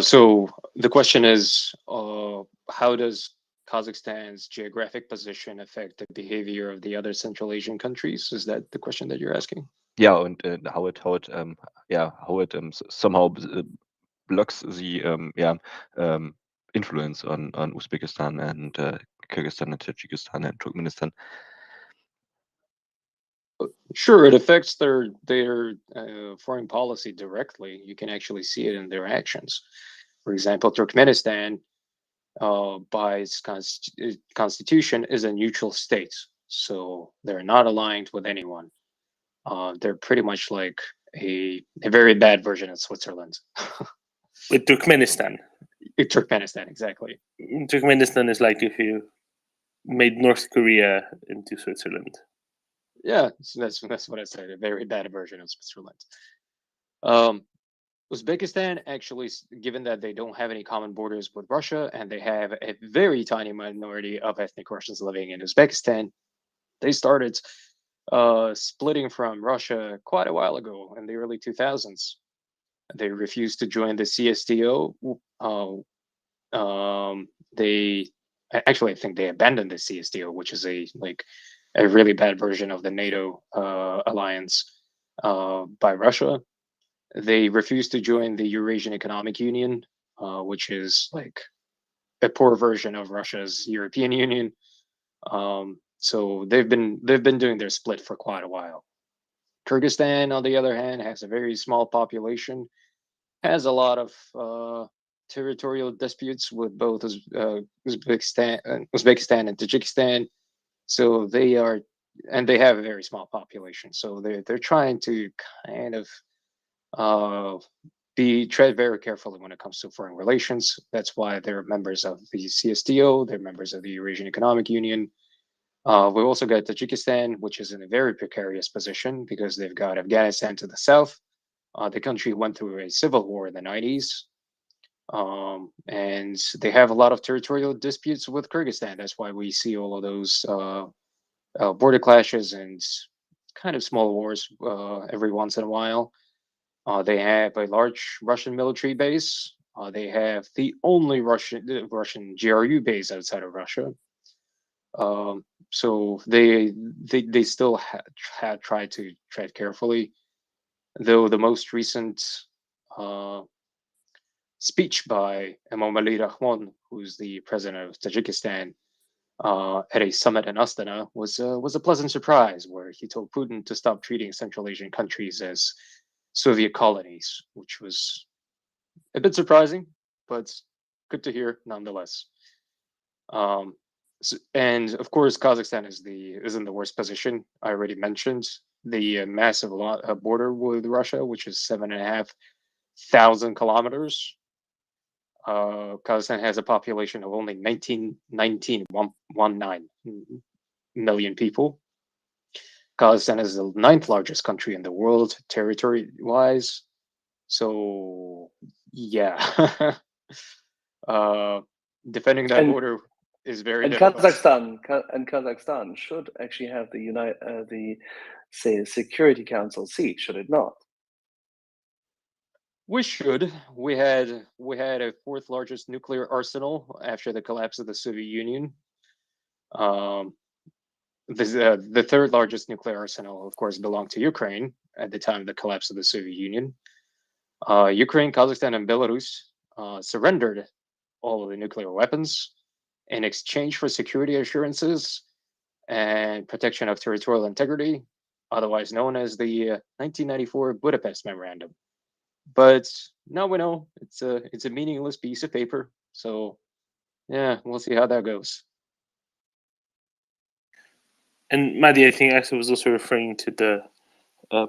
So the question is, how does Kazakhstan's geographic position affect the behavior of the other Central Asian countries? Is that the question that you're asking? Yeah, and how it somehow blocks the influence on Uzbekistan and Kyrgyzstan and Tajikistan and Turkmenistan. Sure, it affects their foreign policy directly. You can actually see it in their actions. For example, Turkmenistan, by its constitution, is a neutral state, so they're not aligned with anyone. They're pretty much like a very bad version of Switzerland. With Turkmenistan. Turkmenistan, exactly. Turkmenistan is like if you made North Korea into Switzerland. Yeah, so that's what I said. A very bad version of Switzerland. Uzbekistan, actually, given that they don't have any common borders with Russia and they have a very tiny minority of ethnic Russians living in Uzbekistan, they started splitting from Russia quite a while ago in the early 2000s. They refused to join the CSTO. I think they abandoned the CSTO, which is a really bad version of the NATO alliance by Russia. They refused to join the Eurasian Economic Union, which is like a poor version of Russia's European Union. So they've been doing their split for quite a while. Kyrgyzstan, on the other hand, has a very small population, has a lot of territorial disputes with both Uzbekistan and Tajikistan. So they have a very small population. So they're trying to kind of tread very carefully when it comes to foreign relations. That's why they're members of the CSTO. They're members of the Eurasian Economic Union. We've also got Tajikistan, which is in a very precarious position because they've got Afghanistan to the south. The country went through a civil war in the 90s. And they have a lot of territorial disputes with Kyrgyzstan. That's why we see all of those border clashes and kind of small wars every once in a while. They have a large Russian military base. They have the only Russian GRU base outside of Russia. So they still have tried to tread carefully, though the most recent speech by Emomali Rahmon, who's the president of Tajikistan, at a summit in Astana was a pleasant surprise, where he told Putin to stop treating Central Asian countries as Soviet colonies, which was a bit surprising, but good to hear nonetheless. And of course, Kazakhstan is in the worst position. I already mentioned the massive border with Russia, which is 7,500 kilometers. Kazakhstan has a population of only 19 million people. Kazakhstan is the 9th largest country in the world, territory-wise. So, yeah, defending that border is very difficult. Kazakhstan should actually have the Security Council seat, should it not? We should. We had a 4th largest nuclear arsenal after the collapse of the Soviet Union. The 3rd largest nuclear arsenal, of course, belonged to Ukraine at the time of the collapse of the Soviet Union. Ukraine, Kazakhstan, and Belarus surrendered all of the nuclear weapons in exchange for security assurances and protection of territorial integrity, otherwise known as the 1994 Budapest Memorandum. But now we know it's a meaningless piece of paper. So, yeah, we'll see how that goes. And Maddie, I think Axel was also referring to the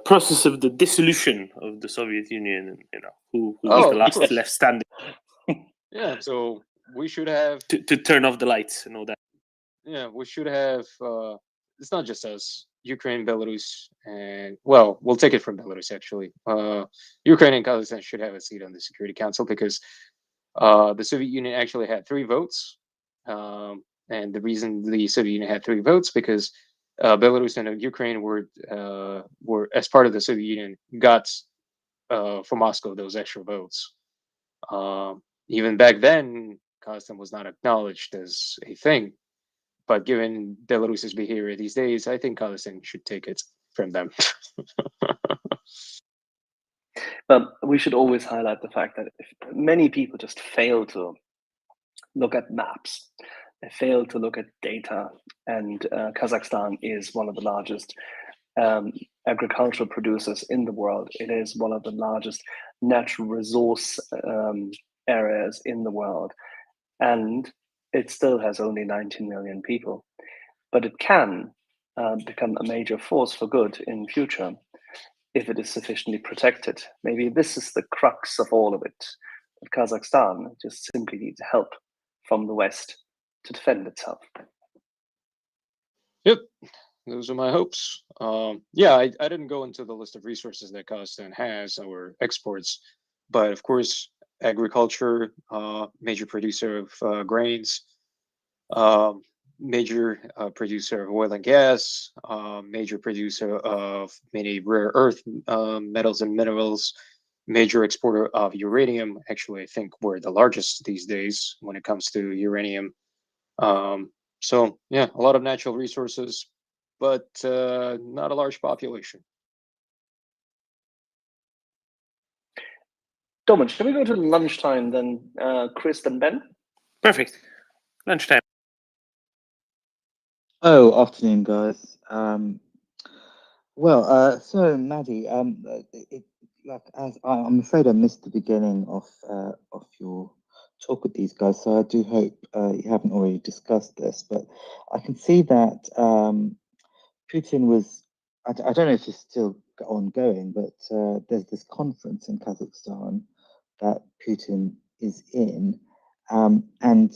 process of the dissolution of the Soviet Union. And, who was the last left standing? Yeah, so we should have to turn off the lights and all that. Yeah, we should have. It's not just us. Ukraine, Belarus, and well, we'll take it from Belarus actually. Ukraine and Kazakhstan should have a seat on the Security Council because the Soviet Union actually had 3 votes, and the reason the Soviet Union had 3 votes because Belarus and Ukraine were as part of the Soviet Union got for Moscow those extra votes. Even back then, Kazakhstan was not acknowledged as a thing. But given Belarus's behavior these days, I think Kazakhstan should take it from them. But we should always highlight the fact that many people just fail to look at maps. They fail to look at data. And Kazakhstan is one of the largest agricultural producers in the world. It is one of the largest natural resource areas in the world. And it still has only 19 million people, but it can become a major force for good in future if it is sufficiently protected. Maybe this is the crux of all of it. That Kazakhstan just simply needs help from the West to defend itself. Yep, those are my hopes. Yeah, I didn't go into the list of resources that Kazakhstan has or exports, but of course, agriculture, major producer of grains, major producer of oil and gas, major producer of many rare earth metals and minerals, major exporter of uranium. Actually, I think we're the largest these days when it comes to uranium. So yeah, a lot of natural resources, but not a large population. Domin, shall we go to lunchtime then, Chris and Ben? Perfect. Lunchtime. Oh, afternoon, guys. So Maddie, I'm afraid I missed the beginning of your talk with these guys, so I do hope you haven't already discussed this. But I can see that Putin was. I don't know if it's still ongoing, but there's this conference in Kazakhstan that Putin is in, and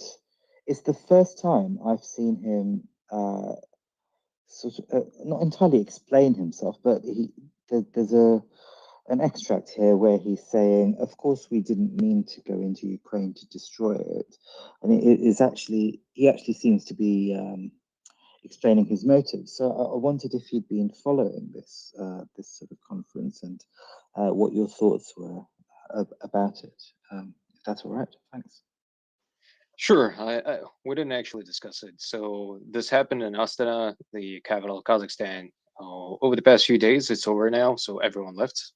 it's the first time I've seen him sort of not entirely explain himself, but there's an extract here where he's saying, "Of course, we didn't mean to go into Ukraine to destroy it," and he actually seems to be explaining his motives. So I wondered if you'd been following this sort of conference and what your thoughts were about it. If that's all right, thanks. Sure, we didn't actually discuss it. So this happened in Astana, the capital of Kazakhstan. Over the past few days, it's over now, so everyone left.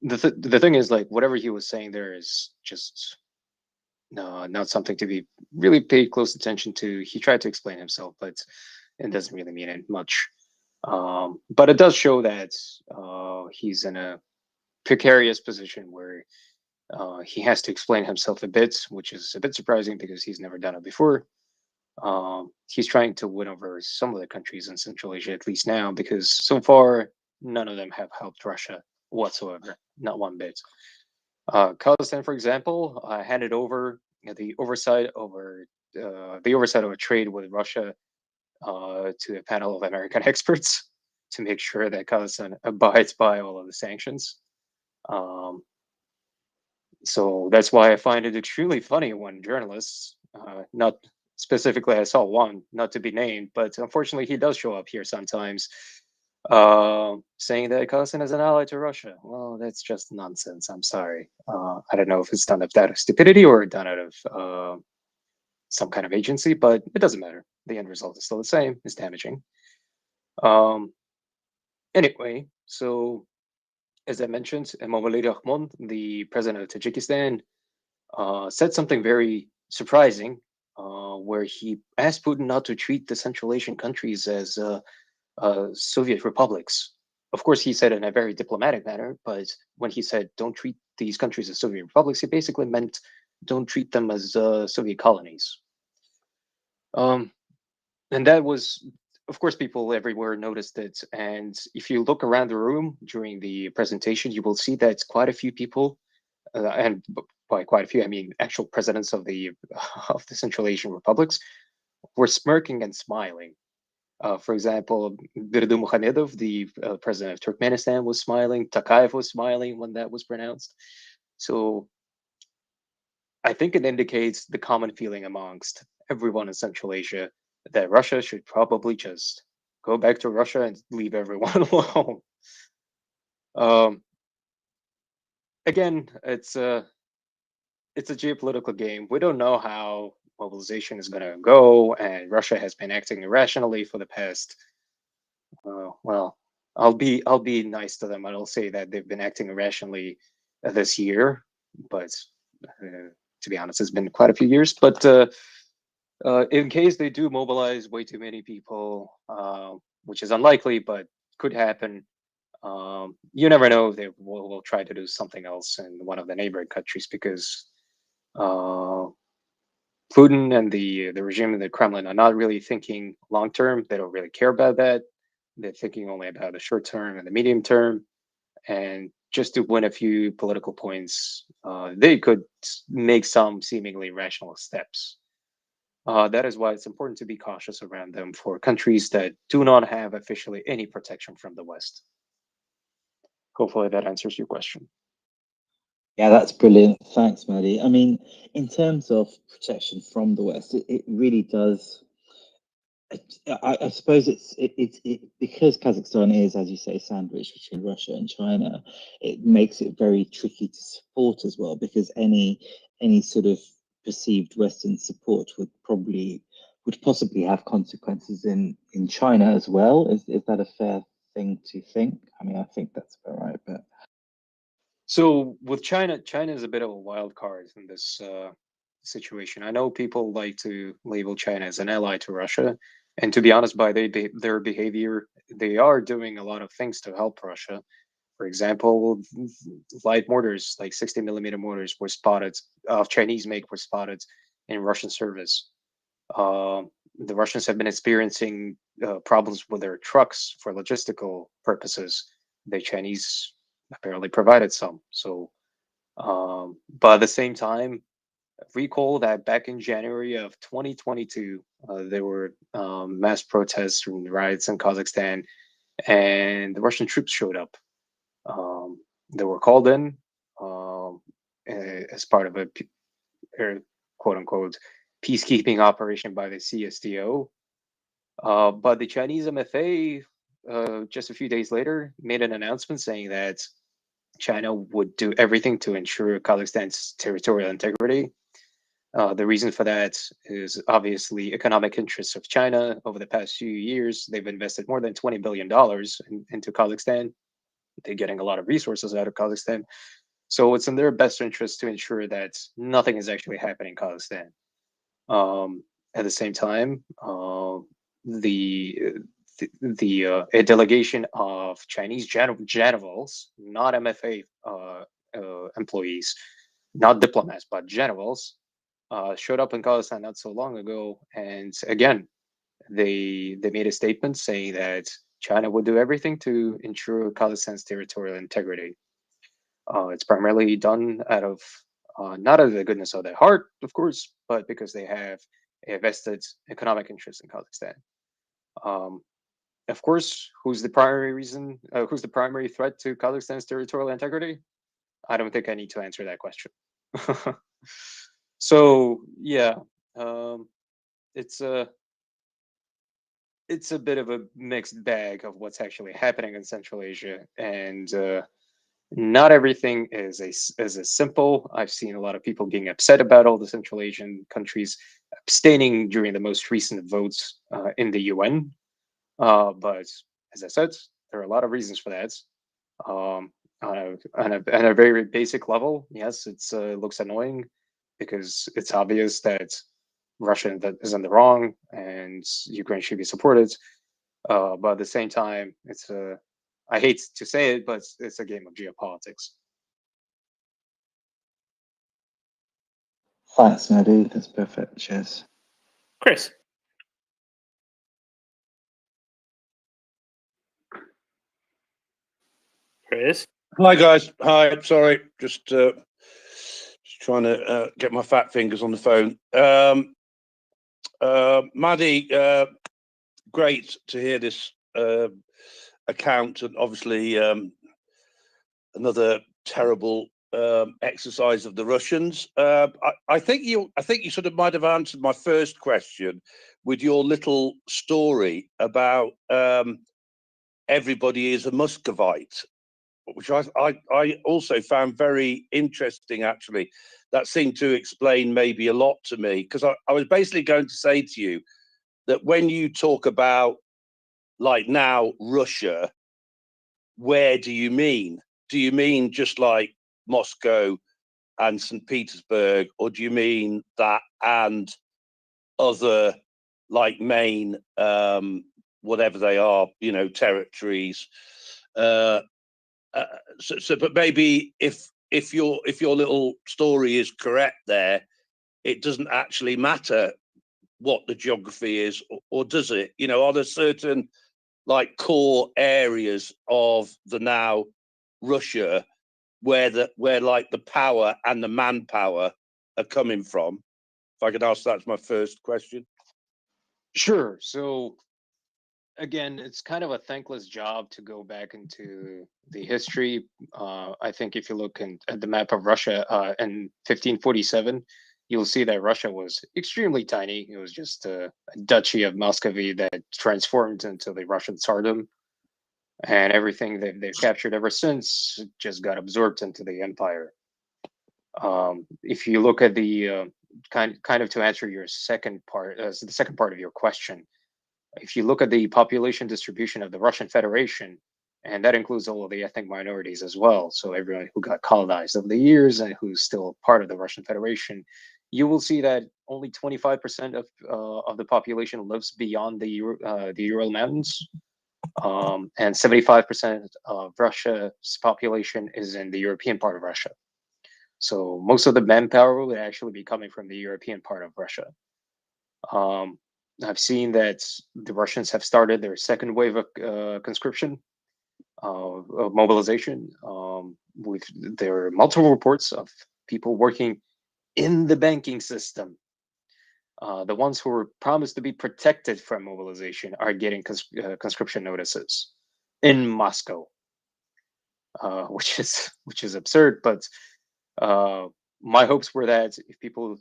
the thing is, like, whatever he was saying there is just not something to be really paid close attention to. He tried to explain himself, but it doesn't really mean it much. But it does show that he's in a precarious position where he has to explain himself a bit, which is a bit surprising because he's never done it before. He's trying to win over some of the countries in Central Asia, at least now, because so far none of them have helped Russia whatsoever, not one bit. Kazakhstan, for example, handed over the oversight over of trade with Russia to a panel of American experts to make sure that Kazakhstan abides by all of the sanctions. So that's why I find it extremely funny when journalists, not specifically, I saw one, not to be named, but unfortunately he does show up here sometimes, saying that Kazakhstan is an ally to Russia. Well, that's just nonsense. I'm sorry. I don't know if it's done out of stupidity or done out of some kind of agency, but it doesn't matter. The end result is still the same. It's damaging. Anyway, so as I mentioned, Emomali Rahmon, the president of Tajikistan, said something very surprising, where he asked Putin not to treat the Central Asian countries as Soviet republics. Of course, he said it in a very diplomatic manner, but when he said don't treat these countries as Soviet republics, he basically meant don't treat them as Soviet colonies. And that was, of course, people everywhere noticed it. And if you look around the room during the presentation, you will see that quite a few people, and by quite a few, I mean actual presidents of the Central Asian republics, were smirking and smiling. For example, Birdu Muhamedov, the president of Turkmenistan, was smiling. Takayev was smiling when that was pronounced. So I think it indicates the common feeling amongst everyone in Central Asia that Russia should probably just go back to Russia and leave everyone alone. Again, it's a geopolitical game. We don't know how mobilization is going to go, and Russia has been acting irrationally for the past. Well, I'll be nice to them. I'll say that they've been acting irrationally this year, but to be honest, it's been quite a few years. But in case they do mobilize way too many people, which is unlikely, but could happen, you never know if they will try to do something else in one of the neighboring countries, because Putin and the regime in the Kremlin are not really thinking long term. They don't really care about that. They're thinking only about the short term and the medium term. And just to win a few political points, they could make some seemingly rational steps. That is why it's important to be cautious around them for countries that do not have officially any protection from the West. Hopefully that answers your question. Yeah, that's brilliant. Thanks, Maddie. I mean, in terms of protection from the West, it really does. I suppose it's because Kazakhstan is, as you say, sandwiched between Russia and China. It makes it very tricky to support as well, because any sort of perceived Western support would possibly have consequences in China as well. Is that a fair thing to think? I mean, I think that's about right, but. So with China is a bit of a wild card in this situation. I know people like to label China as an ally to Russia, and to be honest, by their behavior, they are doing a lot of things to help Russia. For example, light mortars, like 60mm mortars, were spotted of Chinese make, were spotted in Russian service. The Russians have been experiencing problems with their trucks for logistical purposes. The Chinese apparently provided some. So, but at the same time, recall that back in January of 2022, there were mass protests and riots in Kazakhstan, and the Russian troops showed up. They were called in as part of a quote unquote peacekeeping operation by the CSTO. But the Chinese MFA, just a few days later, made an announcement saying that China would do everything to ensure Kazakhstan's territorial integrity. The reason for that is obviously economic interests of China. Over the past few years, they've invested more than $20 billion into Kazakhstan. They're getting a lot of resources out of Kazakhstan. So it's in their best interest to ensure that nothing is actually happening in Kazakhstan. At the same time, a delegation of Chinese generals, not MFA employees, not diplomats, but generals, showed up in Kazakhstan not so long ago, and again, they made a statement saying that China would do everything to ensure Kazakhstan's territorial integrity. It's primarily done out of not out of the goodness of their heart, of course, but because they have a vested economic interest in Kazakhstan. Of course, who's the primary reason? Who's the primary threat to Kazakhstan's territorial integrity? I don't think I need to answer that question. So yeah, it's a bit of a mixed bag of what's actually happening in Central Asia, and not everything is as simple. I've seen a lot of people getting upset about all the Central Asian countries abstaining during the most recent votes in the UN. But as I said, there are a lot of reasons for that. On a very basic level, yes, it looks annoying because it's obvious that Russia is in the wrong and Ukraine should be supported. But at the same time, it's I hate to say it, but it's a game of geopolitics. Thanks, Mehdi. That's perfect. Cheers. Chris. Chris. Hi guys. Hi. Sorry, just trying to get my fat fingers on the phone. Maddie, great to hear this account, and obviously another terrible exercise of the Russians. I think you sort of might have answered my first question with your little story about everybody is a Muscovite, which I also found very interesting, actually. That seemed to explain maybe a lot to me, because I was basically going to say to you that when you talk about, like, now Russia, where do you mean? Do you mean just like Moscow and St. Petersburg, or do you mean that and other, like, main whatever they are, territories? But maybe if your little story is correct there, it doesn't actually matter what the geography is, or does it? Are there certain, like, core areas of the now Russia where like the power and the manpower are coming from? If I could ask, that's my first question. Sure. So again, it's kind of a thankless job to go back into the history. I think if you look at the map of Russia in 1547, you'll see that Russia was extremely tiny. It was just a duchy of Muscovy that transformed into the Russian Tsardom, and everything they've captured ever since just got absorbed into the empire. If you look at the kind of to answer your second part, the second part of your question, if you look at the population distribution of the Russian Federation, and that includes all of the ethnic minorities as well, so everyone who got colonized over the years and who's still part of the Russian Federation, you will see that only 25% of the population lives beyond the Ural Mountains, and 75% of Russia's population is in the European part of Russia. So most of the manpower would actually be coming from the European part of Russia. I've seen that the Russians have started their second wave of conscription, of mobilization. There are multiple reports of people working in the banking system. The ones who were promised to be protected from mobilization are getting conscription notices in Moscow, which is absurd. But my hopes were that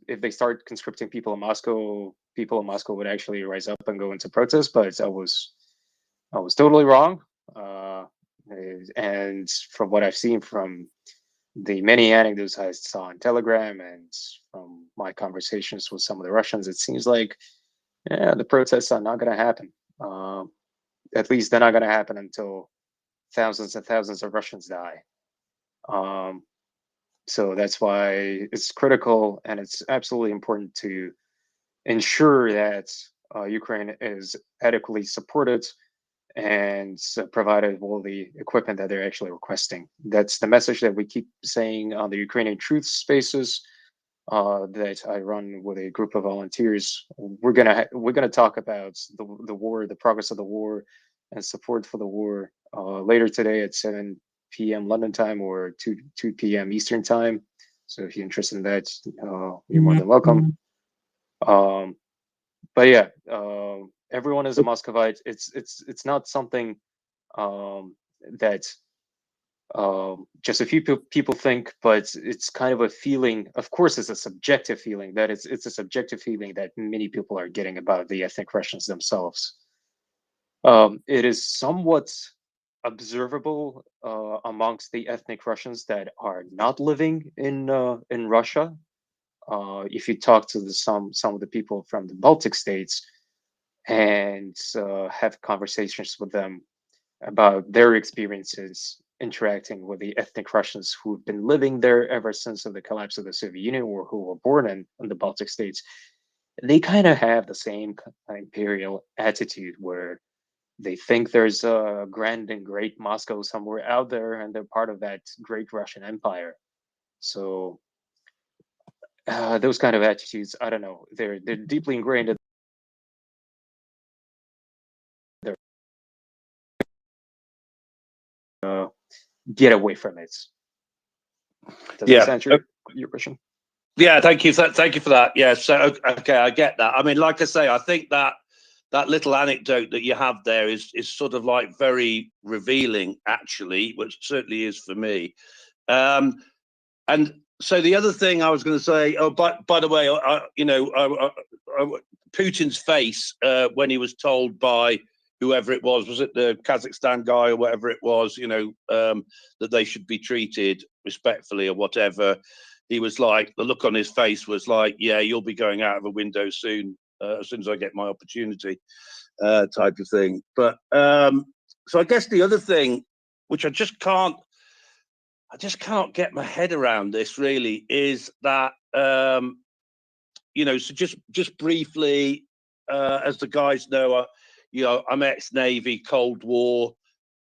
if they start conscripting people in Moscow would actually rise up and go into protest. But I was totally wrong. And from what I've seen from the many anecdotes I saw on Telegram and from my conversations with some of the Russians, it seems like, the protests are not going to happen. At least they're not going to happen until thousands and thousands of Russians die. So that's why it's critical, and it's absolutely important to ensure that Ukraine is adequately supported and provided all the equipment that they're actually requesting. That's the message that we keep saying on the Ukrainian Truth Spaces that I run with a group of volunteers. We're gonna talk about the war, the progress of the war, and support for the war later today at 7 p.m. London time or 2 p.m. Eastern time. So if you're interested in that, you're more than welcome. But yeah, everyone is a Muscovite. It's not something that just a few people think, but it's kind of a feeling. Of course, it's a subjective feeling. That it's a subjective feeling that many people are getting about the ethnic Russians themselves. It is somewhat observable amongst the ethnic Russians that are not living in Russia. If you talk to some of the people from the Baltic states and have conversations with them about their experiences interacting with the ethnic Russians who've been living there ever since the collapse of the Soviet Union or who were born in the Baltic states, they kind of have the same imperial attitude where they think there's a grand and great Moscow somewhere out there and they're part of that great Russian Empire. So those kind of attitudes, I don't know, they're deeply ingrained in their get away from it. Does Yeah. this answer your question? Yeah, thank you. Thank you for that. Yeah, so okay, I get that. I mean, like I say, I think that little anecdote that you have there is sort of like very revealing, actually, which certainly is for me. And so the other thing I was going to say, oh, by the way, Putin's face when he was told by whoever it was it the Kazakhstan guy or whatever it was, that they should be treated respectfully or whatever. He was like, the look on his face was like, yeah, you'll be going out of a window soon, as soon as I get my opportunity, type of thing. But so I guess the other thing, which I just can't get my head around this really, is that so just briefly, as the guys know, I'm ex-Navy, Cold War.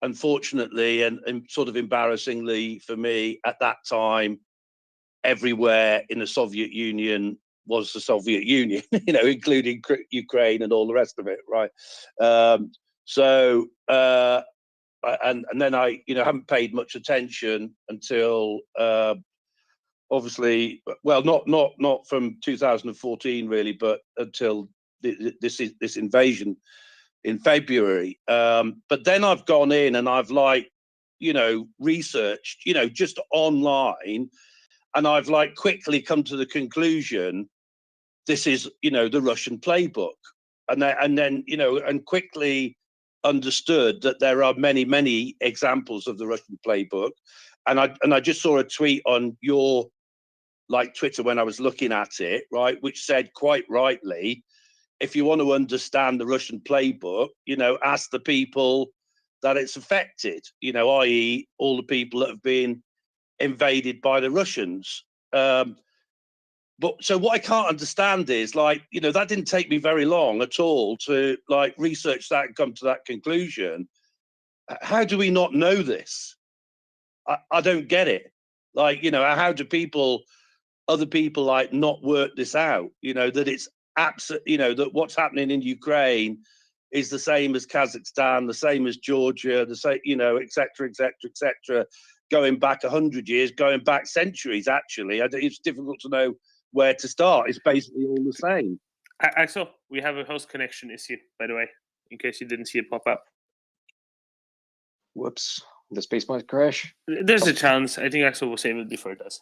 Unfortunately, and sort of embarrassingly for me, at that time, everywhere in the Soviet Union was the Soviet Union, including Ukraine and all the rest of it, right? And then I, haven't paid much attention until obviously, well, not from 2014 really, but until this invasion in February. But then I've gone in and I've researched, just online, and I've quickly come to the conclusion this is, the Russian playbook, and then quickly understood that there are many examples of the Russian playbook, and I just saw a tweet on your Twitter when I was looking at it, right, which said quite rightly, if you want to understand the Russian playbook, ask the people that it's affected, i.e. all the people that have been invaded by the Russians. But so what I can't understand is that didn't take me very long at all to research that and come to that conclusion. How do we not know this? I don't get it. How do other people not work this out? That it's absolutely, that what's happening in Ukraine is the same as Kazakhstan, the same as Georgia, the same, et cetera, et cetera, et cetera, going back 100 years, going back centuries, actually. It's difficult to know where to start. It's basically all the same. Axel, we have a host connection issue, by the way, in case you didn't see it pop up. Whoops, the space might crash. There's a chance. I think Axel will save it before it does.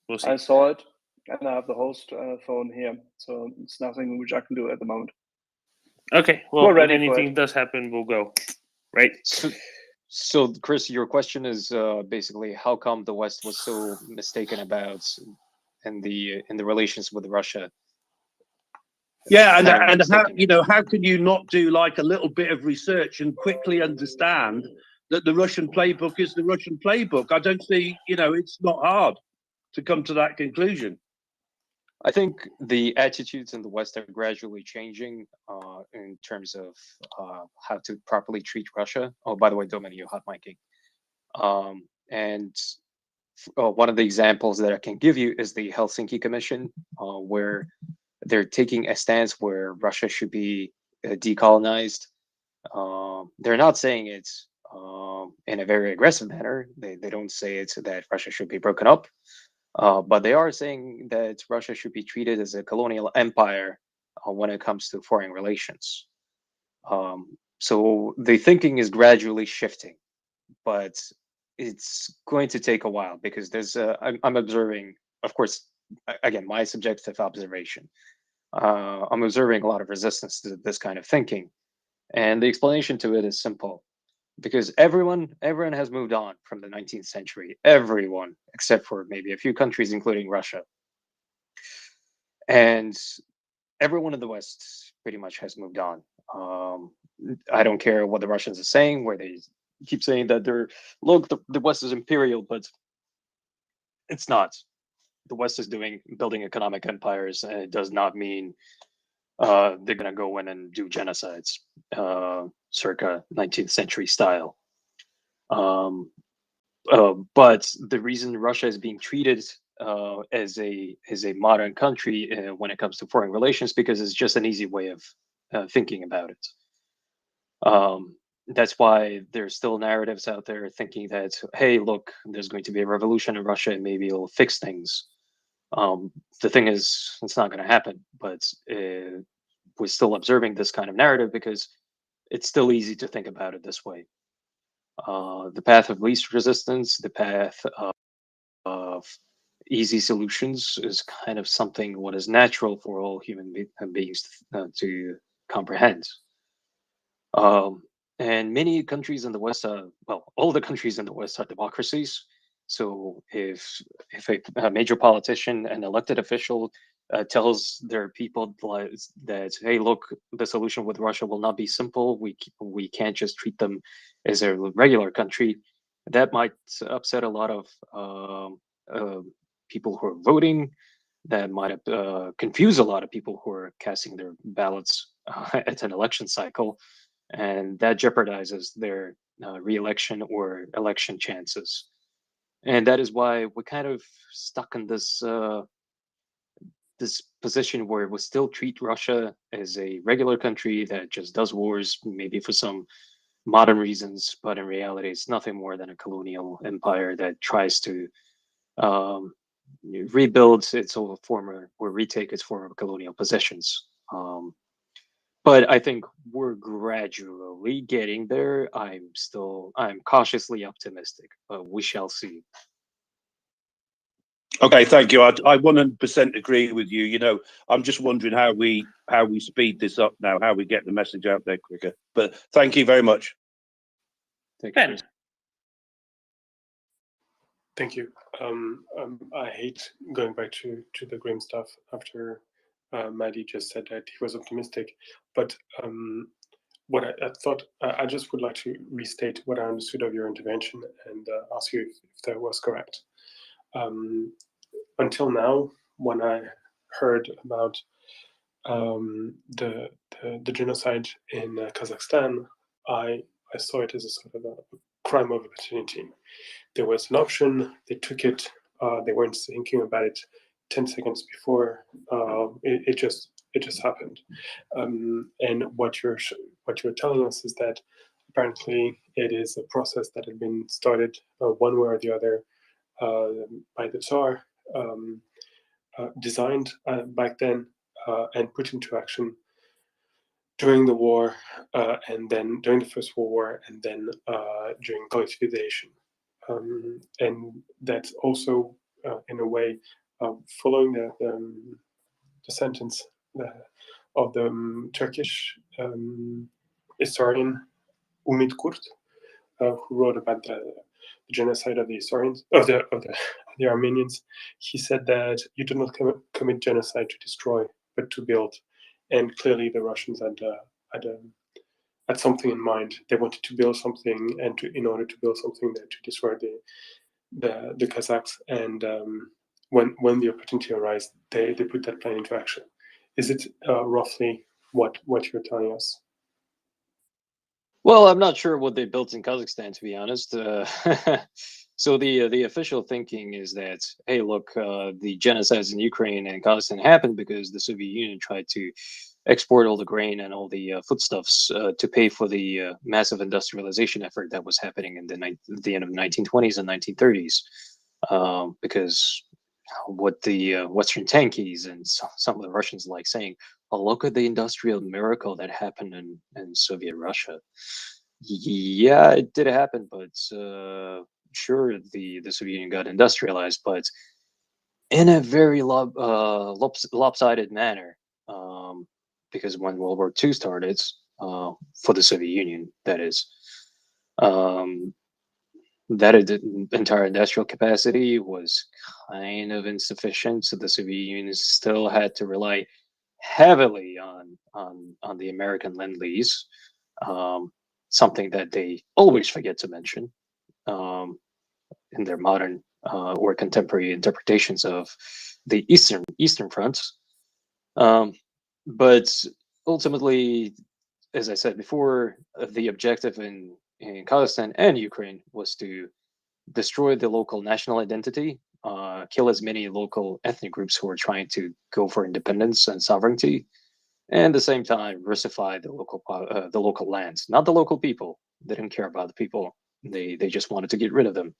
We'll see. I saw it, and I have the host phone here, so it's nothing which I can do at the moment. Okay, well, We're if ready for anything it. does happen, we'll go. Right. So, Chris, your question is basically how come the West was so mistaken about in the relations with Russia? Yeah, and how can you not do a little bit of research and quickly understand that the Russian playbook is the Russian playbook. I don't see, it's not hard to come to that conclusion. I think the attitudes in the West are gradually changing in terms of how to properly treat Russia. Oh, by the way, Dominic, you're hot micing. And one of the examples that I can give you is the Helsinki Commission, where they're taking a stance where Russia should be decolonized. They're not saying it in a very aggressive manner. They don't say it's that Russia should be broken up, but they are saying that Russia should be treated as a colonial empire when it comes to foreign relations. So the thinking is gradually shifting, but it's going to take a while because there's I'm observing, of course, again, my subjective observation. I'm observing a lot of resistance to this kind of thinking, and the explanation to it is simple, because everyone has moved on from the 19th century. Everyone, except for maybe a few countries, including Russia, and everyone in the West pretty much has moved on. I don't care what the Russians are saying, where they keep saying that the West is imperial, but it's not. The West is building economic empires, and it does not mean they're gonna go in and do genocides, circa 19th century style. But the reason Russia is being treated as a modern country when it comes to foreign relations, because it's just an easy way of thinking about it. That's why there's still narratives out there thinking that, hey, look, there's going to be a revolution in Russia and maybe it'll fix things. The thing is, it's not going to happen, but we're still observing this kind of narrative because it's still easy to think about it this way. The path of least resistance, the path of easy solutions is kind of something what is natural for all human beings to comprehend. And many countries in the West all the countries in the West are democracies. So if a major politician, an elected official, tells their people that, hey, look, the solution with Russia will not be simple. We can't just treat them as a regular country. That might upset a lot of people who are voting. That might confuse a lot of people who are casting their ballots at an election cycle, and that jeopardizes their re-election or election chances. And that is why we're kind of stuck in this position where we still treat Russia as a regular country that just does wars, maybe for some modern reasons, but in reality, it's nothing more than a colonial empire that tries to rebuild its former or retake its former colonial possessions. But I think we're gradually getting there. I'm cautiously optimistic, but we shall see. Okay, thank you. I 100% agree with you. I'm just wondering how we speed this up now, how we get the message out there quicker. But thank you very much. Thank you. Thank you. I hate going back to the grim stuff after Maddie just said that he was optimistic, but what I thought, I just would like to restate what I understood of your intervention and ask you if that was correct. Until now, when I heard about the genocide in Kazakhstan, I saw it as a sort of a crime of opportunity. There was an option, they took it, they weren't thinking about it 10 seconds before, it just happened. And what you're telling us is that apparently it is a process that had been started one way or the other by the Tsar, designed back then and put into action during the war, and then during the First World War, and then during collectivization. And that's also, in a way, following the sentence of the Turkish historian Umit Kurt, who wrote about the genocide of the Assyrians, of the Armenians. He said that you do not commit genocide to destroy, but to build. And clearly, the Russians had had something in mind. They wanted to build something, and in order to build something, to destroy the Kazakhs. And when the opportunity arises, they put that plan into action. Is it roughly what you're telling us? Well, I'm not sure what they built in Kazakhstan, to be honest. So the official thinking is that, hey, look, the genocides in Ukraine and Kazakhstan happened because the Soviet Union tried to export all the grain and all the foodstuffs to pay for the massive industrialization effort that was happening in the end of the 1920s and 1930s. Because what the Western tankies and some of the Russians like saying, oh, look at the industrial miracle that happened in Soviet Russia. Yeah, it did happen, but sure, the Soviet Union got industrialized, but in a very lopsided manner. Because when World War II started, for the Soviet Union, that is, that entire industrial capacity was kind of insufficient. So the Soviet Union still had to rely heavily on the American Lend-Lease, something that they always forget to mention in their modern or contemporary interpretations of the Eastern fronts. But ultimately, as I said before, the objective in Kazakhstan and Ukraine was to destroy the local national identity, kill as many local ethnic groups who are trying to go for independence and sovereignty, and at the same time Russify the local lands, not the local people. They didn't care about the people. They just wanted to get rid of them.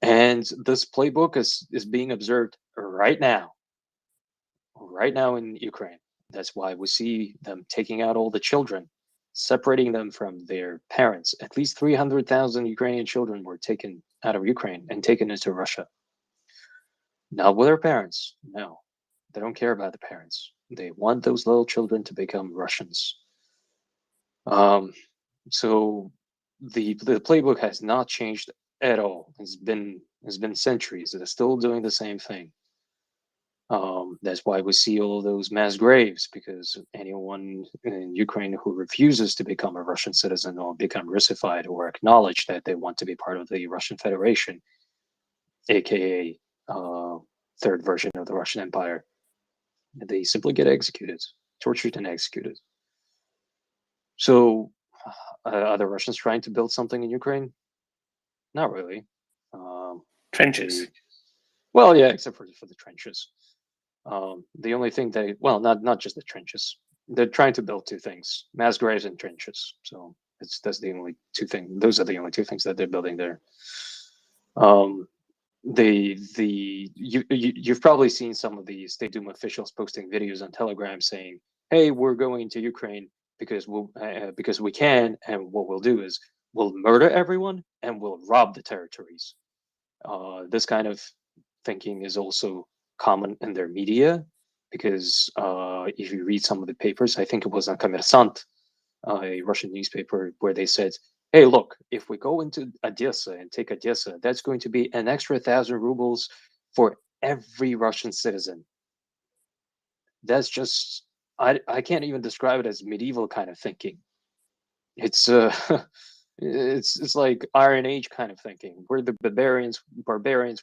And this playbook is being observed right now in Ukraine. That's why we see them taking out all the children, separating them from their parents. At least 300,000 Ukrainian children were taken out of Ukraine and taken into Russia. Not with their parents. No, they don't care about the parents. They want those little children to become Russians. So the playbook has not changed at all. It's been centuries. They're still doing the same thing. That's why we see all of those mass graves, because anyone in Ukraine who refuses to become a Russian citizen or become Russified or acknowledge that they want to be part of the Russian Federation, aka third version of the Russian Empire, they simply get executed, tortured and executed. So are the Russians trying to build something in Ukraine? Not really. Trenches. Well, yeah, except for the trenches. The only thing not just the trenches. They're trying to build two things: mass graves and trenches. So that's the only two things. Those are the only two things that they're building there. You've probably seen some of the State Duma officials posting videos on Telegram saying, "Hey, we're going to Ukraine because we can, and what we'll do is we'll murder everyone and we'll rob the territories." This kind of thinking is also common in their media, because if you read some of the papers, I think it was on Kommersant, a Russian newspaper, where they said, hey, look, if we go into Odessa and take Odessa, that's going to be an extra 1,000 rubles for every Russian citizen. That's just, I can't even describe it as medieval kind of thinking. It's it's like Iron Age kind of thinking. We're the barbarians.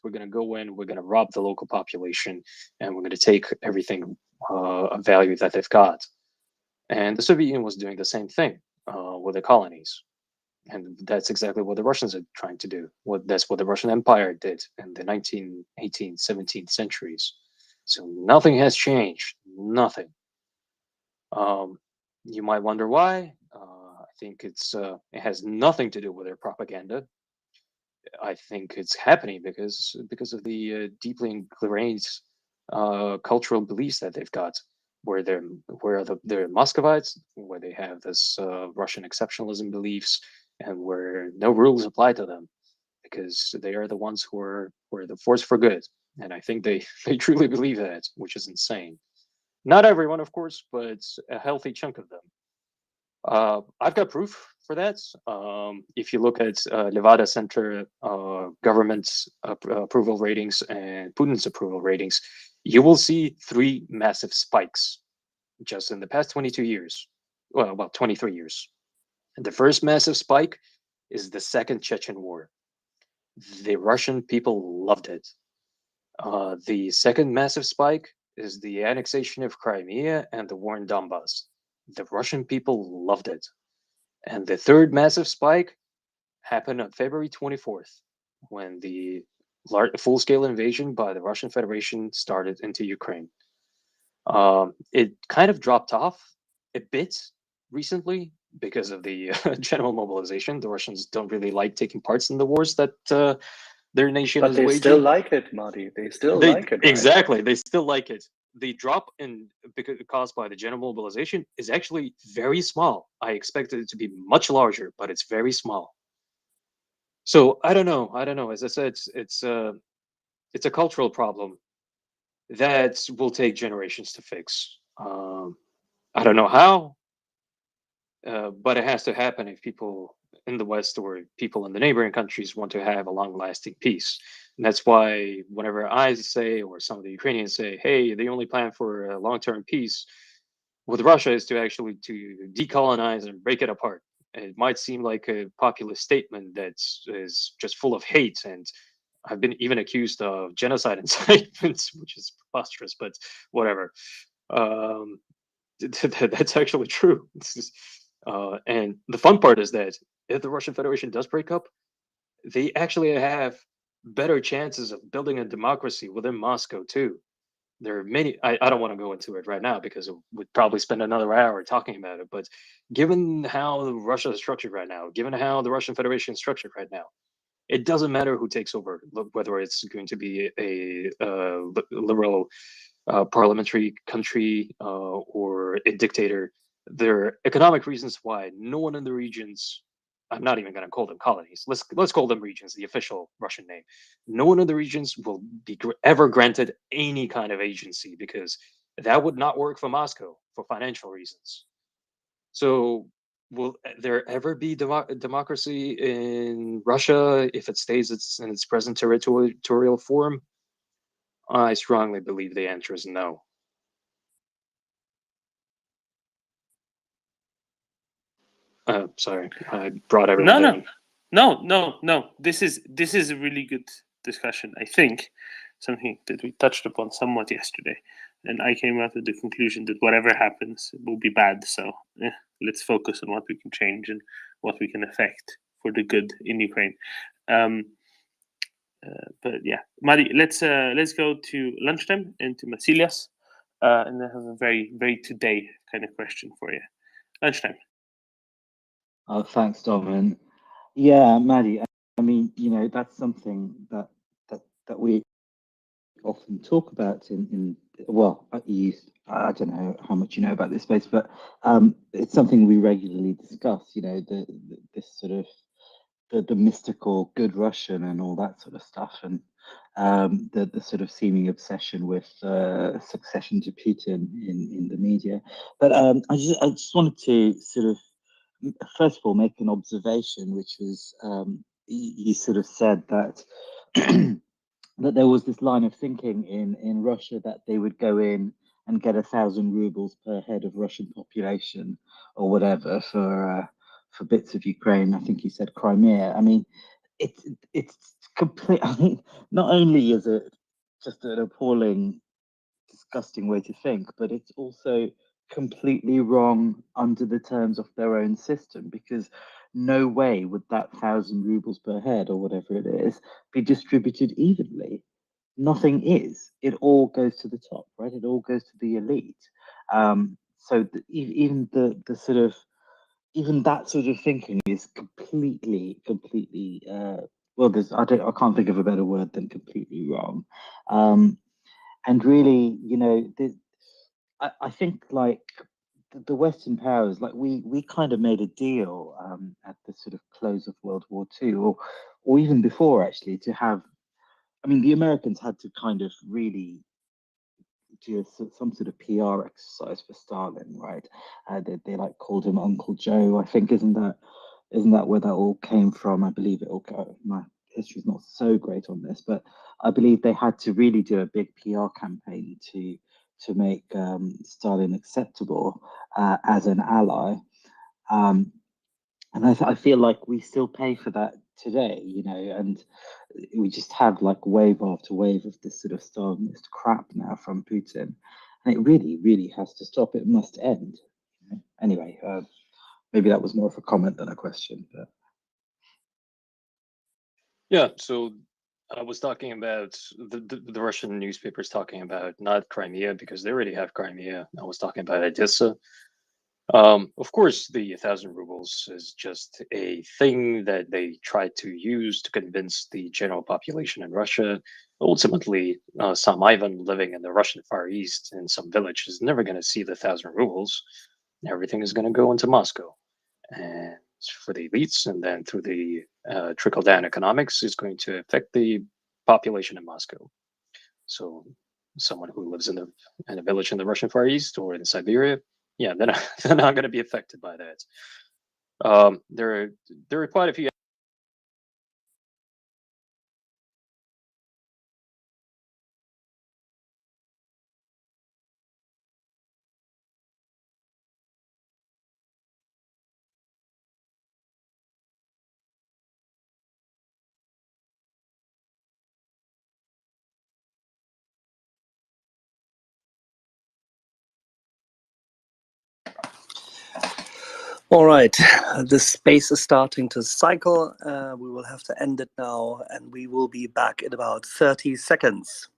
We're going to go in. We're going to rob the local population, and we're going to take everything of value that they've got. And the Soviet Union was doing the same thing with the colonies, and that's exactly what the Russians are trying to do. That's what the Russian Empire did in the 19th, 18th, 17th centuries. So nothing has changed. Nothing. You might wonder why. I think it has nothing to do with their propaganda. I think it's happening because of the deeply ingrained cultural beliefs that they've got, where they're Muscovites, where they have this Russian exceptionalism beliefs, and where no rules apply to them, because they are the ones who are the force for good. And I think they truly believe that, which is insane. Not everyone, of course, but a healthy chunk of them. I've got proof for that. If you look at Levada Center government's approval ratings and Putin's approval ratings, you will see 3 massive spikes just in the past 22 years. well, about 23 years. And the first massive spike is the Second Chechen War. The Russian people loved it. The second massive spike is the annexation of Crimea and the war in Donbass. The Russian people loved it. And the third massive spike happened on February 24th, when the full-scale invasion by the Russian Federation started into Ukraine. It kind of dropped off a bit recently because of the general mobilization. The Russians don't really like taking parts in the wars that their nation But is they waging. still like it, Marty. They still like it, right? Exactly. They still like it. The drop in caused by the general mobilization is actually very small. I expected it to be much larger, but it's very small. So I don't know. As I said, it's a cultural problem that will take generations to fix. I don't know how, but it has to happen if people in the West or people in the neighboring countries want to have a long-lasting peace. And that's why whenever I say, or some of the Ukrainians say, hey, the only plan for a long-term peace with Russia is to actually to decolonize and break it apart. And it might seem like a populist statement that is just full of hate, and I've been even accused of genocide incitements, which is preposterous, but whatever. That's actually true. And the fun part is that if the Russian Federation does break up, they actually have better chances of building a democracy within Moscow too. There are many. I don't want to go into it right now because we'd probably spend another hour talking about it. But given how Russia is structured right now, given how the Russian Federation is structured right now, it doesn't matter who takes over, whether it's going to be a liberal parliamentary country or a dictator. There are economic reasons why no one in the regions, I'm not even going to call them colonies, let's call them regions, the official Russian name. No one in the regions will be ever granted any kind of agency, because that would not work for Moscow for financial reasons. So will there ever be democracy in Russia if it stays in its present territorial form? I strongly believe the answer is no. Sorry, I brought everyone down. No. This is a really good discussion. I think something that we touched upon somewhat yesterday, and I came out with the conclusion that whatever happens will be bad. So let's focus on what we can change and what we can affect for the good in Ukraine. But yeah, Mari, let's go to lunchtime and to Masilias, and I have a very today kind of question for you. Lunchtime. Oh, thanks, Dom. Yeah, Maddie, I mean, that's something that we often talk about in well, I don't know how much you know about this space, but it's something we regularly discuss, this sort of the mystical good Russian and all that sort of stuff, and the sort of seeming obsession with succession to Putin in the media. But I just wanted to sort of first of all make an observation, which was you sort of said that that there was this line of thinking in Russia that they would go in and get 1,000 rubles per head of Russian population or whatever for bits of Ukraine. I think you said Crimea. I mean, it's complete. I mean, not only is it just an appalling, disgusting way to think, but it's also completely wrong under the terms of their own system, because no way would that 1,000 rubles per head or whatever it is be distributed evenly. Nothing is. It all goes to the top, right? It all goes to the elite. So even the sort of even that sort of thinking is completely well, I can't think of a better word than completely wrong. And really, I think like the Western powers, like we kind of made a deal at the sort of close of World War II, or even before actually, to have. I mean, the Americans had to kind of really do some sort of PR exercise for Stalin, right? They like called him Uncle Joe. I think isn't that where that all came from? I believe it all. My history's not so great on this, but I believe they had to really do a big PR campaign to to make Stalin acceptable as an ally. And I feel like we still pay for that today, you know, and we just have like wave after wave of this sort of Stalinist crap now from Putin. And it really, really has to stop. It must end. You know? Anyway, maybe that was more of a comment than a question. But yeah, so I was talking about the Russian newspapers talking about not Crimea because they already have Crimea. I was talking about Odessa. Of course, the 1,000 rubles is just a thing that they try to use to convince the general population in Russia. Ultimately, some Ivan living in the Russian Far East in some village is never going to see the 1,000 rubles. Everything is going to go into Moscow. And for the elites, and then through the trickle-down economics is going to affect the population in Moscow. So someone who lives in a village in the Russian Far East or in Siberia, yeah, they're not going to be affected by that. There are quite a few. All right, the space is starting to cycle. We will have to end it now, and we will be back in about 30 seconds.